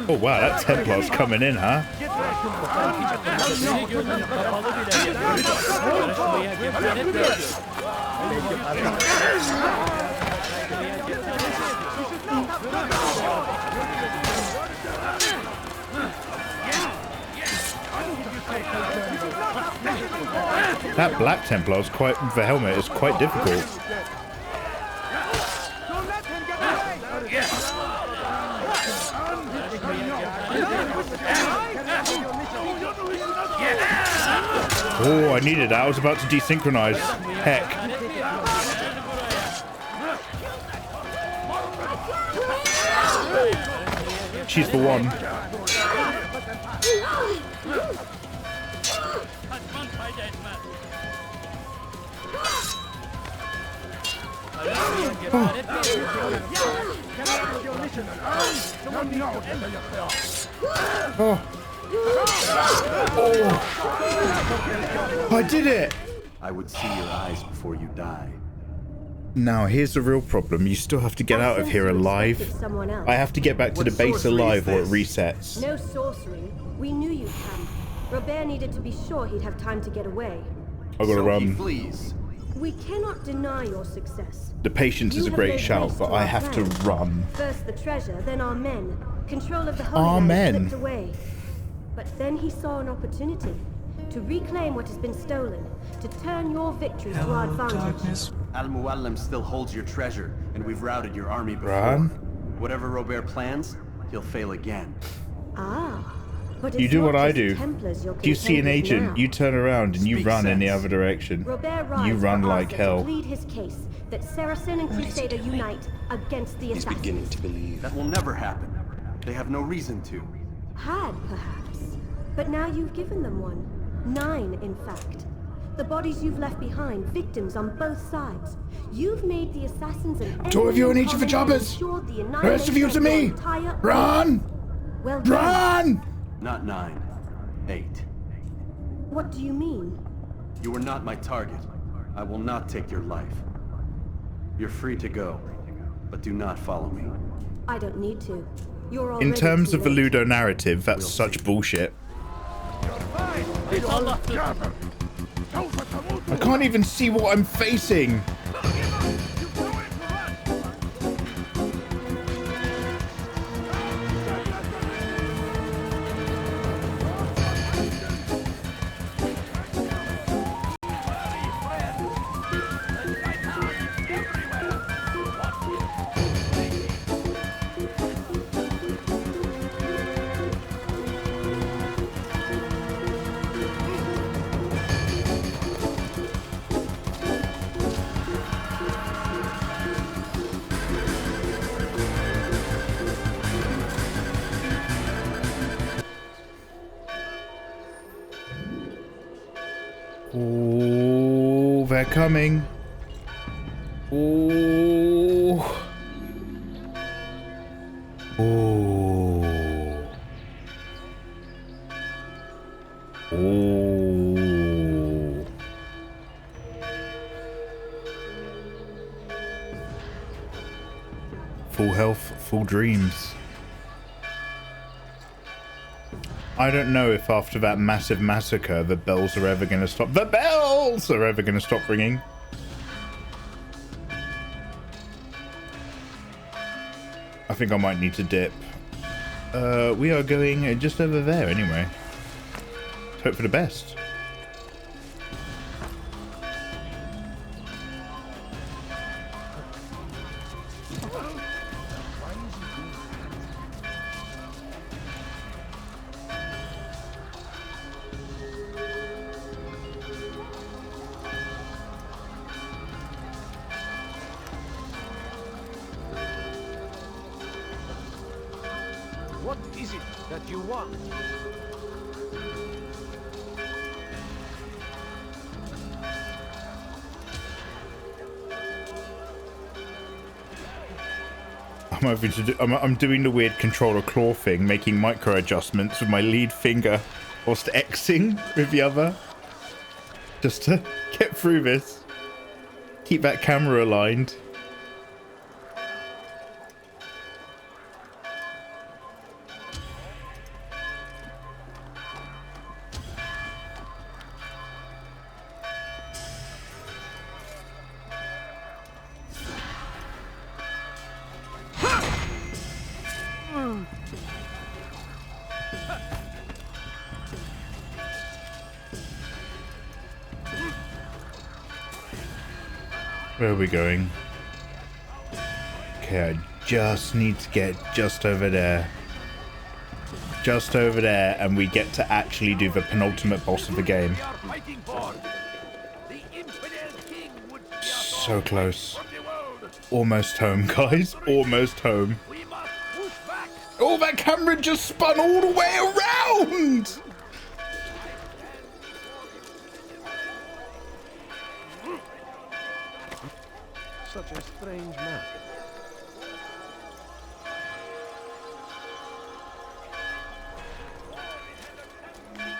Oh wow, that Templar's coming in, huh? That Black Templar is quite, the helmet is quite difficult. Oh, I needed that. I was about to desynchronize. Heck. She's for one. Oh. Oh. I did it! I would see your eyes before you die. Now, here's the real problem. You still have to get out of here alive. I have to get back to the base alive or it resets. No sorcery. We knew you'd come. Robert needed to be sure he'd have time to get away. I gotta run. Please. We cannot deny your success. The patience is a great shout, but I have to run. First the treasure, then our men. Control of the Our Holy men. Land slipped away. But then he saw an opportunity to reclaim what has been stolen, to turn your victories to our advantage. Al-Muallim still holds your treasure, and we've routed your army before. Run. Whatever Robert plans, he'll fail again. Ah, but You it's do not what I just do. Templars you're If you see an contending agent, now. you turn around and you Speak run in the sense. other direction. Robert You rides run for like Arthur hell. to plead his case that Saracen and Crusader unite against the He's assassins. beginning to believe. That will never happen. They have no reason to. Had, perhaps. But now you've given them one. 9, in fact. The bodies you've left behind, victims on both sides. You've made the assassins an 2 of you in enemy each of the common and choppers. ensured the The rest of you to annihilation me. your entire Run! Well done. Run! Not 9. 8. What do you mean? You are not my target. I will not take your life. You're free to go, but do not follow me. I don't need to. You're In already terms too of the late. Ludo narrative, that's such bullshit. I can't even see what I'm facing. Oh, they're coming. Oh. Oh. Oh. Full health, full dreams. I don't know if after that massive massacre the bells are ever going to stop. The bells are ever going to stop ringing. I think I might need to dip. We are going just over there anyway. Let's hope for the best. What is it that you want? I'm doing the weird controller claw thing, making micro adjustments with my lead finger whilst Xing with the other. Just to get through this. Keep that camera aligned. Where are we going? Okay, I just need to get just over there. just over there, and we get to actually do the penultimate boss of the game. So close. Almost home, guys. Almost home. Oh, that camera just spun all the way around! Such a strange man.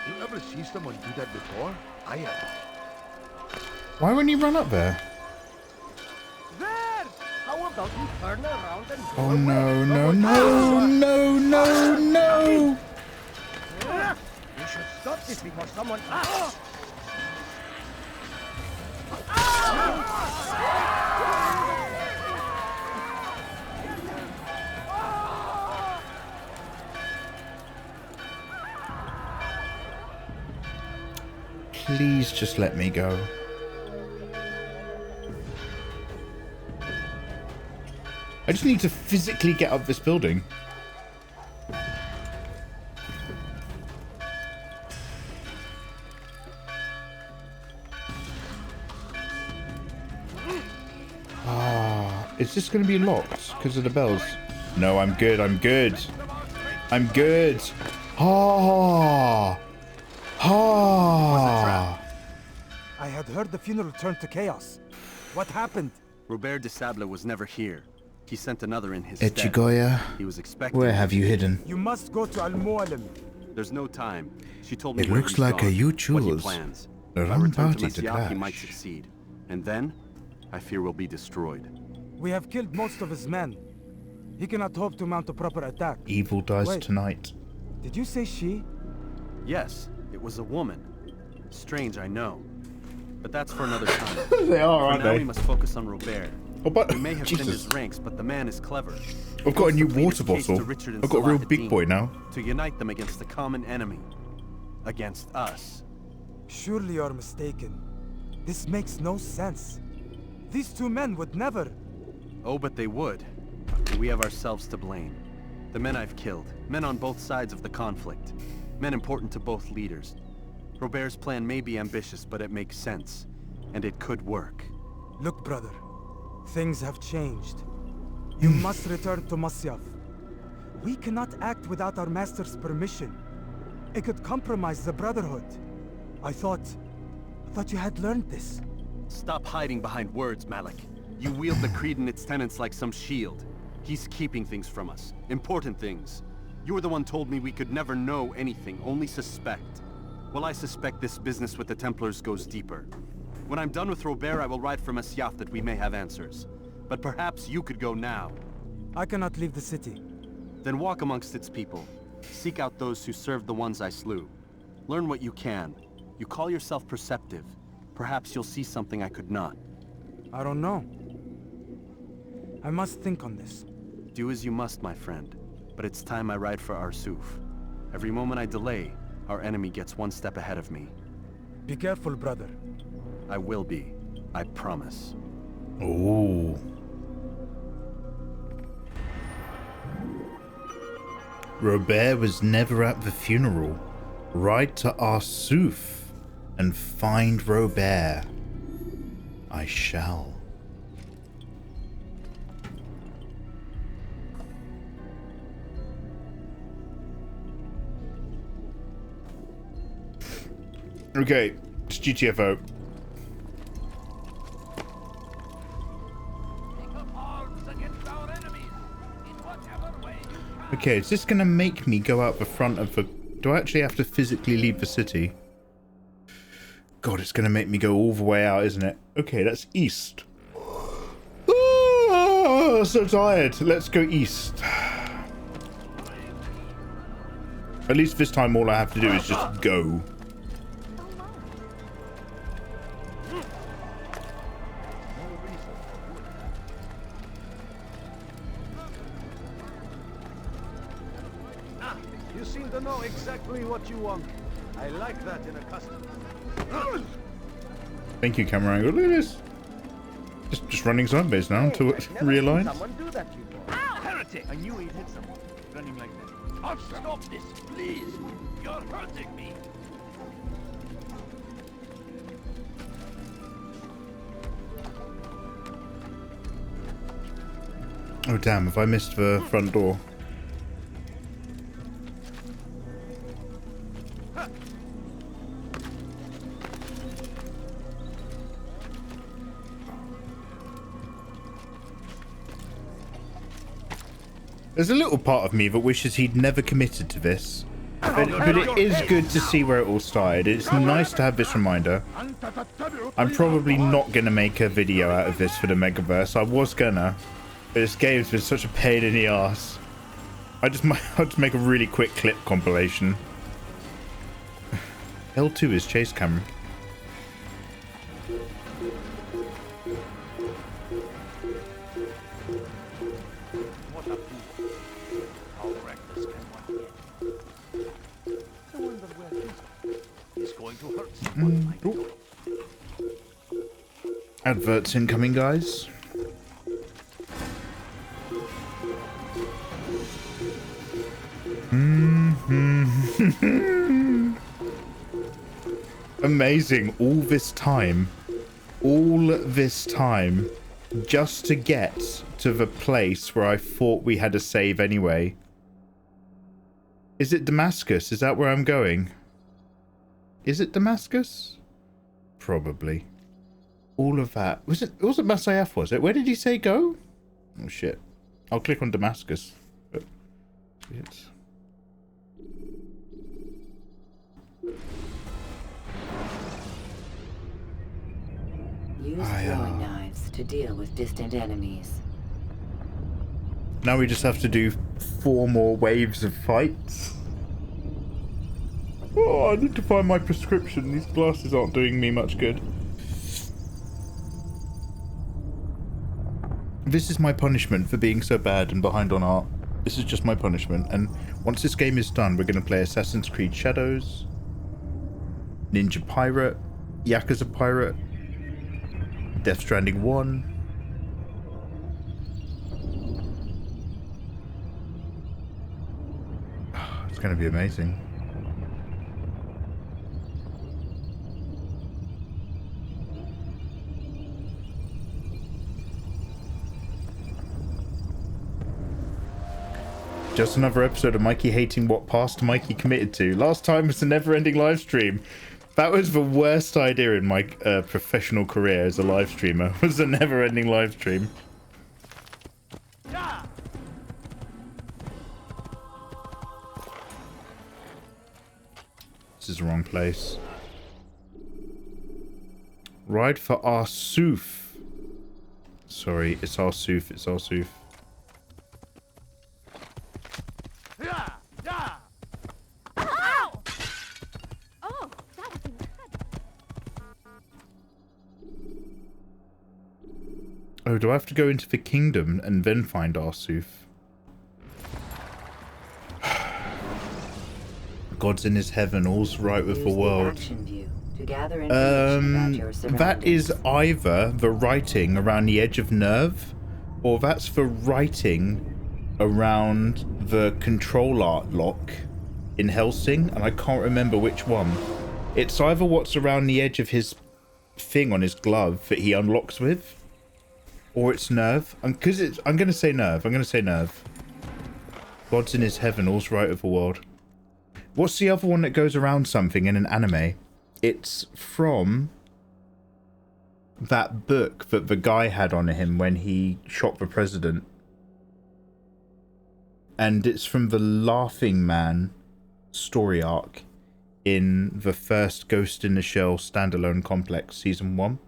You ever see someone do that before? I have. Why wouldn't he run up there? There! How about you turn around and go Oh no, away? no, no, no, no, no! You should stop this before someone... Please just let me go. I just need to physically get up this building. Ah, is this going to be locked because of the bells? No, I'm good. I'm good. I'm good. Ah. Ah. I had heard the funeral turned to chaos. What happened? Robert de Sable was never here. He sent another in his Echigoya, stead. He was expecting. where have you hidden? You must go to Al-Mualim. There's no time. She told me It where looks he's like gone, you what he choose plans. the If I wrong return party to Masyaf, he might clash. succeed. And then, I fear we'll be destroyed. We have killed most of his men. He cannot hope to mount a proper attack. Evil dies Wait, tonight. Did you say she? Yes, it was a woman. Strange, I know. But that's for another time. They are, for aren't now they? we must focus on Robert. Oh, but We may have thinned Jesus. his ranks, but the man is clever. I've got a new He wants to water plead his case bottle. to Richard and I've got a real Salah big ad-Din boy now. To unite them against the common enemy. Against us. Surely you're mistaken. This makes no sense. These two men would never... Oh, but they would. And we have ourselves to blame. The men I've killed. Men on both sides of the conflict. Men important to both leaders. Robert's plan may be ambitious, but it makes sense. And it could work. Look, brother. Things have changed. You must return to Masyaf. We cannot act without our master's permission. It could compromise the Brotherhood. I thought you had learned this. Stop hiding behind words, Malik. You wield the creed and its tenets like some shield. He's keeping things from us. Important things. You were the one told me we could never know anything, only suspect. Well, I suspect this business with the Templars goes deeper. When I'm done with Robert, I will ride for Masyaf that we may have answers. But perhaps you could go now. I cannot leave the city. Then walk amongst its people. Seek out those who served the ones I slew. Learn what you can. You call yourself perceptive. Perhaps you'll see something I could not. I don't know. I must think on this. Do as you must, my friend. But it's time I ride for Arsuf. Every moment I delay, our enemy gets one step ahead of me. Be careful, brother. I will be. I promise. Ooh. Robert was never at the funeral. Ride to Arsuf and find Robert. I shall. Okay, it's GTFO. Okay, is this gonna make me go out the front of the... Do I actually have to physically leave the city? God, it's gonna make me go all the way out, isn't it? Okay, that's east. Ah, so tired. Let's go east. At least this time all I have to do is just go. You seem to know exactly what you want. I like that in a customer. Thank you, camera angle. Look at this. Just running sideways now until it realigns. Someone do that to you. Ow! Heretic! I knew he'd hit someone. running like that. Stop this, please! You're hurting me! Oh damn, have I missed the front door? There's a little part of me that wishes he'd never committed to this. But it is good to see where it all started. It's nice to have this reminder. I'm probably not going to make a video out of this for the Megaverse. I was gonna. But this game's been such a pain in the ass. I'll just make a really quick clip compilation. L2 is chase camera. Adverts incoming, guys. Amazing. All this time, just to get to the place where I thought we had a save anyway. Is it Damascus? Is that where I'm going? Is it Damascus? Probably. All of that. It wasn't Masayaf, was it? Where did he say go? Oh shit. I'll click on Damascus. But shit. Use throwing knives to deal with distant enemies. Now we just have to do 4 more waves of fights. Oh, I need to find my prescription. These glasses aren't doing me much good. This is my punishment for being so bad and behind on art. This is just my punishment. And once this game is done, we're going to play Assassin's Creed Shadows, Ninja Pirate, Yakuza Pirate, Death Stranding 1. It's going to be amazing. Just another episode of Mikey hating what past Mikey committed to. Last time was a never-ending live stream. That was the worst idea in my professional career as a live streamer. Was a never-ending live stream. This is the wrong place. Ride for Arsuf. Sorry, it's Arsuf. It's Arsuf. Oh, do I have to go into the kingdom and then find Arsuf? God's in his heaven, all's right with the world. That is either the writing around the edge of nerve, or that's the writing around the control art lock in Helsing, and I can't remember which one. It's either what's around the edge of his thing on his glove that he unlocks with, or it's nerve. I'm gonna say nerve. I'm gonna say nerve. God's in his heaven, all's right with the world. What's the other one that goes around something in an anime? It's from that book that the guy had on him when he shot the president. And it's from the Laughing Man story arc in the first Ghost in the Shell standalone complex, season 1.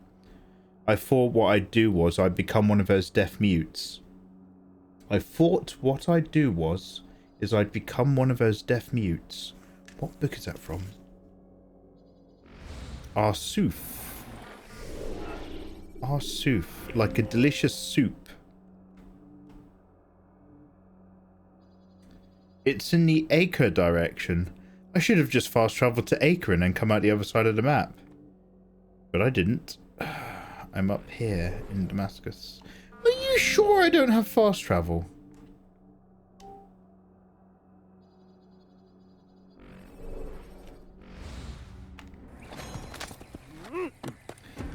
I thought what I'd do was I'd become one of those deaf mutes. I thought what I'd do was I'd become one of those deaf mutes. What book is that from? Arsuf. Arsuf. Like a delicious soup. It's in the Acre direction. I should have just fast traveled to Acre and then come out the other side of the map. But I didn't. I'm up here in Damascus. Are you sure I don't have fast travel?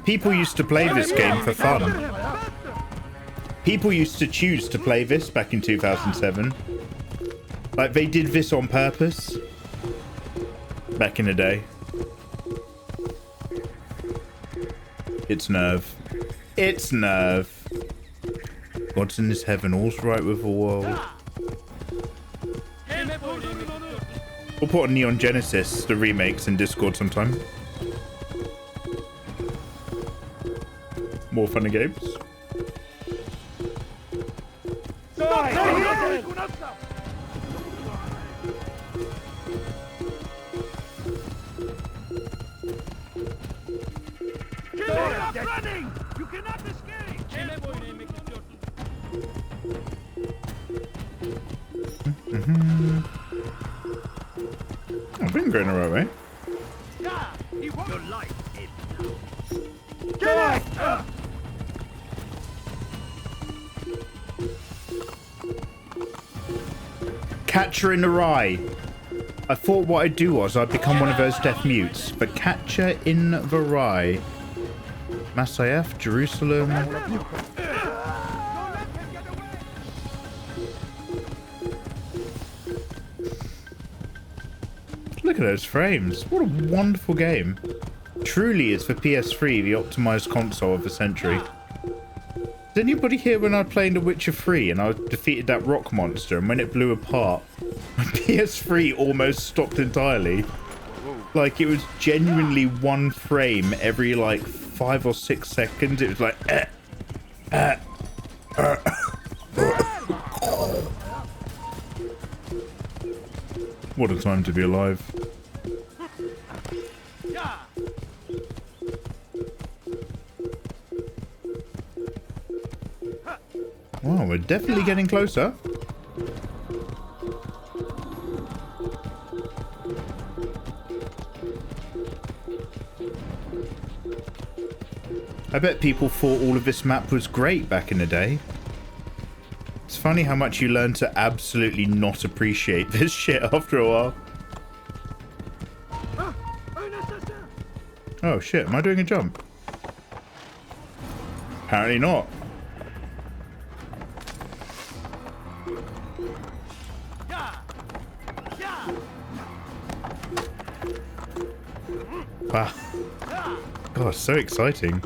People used to play this game for fun. People used to choose to play this back in 2007. Like, they did this on purpose. Back in the day. It's nerve. It's nerve. God's in this heaven, all's right with the world. We'll put on Neon Genesis, the remakes, in Discord sometime. More funny games. You cannot escape! I've been going the right way. Your life is Catcher in the Rye. I thought what I'd do was I'd become one of those deaf mutes. But Catcher in the Rye. Masyaf, Jerusalem. Look at those frames. What a wonderful game. Truly is for PS3 the optimized console of the century. Did anybody hear when I was playing The Witcher 3 and I defeated that rock monster, and when it blew apart, my PS3 almost stopped entirely? Like, it was genuinely one frame every like 5 or 6 seconds. It was like what a time to be alive. Wow, we're definitely getting closer. I bet people thought all of this map was great back in the day. It's funny how much you learn to absolutely not appreciate this shit after a while. Oh shit, am I doing a jump? Apparently not. Wow. God, so exciting.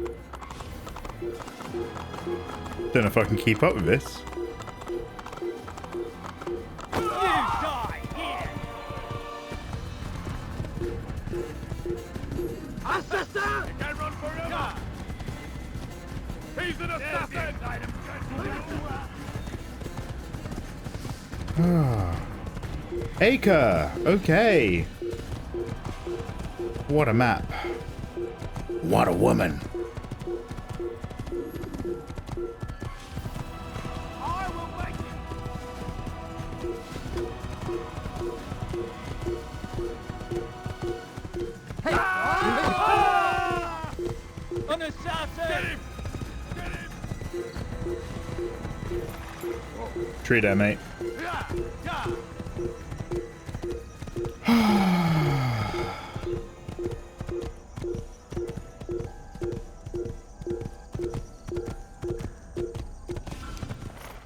Don't know if I can keep up with this. Acre! Okay. What a map. What a woman. Tree there, mate.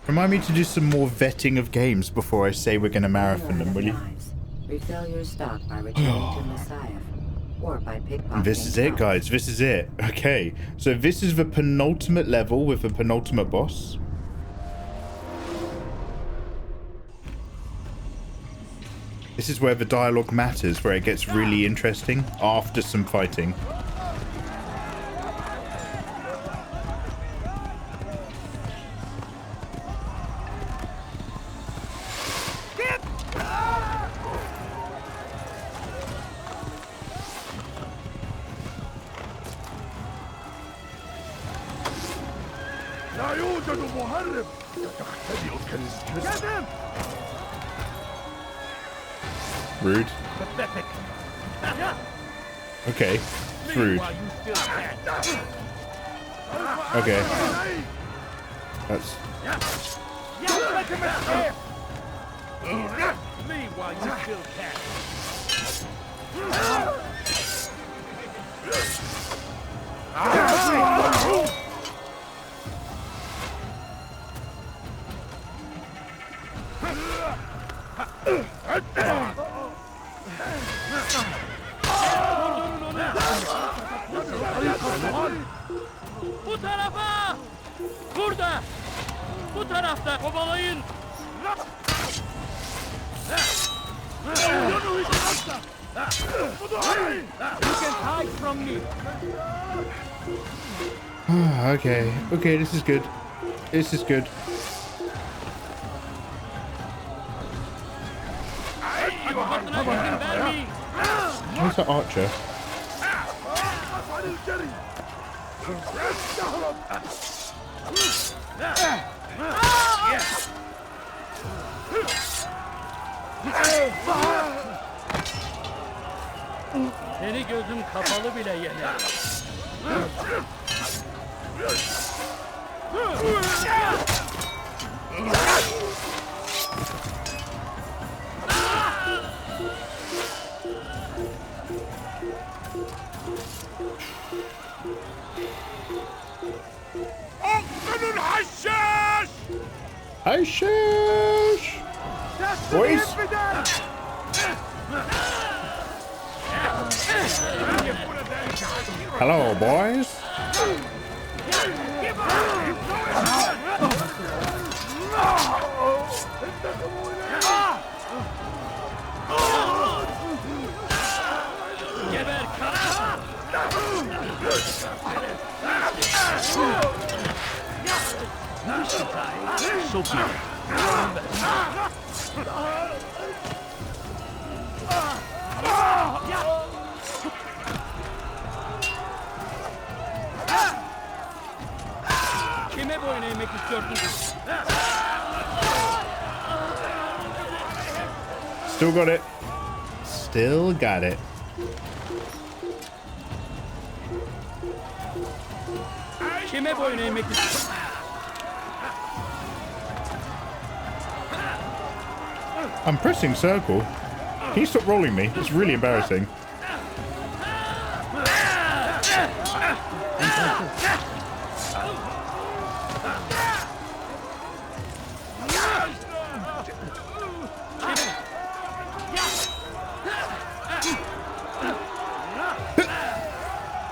Remind me to do some more vetting of games before I say we're going to marathon them, will you? Refill your stock by returning to Messiah, or by pickpocketing. This is it, guys. This is it. Okay, so this is the penultimate level with the penultimate boss. This is where the dialogue matters, where it gets really interesting after some fighting. Rude. Okay. Rude. Okay. That's... Bu tarafa! Burada! Bu tarafta kovalayın! You can hide from me! Okay, okay, this is good. This is good. Where's that archer? Seni gözüm kapalı bile yener. Hashish! Boys! Hello, boys. Geber Cara! So cute. Kime boyun eğmek istiyorsunuz? Still got it. Still got it. Kime boyun eğmek istiyorsunuz? I'm pressing circle. Can you stop rolling me? It's really embarrassing.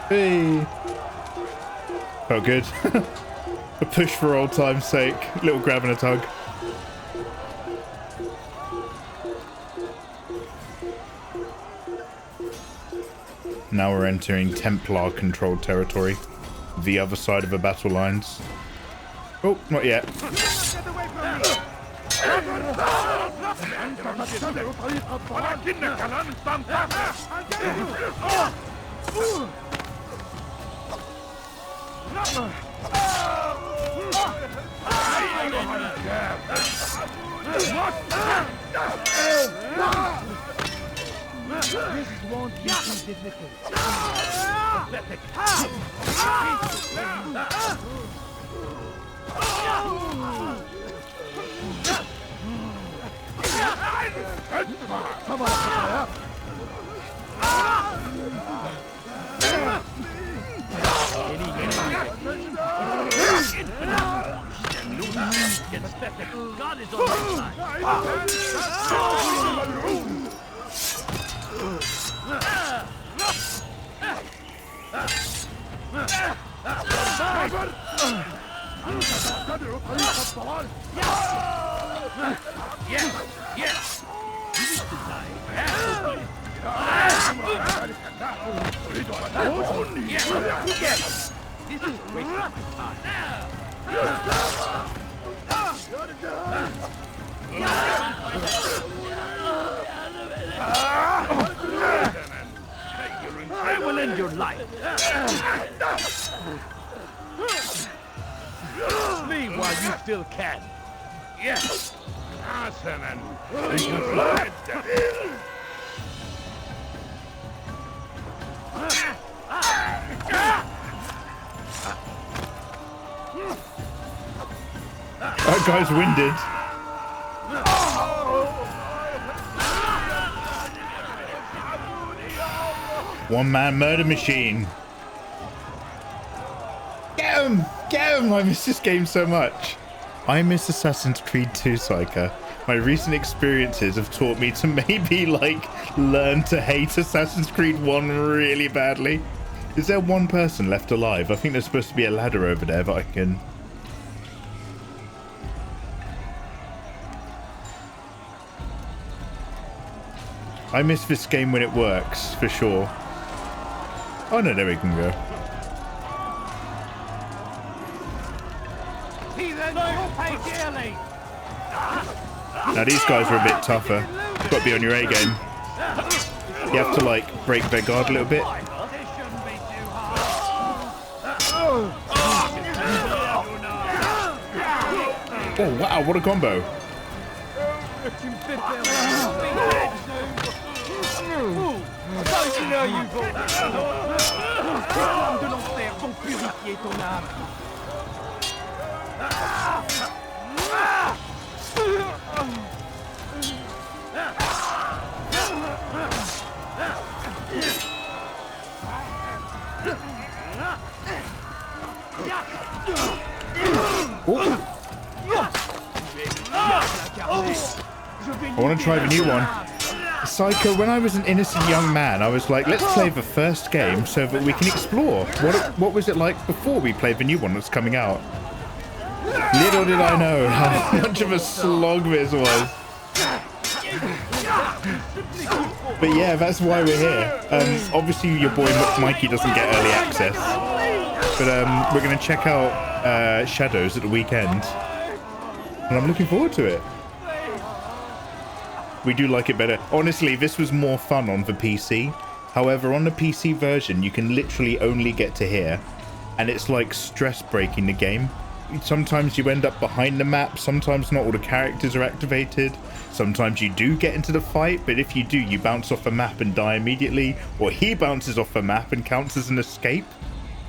Hey. Oh, good. A push for old time's sake. Little grab and a tug. Now we're entering Templar-controlled territory. The other side of the battle lines. Oh, not yet. This won't be too difficult. Pathetic. Come on, God is on our side. Yes, yes. Yes. This is wasting my time. I will end your life. Flee while you still can. Yes. That guy's winded. One-man murder machine. Get him! Get him! I miss this game so much. I miss Assassin's Creed 2, Psyker. My recent experiences have taught me to maybe, like, learn to hate Assassin's Creed 1 really badly. Is there one person left alive? I think there's supposed to be a ladder over there that I can... I miss this game when it works, for sure. Oh no, there we can go. Now these guys are a bit tougher. You've got to be on your A game. You have to like break their guard a little bit. Oh wow, what a combo. I want to try the new one. Psycho, when I was an innocent young man, I was like, let's play the first game so that we can explore. What was it like before we played the new one that's coming out? Little did I know how much of a slog this was. But yeah, that's why we're here. Obviously your boy Mikey doesn't get early access. But we're going to check out Shadows at the weekend. And I'm looking forward to it. We do like it better. Honestly, this was more fun on the PC. However, on the PC version, you can literally only get to here. And it's like stress breaking the game. Sometimes you end up behind the map. Sometimes not all the characters are activated. Sometimes you do get into the fight. But if you do, you bounce off the map and die immediately. Or he bounces off the map and counts as an escape.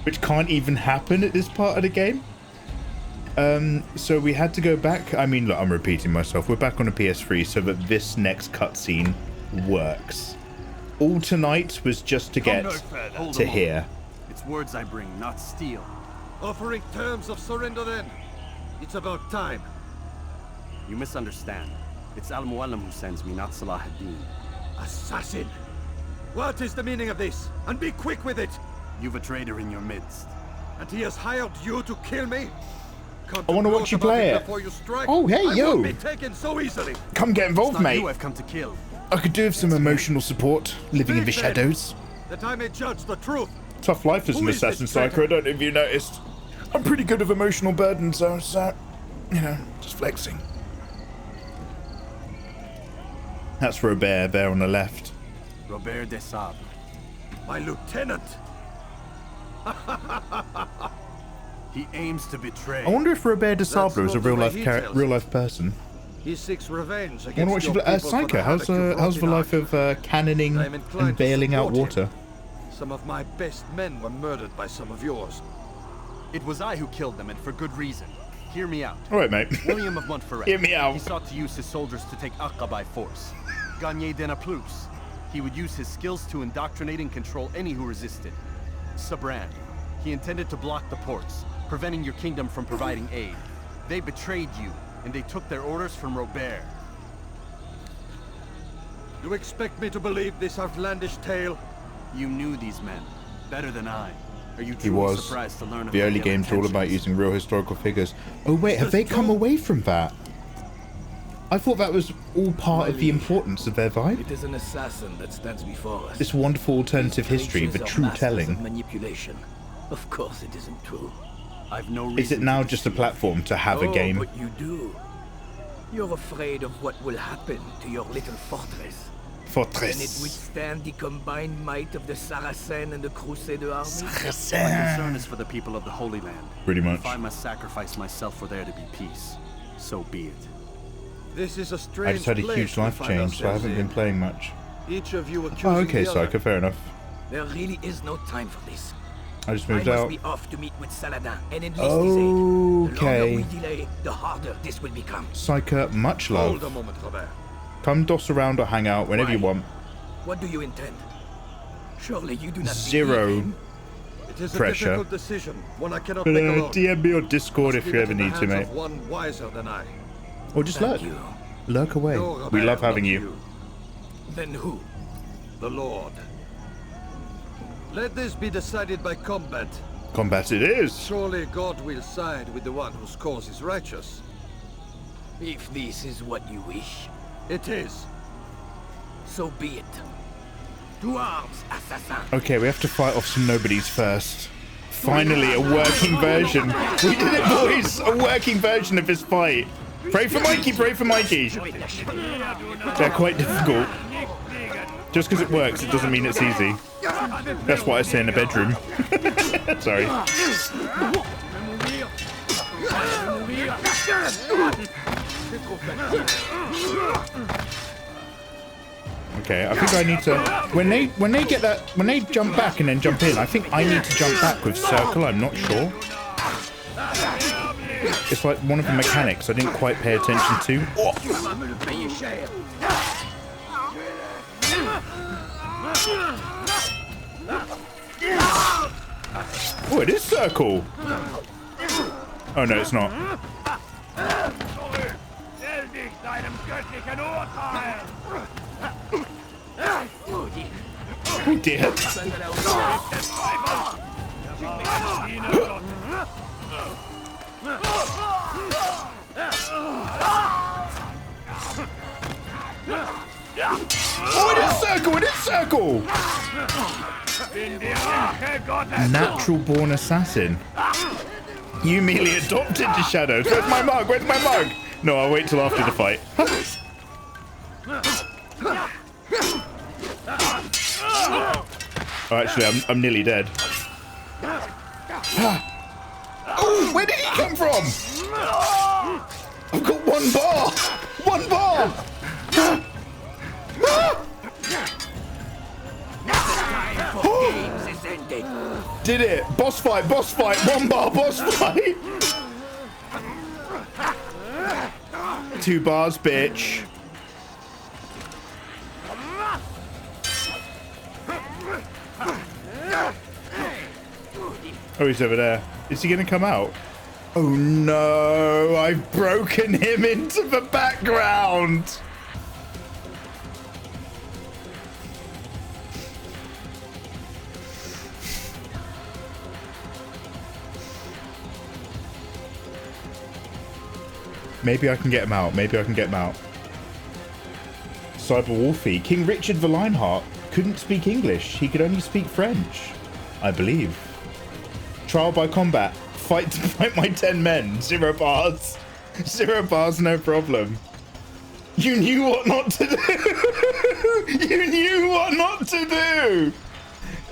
Which can't even happen at this part of the game. So we had to go back. I mean, look, I'm repeating myself. We're back on a PS3 so that this next cutscene works. All tonight was just to get to here. It's words I bring, not steel. Offering terms of surrender then. It's about time. You misunderstand. It's Al-Mualim who sends me, not Salah ad-Din. Assassin! What is the meaning of this? And be quick with it! You've a traitor in your midst. And he has hired you to kill me? I want to watch you play it. Oh, hey, yo. I won't be taken so easily. Come get involved, mate. You I've come to kill. I could do with some emotional support, living in the shadows. That I may judge the truth. Tough life as an assassin, Psycho. I don't know if you noticed. I'm pretty good with emotional burdens, so you know, just flexing. That's Robert there on the left. Robert de Sable. My lieutenant. He aims to betray. I wonder if Robert de Sable is a real life person. He seeks revenge against I want to watch you Psycho. How's the life of cannoning and bailing out water? Some of my best men were murdered by some of yours. It was I who killed them, and for good reason. Hear me out. All right, mate. William of Montferrat. Hear me out. He sought to use his soldiers to take Acre by force. Gagné de Naplouse. He would use his skills to indoctrinate and control any who resisted. Sabran. He intended to block the ports, preventing your kingdom from providing aid. They betrayed you, and they took their orders from Robert. You expect me to believe this outlandish tale? You knew these men better than I. Are you truly surprised to learn of the early games were all about using real historical figures. Oh wait, have they come away from that? I thought that was all part of the importance of their vibe. It is an assassin that stands before us. This wonderful alternative history, the true telling. Manipulation. Of course it isn't true. I've no reason. Is it now just a platform to have a game? But you do. You're afraid of what will happen to your little fortress. Can it withstand the combined might of the Saracen and the Crusader army? Saracen. My concern is for the people of the Holy Land. Pretty much. If I must sacrifice myself for there to be peace, so be it. This is a strange I just had a huge life change, so I haven't been playing much. Each of you accusing Oh, okay, the other. Psycho, fair enough. There really is no time for this. I just moved I out. must be off to meet with Saladin and enlist his aid. The Okay. longer we delay, the harder this will become. Psycho, much love. Hold a moment, Robert. Come doss around or hang out whenever you want. What do you intend? Surely you do not Zero It is pressure. a difficult decision, one I cannot But make alone. DM me or Discord if you ever need to, mate. One wiser than I. Or just lurk. Lurk away. No, Robert, We love having not you. Then who? The Lord. Let this be decided by combat. Combat it is. Surely God will side with the one whose cause is righteous. If this is what you wish, it is. So be it. To arms, assassin. Okay, we have to fight off some nobodies first. Finally, a working version. We did it, boys! A working version of this fight. Pray for Mikey, pray for Mikey. They're quite difficult. Just because it works, it doesn't mean it's easy. That's what I say in the bedroom. Sorry. Okay, I think I need to when they jump back and then jump in, I think I need to jump back with circle, I'm not sure. It's like one of the mechanics I didn't quite pay attention to. Oh, it is circle. Oh no, it's not. Oh dear. Oh, it is circle, it is circle! Natural born assassin. You merely adopted the shadows. Where's my mug? Where's my mug? No, I'll wait till after the fight. Oh, actually, I'm nearly dead. Oh, where did he come from? I've got one bar! One bar! Did it! Boss fight! Boss fight! One bar! Boss fight! 2 bars, bitch. Oh, he's over there. Is he gonna come out? Oh no! I've broken him into the background! Maybe I can get him out. Maybe I can get him out. Cyber Wolfie. King Richard the Lionheart couldn't speak English. He could only speak French, I believe. Trial by combat. Fight to fight my 10 men. 0 bars. 0 bars, no problem. You knew what not to do. You knew what not to do.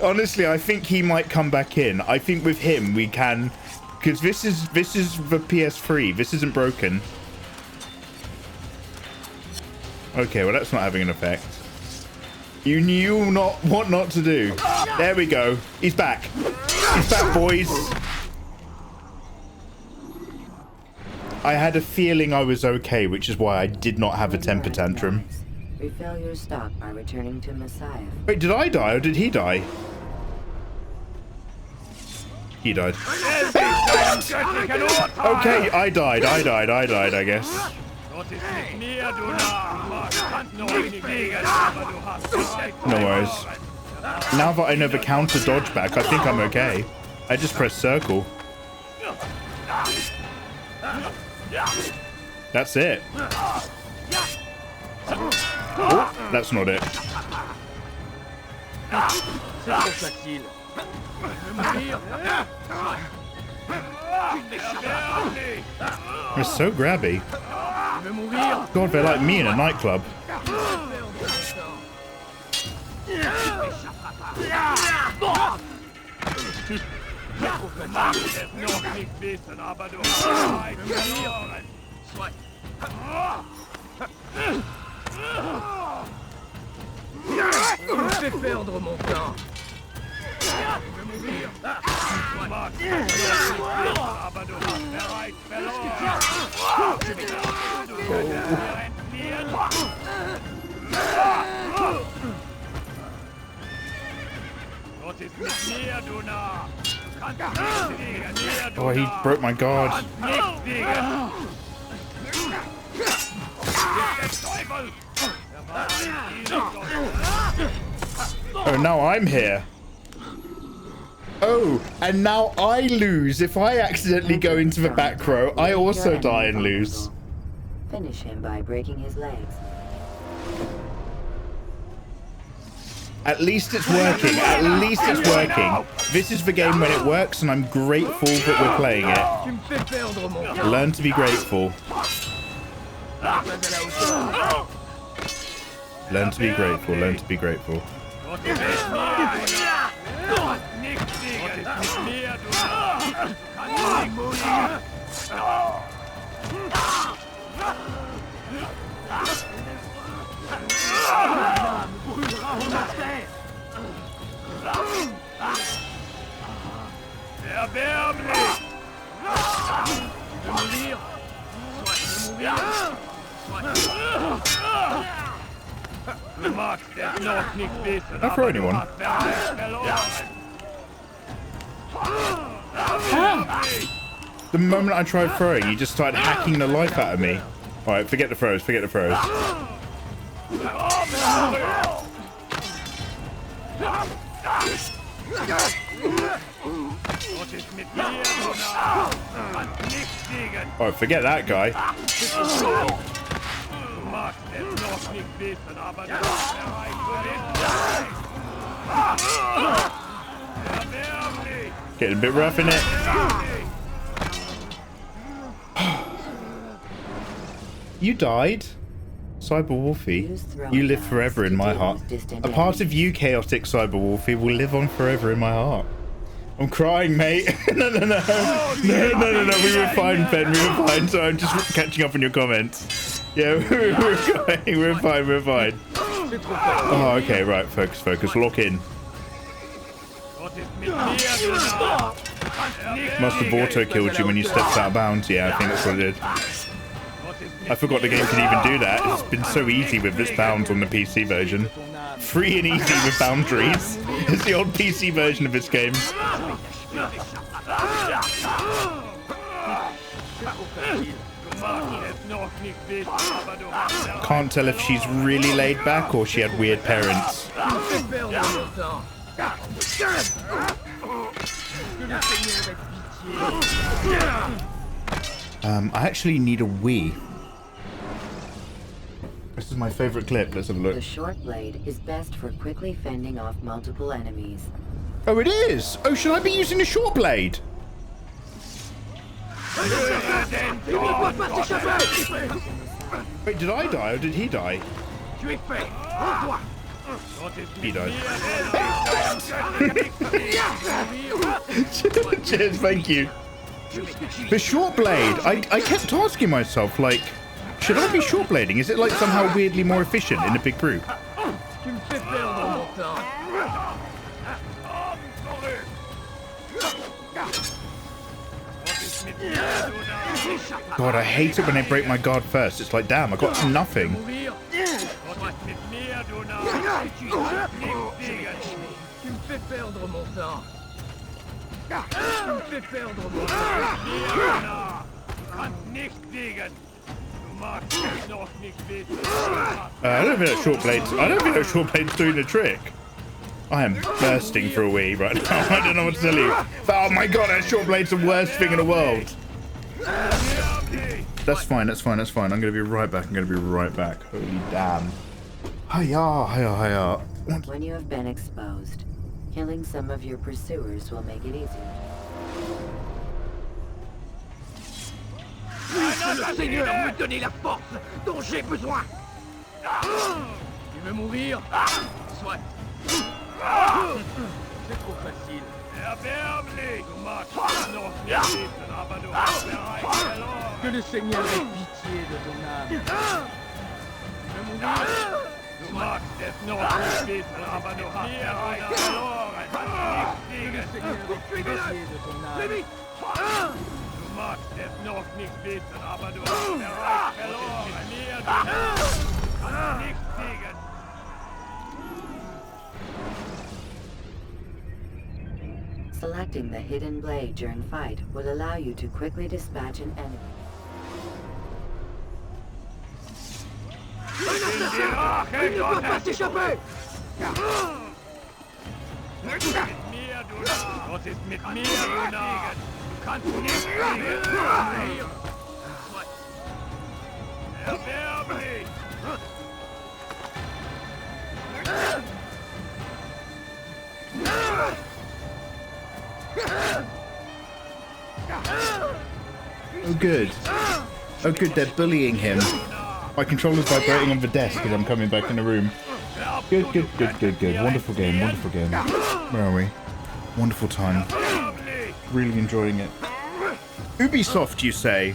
Honestly, I think he might come back in. I think with him we can, because this is the PS3. This isn't broken. Okay, well that's not having an effect. You knew what not to do. There we go. He's back. He's back, boys. I had a feeling I was okay, which is why I did not have a temper tantrum. Refill your stock by returning to Messiah. Wait, did I die or did he die? He died. Okay, I died, I guess. No worries. Now that I know the counter dodge back, I think I'm okay. I just press circle. That's it. Oh, that's not it. They're so grabby. God, they're like me in a nightclub. Fais perdre mon temps. Oh, he broke my guard. Oh, now I'm here. Oh, and now I lose. If I accidentally go into the back row, I also die and lose. Finish him by breaking his legs. At least it's working. At least it's working. This is the game when it works, and I'm grateful that we're playing it. Learn to be grateful. Learn to be grateful. Learn to be grateful. Not for anyone. The moment I tried throwing, you just started hacking the life out of me. Alright, forget the throws, forget the throws. Alright, forget that guy. Getting a bit rough in it. You died? Cyber Wolfie, you live forever in my heart. A part of you, chaotic Cyber Wolfie, will live on forever in my heart. I'm crying, mate. No. We were fine, Ben. We were fine. So I'm just catching up on your comments. Yeah, we're fine. We're fine. Oh, okay, right. Focus. Lock in. Must have auto killed you when you stepped out of bounds. Yeah, I think that's what it did. I forgot the game can even do that. It's been so easy with this bounds on the PC version. Free and easy with boundaries. It's the old PC version of this game. Can't tell if she's really laid back or she had weird parents. I actually need a wee. This is my favorite clip. Let's have a look. The short blade is best for quickly fending off multiple enemies. Oh, it is! Oh, should I be using the short blade? Wait, did I die or did he die? He died. Cheers, thank you. The short blade, I kept asking myself, like, should I be short blading? Is it like somehow weirdly more efficient in a big group? God, I hate it when they break my guard first. It's like, damn, I got nothing. I don't think that short blade's doing the trick. I am bursting for a wee right now. I don't know what to tell you. Oh my god, that short blade's the worst thing in the world. That's fine. I'm gonna be right back. Holy damn. Hiya. When you have been exposed, killing some of your pursuers will make it easier. Puisse le Seigneur me donner la force dont j'ai besoin. Tu veux mourir? Soit. C'est trop facile. Que le Seigneur ait pitié de ton âme. Tu veux mourir? Selecting the hidden blade during fight will allow you to quickly dispatch an enemy. Il ne peut pas s'échapper! Was ist mit mir, Luna? Du kannst nicht fliegen. Erwerb mich! Oh good. Oh good, they're bullying him. My controller's vibrating on the desk because I'm coming back in the room. Good, good, good, good, good. Wonderful game, wonderful game. Where are we? Wonderful time. Really enjoying it. Ubisoft, you say?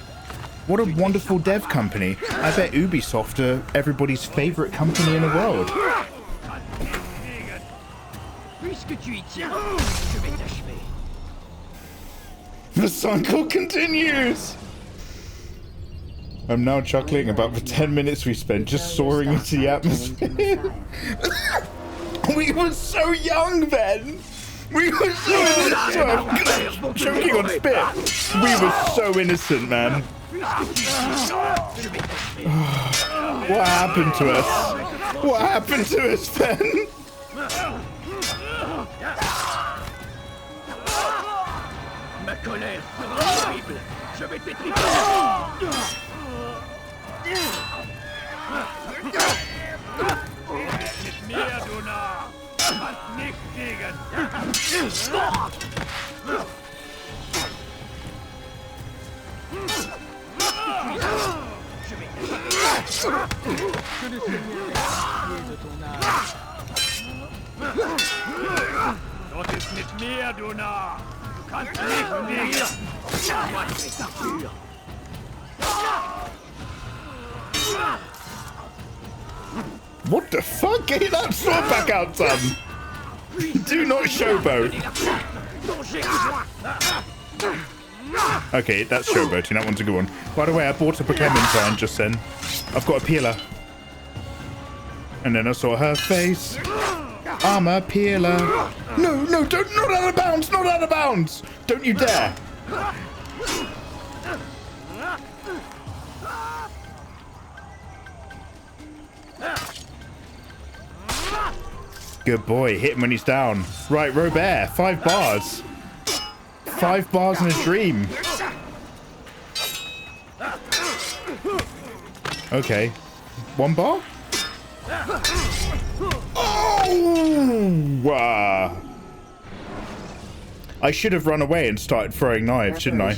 What a wonderful dev company. I bet Ubisoft are everybody's favorite company in the world. The cycle continues! I'm now chuckling about the 10 minutes we spent just soaring into the atmosphere. We were so young then! We were so innocent! Choking on spit! We were so innocent, man. What happened to us? What happened to us then? Ma colère sera horrible. Je vais t'étriper. Mit mir, Duna. Du kannst nichts gegen. Dort ist mit mir, Duna. Du kannst nichts gegen. What the fuck? Get that sword back out, son! Do not showboat! Okay, that's showboating. That one's a good one. By the way, I bought a Pokemon just then. I've got a peeler. And then I saw her face. I'm a peeler. No, no, don't, not out of bounds, not out of bounds! Don't you dare! Good boy, hit him when he's down. Right, Robert, 5 bars. 5 bars in a dream. Okay. 1 bar? Oh! I should have run away and started throwing knives, shouldn't I?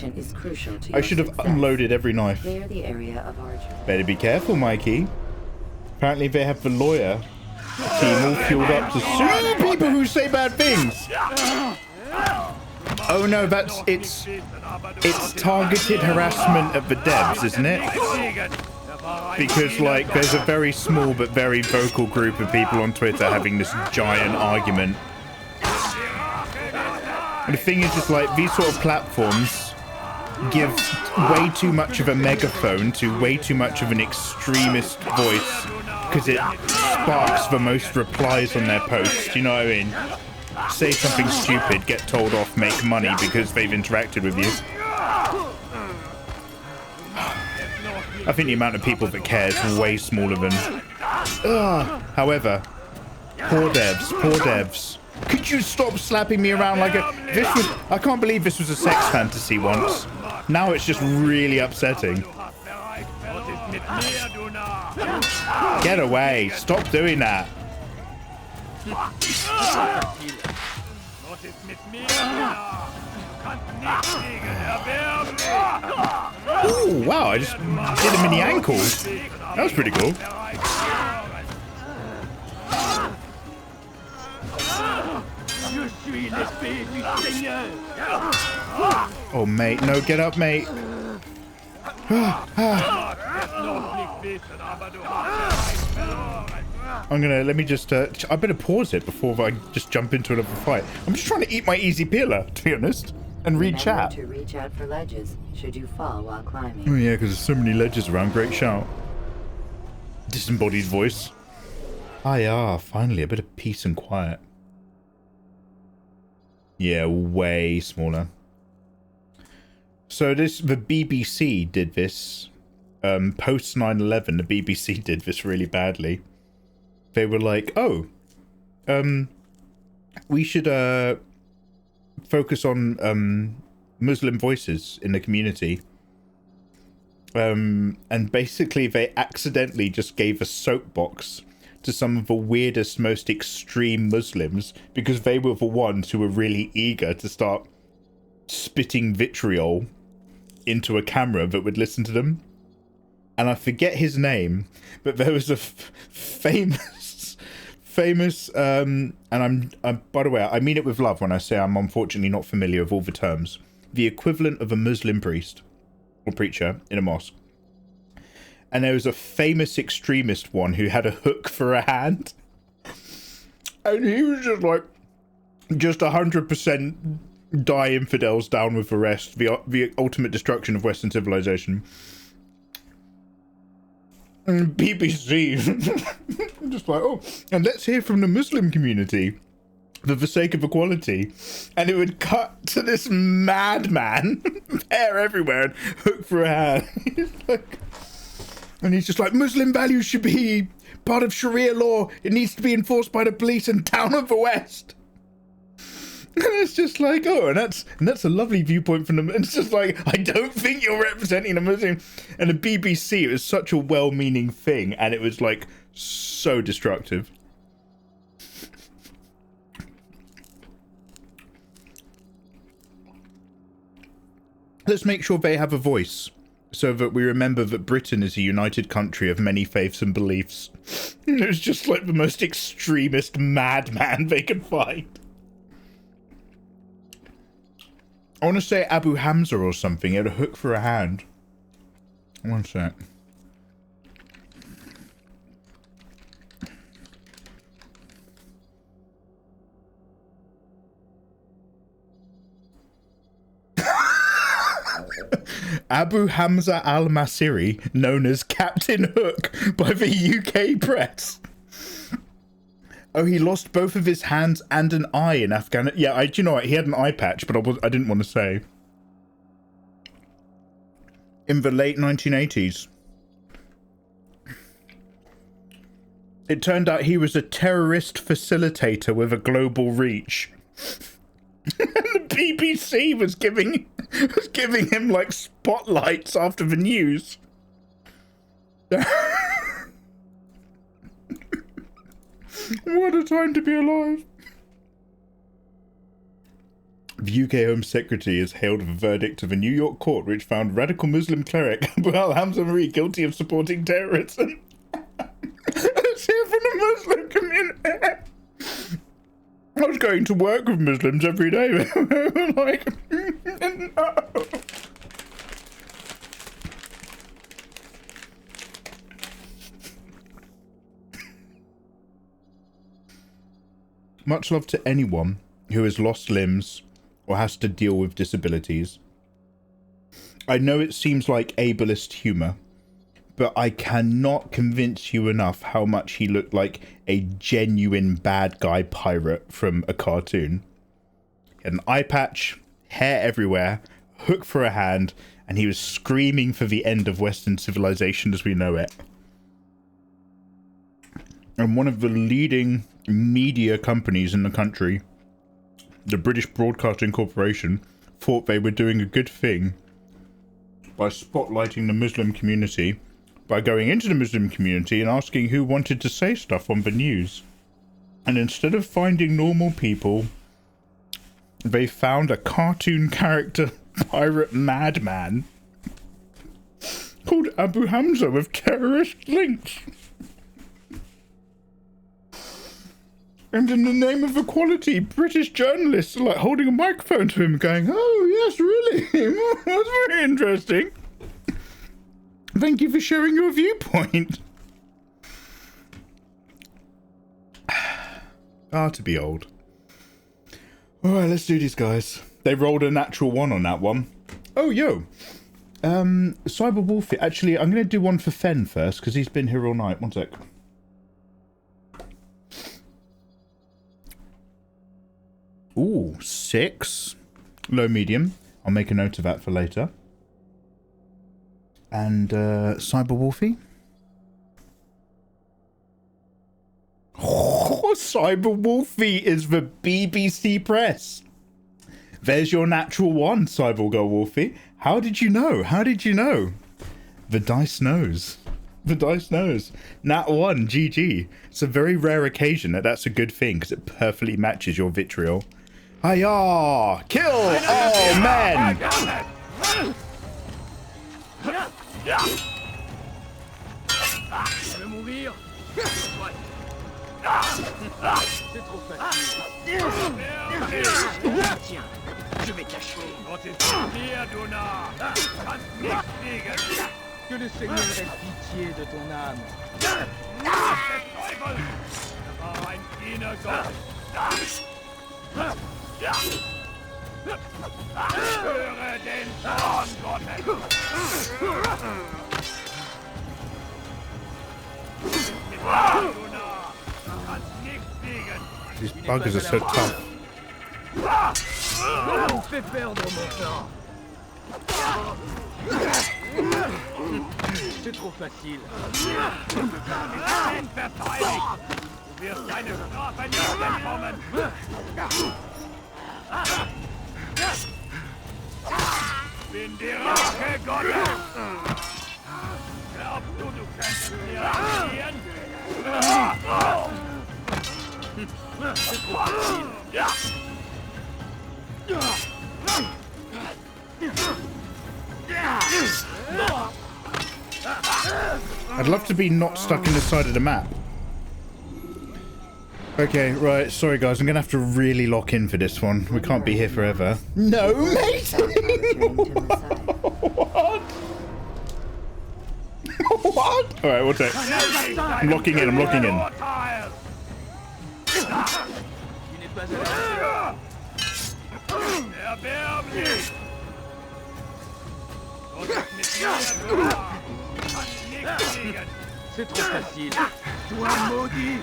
I should have unloaded every knife. Better be careful, Mikey. Apparently they have the lawyer team all fueled up to sue people who say bad things. Oh no, it's targeted harassment of the devs, isn't it? Because like there's a very small but very vocal group of people on Twitter having this giant argument. And the thing is, just like these sort of platforms give way too much of a megaphone to way too much of an extremist voice because it sparks the most replies on their posts. You know what I mean? Say something stupid, get told off, make money because they've interacted with you. I think the amount of people that care is way smaller than... However, poor devs, poor devs. Could you stop slapping me around like a... I can't believe this was a sex fantasy once. Now it's just really upsetting. Get away. Stop doing that. Ooh, wow, I just did him in the ankles. That was pretty cool. Oh, mate. No, get up, mate. I'm gonna, let me just, I better pause it before I just jump into another fight. I'm just trying to eat my easy peeler, to be honest, and read chat. To reach out for ledges should you fall while climbing. Oh yeah, because there's so many ledges around. Great shout. Disembodied voice. Ah yeah, finally a bit of peace and quiet. Yeah, way smaller. So the BBC did this. Post 9/11, the BBC did this really badly. They were like, oh, we should focus on Muslim voices in the community. And basically they accidentally just gave a soapbox to some of the weirdest, most extreme Muslims because they were the ones who were really eager to start spitting vitriol into a camera that would listen to them. And I forget his name, but there was a famous, and I'm by the way, I mean it with love when I say I'm unfortunately not familiar with all the terms. The equivalent of a Muslim priest or preacher in a mosque. And there was a famous extremist one who had a hook for a hand. And he was just like, just 100% die infidels, down with the rest, the ultimate destruction of Western civilization. And BBC, just like, oh, and let's hear from the Muslim community for the sake of equality. And it would cut to this madman, hair everywhere, and hook for a hand. And he's just like, Muslim values should be part of Sharia law. It needs to be enforced by the police and down of the West. And it's just like, oh, and that's a lovely viewpoint from them. It's just like, I don't think you're representing the Muslim. And the BBC, it was such a well-meaning thing, and it was like so destructive. Let's make sure they have a voice, so that we remember that Britain is a united country of many faiths and beliefs. It was just like the most extremist madman they could find. I want to say Abu Hamza or something. He had a hook for a hand. One sec. Abu Hamza al-Masiri, known as Captain Hook by the UK press. Oh, he lost both of his hands and an eye in Afghanistan. Yeah, do you know what? He had an eye patch, but I didn't want to say. In the late 1980s. It turned out he was a terrorist facilitator with a global reach. The BBC was giving him like spotlights after the news. What a time to be alive. The UK Home Secretary has hailed the verdict of a New York court which found radical Muslim cleric Abu Hamza Marie guilty of supporting terrorism. Let's hear from the Muslim community. I was going to work with Muslims every day. Like, no. Much love to anyone who has lost limbs or has to deal with disabilities. I know it seems like ableist humour, but I cannot convince you enough how much he looked like a genuine bad guy pirate from a cartoon. He had an eye patch, hair everywhere, hook for a hand, and he was screaming for the end of Western civilization as we know it. And one of the leading media companies in the country, the British Broadcasting Corporation, thought they were doing a good thing by spotlighting the Muslim community, by going into the Muslim community and asking who wanted to say stuff on the news. And instead of finding normal people, they found a cartoon character pirate madman called Abu Hamza with terrorist links. And in the name of equality, British journalists are like holding a microphone to him going, oh yes, really? That's very interesting. Thank you for sharing your viewpoint. To be old. Alright, let's do these guys. They rolled a natural 1 on that one. Oh, yo. Cyber Wolfie. Actually, I'm going to do one for Fen first, because he's been here all night. One sec. Ooh, 6. Low medium. I'll make a note of that for later. And Cyber Wolfie. Oh, Cyber Wolfie is the BBC press. There's your natural one, Cyborg Girl Wolfie. How did you know? How did you know? The dice knows. The dice knows. Nat 1, GG. It's a very rare occasion that's a good thing because it perfectly matches your vitriol. Hiya! Kill all men! Je vais mourir. C'est trop facile. Tiens, je vais t'achever. Que le Seigneur ait pitié de ton âme. These buggers are so tough. On me fait perdre mon temps. C'est trop facile. Du wirst deine Strafe nicht bekommen. Bin die Rache Gottes. Glaubst du, du könntest mir entgehen? C'est trop facile. I'd love to be not stuck in the side of the map. Okay, right, sorry guys, I'm gonna have to really lock in for this one. We can't be here forever. No, mate! What? What? Alright, we'll take. I'm locking in, I'm locking in. C'est trop facile. Toi maudit.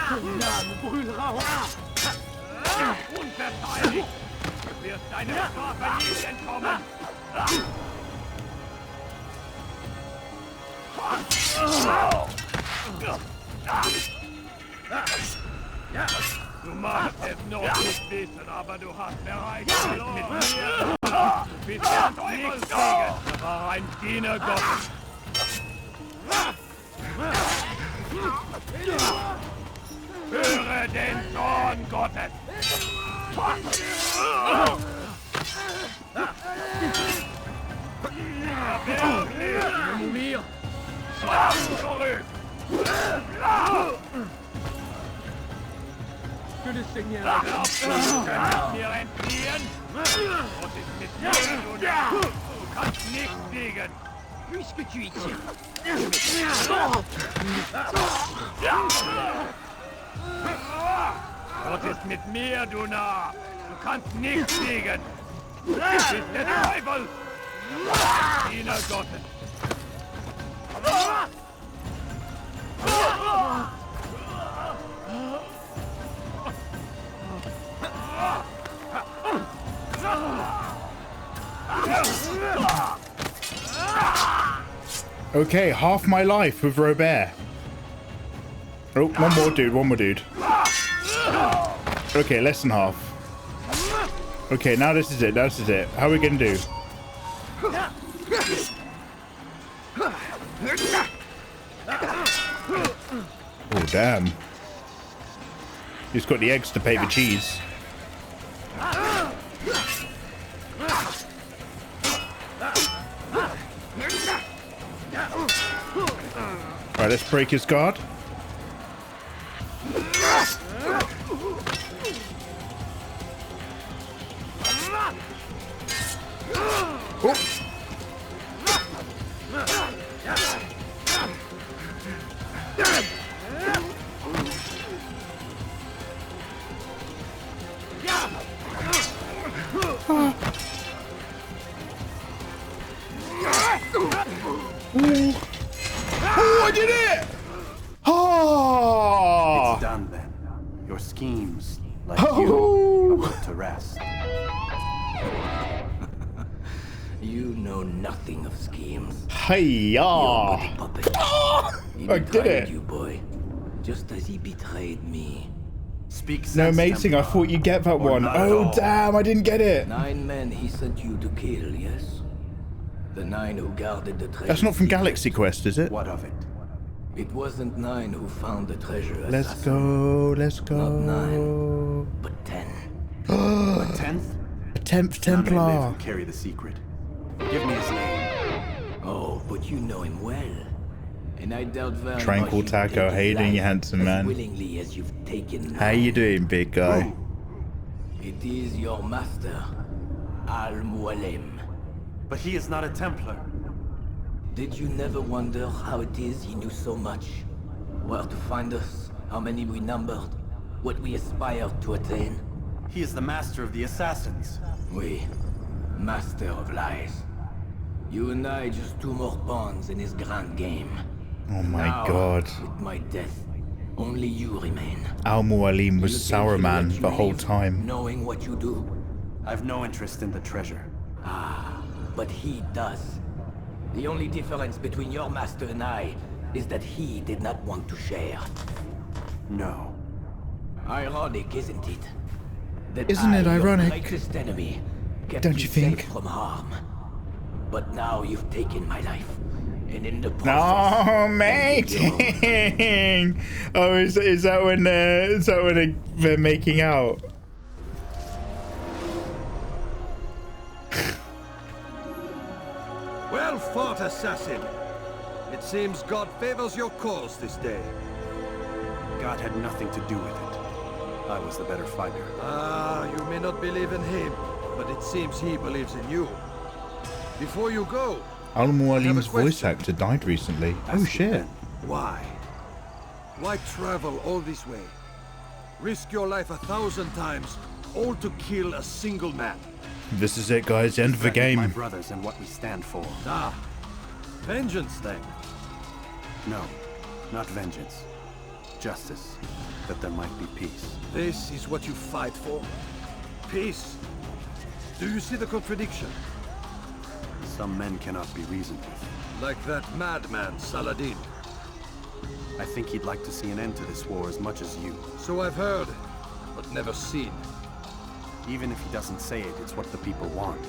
Ton âme brûlera. Unverteidigt. Du wirst deine Strafe nicht entkommen. Du magst es noch nicht wissen, aber du hast bereits mit mir. Du bist jetzt nichts gegen. Er war ein Diener Gottes. Höre den Zorn Gottes. Mourir. Zurück. Que le Seigneur mir entfliehen. Und ist mit mir, du kannst nichts siegen. Puisque tu y tiens. Gott ist mit mir, du Narr. Du kannst nichts siegen. Du bist der Teufel. Diener Gottes. Okay, half my life with Robert. Oh, one more dude. Okay, less than half. Okay, now this is it. How are we gonna do? Oh, damn. He's got the eggs to pay the cheese. Alright, let's break his guard. Oh. Oh, I did it! Oh! It's done then. Your schemes, like you, are put to rest. You know nothing of schemes. Hiya! I did it! You, boy, just as he betrayed me. Speak sense, No, mating, I thought you'd get that one. Oh, damn, I didn't get it. 9 men he sent you to kill, yes? The 9 who guarded the treasure. That's not from Galaxy Quest, is it? What of it? It wasn't 9 who found the treasure. Let's go, let's go. Not 9, but 10. A 10th? A 10th None may live Templar. and carry the secret. Give me his name. Oh, but you know him well. And I doubt very much Tranquil you'd Taco, take how you his doing, you life handsome as man? willingly as you've taken How you doing, big guy? It is your master, Al-Mualim. But he is not a Templar. Did you never wonder how it is he knew so much? Where to find us, how many we numbered, what we aspired to attain? He is the master of the assassins. We, master of lies. You and I just 2 more pawns in his grand game. Oh my Now, god. with my death, only you remain. Al-Mualim was Sauron the whole time. Knowing what you do? I've no interest in the treasure. Ah, but he does. The only difference between your master and I is that he did not want to share. No. Ironic, isn't it? That Isn't it I, your ironic? greatest enemy, kept Don't you think? safe from harm. But now you've taken my life, and in the process, No, mating. Oh, is that when they're making out? Well fought, assassin. It seems God favors your cause this day. God had nothing to do with it. I was the better fighter. Ah, you may not believe in him, but it seems he believes in you. Before you go, Al-Mualim's voice actor died recently. Oh shit. why? Why travel all this way? Risk your life 1,000 times, all to kill a single man. This is it, guys. End of the Respect my game. brothers and what we stand for. Ah, vengeance then. No, not vengeance. Justice, that there might be peace. This is what you fight for? Peace? Do you see the contradiction? Some men cannot be reasoned with. Like that madman, Saladin. I think he'd like to see an end to this war as much as you. So I've heard, but never seen. Even if he doesn't say it, it's what the people want.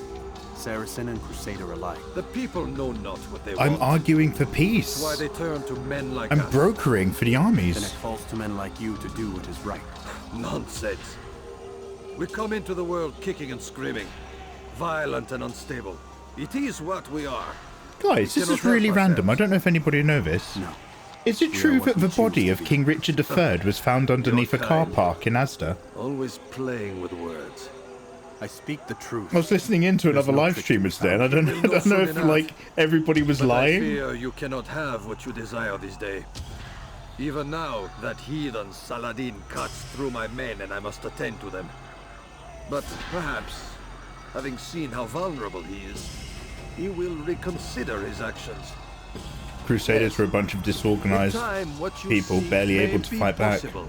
Saracen and Crusader alike. The people know not what they I'm want. arguing for peace. That's why they turn to men like I'm us. brokering for the Then it armies. falls to men like you to do what is right. Nonsense. We come into the world kicking and screaming. Violent and unstable. It is what we are. Guys, this cannot is really help random. I don't know if anybody know this. No. Is it true that the body of King Richard III was found underneath a car park in Asda? Always playing with words. I speak the truth. I was listening into another live streamer today, and I don't know if like everybody was But I lying. fear you cannot have what you desire this day. Even now, that heathen Saladin cuts through my men and I must attend to them. But perhaps, having seen how vulnerable he is, he will reconsider his actions. Crusaders were a bunch of disorganized In time, what you people see barely may able to be fight back. possible.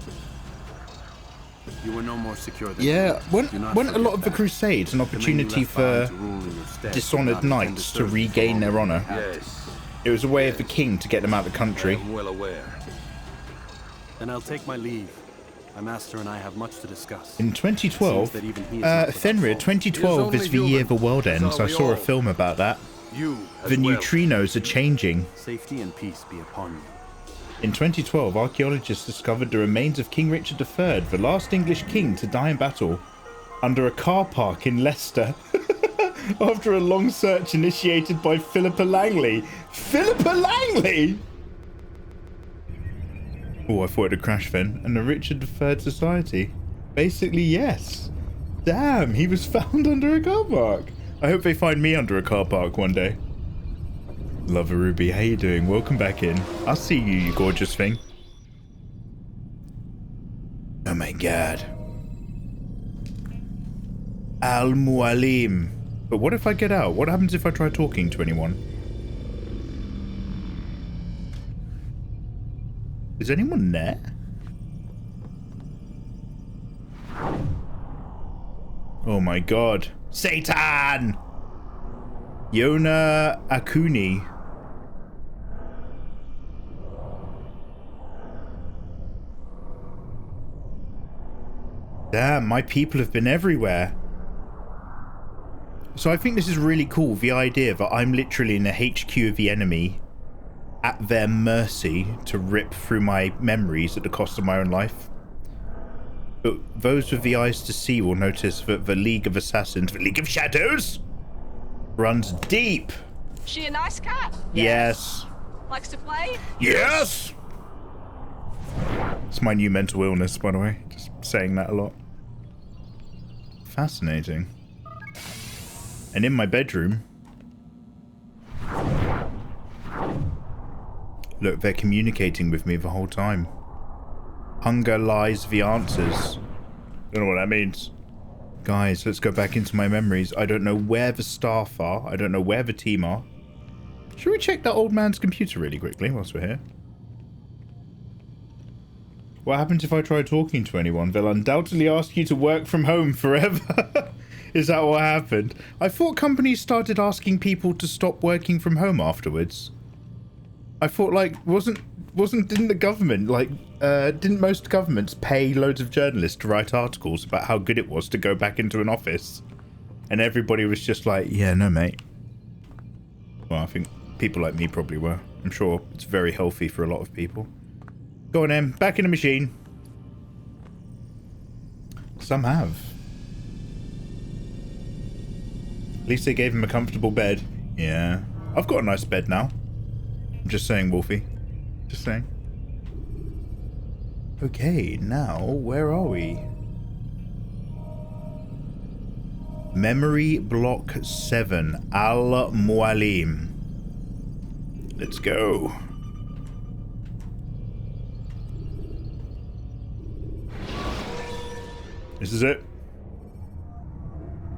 You were no more secure than Yeah, you. Do not weren't a lot forget of the that. Crusades an The men you opportunity left behind for to rule in your stead dishonored did not intend knights to serve you regain for their long. honor? Yes, It was a way of the king to get them out of the I country. am well aware. Then I'll take my leave. My master and I have much to discuss. In 2012, It seems that even he is not without Fenrir, fault. 2012 is the year the world ends. I saw a film about that. You as The well. neutrinos are changing. Safety and peace be upon you. In 2012, archaeologists discovered the remains of King Richard III, the last English king to die in battle, under a car park in Leicester. After a long search initiated by Philippa Langley. Philippa Langley! Oh, I thought it would crash then. And the Richard III Society. Basically, yes. Damn, he was found under a car park. I hope they find me under a car park one day. Lover Ruby, how you doing? Welcome back in. I'll see you, you gorgeous thing. Oh my god. Al-Mualim. But what if I get out? What happens if I try talking to anyone? Is anyone there? Oh my god. Satan! Yona Akuni. Damn, my people have been everywhere. So I think this is really cool, the idea that I'm literally in the HQ of the enemy at their mercy to rip through my memories at the cost of my own life. But those with the eyes to see will notice that the League of Assassins, the League of Shadows, runs deep. She a nice cat? Yes. Likes to play? Yes! It's my new mental illness, by the way. Just saying that a lot. Fascinating. And in my bedroom... Look, they're communicating with me the whole time. Hunger lies the answers. Don't know what that means. Guys, let's go back into my memories. I don't know where the staff are. I don't know where the team are. Should we check that old man's computer really quickly whilst we're here? What happens if I try talking to anyone? They'll undoubtedly ask you to work from home forever. Is that what happened? I thought companies started asking people to stop working from home afterwards. I thought, like, didn't the government, like, didn't most governments pay loads of journalists to write articles about how good it was to go back into an office? And everybody was just like, yeah, no, mate. Well, I think people like me probably were. I'm sure it's very healthy for a lot of people. Go on, Em. Back in the machine. Some have. At least they gave him a comfortable bed. Yeah. I've got a nice bed now. I'm just saying, Wolfie. Just saying. Okay, now, where are we? Memory Block 7. Al-Mualim. Let's go. This is it.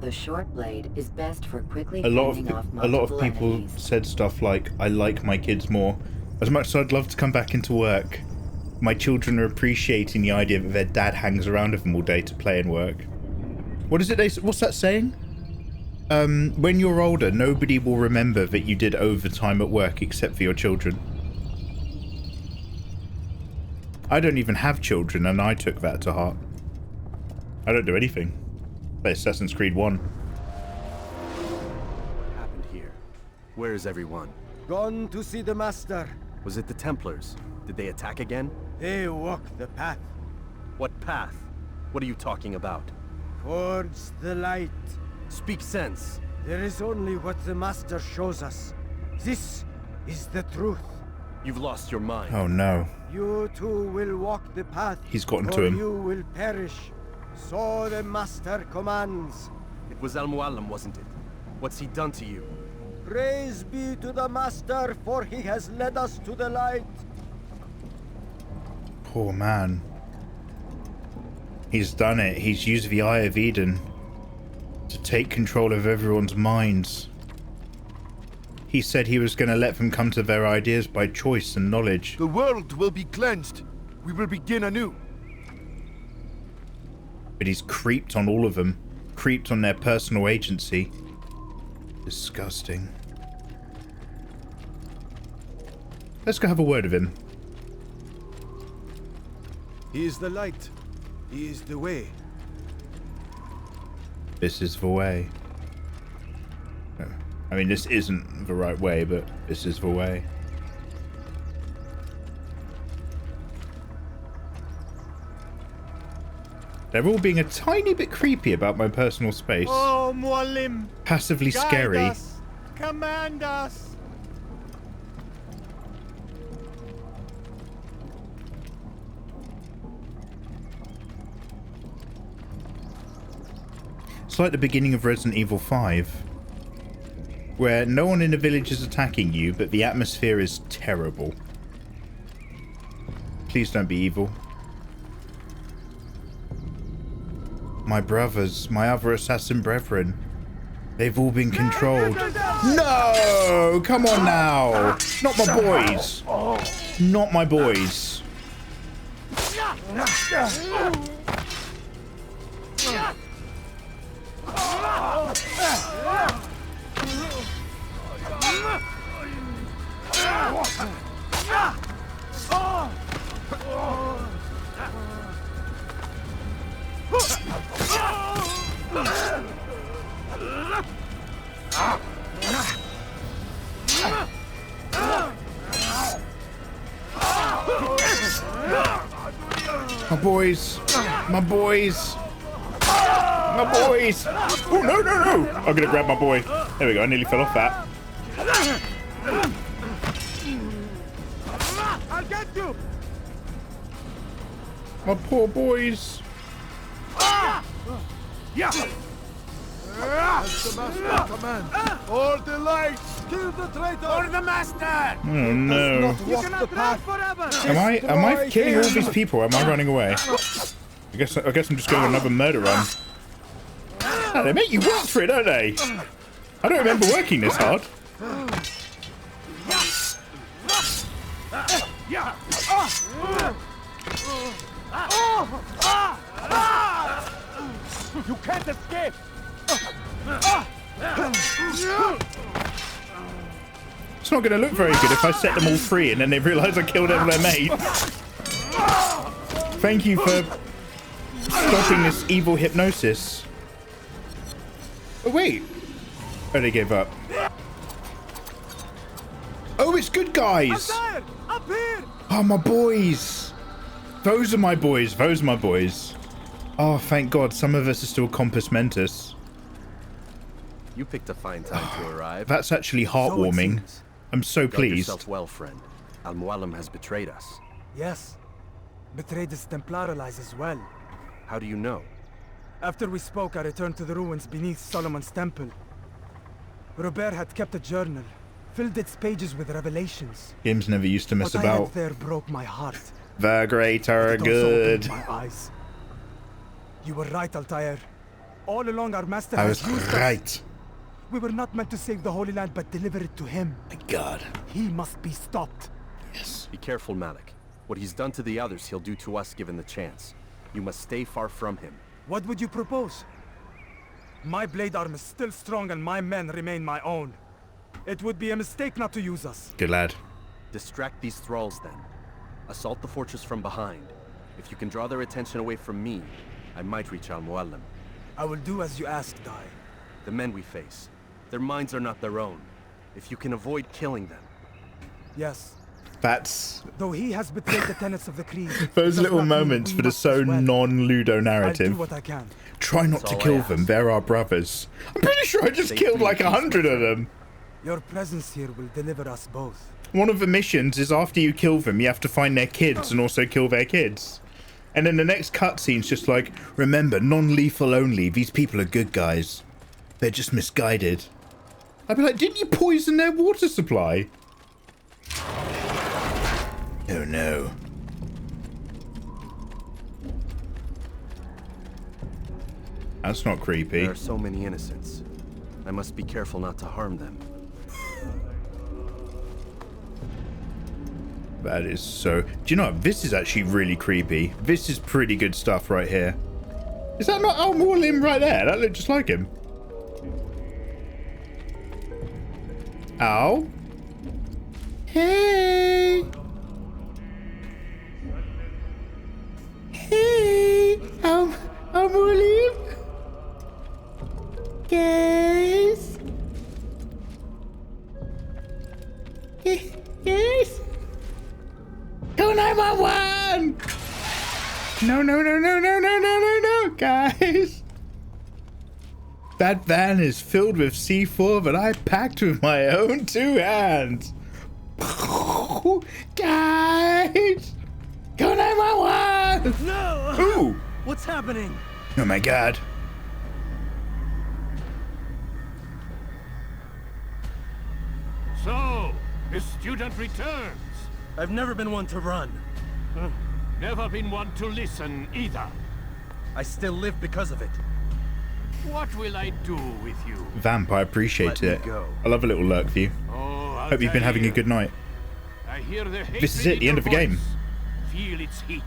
The short blade is best for quickly A lot fending off of multiple people enemies. said stuff like, I like my kids more. As much as I'd love to come back into work, my children are appreciating the idea that their dad hangs around with them all day to play and work. What is it what's that saying? When you're older, nobody will remember that you did overtime at work except for your children. I don't even have children, and I took that to heart. I don't do anything. Play Assassin's Creed 1. What happened here? Where is everyone? Gone to see the master. Was it the Templars? Did they attack again? They walk the path. What path? What are you talking about? Towards the light. Speak sense. There is only what the master shows us. This is the truth. You've lost your mind. Oh no. You too will walk the path. He's gotten or to him. You will perish. So the master commands. It was Al-Mualim, wasn't it? What's he done to you? Praise be to the master, for he has led us to the light. Poor man. He's done it. He's used the Eye of Eden to take control of everyone's minds. He said he was going to let them come to their ideas by choice and knowledge. The world will be cleansed. We will begin anew. But he's creeped on all of them. Creeped on their personal agency. Disgusting. Let's go have a word with him. He is the light. He is the way. This is the way. No. I mean, this isn't the right way, but this is the way. They're all being a tiny bit creepy about my personal space. Oh, Mualim! Passively Guide scary. us. Command us! It's like the beginning of Resident Evil 5, where no one in the village is attacking you, but the atmosphere is terrible. Please don't be evil. My brothers, my other assassin brethren, they've all been controlled. No! Come on now! Not my boys! Not my boys. My boys. My boys. My boys. Oh, no, no, no. I'm going to grab my boy. There we go. I nearly fell off that. I'll get you. My poor boys. Yeah. That's the master command. All the lights. Kill the traitor. Or the master. Oh no. You cannot run forever. Am I killing all these people? Or am I running away? I guess I'm just going on another murder run. Oh, they make you work for it, don't they? I don't remember working this hard. You can't escape. It's not going to look very good if I set them all free and then they realise I killed all their mates. Thank you for stopping this evil hypnosis. Oh, wait. Oh, they gave up. Oh, it's good guys. Up here. Oh, my boys. Those are my boys. Those are my boys. Oh, thank God. Some of us are still compos mentis. You picked a fine time to arrive. That's actually heartwarming. I'm so pleased. Yourself well, friend. Al-Mualim has betrayed us. Yes. Betrayed his Templar allies as well. How do you know? After we spoke, I returned to the ruins beneath Solomon's temple. Robert had kept a journal, filled its pages with revelations. Games never used to mess what about. I had there broke my heart. The great are good. It also opened my eyes. You were right, Altair. All along our master I has was used right. us. We were not meant to save the Holy Land, but deliver it to him. My God. He must be stopped. Yes. Be careful, Malik. What he's done to the others, he'll do to us given the chance. You must stay far from him. What would you propose? My blade arm is still strong and my men remain my own. It would be a mistake not to use us. Good lad. Distract these thralls then. Assault the fortress from behind. If you can draw their attention away from me, I might reach Al-Mualim. I will do as you ask, Dai. The men we face, their minds are not their own. If you can avoid killing them. Yes. That's... Though he has betrayed the tenets of the creed. Those little moments that are so non-Ludo narrative. I'll do what I can. Try not to kill them. They're our brothers. I'm pretty sure I just killed like 100 of them. Your presence here will deliver us both. One of the missions is after you kill them, you have to find their kids and also kill their kids. And then the next cutscene's just like, remember, non-lethal only. These people are good guys. They're just misguided. I'd be like, didn't you poison their water supply? Oh no. That's not creepy. There are so many innocents. I must be careful not to harm them. That is so... Do you know what? This is actually really creepy. This is pretty good stuff right here. Is that not Al-Mualim right there? That looked just like him. Al? Hey! Hey! Al-Mualim? Guys? Yes? Go 911! No, no, no, no, no, no, no, no, no, guys. That van is filled with C4 that I packed with my own 2 hands. Guys! Go 911! No! Ooh! What's happening? Oh my God. So, the student returns. I've never been one to run. Never been one to listen either. I still live because of it. What will I do with you? Vamp, I appreciate it. I love a little lurk view. Hope you've been having a good night. I hear the This is it, the end of the game. Feel its heat.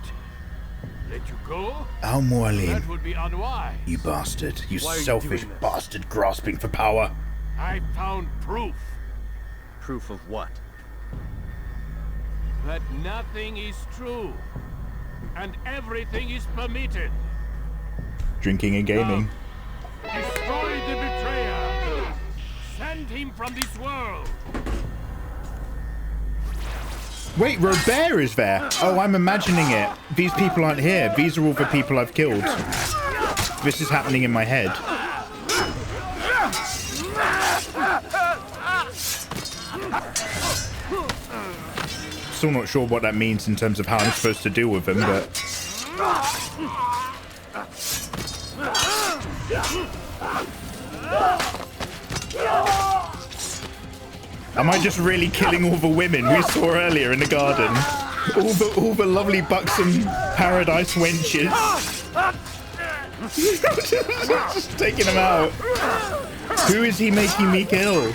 Let you go? Al-Mualim. That would be unwise. You bastard. You selfish bastard grasping for power. I found proof. Proof of what? That nothing is true. And everything is permitted. Drinking and gaming. Destroy the betrayer. Send him from this world. Wait, Robert is there. Oh, I'm imagining it. These people aren't here. These are all the people I've killed. This is happening in my head. Still not sure what that means in terms of how I'm supposed to deal with them, but... Am I just really killing all the women we saw earlier in the garden? All the lovely buxom paradise wenches. Just taking them out. Who is he making me kill?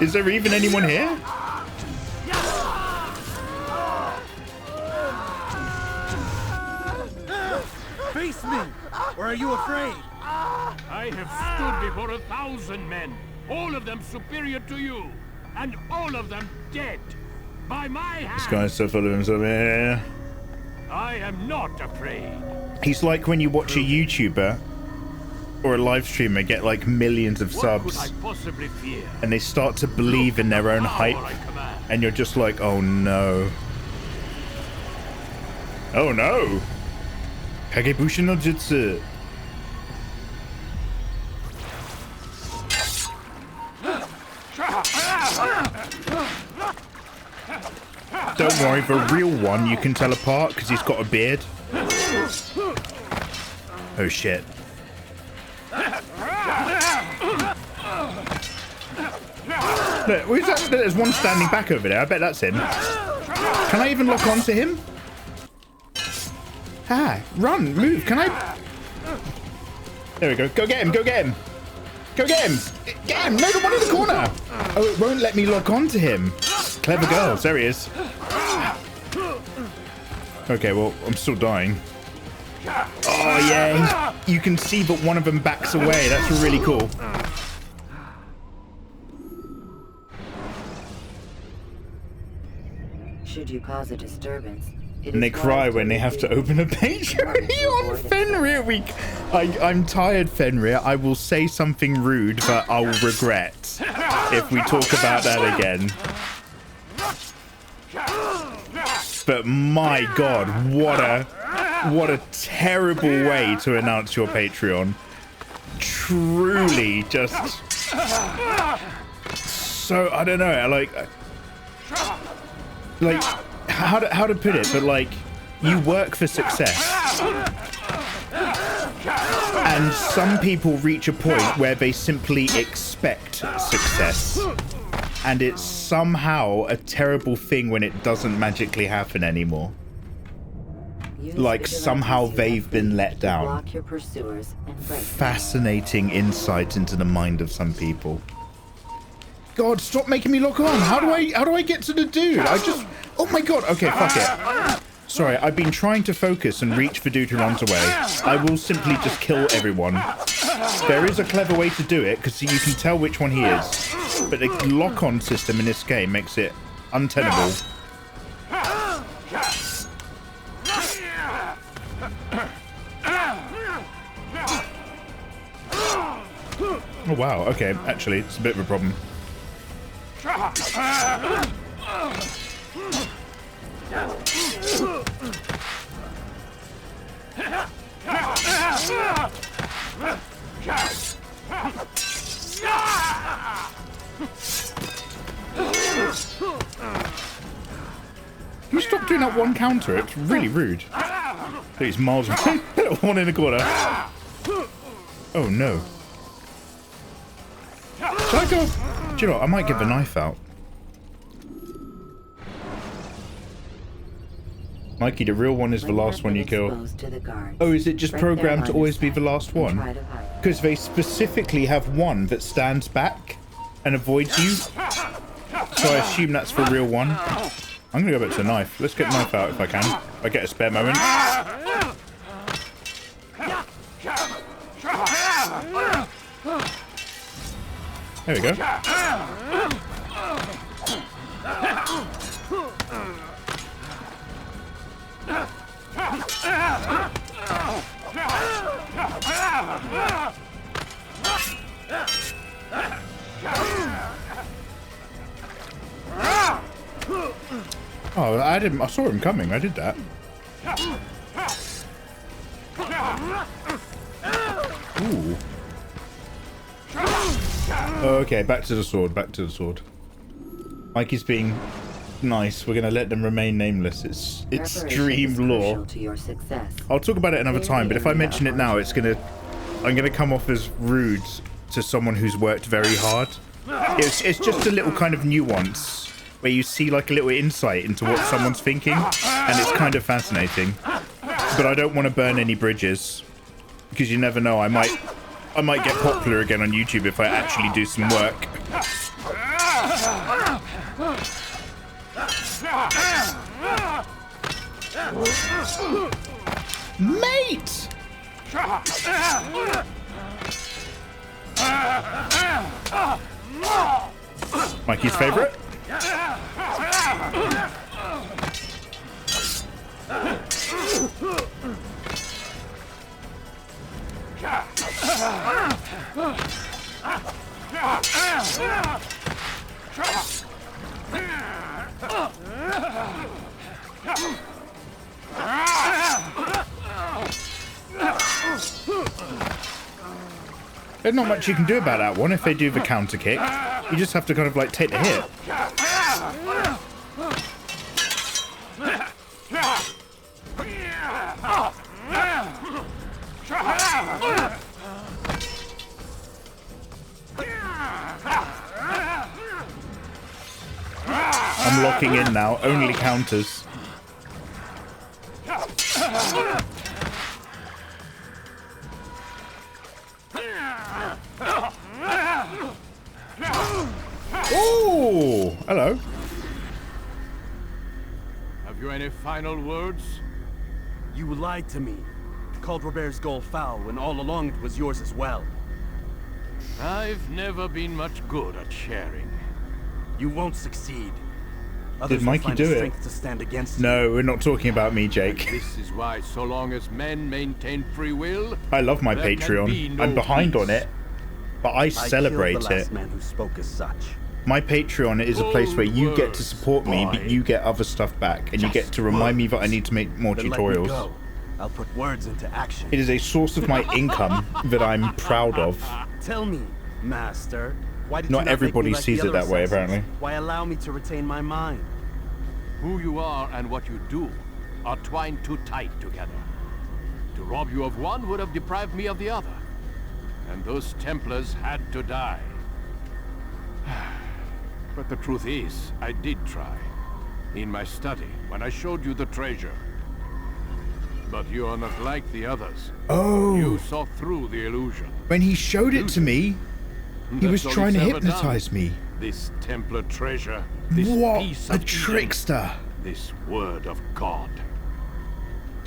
Is there even anyone here? Face me, or are you afraid? I have stood before 1,000 men, all of them superior to you, and all of them dead by my hand. This guy's so full of himself. Yeah. I am not afraid. He's like when you watch a YouTuber or a live streamer get like millions of subs and they start to believe in their own hype, and you're just like, oh no. Oh no. Kagebushi no jutsu. Don't worry, the real one you can tell apart because he's got a beard. Oh shit. Look, there's one standing back over there. I bet that's him. Can I even lock onto him? Ah, run, move. Can I? There we go. Go get him. Go get him. Go get him. Get him. No, the one in the corner. Oh, it won't let me lock onto him. Clever girls. There he is. Okay, well, I'm still dying. Oh, yeah. You can see that one of them backs away. That's really cool. Should you cause a disturbance, and they cry when they have to open a Patreon. Fenrir, I'm tired, Fenrir. I will say something rude, but I'll regret if we talk about that again. But my God, what a terrible way to announce your Patreon. Truly, just so I don't know. Like how to put it, but like you work for success, and some people reach a point where they simply expect success, and it's somehow a terrible thing when it doesn't magically happen anymore. Like somehow they've been let down. Fascinating insight into the mind of some people. God, stop making me lock on. How do I get to the dude? Oh my God. Okay, fuck it. Sorry, I've been trying to focus and reach for dude who runs away. I will simply just kill everyone. There is a clever way to do it because you can tell which one he is. But the lock-on system in this game makes it untenable. Oh wow, okay, actually it's a bit of a problem. Can you stop doing that one counter? It's really rude. He's miles away. One in the corner. Oh no. Should I go? Do you know what? I might get the knife out. Mikey, the real one is the last one you kill. Oh, is it just programmed to always be the last one? Because they specifically have one that stands back and avoids you. So I assume that's the real one. I'm going to go back to the knife. Let's get the knife out if I can. If I get a spare moment. There we go. Oh, I didn't. I saw him coming. I did that. Ooh. Okay, back to the sword. Back to the sword. Mikey's being nice. We're gonna let them remain nameless. It's extreme lore. I'll talk about it another time, but if I mention it now, I'm gonna come off as rude to someone who's worked very hard. It's just a little kind of nuance where you see like a little insight into what someone's thinking, and it's kind of fascinating. But I don't want to burn any bridges, because you never know. I might get popular again on YouTube if I actually do some work. Mate! Mikey's favorite? There's not much you can do about that one if they do the counter kick. You just have to kind of like take the hit. I'm locking in now, only counters. Oh, hello. Have you any final words? You lied to me. Called Robert's goal foul when all along it was yours as well. I've never been much good at sharing. You won't succeed. Did Mikey do it? To stand against no, we're not talking about me, Jake. And this is why, so long as men maintain free will, I love my Patreon. I'm behind on it, but I celebrate the last it. Man who spoke as such. My Patreon is a place where you get to support me, but you get other stuff back, and you get to remind me that I need to make more tutorials. I'll put words into action. It is a source of my income that I'm proud of. Tell me, Master, why did not you not everybody make me like sees the it that other way, assassins? apparently. Why allow me to retain my mind? Who you are and what you do are twined too tight together. To rob you of one would have deprived me of the other. And those Templars had to die. But the truth is, I did try. In my study, when I showed you the treasure. But you are not like the others. Oh. You saw through the illusion. When he showed it to me, he was trying to hypnotize me. This Templar treasure, this what piece a of trickster! This word of God.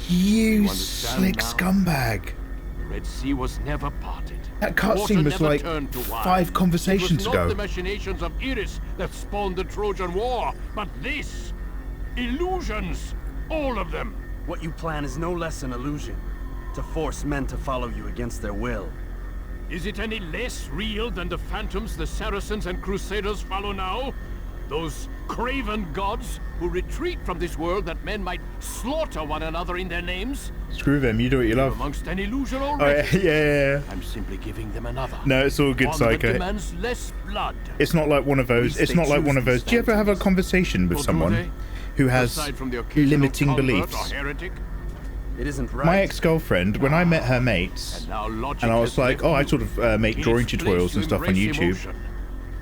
You slick scumbag! The Red Sea was never parted. That cutscene was like 5 conversations ago. It was not the machinations of Iris that spawned the Trojan War, but this! Illusions! All of them! What you plan is no less an illusion. To force men to follow you against their will. Is it any less real than the phantoms the Saracens and Crusaders follow now? Those craven gods who retreat from this world that men might slaughter one another in their names? Screw them, you do what you love. Amongst an illusion already. Oh, yeah. I'm simply giving them another. No, it's all good, Psycho. Demands less blood. It's not like one of those. It's not like one of those. Do you ever have a conversation with someone who has limiting beliefs? It isn't right. My ex-girlfriend, when I met her mates, and I was like, oh, I sort of make drawing tutorials and stuff on YouTube.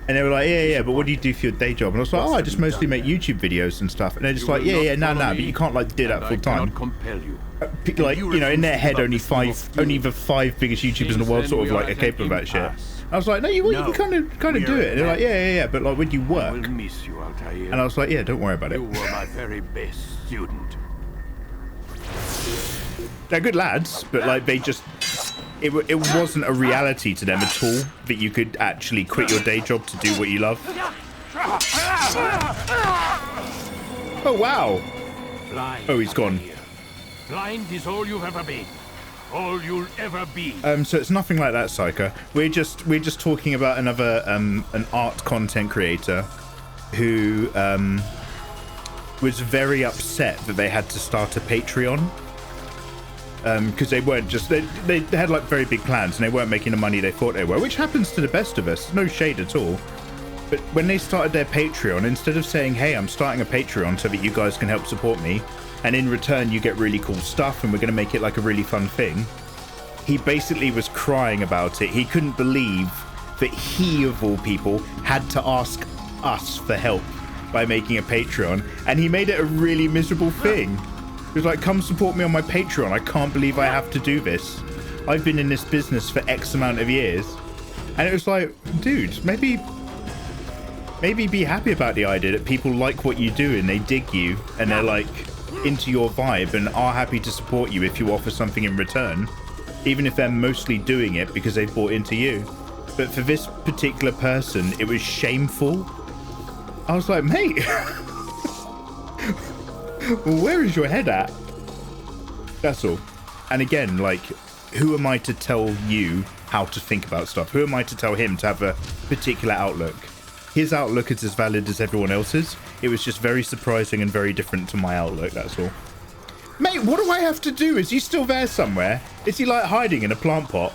And they were like, yeah, but what do you do for your day job? And I was like, oh, I just mostly make YouTube videos and stuff. And they're just like, yeah, nah, but you can't like do that full time. Like, you know, in their head, only the 5 biggest YouTubers in the world sort of like are capable of that shit. I was like, no, you can kind of do it. And they're like, yeah, but like when you work. I will miss you, Altair. And I was like, yeah, don't worry about it. You were my very best student. They're good lads, but like they just, it wasn't a reality to them at all that you could actually quit your day job to do what you love. Oh wow! Oh, he's gone. Blind is all you've ever been. All you'll ever be. So it's nothing like that, Psycho. We're just talking about another an art content creator who was very upset that they had to start a Patreon. Because they weren't just, they had like very big plans and they weren't making the money they thought they were, which happens to the best of us. No shade at all. But when they started their Patreon, instead of saying, hey, I'm starting a Patreon so that you guys can help support me, and in return you get really cool stuff and we're going to make it like a really fun thing, he basically was crying about it. He couldn't believe that he, of all people, had to ask us for help by making a Patreon, and he made it a really miserable thing. He was like, come support me on my Patreon. I can't believe I have to do this. I've been in this business for X amount of years. And it was like, dude, maybe be happy about the idea that people like what you do and they dig you and they're like into your vibe and are happy to support you if you offer something in return, even if they're mostly doing it because they've bought into you. But for this particular person, it was shameful. I was like, mate, where is your head at? That's all. And again, like, who am I to tell you how to think about stuff? Who am I to tell him to have a particular outlook? His outlook is as valid as everyone else's. It was just very surprising and very different to my outlook, that's all. Mate, what do I have to do? Is he still there somewhere? Is he like hiding in a plant pot?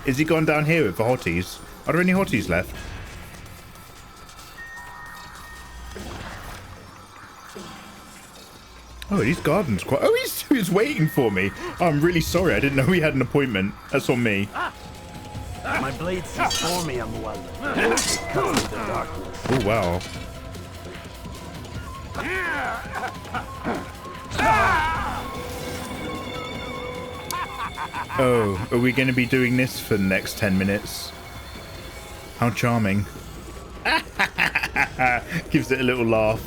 Is he gone down here with the hotties? Are there any hotties left? Oh, these gardens quite... Oh, he's waiting for me. Oh, I'm really sorry. I didn't know he had an appointment. That's on me. My blade sees for me, Amual. It comes with the darkness. Oh, wow. Oh, are we going to be doing this for the next 10 minutes? How charming. Gives it a little laugh.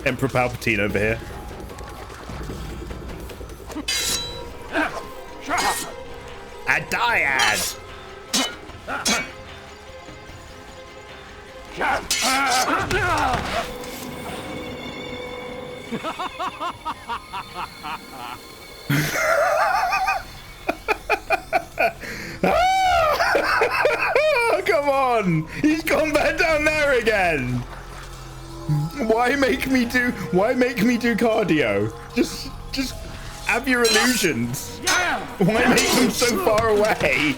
Emperor Palpatine over here. A dyad! Come on! He's gone back down there again! Why make me do cardio? Just have your illusions. Why make them so far away?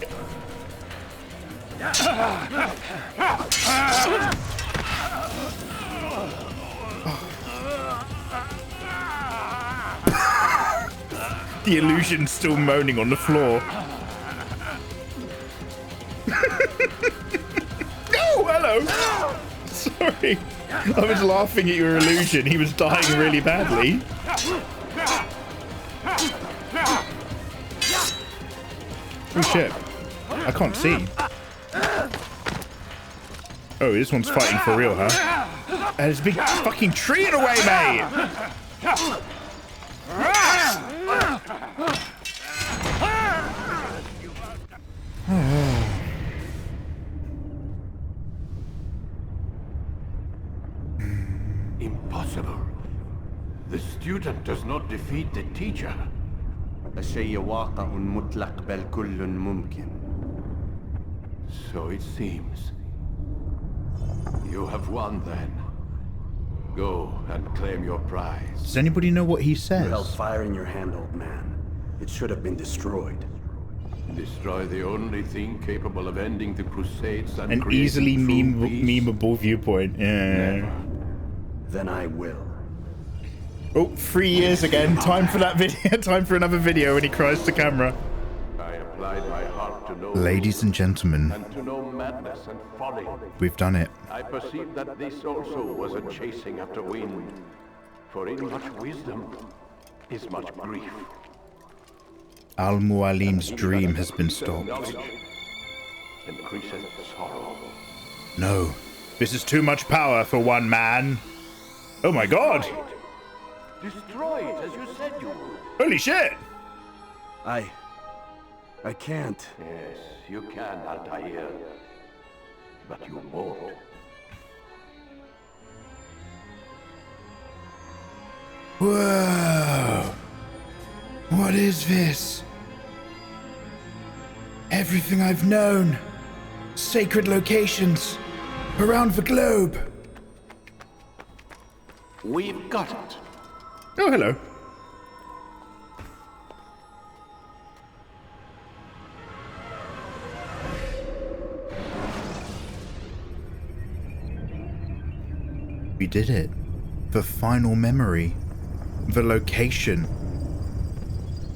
The illusion's still moaning on the floor. Oh, hello. Sorry. I was laughing at your illusion. He was dying really badly. Oh shit. I can't see. Oh, this one's fighting for real, huh? There's a big fucking tree in the way, mate! Impossible. The student does not defeat the teacher. الشيء واقع مطلق بل كل ممكن. So it seems. You have won then. Go and claim your prize. Does anybody know what he says? You held fire in your hand, old man. It should have been destroyed. Destroy the only thing capable of ending the Crusades and an easily memeable viewpoint. Yeah. Never. Then I will. Oh, 3 years again. Time for that video. Time for another video when he cries to camera. I applied my heart to know Ladies and gentlemen, and to know madness and folly. We've done it. I perceived that this also was a chasing after wind. For in much wisdom is much grief. Al-Mualim's dream has been stopped. Increases sorrow. No, this is too much power for one man. Oh my god! Destroy it as you said you would. Holy shit! I can't. Yes, you can, Altair. But you won't. Whoa! What is this? Everything I've known. Sacred locations around the globe. We've got it. Oh, hello. We did it. The final memory. The location.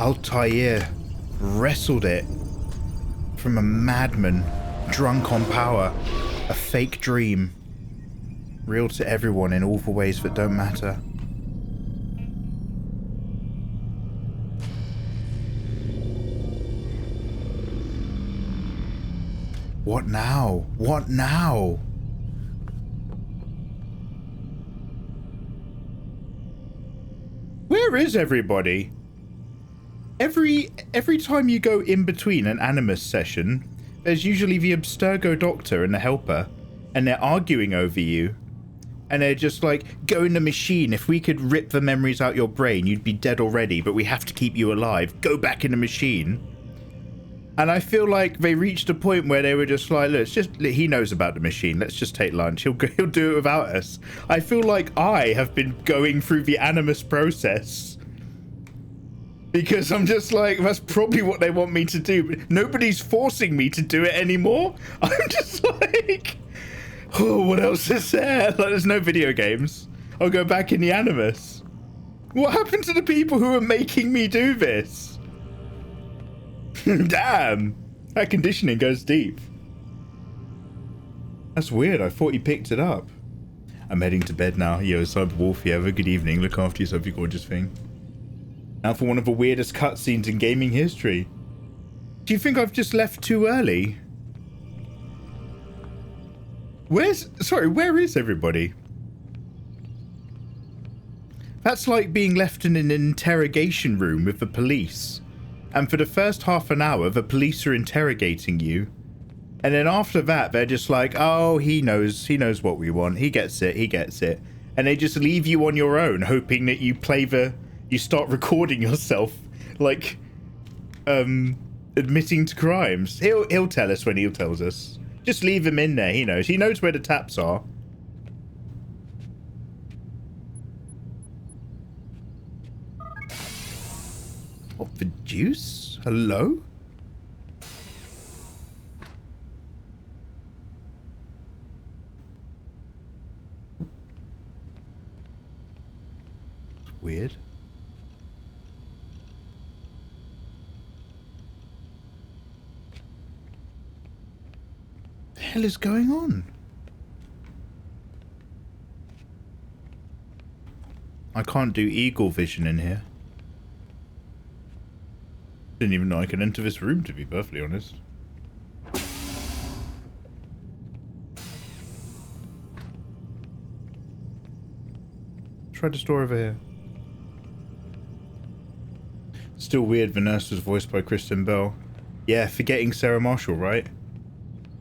Altair wrestled it from a madman drunk on power. A fake dream. Real to everyone in all the ways that don't matter. What now? What now? Where is everybody? Every time you go in between an animus session, there's usually the Abstergo doctor and the helper, and they're arguing over you. And they're just like, go in the machine. If we could rip the memories out your brain, you'd be dead already, but we have to keep you alive. Go back in the machine. And I feel like they reached a point where they were just like, look, he knows about the machine. Let's just take lunch. He'll do it without us. I feel like I have been going through the animus process. Because I'm just like, that's probably what they want me to do. But nobody's forcing me to do it anymore. I'm just like... Oh, what else is there? Like, there's no video games. I'll go back in the animus. What happened to the people who are making me do this? Damn. That conditioning goes deep. That's weird. I thought you picked it up. I'm heading to bed now. Yo, Cyber Wolf, have a good evening. Look after yourself, you gorgeous thing. Now for one of the weirdest cutscenes in gaming history. Do you think I've just left too early? Where is everybody? That's like being left in an interrogation room with the police. And for the first half an hour, the police are interrogating you. And then after that, they're just like, oh, he knows what we want. He gets it. And they just leave you on your own, hoping that you start recording yourself, like, admitting to crimes. He'll tell us when he tells us. Just leave him in there, he knows. He knows where the taps are. What the juice? Hello? It's weird. What the hell is going on? I can't do eagle vision in here. Didn't even know I could enter this room, to be perfectly honest. Try the store over here. Still weird the nurse was voiced by Kristen Bell. Yeah, forgetting Sarah Marshall, right?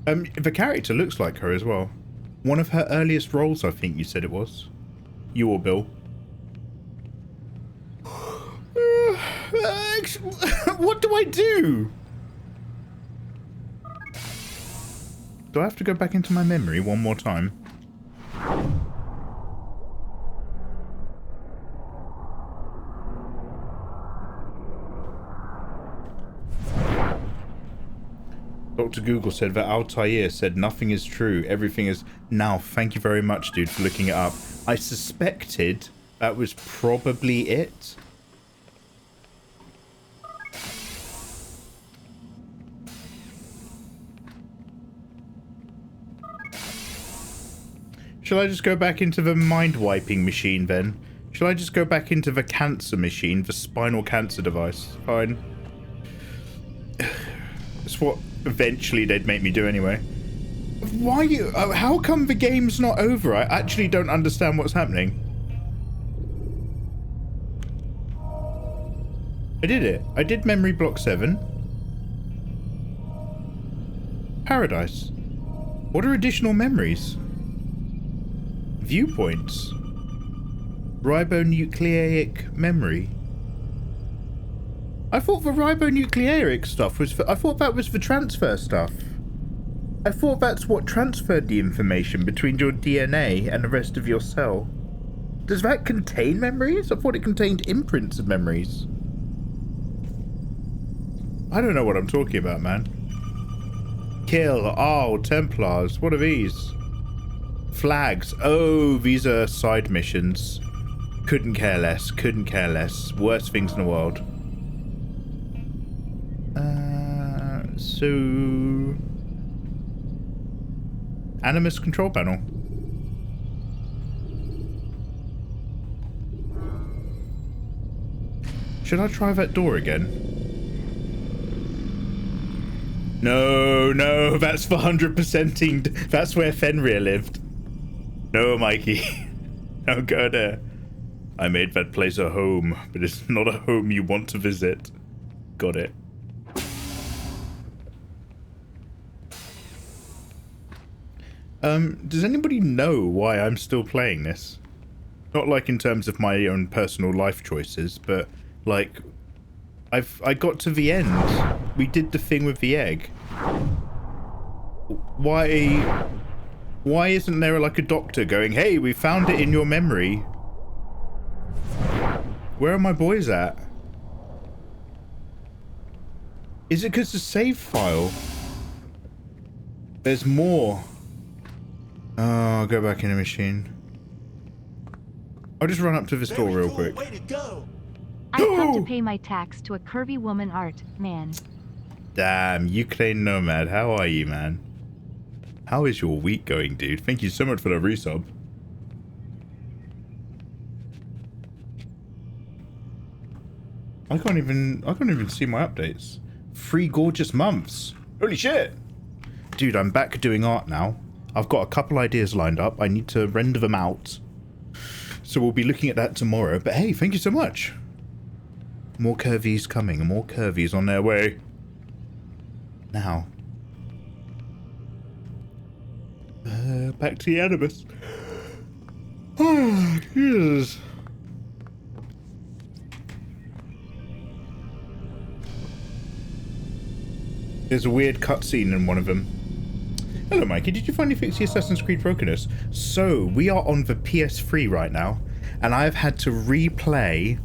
The character looks like her as well. One of her earliest roles, I think you said it was. You or Bill. What do I do? Do I have to go back into my memory one more time? Dr. Google said that Altair said nothing is true, everything is... Now, thank you very much, dude, for looking it up. I suspected that was probably it. Shall I just go back into the mind-wiping machine then? Shall I just go back into the cancer machine, the spinal cancer device? Fine. It's what eventually they'd make me do anyway. Why you... how come the game's not over? I actually don't understand what's happening. I did it. I did memory block 7. Paradise. What are additional memories? Viewpoints. Ribonucleic memory. I thought the ribonucleic stuff was for, I thought that was the transfer stuff. I thought that's what transferred the information between your DNA and the rest of your cell. Does that contain memories? I thought it contained imprints of memories. I don't know what I'm talking about, man. Kill. Oh, Templars. What are these? Flags. Oh, these are side missions. Couldn't care less. Couldn't care less. Worst things in the world. So... Animus control panel. Should I try that door again? No, that's for 100%ing. That's where Fenrir lived. No, Mikey. Don't go there. I made that place a home, but it's not a home you want to visit. Got it. Does anybody know why I'm still playing this? Not like in terms of my own personal life choices, but like I got to the end. We did the thing with the egg. Why isn't there like a doctor going, hey, we found it in your memory? Where are my boys at? Is it because the save file? There's more. Oh, I'll go back in the machine. I'll just run up to this door real quick. I've come to pay my tax to a curvy woman art, man. Damn, Ukraine Nomad, how are you, man? How is your week going, dude? Thank you so much for the resub. I can't even see my updates. 3 gorgeous months. Holy shit. Dude, I'm back doing art now. I've got a couple ideas lined up. I need to render them out. So we'll be looking at that tomorrow. But hey, thank you so much. More curvies coming. More curvies on their way. Now. Back to the Animus. Oh, Jesus. There's a weird cutscene in one of them. Hello, Mikey. Did you finally fix the Assassin's Creed brokenness? So, we are on the PS3 right now, and I've had to replay,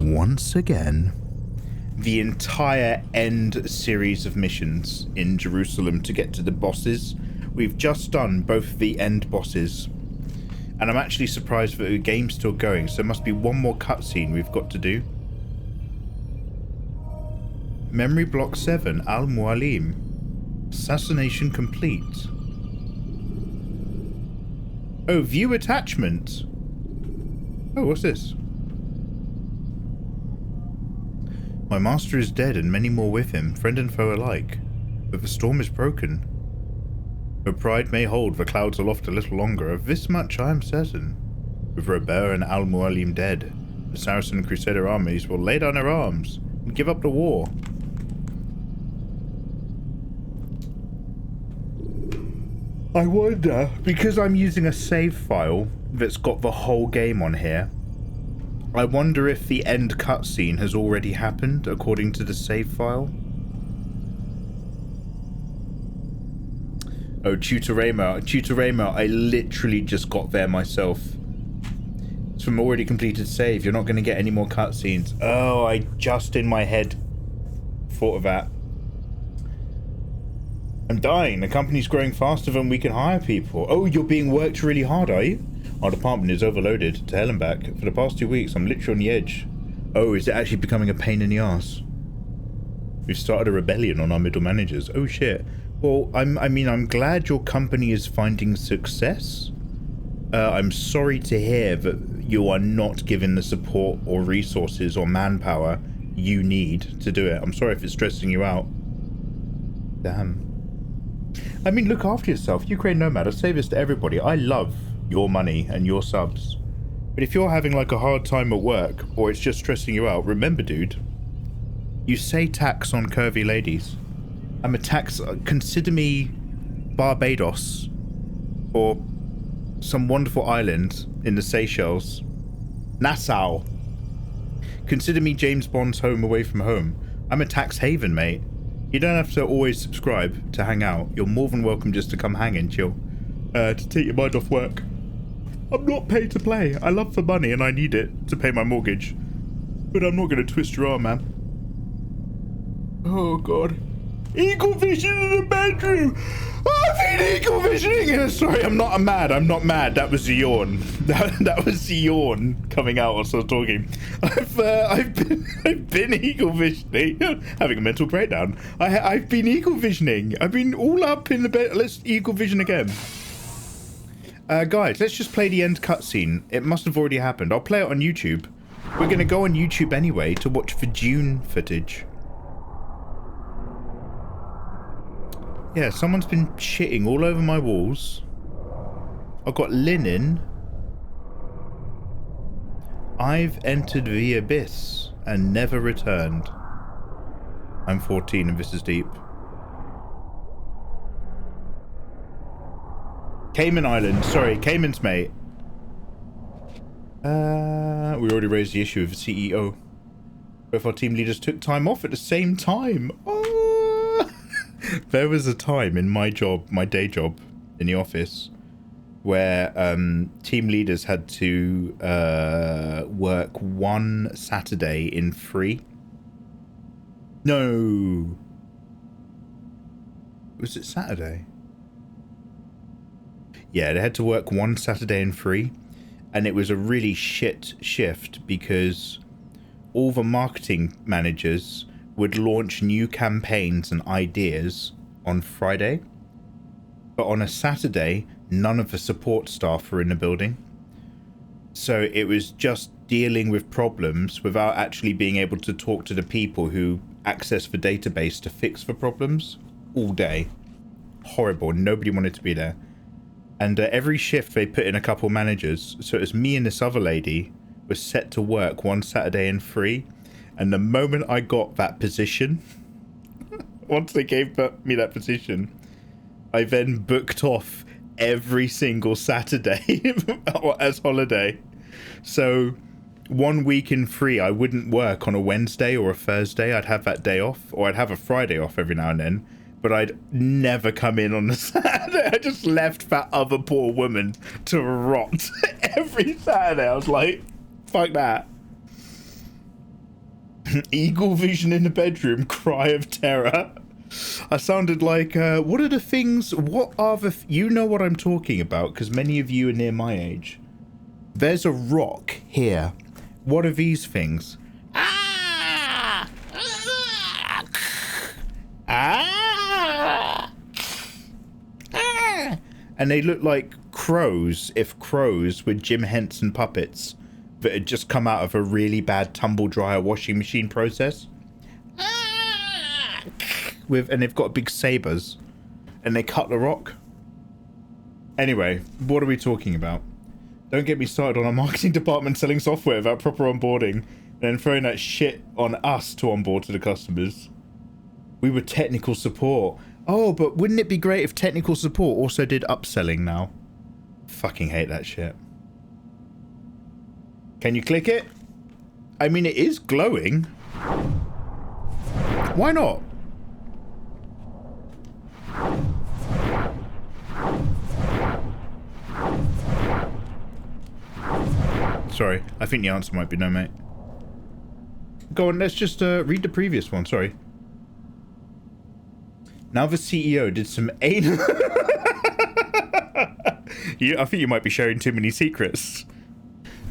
once again, the entire end series of missions in Jerusalem to get to the bosses. We've just done both the end bosses, and I'm actually surprised that the game's still going, so there must be one more cutscene we've got to do. Memory Block 7, Al-Mualim. Assassination complete. Oh, view attachment. Oh, what's this? My master is dead and many more with him, friend and foe alike. But the storm is broken. Her pride may hold the clouds aloft a little longer, of this much I am certain. With Robert and Al-Mualim dead, the Saracen and Crusader armies will lay down their arms and give up the war. I wonder, because I'm using a save file that's got the whole game on here, I wonder if the end cutscene has already happened according to the save file. Oh, Tutorema, I literally just got there myself. It's from already completed save. You're not going to get any more cutscenes. Oh, I just in my head thought of that. I'm dying. The company's growing faster than we can hire people. Oh, you're being worked really hard, are you? Our department is overloaded. To hell and back. For the past 2 weeks, I'm literally on the edge. Oh, is it actually becoming a pain in the ass? We've started a rebellion on our middle managers. Oh, shit. Well, I mean, I'm glad your company is finding success. I'm sorry to hear that you are not given the support or resources or manpower you need to do it. I'm sorry if it's stressing you out. Damn. I mean, look after yourself. Ukraine Nomad, I say this to everybody. I love your money and your subs. But if you're having like a hard time at work or it's just stressing you out, remember, dude, you say tax on curvy ladies. I'm a tax. Consider me Barbados or some wonderful island in the Seychelles. Nassau. Consider me James Bond's Home Away from Home. I'm a tax haven, mate. You don't have to always subscribe to hang out. You're more than welcome just to come hang and chill. To take your mind off work. I'm not paid to play. I love the money and I need it to pay my mortgage. But I'm not going to twist your arm, man. Oh, God. Eagle vision in the bedroom. I've been eagle visioning. Sorry, I'm not mad. I'm not mad. That was a yawn. That was a yawn coming out whilst I was talking. I've been eagle visioning. Having a mental breakdown. I've been eagle visioning. I've been all up in the bed. Let's eagle vision again. Guys, let's just play the end cutscene. It must have already happened. I'll play it on YouTube. We're going to go on YouTube anyway to watch the June footage. Yeah, someone's been shitting all over my walls. I've got linen. I've entered the abyss and never returned. I'm 14 and this is deep. Cayman Island. Sorry, Cayman's mate. We already raised the issue with the CEO. Both our team leaders took time off at the same time. Oh! There was a time in my job, my day job in the office, where team leaders had to work one Saturday in 3. No. Was it Saturday? Yeah, they had to work one Saturday in 3. And it was a really shit shift because all the marketing managers would launch new campaigns and ideas on Friday. But on a Saturday, none of the support staff were in the building. So it was just dealing with problems without actually being able to talk to the people who access the database to fix the problems all day. Horrible. Nobody wanted to be there. And every shift they put in a couple managers. So it was me and this other lady was set to work one Saturday in 3. And the moment I got that position, once they gave me that position, I then booked off every single Saturday as holiday. So 1 week in 3, I wouldn't work on a Wednesday or a Thursday. I'd have that day off, or I'd have a Friday off every now and then. But I'd never come in on the Saturday. I just left that other poor woman to rot every Saturday. I was like, fuck that. Eagle vision in the bedroom, cry of terror. I sounded like, what are the things, what are the, you know what I'm talking about, because many of you are near my age. There's a rock here. What are these things? Ah! Ah! Ah! And they look like crows, if crows were Jim Henson puppets that had just come out of a really bad tumble dryer washing machine process. And they've got big sabers and they cut the rock. Anyway, what are we talking about? Don't get me started on our marketing department selling software without proper onboarding and then throwing that shit on us to onboard to the customers. We were technical support. Oh, but wouldn't it be great if technical support also did upselling now? Fucking hate that shit. Can you click it? I mean, it is glowing. Why not? Sorry, I think the answer might be no, mate. Go on, let's just read the previous one, sorry. Now the CEO did some anal... I think you might be sharing too many secrets.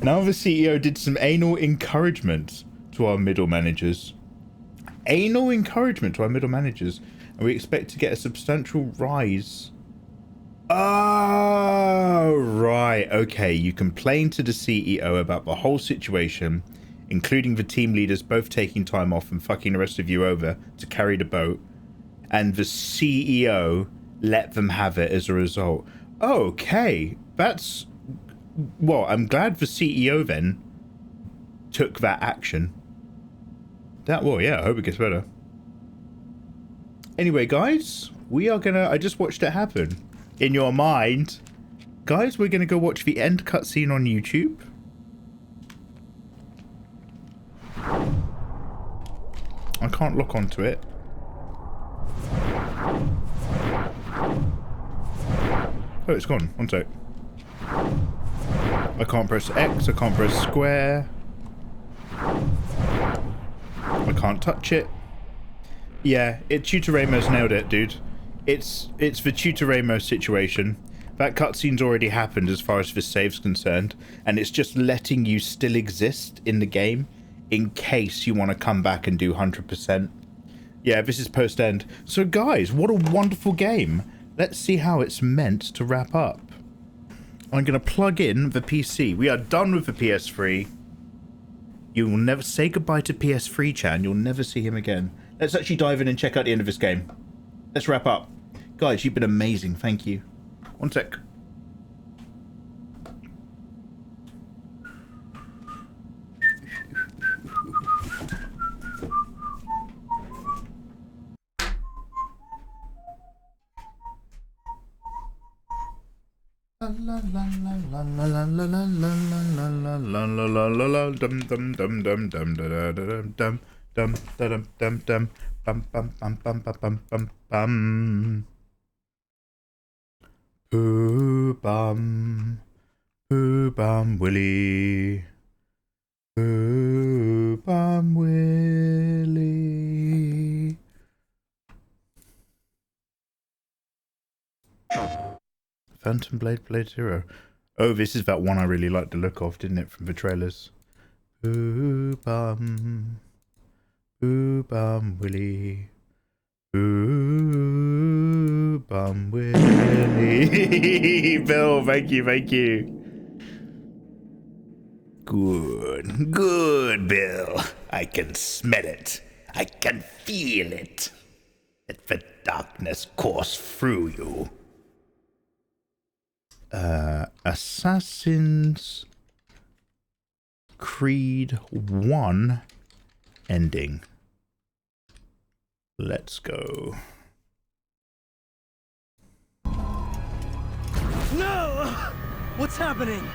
Now the CEO did some anal encouragement to our middle managers. Anal encouragement to our middle managers. And we expect to get a substantial rise. Oh, right. Okay, you complained to the CEO about the whole situation, including the team leaders both taking time off and fucking the rest of you over to carry the boat. And the CEO let them have it as a result. Okay, that's... Well, I'm glad the CEO then took that action. Well, yeah, I hope it gets better. Anyway, guys, we are gonna... I just watched it happen. In your mind. Guys, we're gonna go watch the end cutscene on YouTube. I can't lock onto it. Oh, it's gone. One sec. I can't press X, I can't press square. I can't touch it. Yeah, Tutor Ramos nailed it, dude. It's the Tutor Ramos situation. That cutscene's already happened as far as this save's concerned, and it's just letting you still exist in the game in case you want to come back and do 100%. Yeah, this is post-end. So guys, what a wonderful game. Let's see how it's meant to wrap up. I'm going to plug in the PC. We are done with the PS3. You will never say goodbye to PS3 Chan. You'll never see him again. Let's actually dive in and check out the end of this game. Let's wrap up. Guys, you've been amazing. Thank you. One sec. La la la la la la la la la la la la la la la dum dum dum dum dum dum dum dum dum dum dum bum bum bum bum bum bum bum. Poo bum willy. Poo bum willy. Phantom Blade Zero. Oh, this is that one I really liked the look of, didn't it, from the trailers? Poo bum willy. Poo bum willy. Bill, thank you. Good, Bill. I can smell it. I can feel it. Let the darkness course through you. Assassin's Creed 1 ending. Let's go. No! What's happening?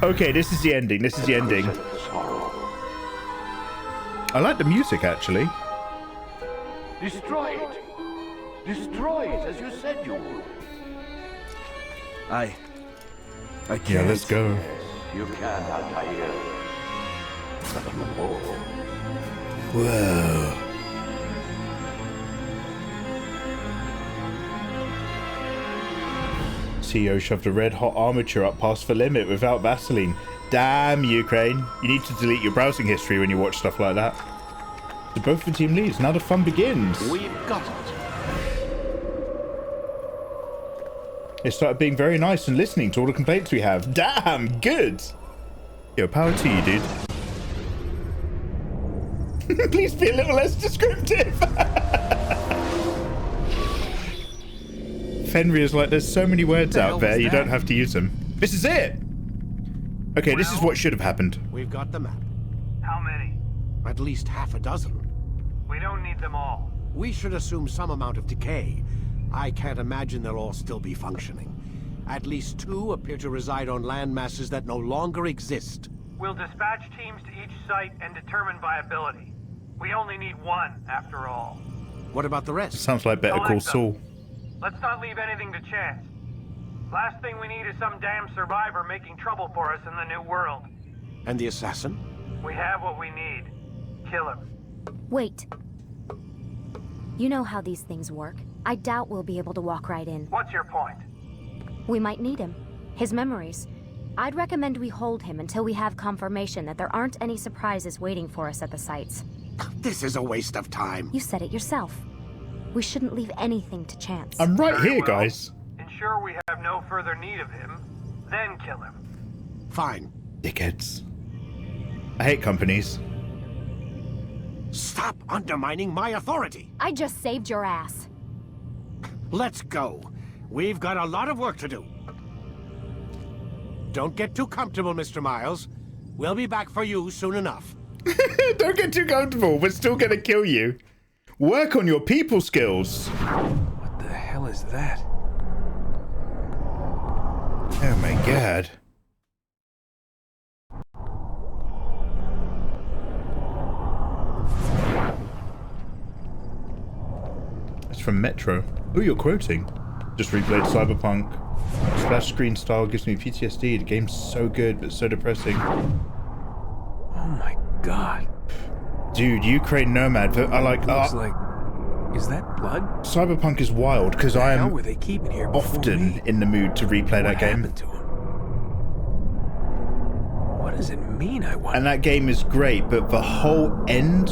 Okay, this is the ending. I like the music, actually. Destroy it! Destroy it as you said you would. I can't. Yeah, let's go. You can, Altair. But you won't. Whoa. CEO shoved a red-hot armature up past the limit without Vaseline. Damn, Ukraine. You need to delete your browsing history when you watch stuff like that. So both the team leads. Now the fun begins. We've got it. They started being very nice and listening to all the complaints we have. Damn, good. Yo, power to you, dude. Please be a little less descriptive. Fenrir's like, there's so many words out there, you don't have to use them. This is it. Okay, this is what should have happened. We've got the map. How many? At least half a dozen. We don't need them all. We should assume some amount of decay. I can't imagine they'll all still be functioning. At least 2 appear to reside on land masses that no longer exist. We'll dispatch teams to each site and determine viability. We only need 1, after all. What about the rest? Sounds like Better Call Saul. Let's not leave anything to chance. Last thing we need is some damn survivor making trouble for us in the new world. And the assassin? We have what we need. Kill him. Wait. You know how these things work. I doubt we'll be able to walk right in. What's your point? We might need him. His memories. I'd recommend we hold him until we have confirmation that there aren't any surprises waiting for us at the sites. This is a waste of time. You said it yourself. We shouldn't leave anything to chance. I'm right here, guys. Ensure we have no further need of him, then kill him. Fine. Dickheads. I hate companies. Stop undermining my authority. I just saved your ass. Let's go. We've got a lot of work to do. Don't get too comfortable, Mr. Miles. We'll be back for you soon enough. Don't get too comfortable. We're still gonna kill you. Work on your people skills. What the hell is that? Oh my god. It's from Metro. Oh, you're quoting. Just replayed Cyberpunk. Splash screen style gives me PTSD. The game's so good, but so depressing. Oh my god. Dude, Ukraine Nomad. I like... Looks like... Is that blood? Cyberpunk is wild, because I am were they keeping here often in the mood to replay that game. To him? What does it mean, I wonder? And that game is great, but the whole end,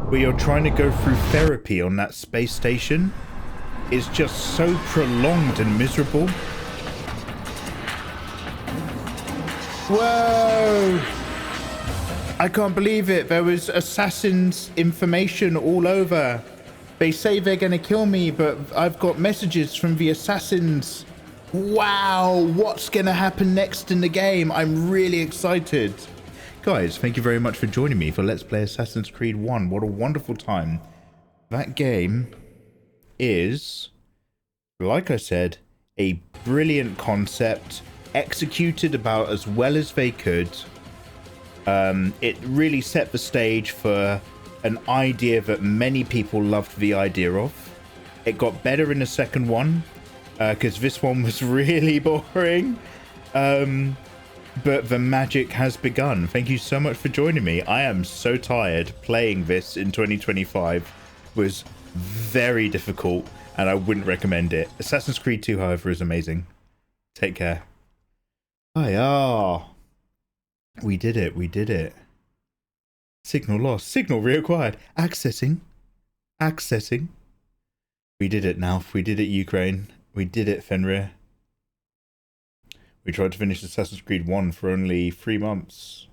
where you're trying to go through therapy on that space station, is just so prolonged and miserable. Whoa! I can't believe it. There was assassins information all over. They say they're gonna kill me, but I've got messages from the assassins. Wow, what's gonna happen next in the game? I'm really excited. Guys, thank you very much for joining me for Let's Play Assassin's Creed 1. What a wonderful time. That game is, like I said, a brilliant concept, executed about as well as they could. It really set the stage for an idea that many people loved the idea of. It got better in the second one, because this one was really boring. But the magic has begun. Thank you so much for joining me. I am so tired. Playing this in 2025 was very difficult, and I wouldn't recommend it. Assassin's Creed 2, however, is amazing. Take care. Hiya. We did it. We did it. Signal lost. Signal reacquired. Accessing. Accessing. We did it, Nalf. We did it, Ukraine. We did it, Fenrir. We tried to finish Assassin's Creed 1 for only 3 months.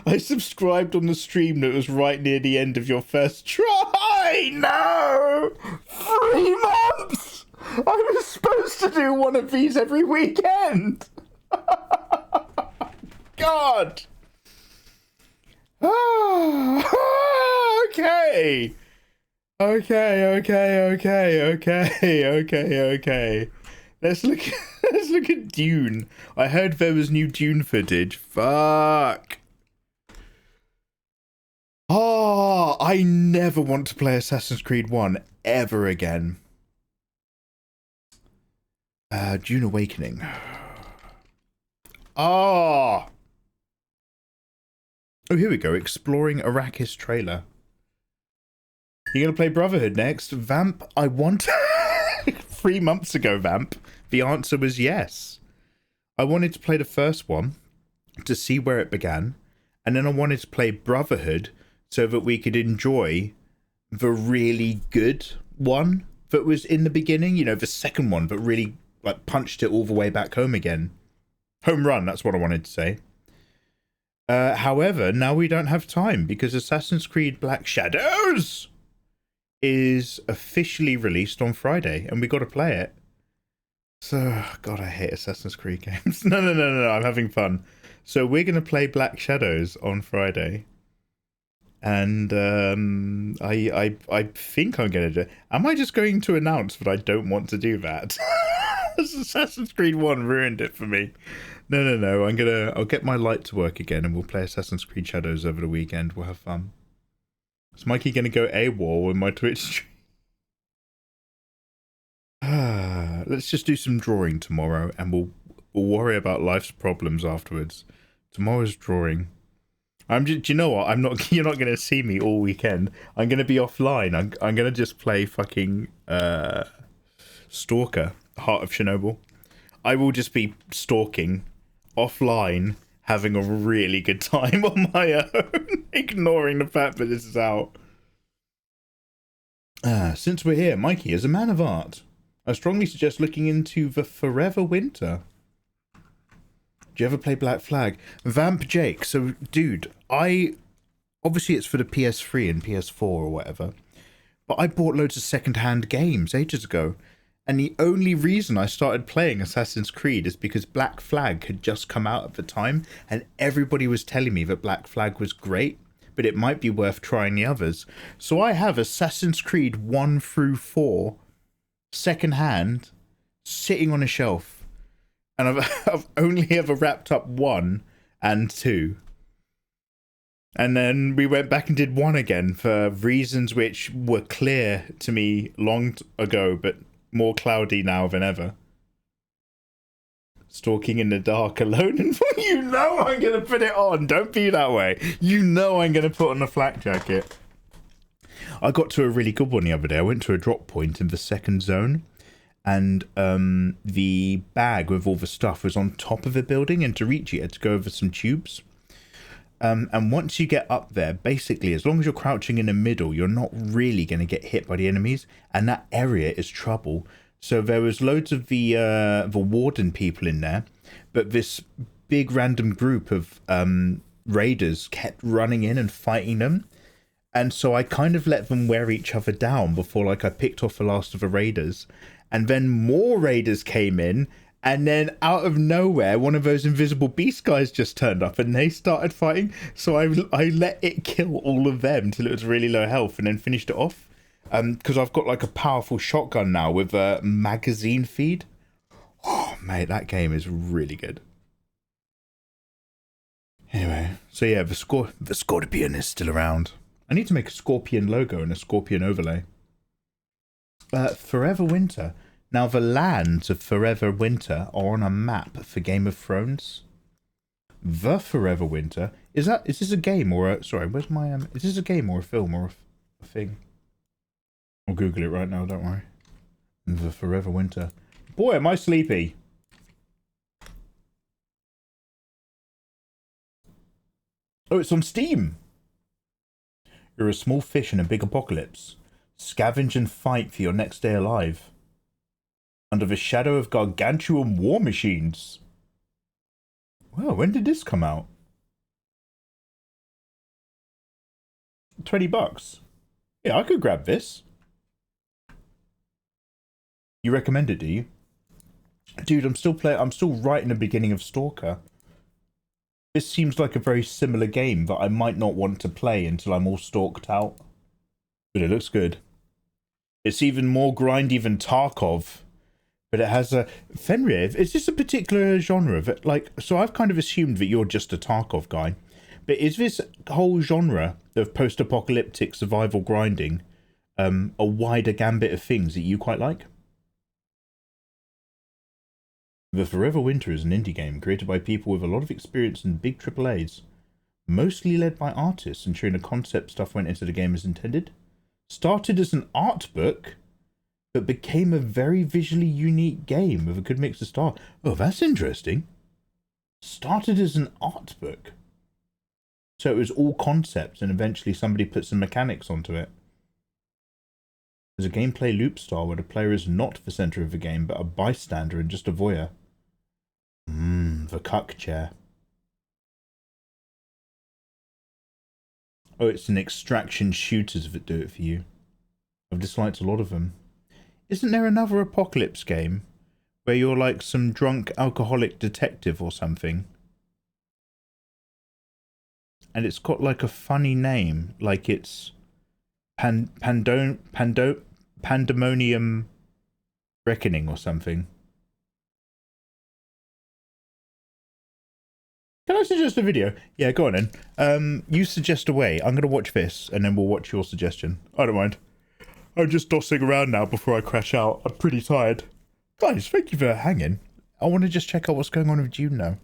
I subscribed on the stream that was right near the end of your first try. No! 3 months! I was supposed to do one of these every weekend. God. Okay. Okay. Let's look at Dune. I heard there was new Dune footage. Fuck. Oh, I never want to play Assassin's Creed 1 ever again. Dune Awakening. Oh, here we go. Exploring Arrakis trailer. You're gonna play Brotherhood next? Vamp, I want... 3 months ago, Vamp, the answer was yes. I wanted to play the first one to see where it began, and then I wanted to play Brotherhood so that we could enjoy the really good one that was in the beginning, you know, the second one that really like punched it all the way back home again. Home run, that's what I wanted to say. However, now we don't have time because Assassin's Creed Black Shadows is officially released on Friday and we got to play it. So, God, I hate Assassin's Creed games. No, I'm having fun. So we're going to play Black Shadows on Friday. And I think I'm going to do it. Am I just going to announce that I don't want to do that? Assassin's Creed 1 ruined it for me. No. I'll get my light to work again and we'll play Assassin's Creed Shadows over the weekend. We'll have fun. Is Mikey going to go AWOL in my Twitch stream? Let's just do some drawing tomorrow and we'll worry about life's problems afterwards. Tomorrow's drawing. Do you know what? You're not going to see me all weekend. I'm going to be offline. I'm going to just play fucking Stalker, Heart of Chernobyl. I will just be stalking offline, having a really good time on my own, ignoring the fact that this is out. Since we're here, Mikey, as a man of art, I strongly suggest looking into the Forever Winter. Do you ever play Black Flag? Vamp Jake. So, dude, obviously it's for the PS3 and PS4 or whatever, but I bought loads of second-hand games ages ago. And the only reason I started playing Assassin's Creed is because Black Flag had just come out at the time and everybody was telling me that Black Flag was great, but it might be worth trying the others. So I have Assassin's Creed 1 through 4 secondhand sitting on a shelf. And I've only ever wrapped up 1 and 2. And then we went back and did 1 again for reasons which were clear to me long ago, but More cloudy now than ever. Stalking in the dark alone. And you know I'm going to put it on. Don't be that way. You know I'm going to put on a flak jacket. I got to a really good one the other day. I went to a drop point in the second zone. And the bag with all the stuff was on top of a building. And to reach it, you had to go over some tubes. And once you get up there, basically, as long as you're crouching in the middle, you're not really going to get hit by the enemies. And that area is trouble. So there was loads of the warden people in there. But this big random group of raiders kept running in and fighting them. And so I kind of let them wear each other down before like I picked off the last of the raiders. And then more raiders came in. And then out of nowhere, one of those invisible beast guys just turned up and they started fighting. So I let it kill all of them till it was really low health and then finished it off. Because I've got like a powerful shotgun now with a magazine feed. Oh, mate, that game is really good. Anyway, so yeah, the Scorpion is still around. I need to make a Scorpion logo and a Scorpion overlay. Forever Winter. Now, the lands of Forever Winter are on a map for Game of Thrones. The Forever Winter. Is this a game or a... Sorry, where's my... is this a game or a film or a thing? I'll Google it right now, don't worry. The Forever Winter. Boy, am I sleepy. Oh, it's on Steam. You're a small fish in a big apocalypse. Scavenge and fight for your next day alive. Under the shadow of gargantuan war machines. Well, when did this come out? $20. Yeah, I could grab this. You recommend it, do you? Dude, I'm still right in the beginning of Stalker. This seems like a very similar game that I might not want to play until I'm all stalked out. But it looks good. It's even more grindy than Tarkov. But it has a... Fenrir, is this a particular genre of it? Like, so I've kind of assumed that you're just a Tarkov guy. But is this whole genre of post-apocalyptic survival grinding a wider gambit of things that you quite like? The Forever Winter is an indie game created by people with a lot of experience in big AAAs, mostly led by artists, ensuring the concept stuff went into the game as intended. Started as an art book, but became a very visually unique game with a good mix of style. Oh, that's interesting. Started as an art book. So it was all concepts and eventually somebody put some mechanics onto it. There's a gameplay loop style where the player is not the centre of the game, but a bystander and just a voyeur. The cuck chair. Oh, it's an extraction shooters that do it for you. I've disliked a lot of them. Isn't there another apocalypse game where you're like some drunk alcoholic detective or something? And it's got like a funny name, like it's Pandemonium Reckoning or something. Can I suggest a video? Yeah, go on then. You suggest a way. I'm going to watch this and then we'll watch your suggestion. I don't mind. I'm just dossing around now before I crash out. I'm pretty tired. Guys, thank you for hanging. I want to just check out what's going on with June now.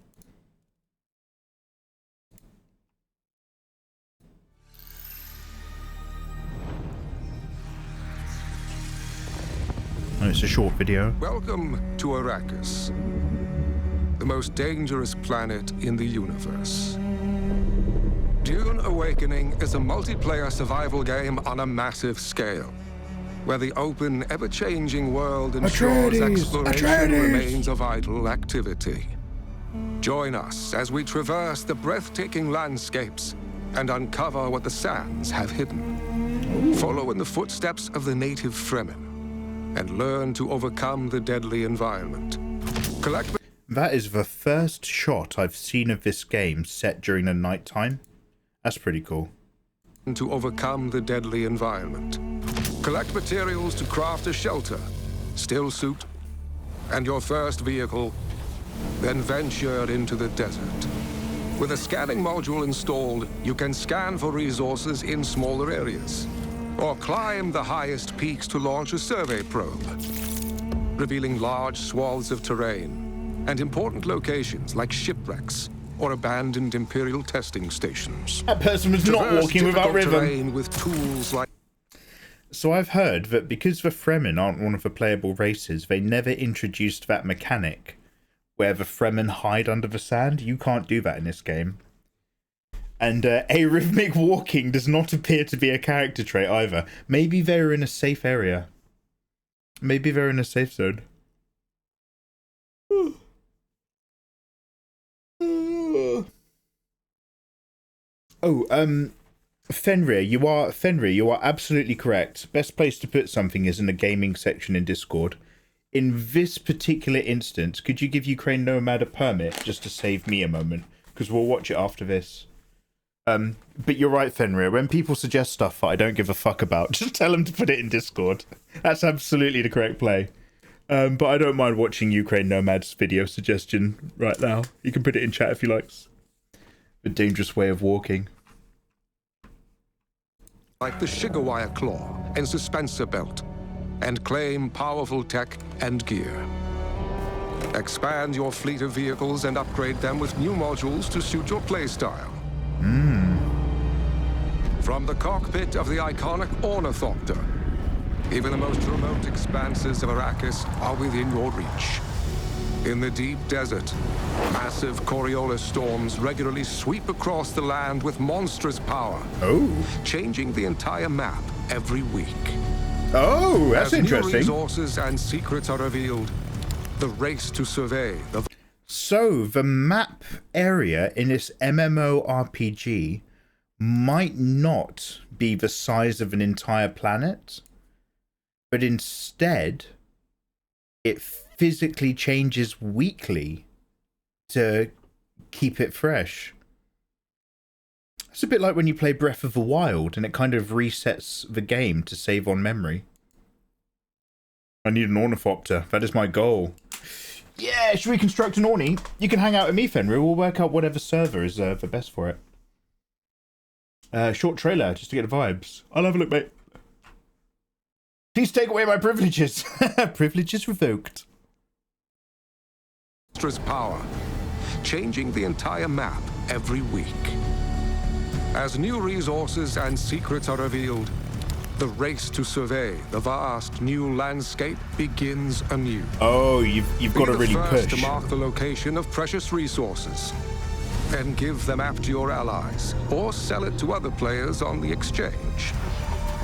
Oh, it's a short video. Welcome to Arrakis, the most dangerous planet in the universe. Dune Awakening is a multiplayer survival game on a massive scale, where the open, ever-changing world ensures exploration remains a vital activity. Join us as we traverse the breathtaking landscapes and uncover what the sands have hidden. Follow in the footsteps of the native Fremen and learn to overcome the deadly environment. That is the first shot I've seen of this game set during the night time. That's pretty cool. To overcome the deadly environment. Collect materials to craft a shelter, still suit, and your first vehicle, then venture into the desert. With a scanning module installed, you can scan for resources in smaller areas, or climb the highest peaks to launch a survey probe. revealing large swaths of terrain and important locations like shipwrecks or abandoned Imperial testing stations. That person was not walking without rhythm. Terrain with tools like... So I've heard that because the Fremen aren't one of the playable races, they never introduced that mechanic where the Fremen hide under the sand. You can't do that in this game. And arrhythmic walking does not appear to be a character trait either. Maybe they're in a safe area. Maybe they're in a safe zone. Fenrir, you are absolutely correct. Best place to put something is in the gaming section in Discord. In this particular instance, could you give Ukraine Nomad a permit just to save me a moment? Because we'll watch it after this. But you're right, Fenrir. When people suggest stuff that I don't give a fuck about, just tell them to put it in Discord. That's absolutely the correct play. But I don't mind watching Ukraine Nomad's video suggestion right now. You can put it in chat if you like. A dangerous way of walking. Like the Shigawire Claw and Suspensor Belt, and claim powerful tech and gear. Expand your fleet of vehicles and upgrade them with new modules to suit your playstyle. From the cockpit of the iconic Ornithopter, even the most remote expanses of Arrakis are within your reach. In the deep desert, massive Coriolis storms regularly sweep across the land with monstrous power, changing the entire map every week. Oh, that's interesting. As new resources and secrets are revealed, the race to survey the... So, the map area in this MMORPG might not be the size of an entire planet, but instead, it physically changes weekly to keep it fresh. It's a bit like when you play Breath of the Wild and it kind of resets the game to save on memory. I need an ornithopter. That is my goal. Yeah, should we construct an Orny? You can hang out with me, Fenrir. We'll work out whatever server is the best for it. Short trailer, just to get the vibes. I'll have a look, mate. Please take away my privileges. Privileges revoked. Monstrous power, changing the entire map every week. As new resources and secrets are revealed, the race to survey the vast new landscape begins anew. Oh, you've got to really push. To mark the location of precious resources and give the map to your allies, or sell it to other players on the exchange.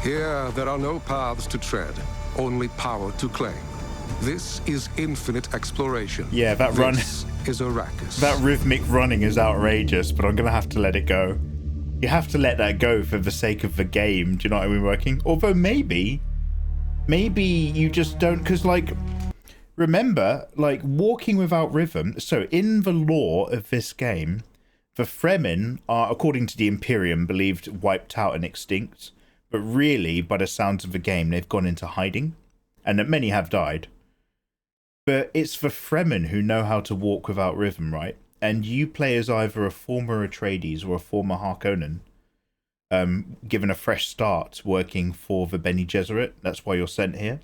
Here, there are no paths to tread, only power to claim. This is infinite exploration. Yeah, that this run is Arrakis. That rhythmic running is outrageous, but I'm gonna have to let it go. You have to let that go for the sake of the game. Do you know what I mean? Working. Although maybe you just don't, because like, remember, like walking without rhythm. So in the lore of this game, the Fremen are, according to the Imperium, believed wiped out and extinct. But really, by the sounds of the game, they've gone into hiding, and that many have died. But it's the Fremen who know how to walk without rhythm, right? And you play as either a former Atreides or a former Harkonnen, given a fresh start working for the Bene Gesserit. That's why you're sent here.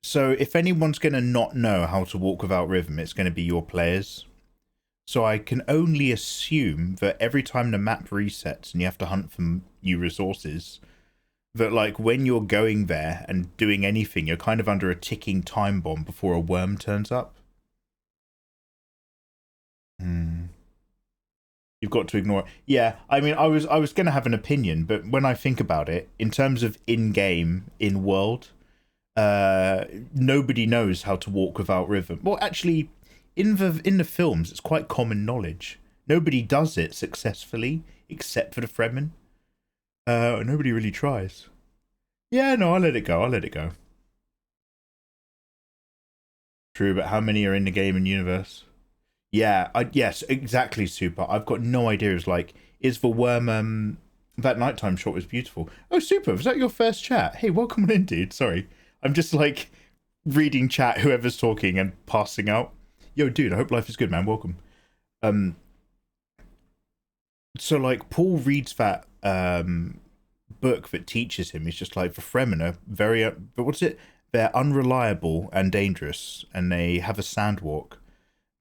So if anyone's going to not know how to walk without rhythm, it's going to be your players. So I can only assume that every time the map resets and you have to hunt for new resources, that like when you're going there and doing anything, you're kind of under a ticking time bomb before a worm turns up. You've got to ignore it. Yeah, I mean, I was going to have an opinion, but when I think about it, in terms of in-game, in-world, nobody knows how to walk without rhythm. Well, actually, in the films, it's quite common knowledge. Nobody does it successfully, except for the Fremen. Nobody really tries. Yeah, no, I'll let it go. True, but how many are in the game and universe? Yeah, yes, exactly, Super. I've got no idea. It's like, is the worm, that nighttime shot was beautiful. Oh, Super, was that your first chat? Hey, welcome on in, dude. Sorry. I'm just like reading chat, whoever's talking and passing out. Yo, dude, I hope life is good, man. Welcome. So like Paul reads that book that teaches him. He's just like, the Fremen are very, what's it? they're unreliable and dangerous, and they have a sandwalk.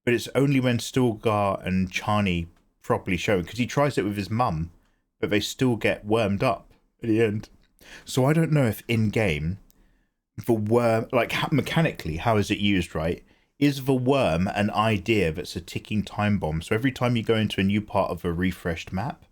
But it's only when Stilgar and Chani properly show it, because he tries it with his mum, but they still get wormed up at the end. So I don't know if in-game, the worm, like mechanically, how is it used, right? Is the worm an idea that's a ticking time bomb? So every time you go into a new part of a refreshed map,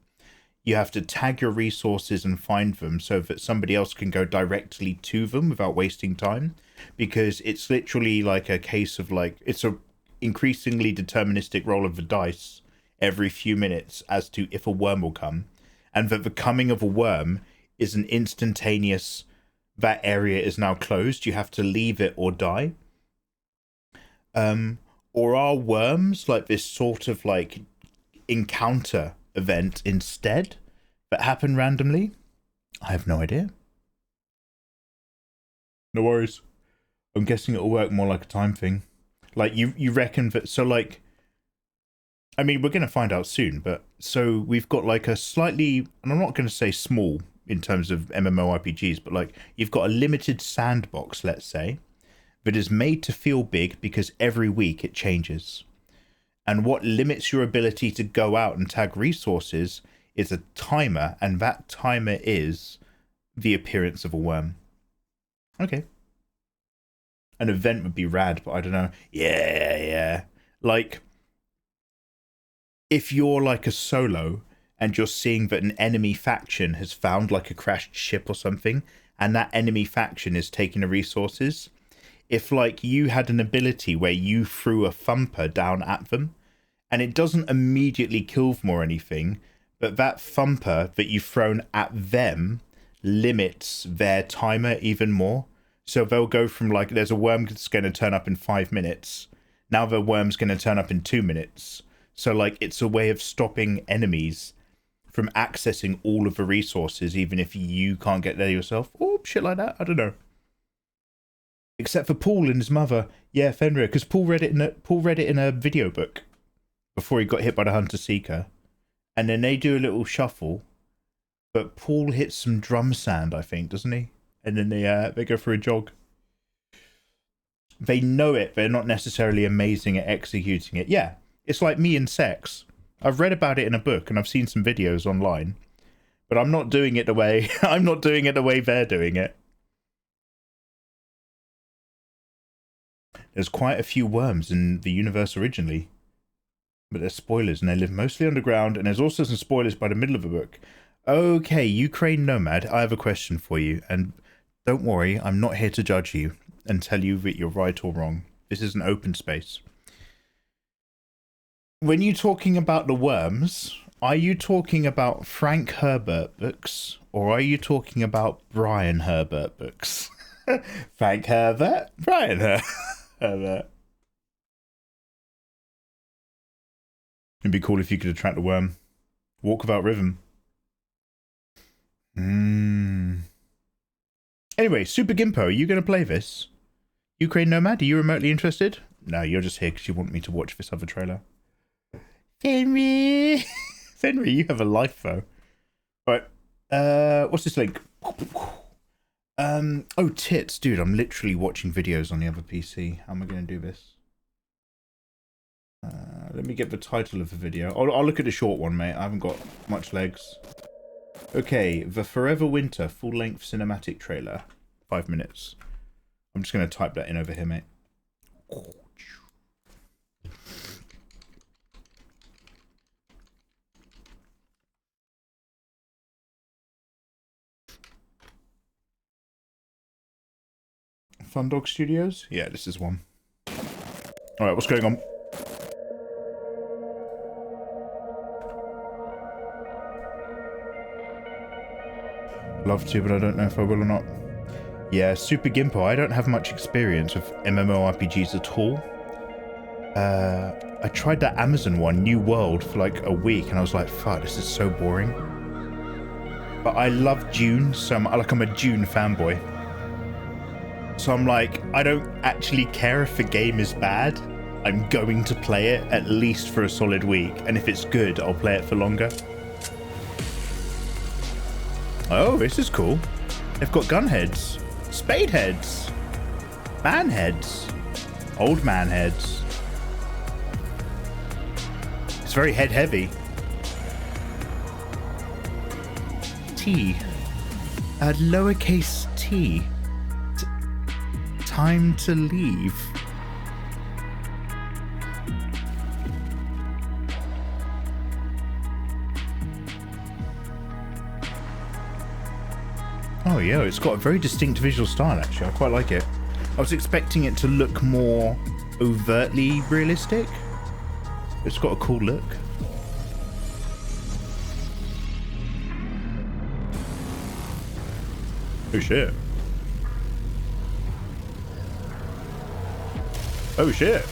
you have to tag your resources and find them so that somebody else can go directly to them without wasting time. Because it's literally like a case of like, it's a increasingly deterministic roll of the dice every few minutes as to if a worm will come. And that the coming of a worm is an instantaneous, that area is now closed. You have to leave it or die. Or are worms like this sort of like encounter event instead that happen randomly? I have no idea. No worries. I'm guessing it'll work more like a time thing. Like you reckon that, so like, I mean, we're going to find out soon, but so we've got like a slightly, and I'm not going to say small in terms of MMORPGs, but like you've got a limited sandbox, let's say, that is made to feel big because every week it changes. And what limits your ability to go out and tag resources is a timer, and that timer is the appearance of a worm. Okay. An event would be rad, but I don't know. Yeah. Like, if you're like a solo and you're seeing that an enemy faction has found like a crashed ship or something, and that enemy faction is taking the resources, if like you had an ability where you threw a thumper down at them, and it doesn't immediately kill them or anything, but that thumper that you've thrown at them limits their timer even more. So they'll go from like, there's a worm that's going to turn up in 5 minutes. Now the worm's going to turn up in 2 minutes. So like, it's a way of stopping enemies from accessing all of the resources, even if you can't get there yourself. Or shit like that. I don't know. Except for Paul and his mother. Yeah, Fenrir, because Paul read it in a video book before he got hit by the Hunter Seeker. And then they do a little shuffle. But Paul hits some drum sand, I think, doesn't he? And then they go for a jog. They know it, but they're not necessarily amazing at executing it. Yeah, it's like me and sex. I've read about it in a book and I've seen some videos online, but I'm not doing it the way they're doing it. There's quite a few worms in the universe originally, but they're spoilers and they live mostly underground. And there's also some spoilers by the middle of the book. Okay, Ukraine Nomad, I have a question for you, and don't worry, I'm not here to judge you and tell you that you're right or wrong. This is an open space. When you're talking about the worms, are you talking about Frank Herbert books, or are you talking about Brian Herbert books? Frank Herbert, Brian Herbert. It'd be cool if you could attract a worm. Walk without rhythm. Anyway, Super Gimpo, are you going to play this? Ukraine Nomad, are you remotely interested? No, you're just here because you want me to watch this other trailer. Fenrir! Fenrir, you have a life though. Right, what's this link? Oh, tits. Dude, I'm literally watching videos on the other PC. How am I going to do this? Let me get the title of the video. I'll look at the short one, mate. I haven't got much legs. Okay, the Forever Winter full-length cinematic trailer. 5 minutes. I'm just going to type that in over here, mate. Fun Dog Studios? Yeah, this is one. Alright, what's going on? Love to, but I don't know if I will or not. Yeah, Super Gimpo. I don't have much experience with MMORPGs at all. I tried that Amazon one, New World, for like a week, and I was like, fuck, this is so boring. But I love Dune, so I'm a Dune fanboy. So I'm like, I don't actually care if the game is bad. I'm going to play it at least for a solid week, and if it's good, I'll play it for longer. Oh, this is cool. They've got gun heads. Spade heads. Man heads. Old man heads. It's very head heavy. T. Lowercase t. Time to leave. Oh yeah, it's got a very distinct visual style actually. I quite like it. I was expecting it to look more overtly realistic. It's got a cool look. Oh shit. Oh shit.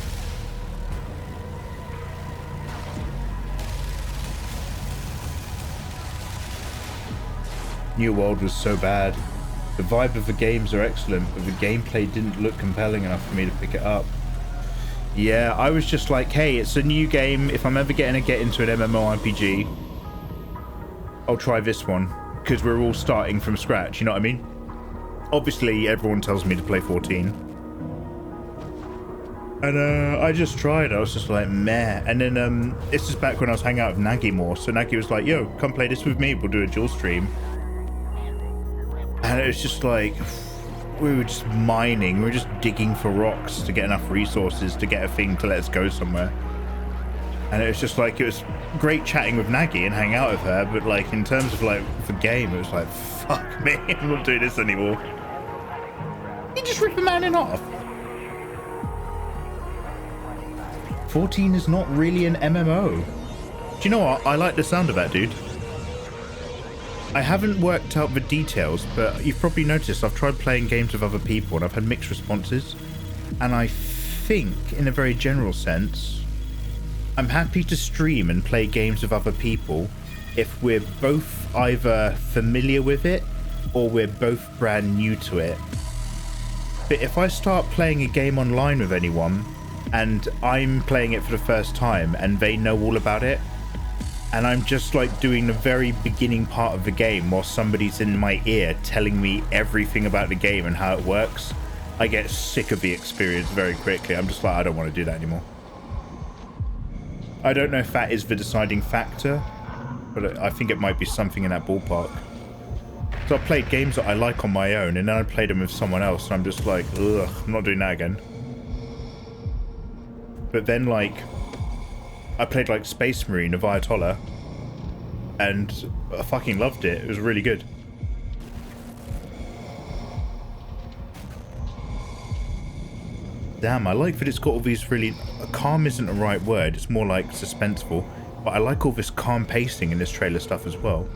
New World was so bad. The vibe of the games are excellent, but the gameplay didn't look compelling enough for me to pick it up. Yeah, I was just like, hey, it's a new game. If I'm ever getting to get into an MMORPG, I'll try this one. Because we're all starting from scratch, you know what I mean? Obviously, everyone tells me to play 14. And I just tried. I was just like, meh. And then this is back when I was hanging out with Nagi more. So Nagi was like, yo, come play this with me. We'll do a dual stream. And it was just like, we were just mining. We were just digging for rocks to get enough resources to get a thing to let us go somewhere. And it was just like, it was great chatting with Nagi and hanging out with her. But like, in terms of like the game, it was like, fuck me, I'm not doing this anymore. You just rip a man in half. 14 is not really an MMO. Do you know what? I like the sound of that, dude. I haven't worked out the details, but you've probably noticed I've tried playing games with other people and I've had mixed responses. And I think, in a very general sense, I'm happy to stream and play games with other people if we're both either familiar with it or we're both brand new to it. But if I start playing a game online with anyone and I'm playing it for the first time and they know all about it, and I'm just like doing the very beginning part of the game while somebody's in my ear telling me everything about the game and how it works, I get sick of the experience very quickly. I'm just like, I don't want to do that anymore. I don't know if that is the deciding factor, but I think it might be something in that ballpark. So I've played games that I like on my own, and then I played them with someone else, and I'm just like, ugh, I'm not doing that again. But then, like, I played, like, Space Marine of Ayatollah, and I fucking loved it. It was really good. Damn, I like that it's got all these really... Calm isn't the right word, it's more like suspenseful. But I like all this calm pacing in this trailer stuff as well.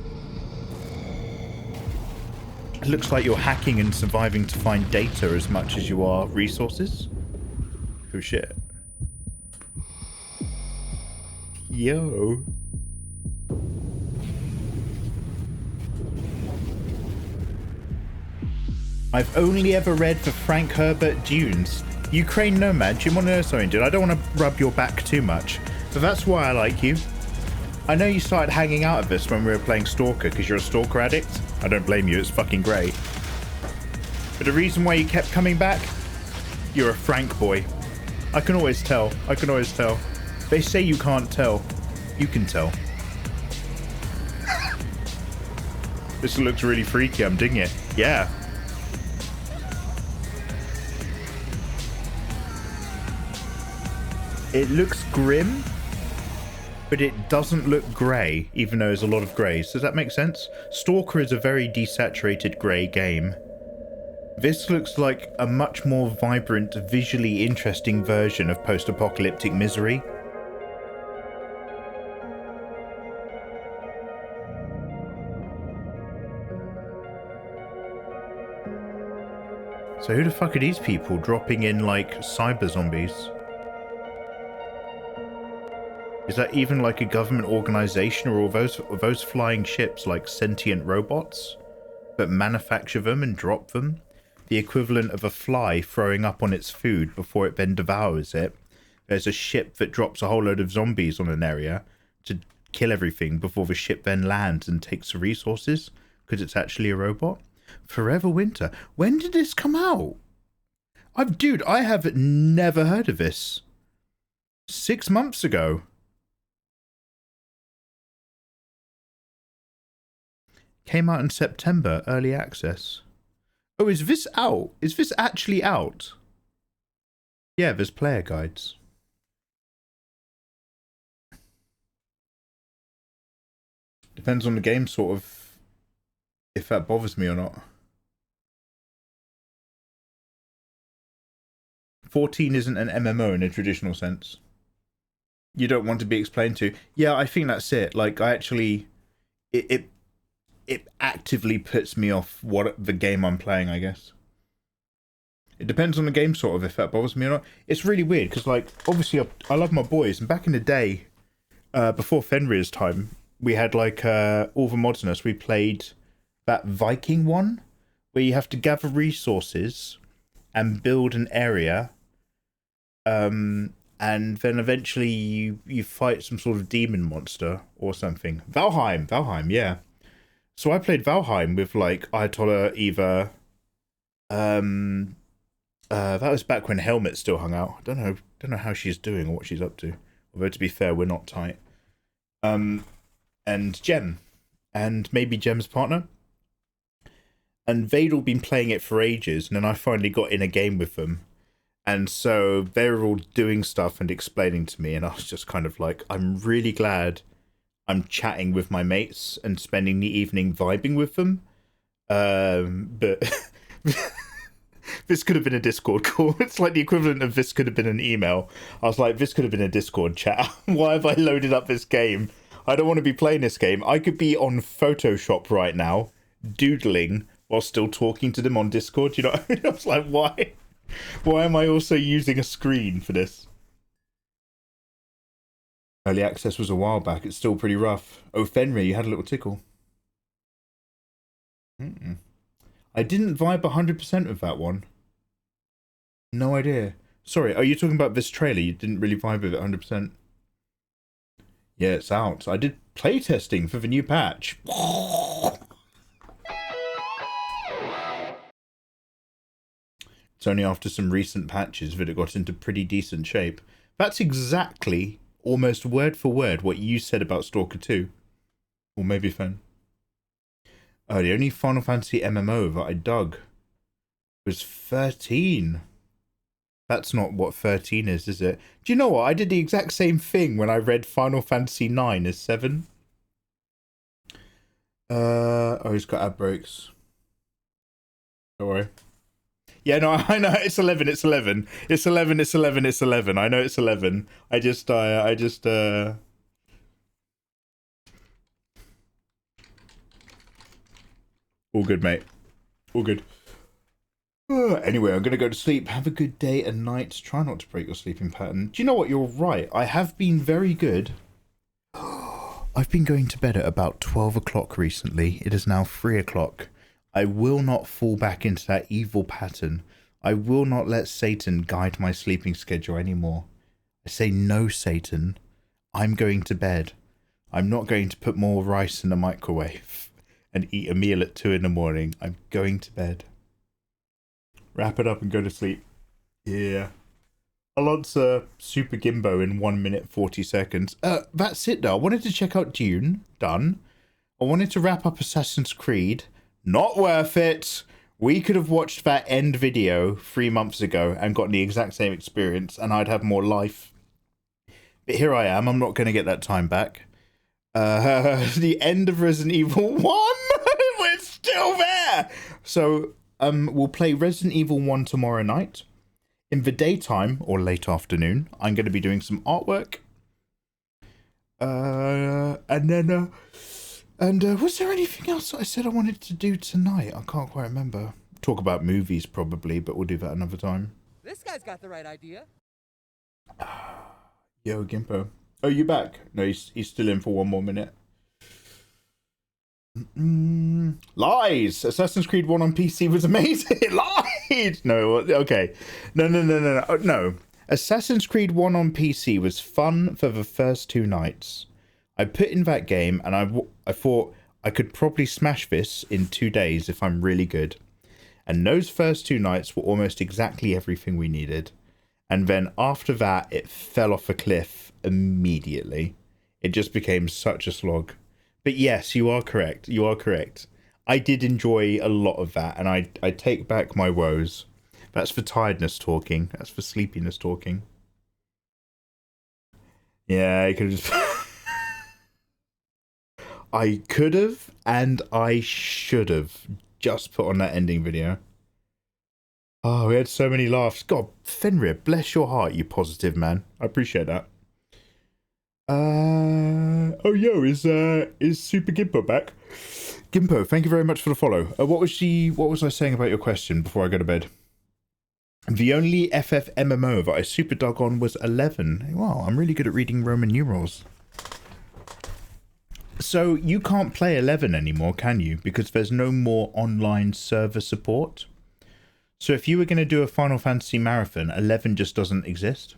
It looks like you're hacking and surviving to find data as much as you are resources. Oh shit. Yo. I've only ever read the Frank Herbert Dunes. Ukraine Nomad, do you want to know something, dude? I don't want to rub your back too much, but that's why I like you. I know you started hanging out with us when we were playing Stalker because you're a Stalker addict. I don't blame you, it's fucking great. But the reason why you kept coming back? You're a Frank boy. I can always tell. I can always tell. They say you can't tell. You can tell. This looks really freaky, I'm digging it. Yeah. It looks grim, but it doesn't look grey, even though there's a lot of greys. Does that make sense? Stalker is a very desaturated grey game. This looks like a much more vibrant, visually interesting version of post-apocalyptic misery. So who the fuck are these people dropping in like cyber zombies? Is that even like a government organization, or are those flying ships like sentient robots that manufacture them and drop them? The equivalent of a fly throwing up on its food before it then devours it. There's a ship that drops a whole load of zombies on an area to kill everything before the ship then lands and takes the resources because it's actually a robot. Forever Winter. When did this come out? Dude, I have never heard of this. 6 months ago. Came out in September, early access. Oh, is this out? Is this actually out? Yeah, there's player guides. Depends on the game, sort of, if that bothers me or not. 14 isn't an MMO in a traditional sense. You don't want to be explained to. Yeah, I think that's it. Like, I actually... It actively puts me off what the game I'm playing, I guess. It depends on the game, sort of, if that bothers me or not. It's really weird, because, like, obviously, I love my boys, and back in the day, before Fenrir's time, we had, like, all the mods on us. We played that Viking one, where you have to gather resources and build an area, and then eventually you fight some sort of demon monster or something. Valheim, yeah. So I played Valheim with, like, Ayatollah Eva. That was back when Helmet still hung out. I don't know how she's doing or what she's up to. Although, to be fair, we're not tight. And Jem. And maybe Jem's partner. And they'd all been playing it for ages, and then I finally got in a game with them. And so they were all doing stuff and explaining to me, and I was just kind of like, I'm really glad I'm chatting with my mates and spending the evening vibing with them. But this could have been a Discord call. It's like the equivalent of this could have been an email. I was like, this could have been a Discord chat. Why have I loaded up this game? I don't want to be playing this game. I could be on Photoshop right now, doodling, while still talking to them on Discord. You know what I mean? I was like, why? Why am I also using a screen for this? Early access was a while back. It's still pretty rough. Oh, Fenrir, you had a little tickle. I didn't vibe 100% with that one. No idea. Sorry, are you talking about this trailer? You didn't really vibe with it 100%. Yeah, it's out. I did playtesting for the new patch. It's only after some recent patches that it got into pretty decent shape. That's exactly, almost word for word, what you said about Stalker 2. Or maybe Fen. The only Final Fantasy MMO that I dug was 13. That's not what 13 is it? Do you know what? I did the exact same thing when I read Final Fantasy 9 as 7. Oh, he's got ad breaks. Don't worry. Yeah, no, I know it's 11. It's 11. It's 11. It's 11. It's 11. I know it's 11. I just. All good, mate. All good. Anyway, I'm gonna go to sleep. Have a good day and night. Try not to break your sleeping pattern. Do you know what? You're right. I have been very good. I've been going to bed at about 12 o'clock recently. It is now 3 o'clock. I will not fall back into that evil pattern. I will not let Satan guide my sleeping schedule anymore. I say no, Satan. I'm going to bed. I'm not going to put more rice in the microwave and eat a meal at 2 in the morning. I'm going to bed. Wrap it up and go to sleep. Yeah. Alonso Super Gimbo in 1 minute 40 seconds. That's it though. I wanted to check out Dune. Done. I wanted to wrap up Assassin's Creed. Not worth it. We could have watched that end video 3 months ago and gotten the exact same experience, and I'd have more life. But here I am. I'm not going to get that time back. The end of Resident Evil 1. We're still there. So we'll play Resident Evil 1 tomorrow night. In the daytime or late afternoon, I'm going to be doing some artwork. And then was there anything else that I said I wanted to do tonight? I can't quite remember. Talk about movies probably, but we'll do that another time. This guy's got the right idea. Yo, Gimpo. Oh, you back? No, he's still in for 1 more minute. Lies! Assassin's Creed 1 on PC was amazing. Lies! No, okay. No. Assassin's Creed 1 on PC was fun for the first 2 nights. I put in that game and I thought I could probably smash this in 2 days if I'm really good. And those first 2 nights were almost exactly everything we needed. And then after that, it fell off a cliff immediately. It just became such a slog. But yes, you are correct. You are correct. I did enjoy a lot of that, and I take back my woes. That's for tiredness talking. That's for sleepiness talking. Yeah, I could have just... I could have, and I should have just put on that ending video. Oh, we had so many laughs. God, Fenrir, bless your heart, you positive man. I appreciate that. Oh, yo, is Super Gimpo back? Gimpo, thank you very much for the follow. What was I saying about your question before I go to bed? The only FF MMO that I super dug on was 11. Wow, I'm really good at reading Roman numerals. So you can't play 11 anymore, can you? Because there's no more online server support. So if you were going to do a Final Fantasy marathon, 11 just doesn't exist.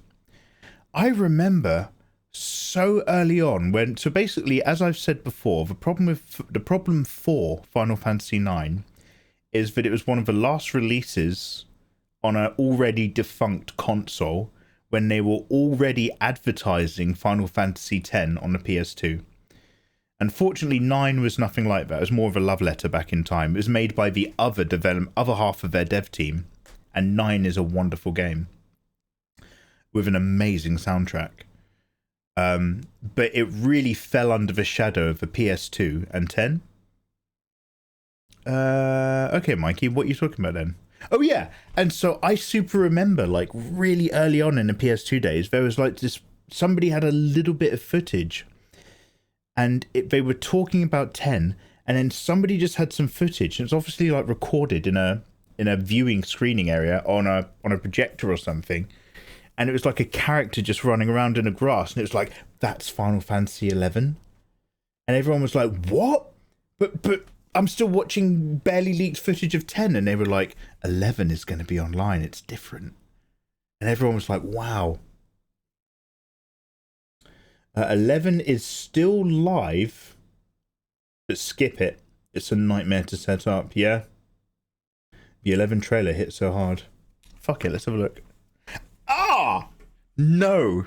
I remember so early on when... So basically, as I've said before, the problem for Final Fantasy 9 is that it was one of the last releases on an already defunct console when they were already advertising Final Fantasy X on the PS2. Unfortunately, 9 was nothing like that. It was more of a love letter back in time. It was made by the other half of their dev team, and 9 is a wonderful game with an amazing soundtrack. But it really fell under the shadow of the PS2 and 10. Okay, Mikey, what are you talking about then? Oh yeah, and so I super remember, like, really early on in the PS2 days, there was like this, somebody had a little bit of footage, and they were talking about 10, and then somebody just had some footage, and it's obviously like recorded in a viewing screening area on a projector or something, and it was like a character just running around in the grass, and it was like, that's Final Fantasy 11, and everyone was like, what? But I'm still watching barely leaked footage of 10, and they were like, 11 is going to be online, it's different. And everyone was like, wow. 11 is still live, but skip it. It's a nightmare to set up, yeah? The 11 trailer hit so hard. Fuck it, let's have a look. Ah! No!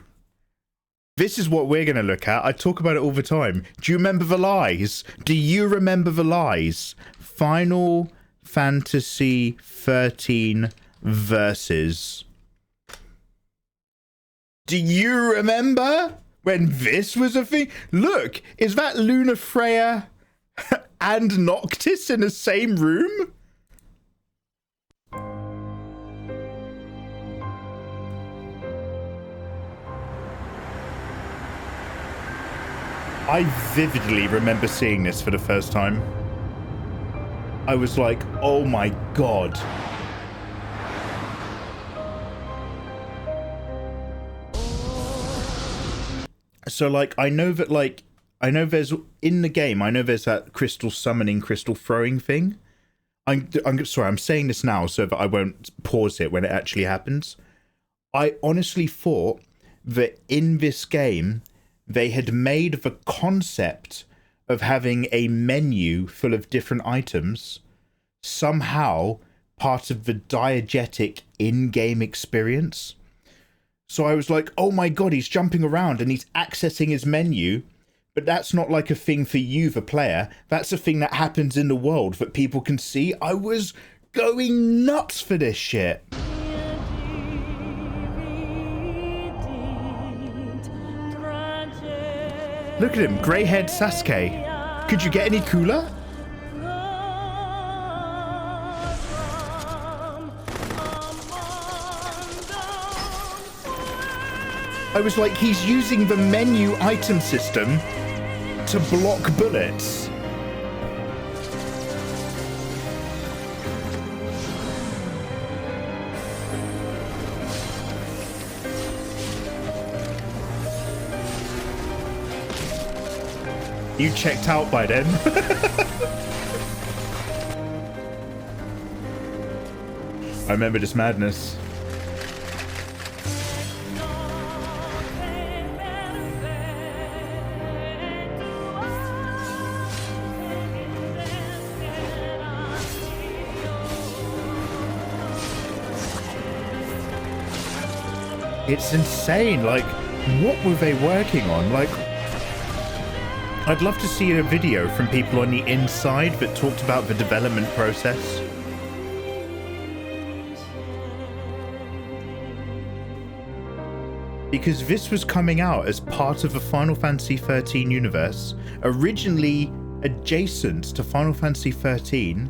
This is what we're going to look at. I talk about it all the time. Do you remember the lies? Do you remember the lies? Final Fantasy 13 versus. Do you remember when this was a thing? Look, is that Luna Freya and Noctis in the same room? I vividly remember seeing this for the first time. I was like, oh my god. So like, I know there's, in the game, I know there's that crystal summoning, crystal throwing thing. I'm sorry, I'm saying this now so that I won't pause it when it actually happens. I honestly thought that in this game, they had made the concept of having a menu full of different items somehow part of the diegetic in-game experience. So I was like, oh my god, he's jumping around and he's accessing his menu, but that's not like a thing for you, the player. That's a thing that happens in the world that people can see. I was going nuts for this shit. Look at him, grey-haired Sasuke. Could you get any cooler? I was like, he's using the menu item system to block bullets. You checked out by then. I remember this madness. It's insane. Like, what were they working on? Like, I'd love to see a video from people on the inside that talked about the development process. Because this was coming out as part of the Final Fantasy XIII universe, originally adjacent to Final Fantasy XIII,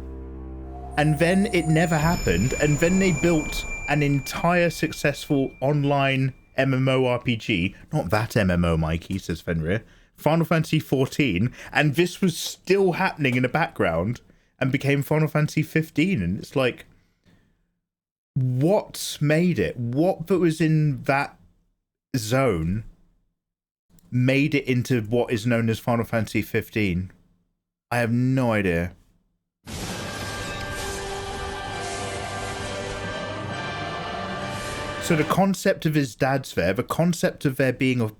and then it never happened, and then they built an entire successful online MMORPG, not that MMO, Mikey, says Fenrir, Final Fantasy XIV, and this was still happening in the background and became Final Fantasy 15, and it's like, what made it? What that was in that zone made it into what is known as Final Fantasy 15? I have no idea. So the concept of his dad's there, the concept of there being a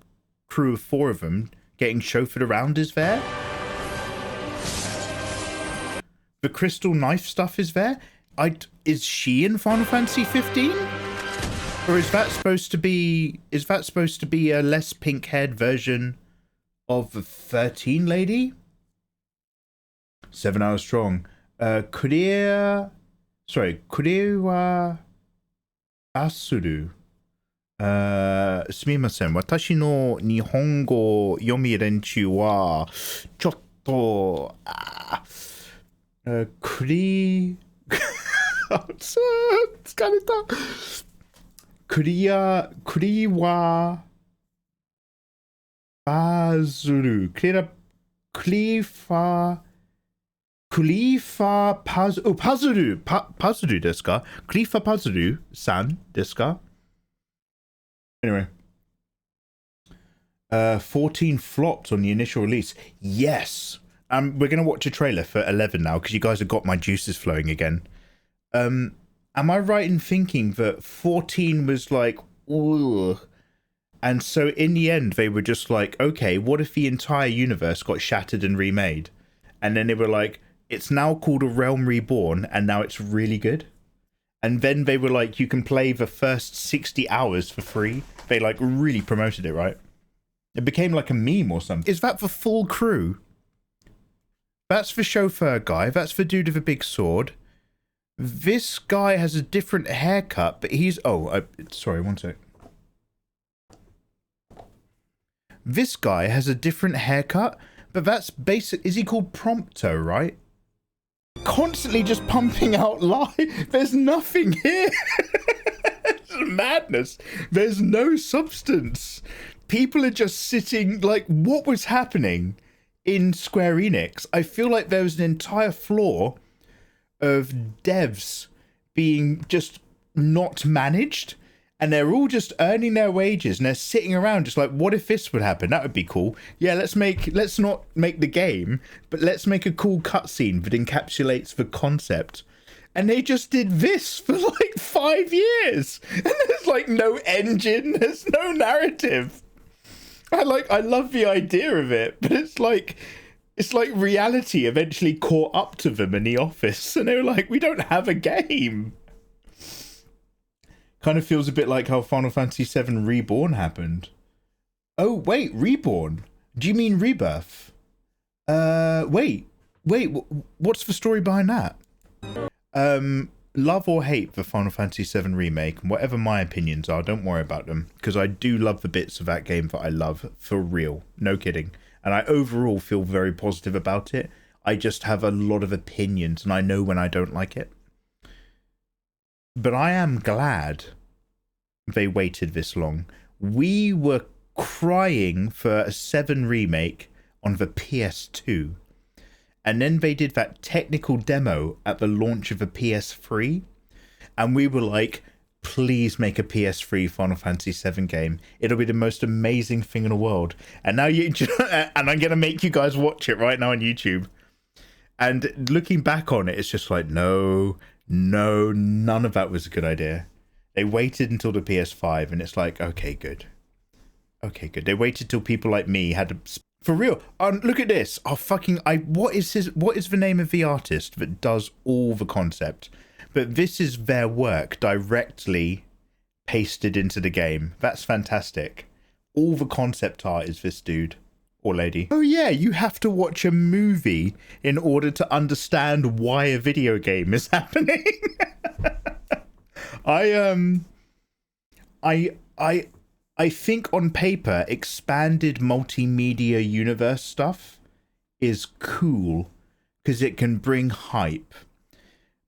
crew of 4 of them getting chauffeured around is there. The crystal knife stuff is there. Is she in Final Fantasy 15? Or is that supposed to be a less pink-haired version of the 13 lady? 7 hours strong. Kurewa Asuru. すみません。私の日本語読み練習はちょっと疲れた。クリアパズルパズルですか？クリファパズルさんですか？ Anyway, 14 flopped on the initial release. Yes. We're going to watch a trailer for 11 now because you guys have got my juices flowing again. Am I right in thinking that 14 was like, ugh. And so in the end, they were just like, okay, what if the entire universe got shattered and remade? And then they were like, it's now called A Realm Reborn, and now it's really good. And then they were like, you can play the first 60 hours for free. They like really promoted it, right? It became like a meme or something. Is that the full crew? That's the chauffeur guy. That's the dude with a big sword. This guy has a different haircut, but he's... sorry, one sec. This guy has a different haircut, but that's basic... Is he called Prompto, right? Constantly just pumping out live. There's nothing here. It's madness. There's no substance. People are just sitting like, what was happening in Square Enix? I feel like there was an entire floor of devs being just not managed, and they're all just earning their wages, and they're sitting around just like, what if this would happen? That would be cool. Yeah, let's not make the game, but let's make a cool cutscene that encapsulates the concept. And they just did this for like 5 years, and there's like no engine, there's no narrative. I love the idea of it, but it's like reality eventually caught up to them in the office, and they were like, we don't have a game. Kind of feels a bit like how Final Fantasy VII Reborn happened. Oh, wait, Reborn? Do you mean Rebirth? Wait, what's the story behind that? Love or hate the Final Fantasy VII Remake, and whatever my opinions are, don't worry about them, because I do love the bits of that game that I love, for real, no kidding. And I overall feel very positive about it. I just have a lot of opinions, and I know when I don't like it. But I am glad they waited this long. We were crying for a 7 remake on the PS2. And then they did that technical demo at the launch of a PS3. And we were like, please make a PS3 Final Fantasy VII game. It'll be the most amazing thing in the world. And now and I'm going to make you guys watch it right now on YouTube. And looking back on it, it's just like, no, none of that was a good idea. They waited until the PS5, and it's like, okay, good. They waited till people like me had to... For real. Look at this. What is the name of the artist that does all the concept? But this is their work directly pasted into the game. That's fantastic. All the concept art is this dude or lady. Oh yeah, you have to watch a movie in order to understand why a video game is happening. I think on paper, expanded multimedia universe stuff is cool because it can bring hype.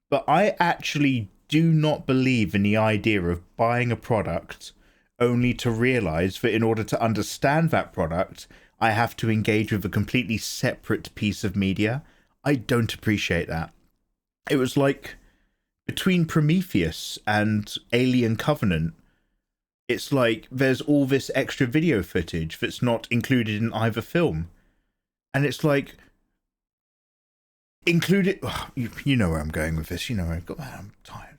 But I actually do not believe in the idea of buying a product only to realize that in order to understand that product, I have to engage with a completely separate piece of media. I don't appreciate that. It was like between Prometheus and Alien Covenant, it's like there's all this extra video footage that's not included in either film. And it's like, included... Oh, you know where I'm going with this. You know where I'm tired.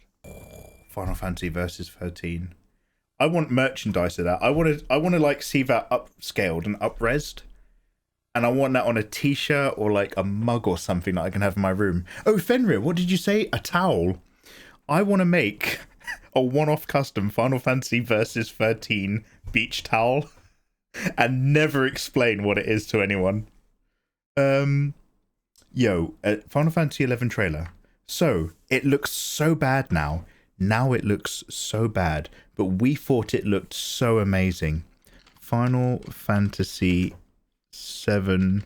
Final Fantasy Versus 13. I want merchandise of that. I want to like see that upscaled and up-resed. And I want that on a t-shirt or like a mug or something that I can have in my room. Oh, Fenrir, what did you say? A towel. I want to make a one-off custom Final Fantasy Versus 13 beach towel and never explain what it is to anyone. Final Fantasy 11 trailer. So, it looks so bad now. Now it looks so bad, but we thought it looked so amazing. Final Fantasy 7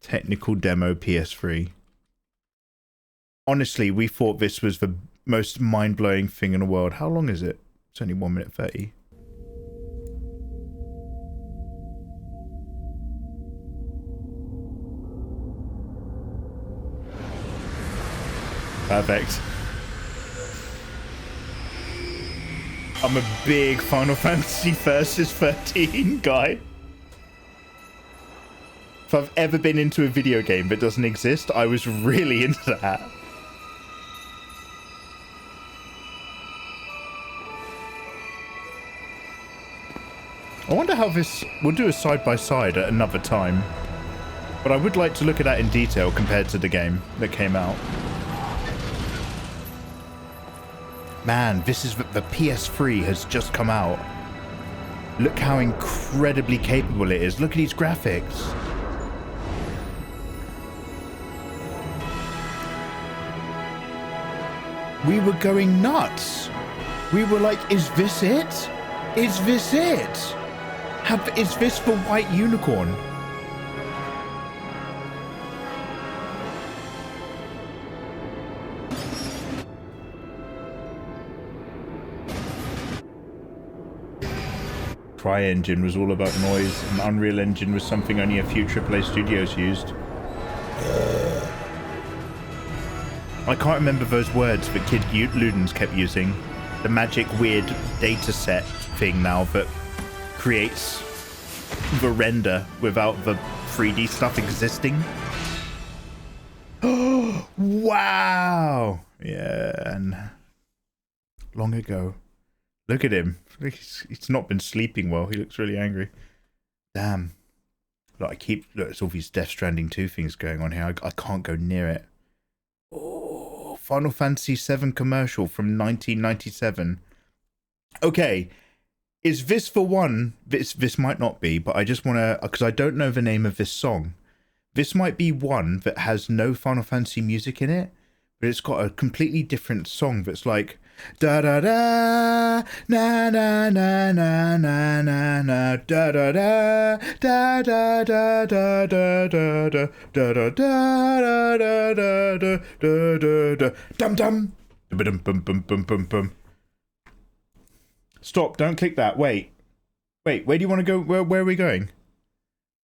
technical demo PS3. Honestly, we thought this was the most mind-blowing thing in the world. How long is it? It's only 1 minute 30. Perfect. I'm a big Final Fantasy Versus 13 guy. If I've ever been into a video game that doesn't exist, I was really into that. I wonder how this... We'll do a side-by-side at another time. But I would like to look at that in detail compared to the game that came out. Man, this is... The PS3 has just come out. Look how incredibly capable it is. Look at these graphics. We were going nuts. We were like, is this it? Is this it? Is this the white unicorn? CryEngine was all about noise, and Unreal Engine was something only a few AAA studios used. I can't remember those words that Kid Ludens kept using. The magic weird data set thing now that creates the render without the 3D stuff existing. Oh, wow! Yeah, and long ago. Look at him. He's not been sleeping well. He looks really angry. Damn. Look, look, it's all these Death Stranding 2 things going on here. I can't go near it. Oh, Final Fantasy VII commercial from 1997. Okay. Is this the one? This might not be, but I just want to... Because I don't know the name of this song. This might be one that has no Final Fantasy music in it, but it's got a completely different song that's like... Da da da na na na na na na na da da da da da da da da da da da da da da da da da dum dum bum bum bum bum bum bum. Stop! Don't click that. Wait. Where do you want to go? Where are we going?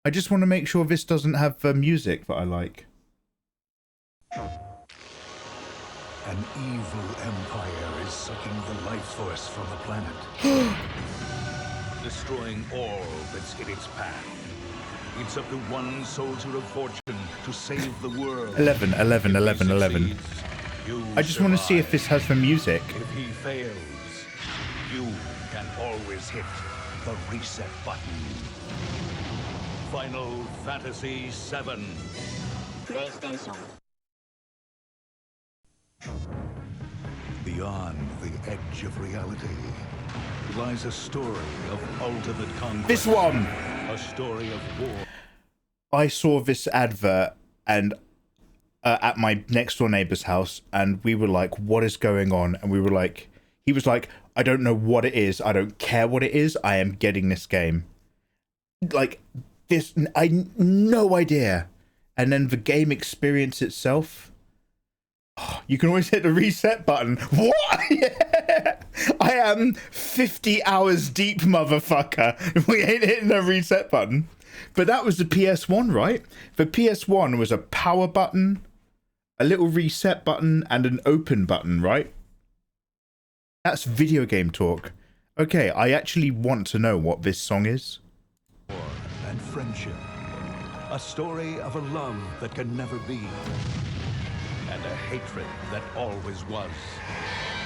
I just want to make sure this doesn't have music that I like. An evil empire is sucking the life force from the planet, destroying all that's in its path. It's up to one soldier of fortune to save the world. 11. I just want to see if this has the music. If he fails, you can always hit the reset button. Final Fantasy VII. PlayStation. Beyond the edge of reality lies a story of ultimate conquest. This one! A story of war. I saw this advert and at my next door neighbor's house, and we were like, what is going on? And we were like, he was like, I don't know what it is. I don't care what it is. I am getting this game. Like, this, I no idea. And then the game experience itself, oh, you can always hit the reset button. What? Yeah. I am 50 hours deep, motherfucker. We ain't hitting the reset button. But that was the PS1, right? The PS1 was a power button, a little reset button, and an open button, right? That's video game talk. Okay, I actually want to know what this song is. War and friendship. A story of a love that can never be. And a hatred that always was.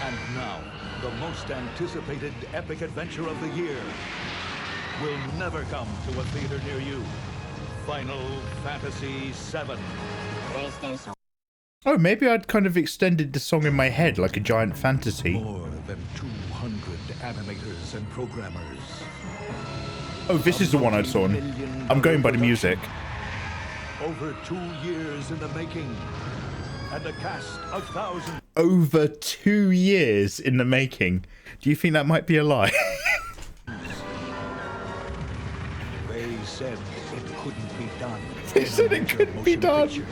And now, the most anticipated epic adventure of the year will never come to a theater near you. Final Fantasy VII. Oh, maybe I'd kind of extended the song in my head like a giant fantasy. More than 200 animators and programmers. Oh, this is the one I saw. I'm going by the music. Over 2 years in the making. And a cast of thousands. Over 2 years in the making. Do you think that might be a lie? They said it couldn't be done. They said it couldn't be done. Picture.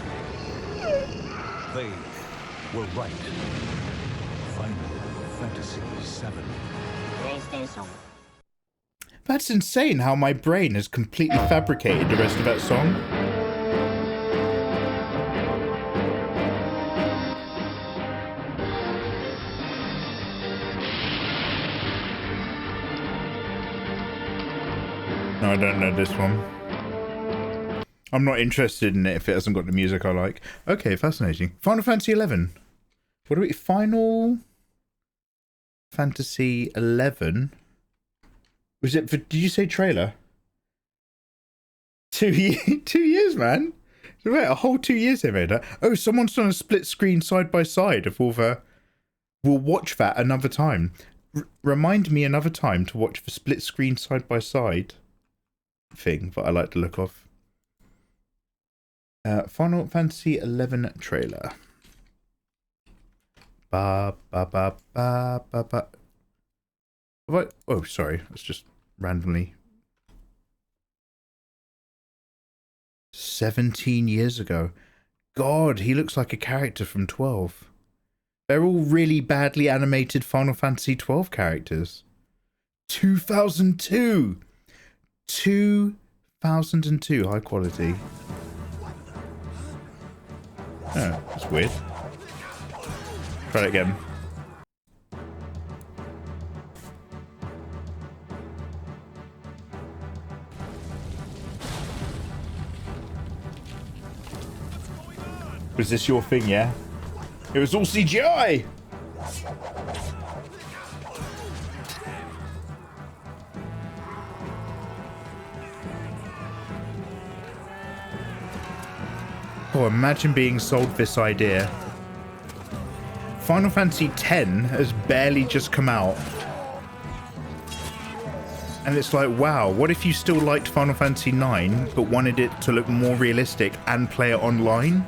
They were right. Final Fantasy VII. That's insane how my brain has completely fabricated the rest of that song. No, I don't know this one. I'm not interested in it if it hasn't got the music I like. Okay, fascinating. Final Fantasy 11. What are we? Final Fantasy 11? Was it for, did you say trailer? 2 years, man. Wait, a whole 2 years they made that. Oh, someone's done a split screen side by side of all the... We'll watch that another time. Remind me another time to watch the split screen side by side thing that I like the look of. Final Fantasy 11 trailer. Ba ba ba ba ba ba. What? Oh, sorry. Let's just randomly. 17 years ago. God, he looks like a character from 12. They're all really badly animated Final Fantasy 12 characters. 2002. 2002, high quality. Oh, that's weird. Try it again. Was this your thing, yeah? It was all CGI! Oh, imagine being sold this idea. Final Fantasy X has barely just come out. And it's like, wow, what if you still liked Final Fantasy IX, but wanted it to look more realistic and play it online?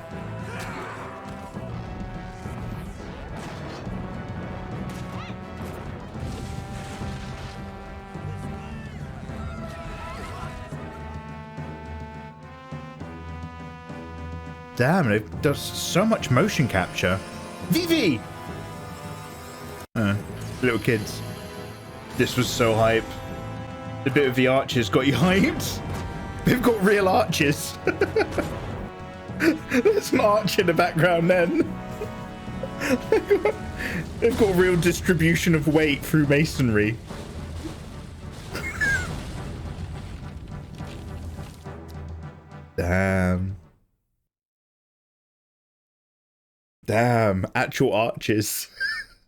Damn, it does so much motion capture. Vivi! Little kids. This was so hype. The bit of the arches got you hyped. They've got real arches. There's an arch in the background then. They've got real distribution of weight through masonry. Damn. Damn, actual arches.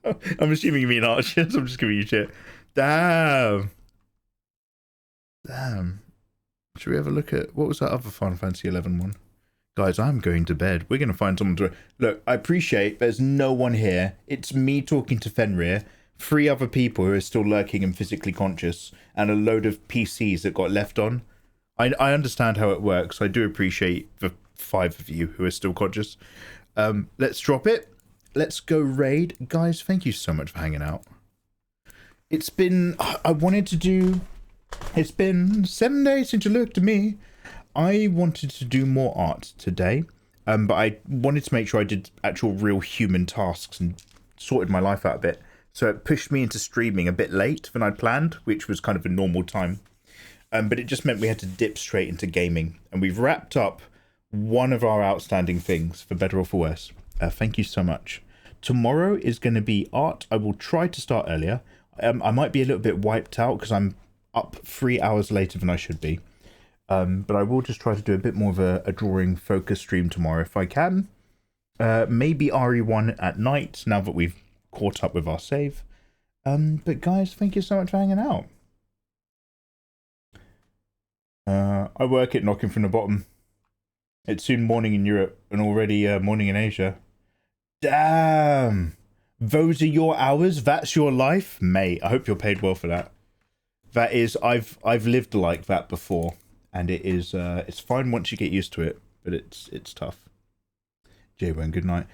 I'm assuming you mean arches. I'm just giving you shit. Damn. Damn. Should we have a look at... What was that other Final Fantasy 11 one? Guys, I'm going to bed. We're going to find someone to... Look, I appreciate there's no one here. It's me talking to Fenrir, 3 other people who are still lurking and physically conscious, and a load of PCs that got left on. I understand how it works. I do appreciate the 5 of you who are still conscious. Let's drop it. Let's go raid. Guys, thank you so much for hanging out. It's been... I wanted to do... It's been 7 days since you looked at me. I wanted to do more art today, but I wanted to make sure I did actual real human tasks and sorted my life out a bit. So it pushed me into streaming a bit late than I'd planned, which was kind of a normal time. But it just meant we had to dip straight into gaming. And we've wrapped up one of our outstanding things, for better or for worse. Thank you so much. Tomorrow is going to be art. I will try to start earlier. I might be a little bit wiped out because I'm up 3 hours later than I should be. But I will just try to do a bit more of a drawing focus stream tomorrow if I can. Maybe RE1 at night now that we've caught up with our save. But guys, thank you so much for hanging out. I work at Knocking from the Bottom. It's soon morning in Europe and already morning in Asia. Damn! Those are your hours? That's your life? Mate, I hope you're paid well for that. That is, I've lived like that before. And it is, it's fine once you get used to it, but it's tough. J-Wen, good night.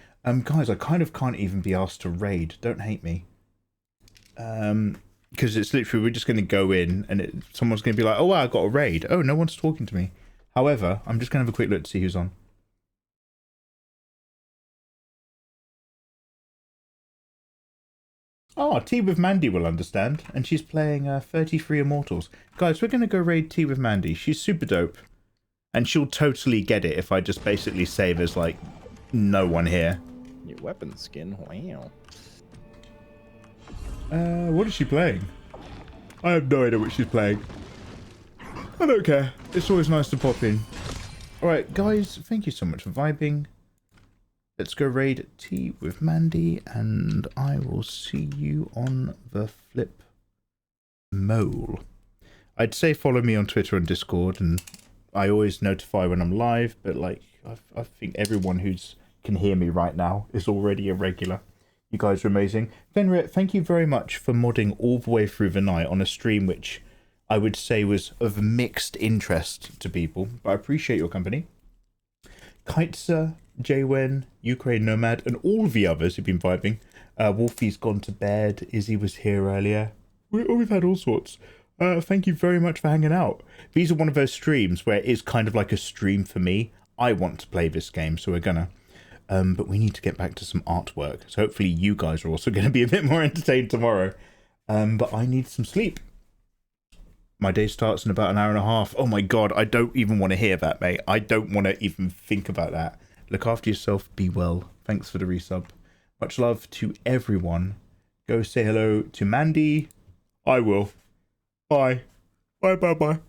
Guys, I kind of can't even be asked to raid. Don't hate me. Because it's literally, we're just going to go in and someone's going to be like, oh, wow, I got a raid. Oh, no one's talking to me. However, I'm just going to have a quick look to see who's on. Oh, Tea with Mandy will understand. And she's playing 33 Immortals. Guys, we're going to go raid Tea with Mandy. She's super dope. And she'll totally get it if I just basically say there's, like, no one here. Your weapon skin, wow. What is she playing? I have no idea what she's playing. I don't care. It's always nice to pop in. Alright, guys, thank you so much for vibing. Let's go raid Tea with Mandy, and I will see you on the flip mole. I'd say follow me on Twitter and Discord, and I always notify when I'm live, but like, I think everyone who's can hear me right now is already a regular. You guys are amazing. Fenrir, thank you very much for modding all the way through the night on a stream which I would say was of mixed interest to people, but I appreciate your company. Kaitsa, Jwen, Ukraine Nomad, and all the others who've been vibing. Wolfie's gone to bed. Izzy was here earlier. We've had all sorts. Thank you very much for hanging out. These are one of those streams where it is kind of like a stream for me. I want to play this game, so we're gonna. But we need to get back to some artwork. So hopefully you guys are also going to be a bit more entertained tomorrow. But I need some sleep. My day starts in about an hour and a half. Oh my god, I don't even want to hear that, mate. I don't want to even think about that. Look after yourself. Be well. Thanks for the resub. Much love to everyone. Go say hello to Mandy. I will. Bye. Bye, bye, bye.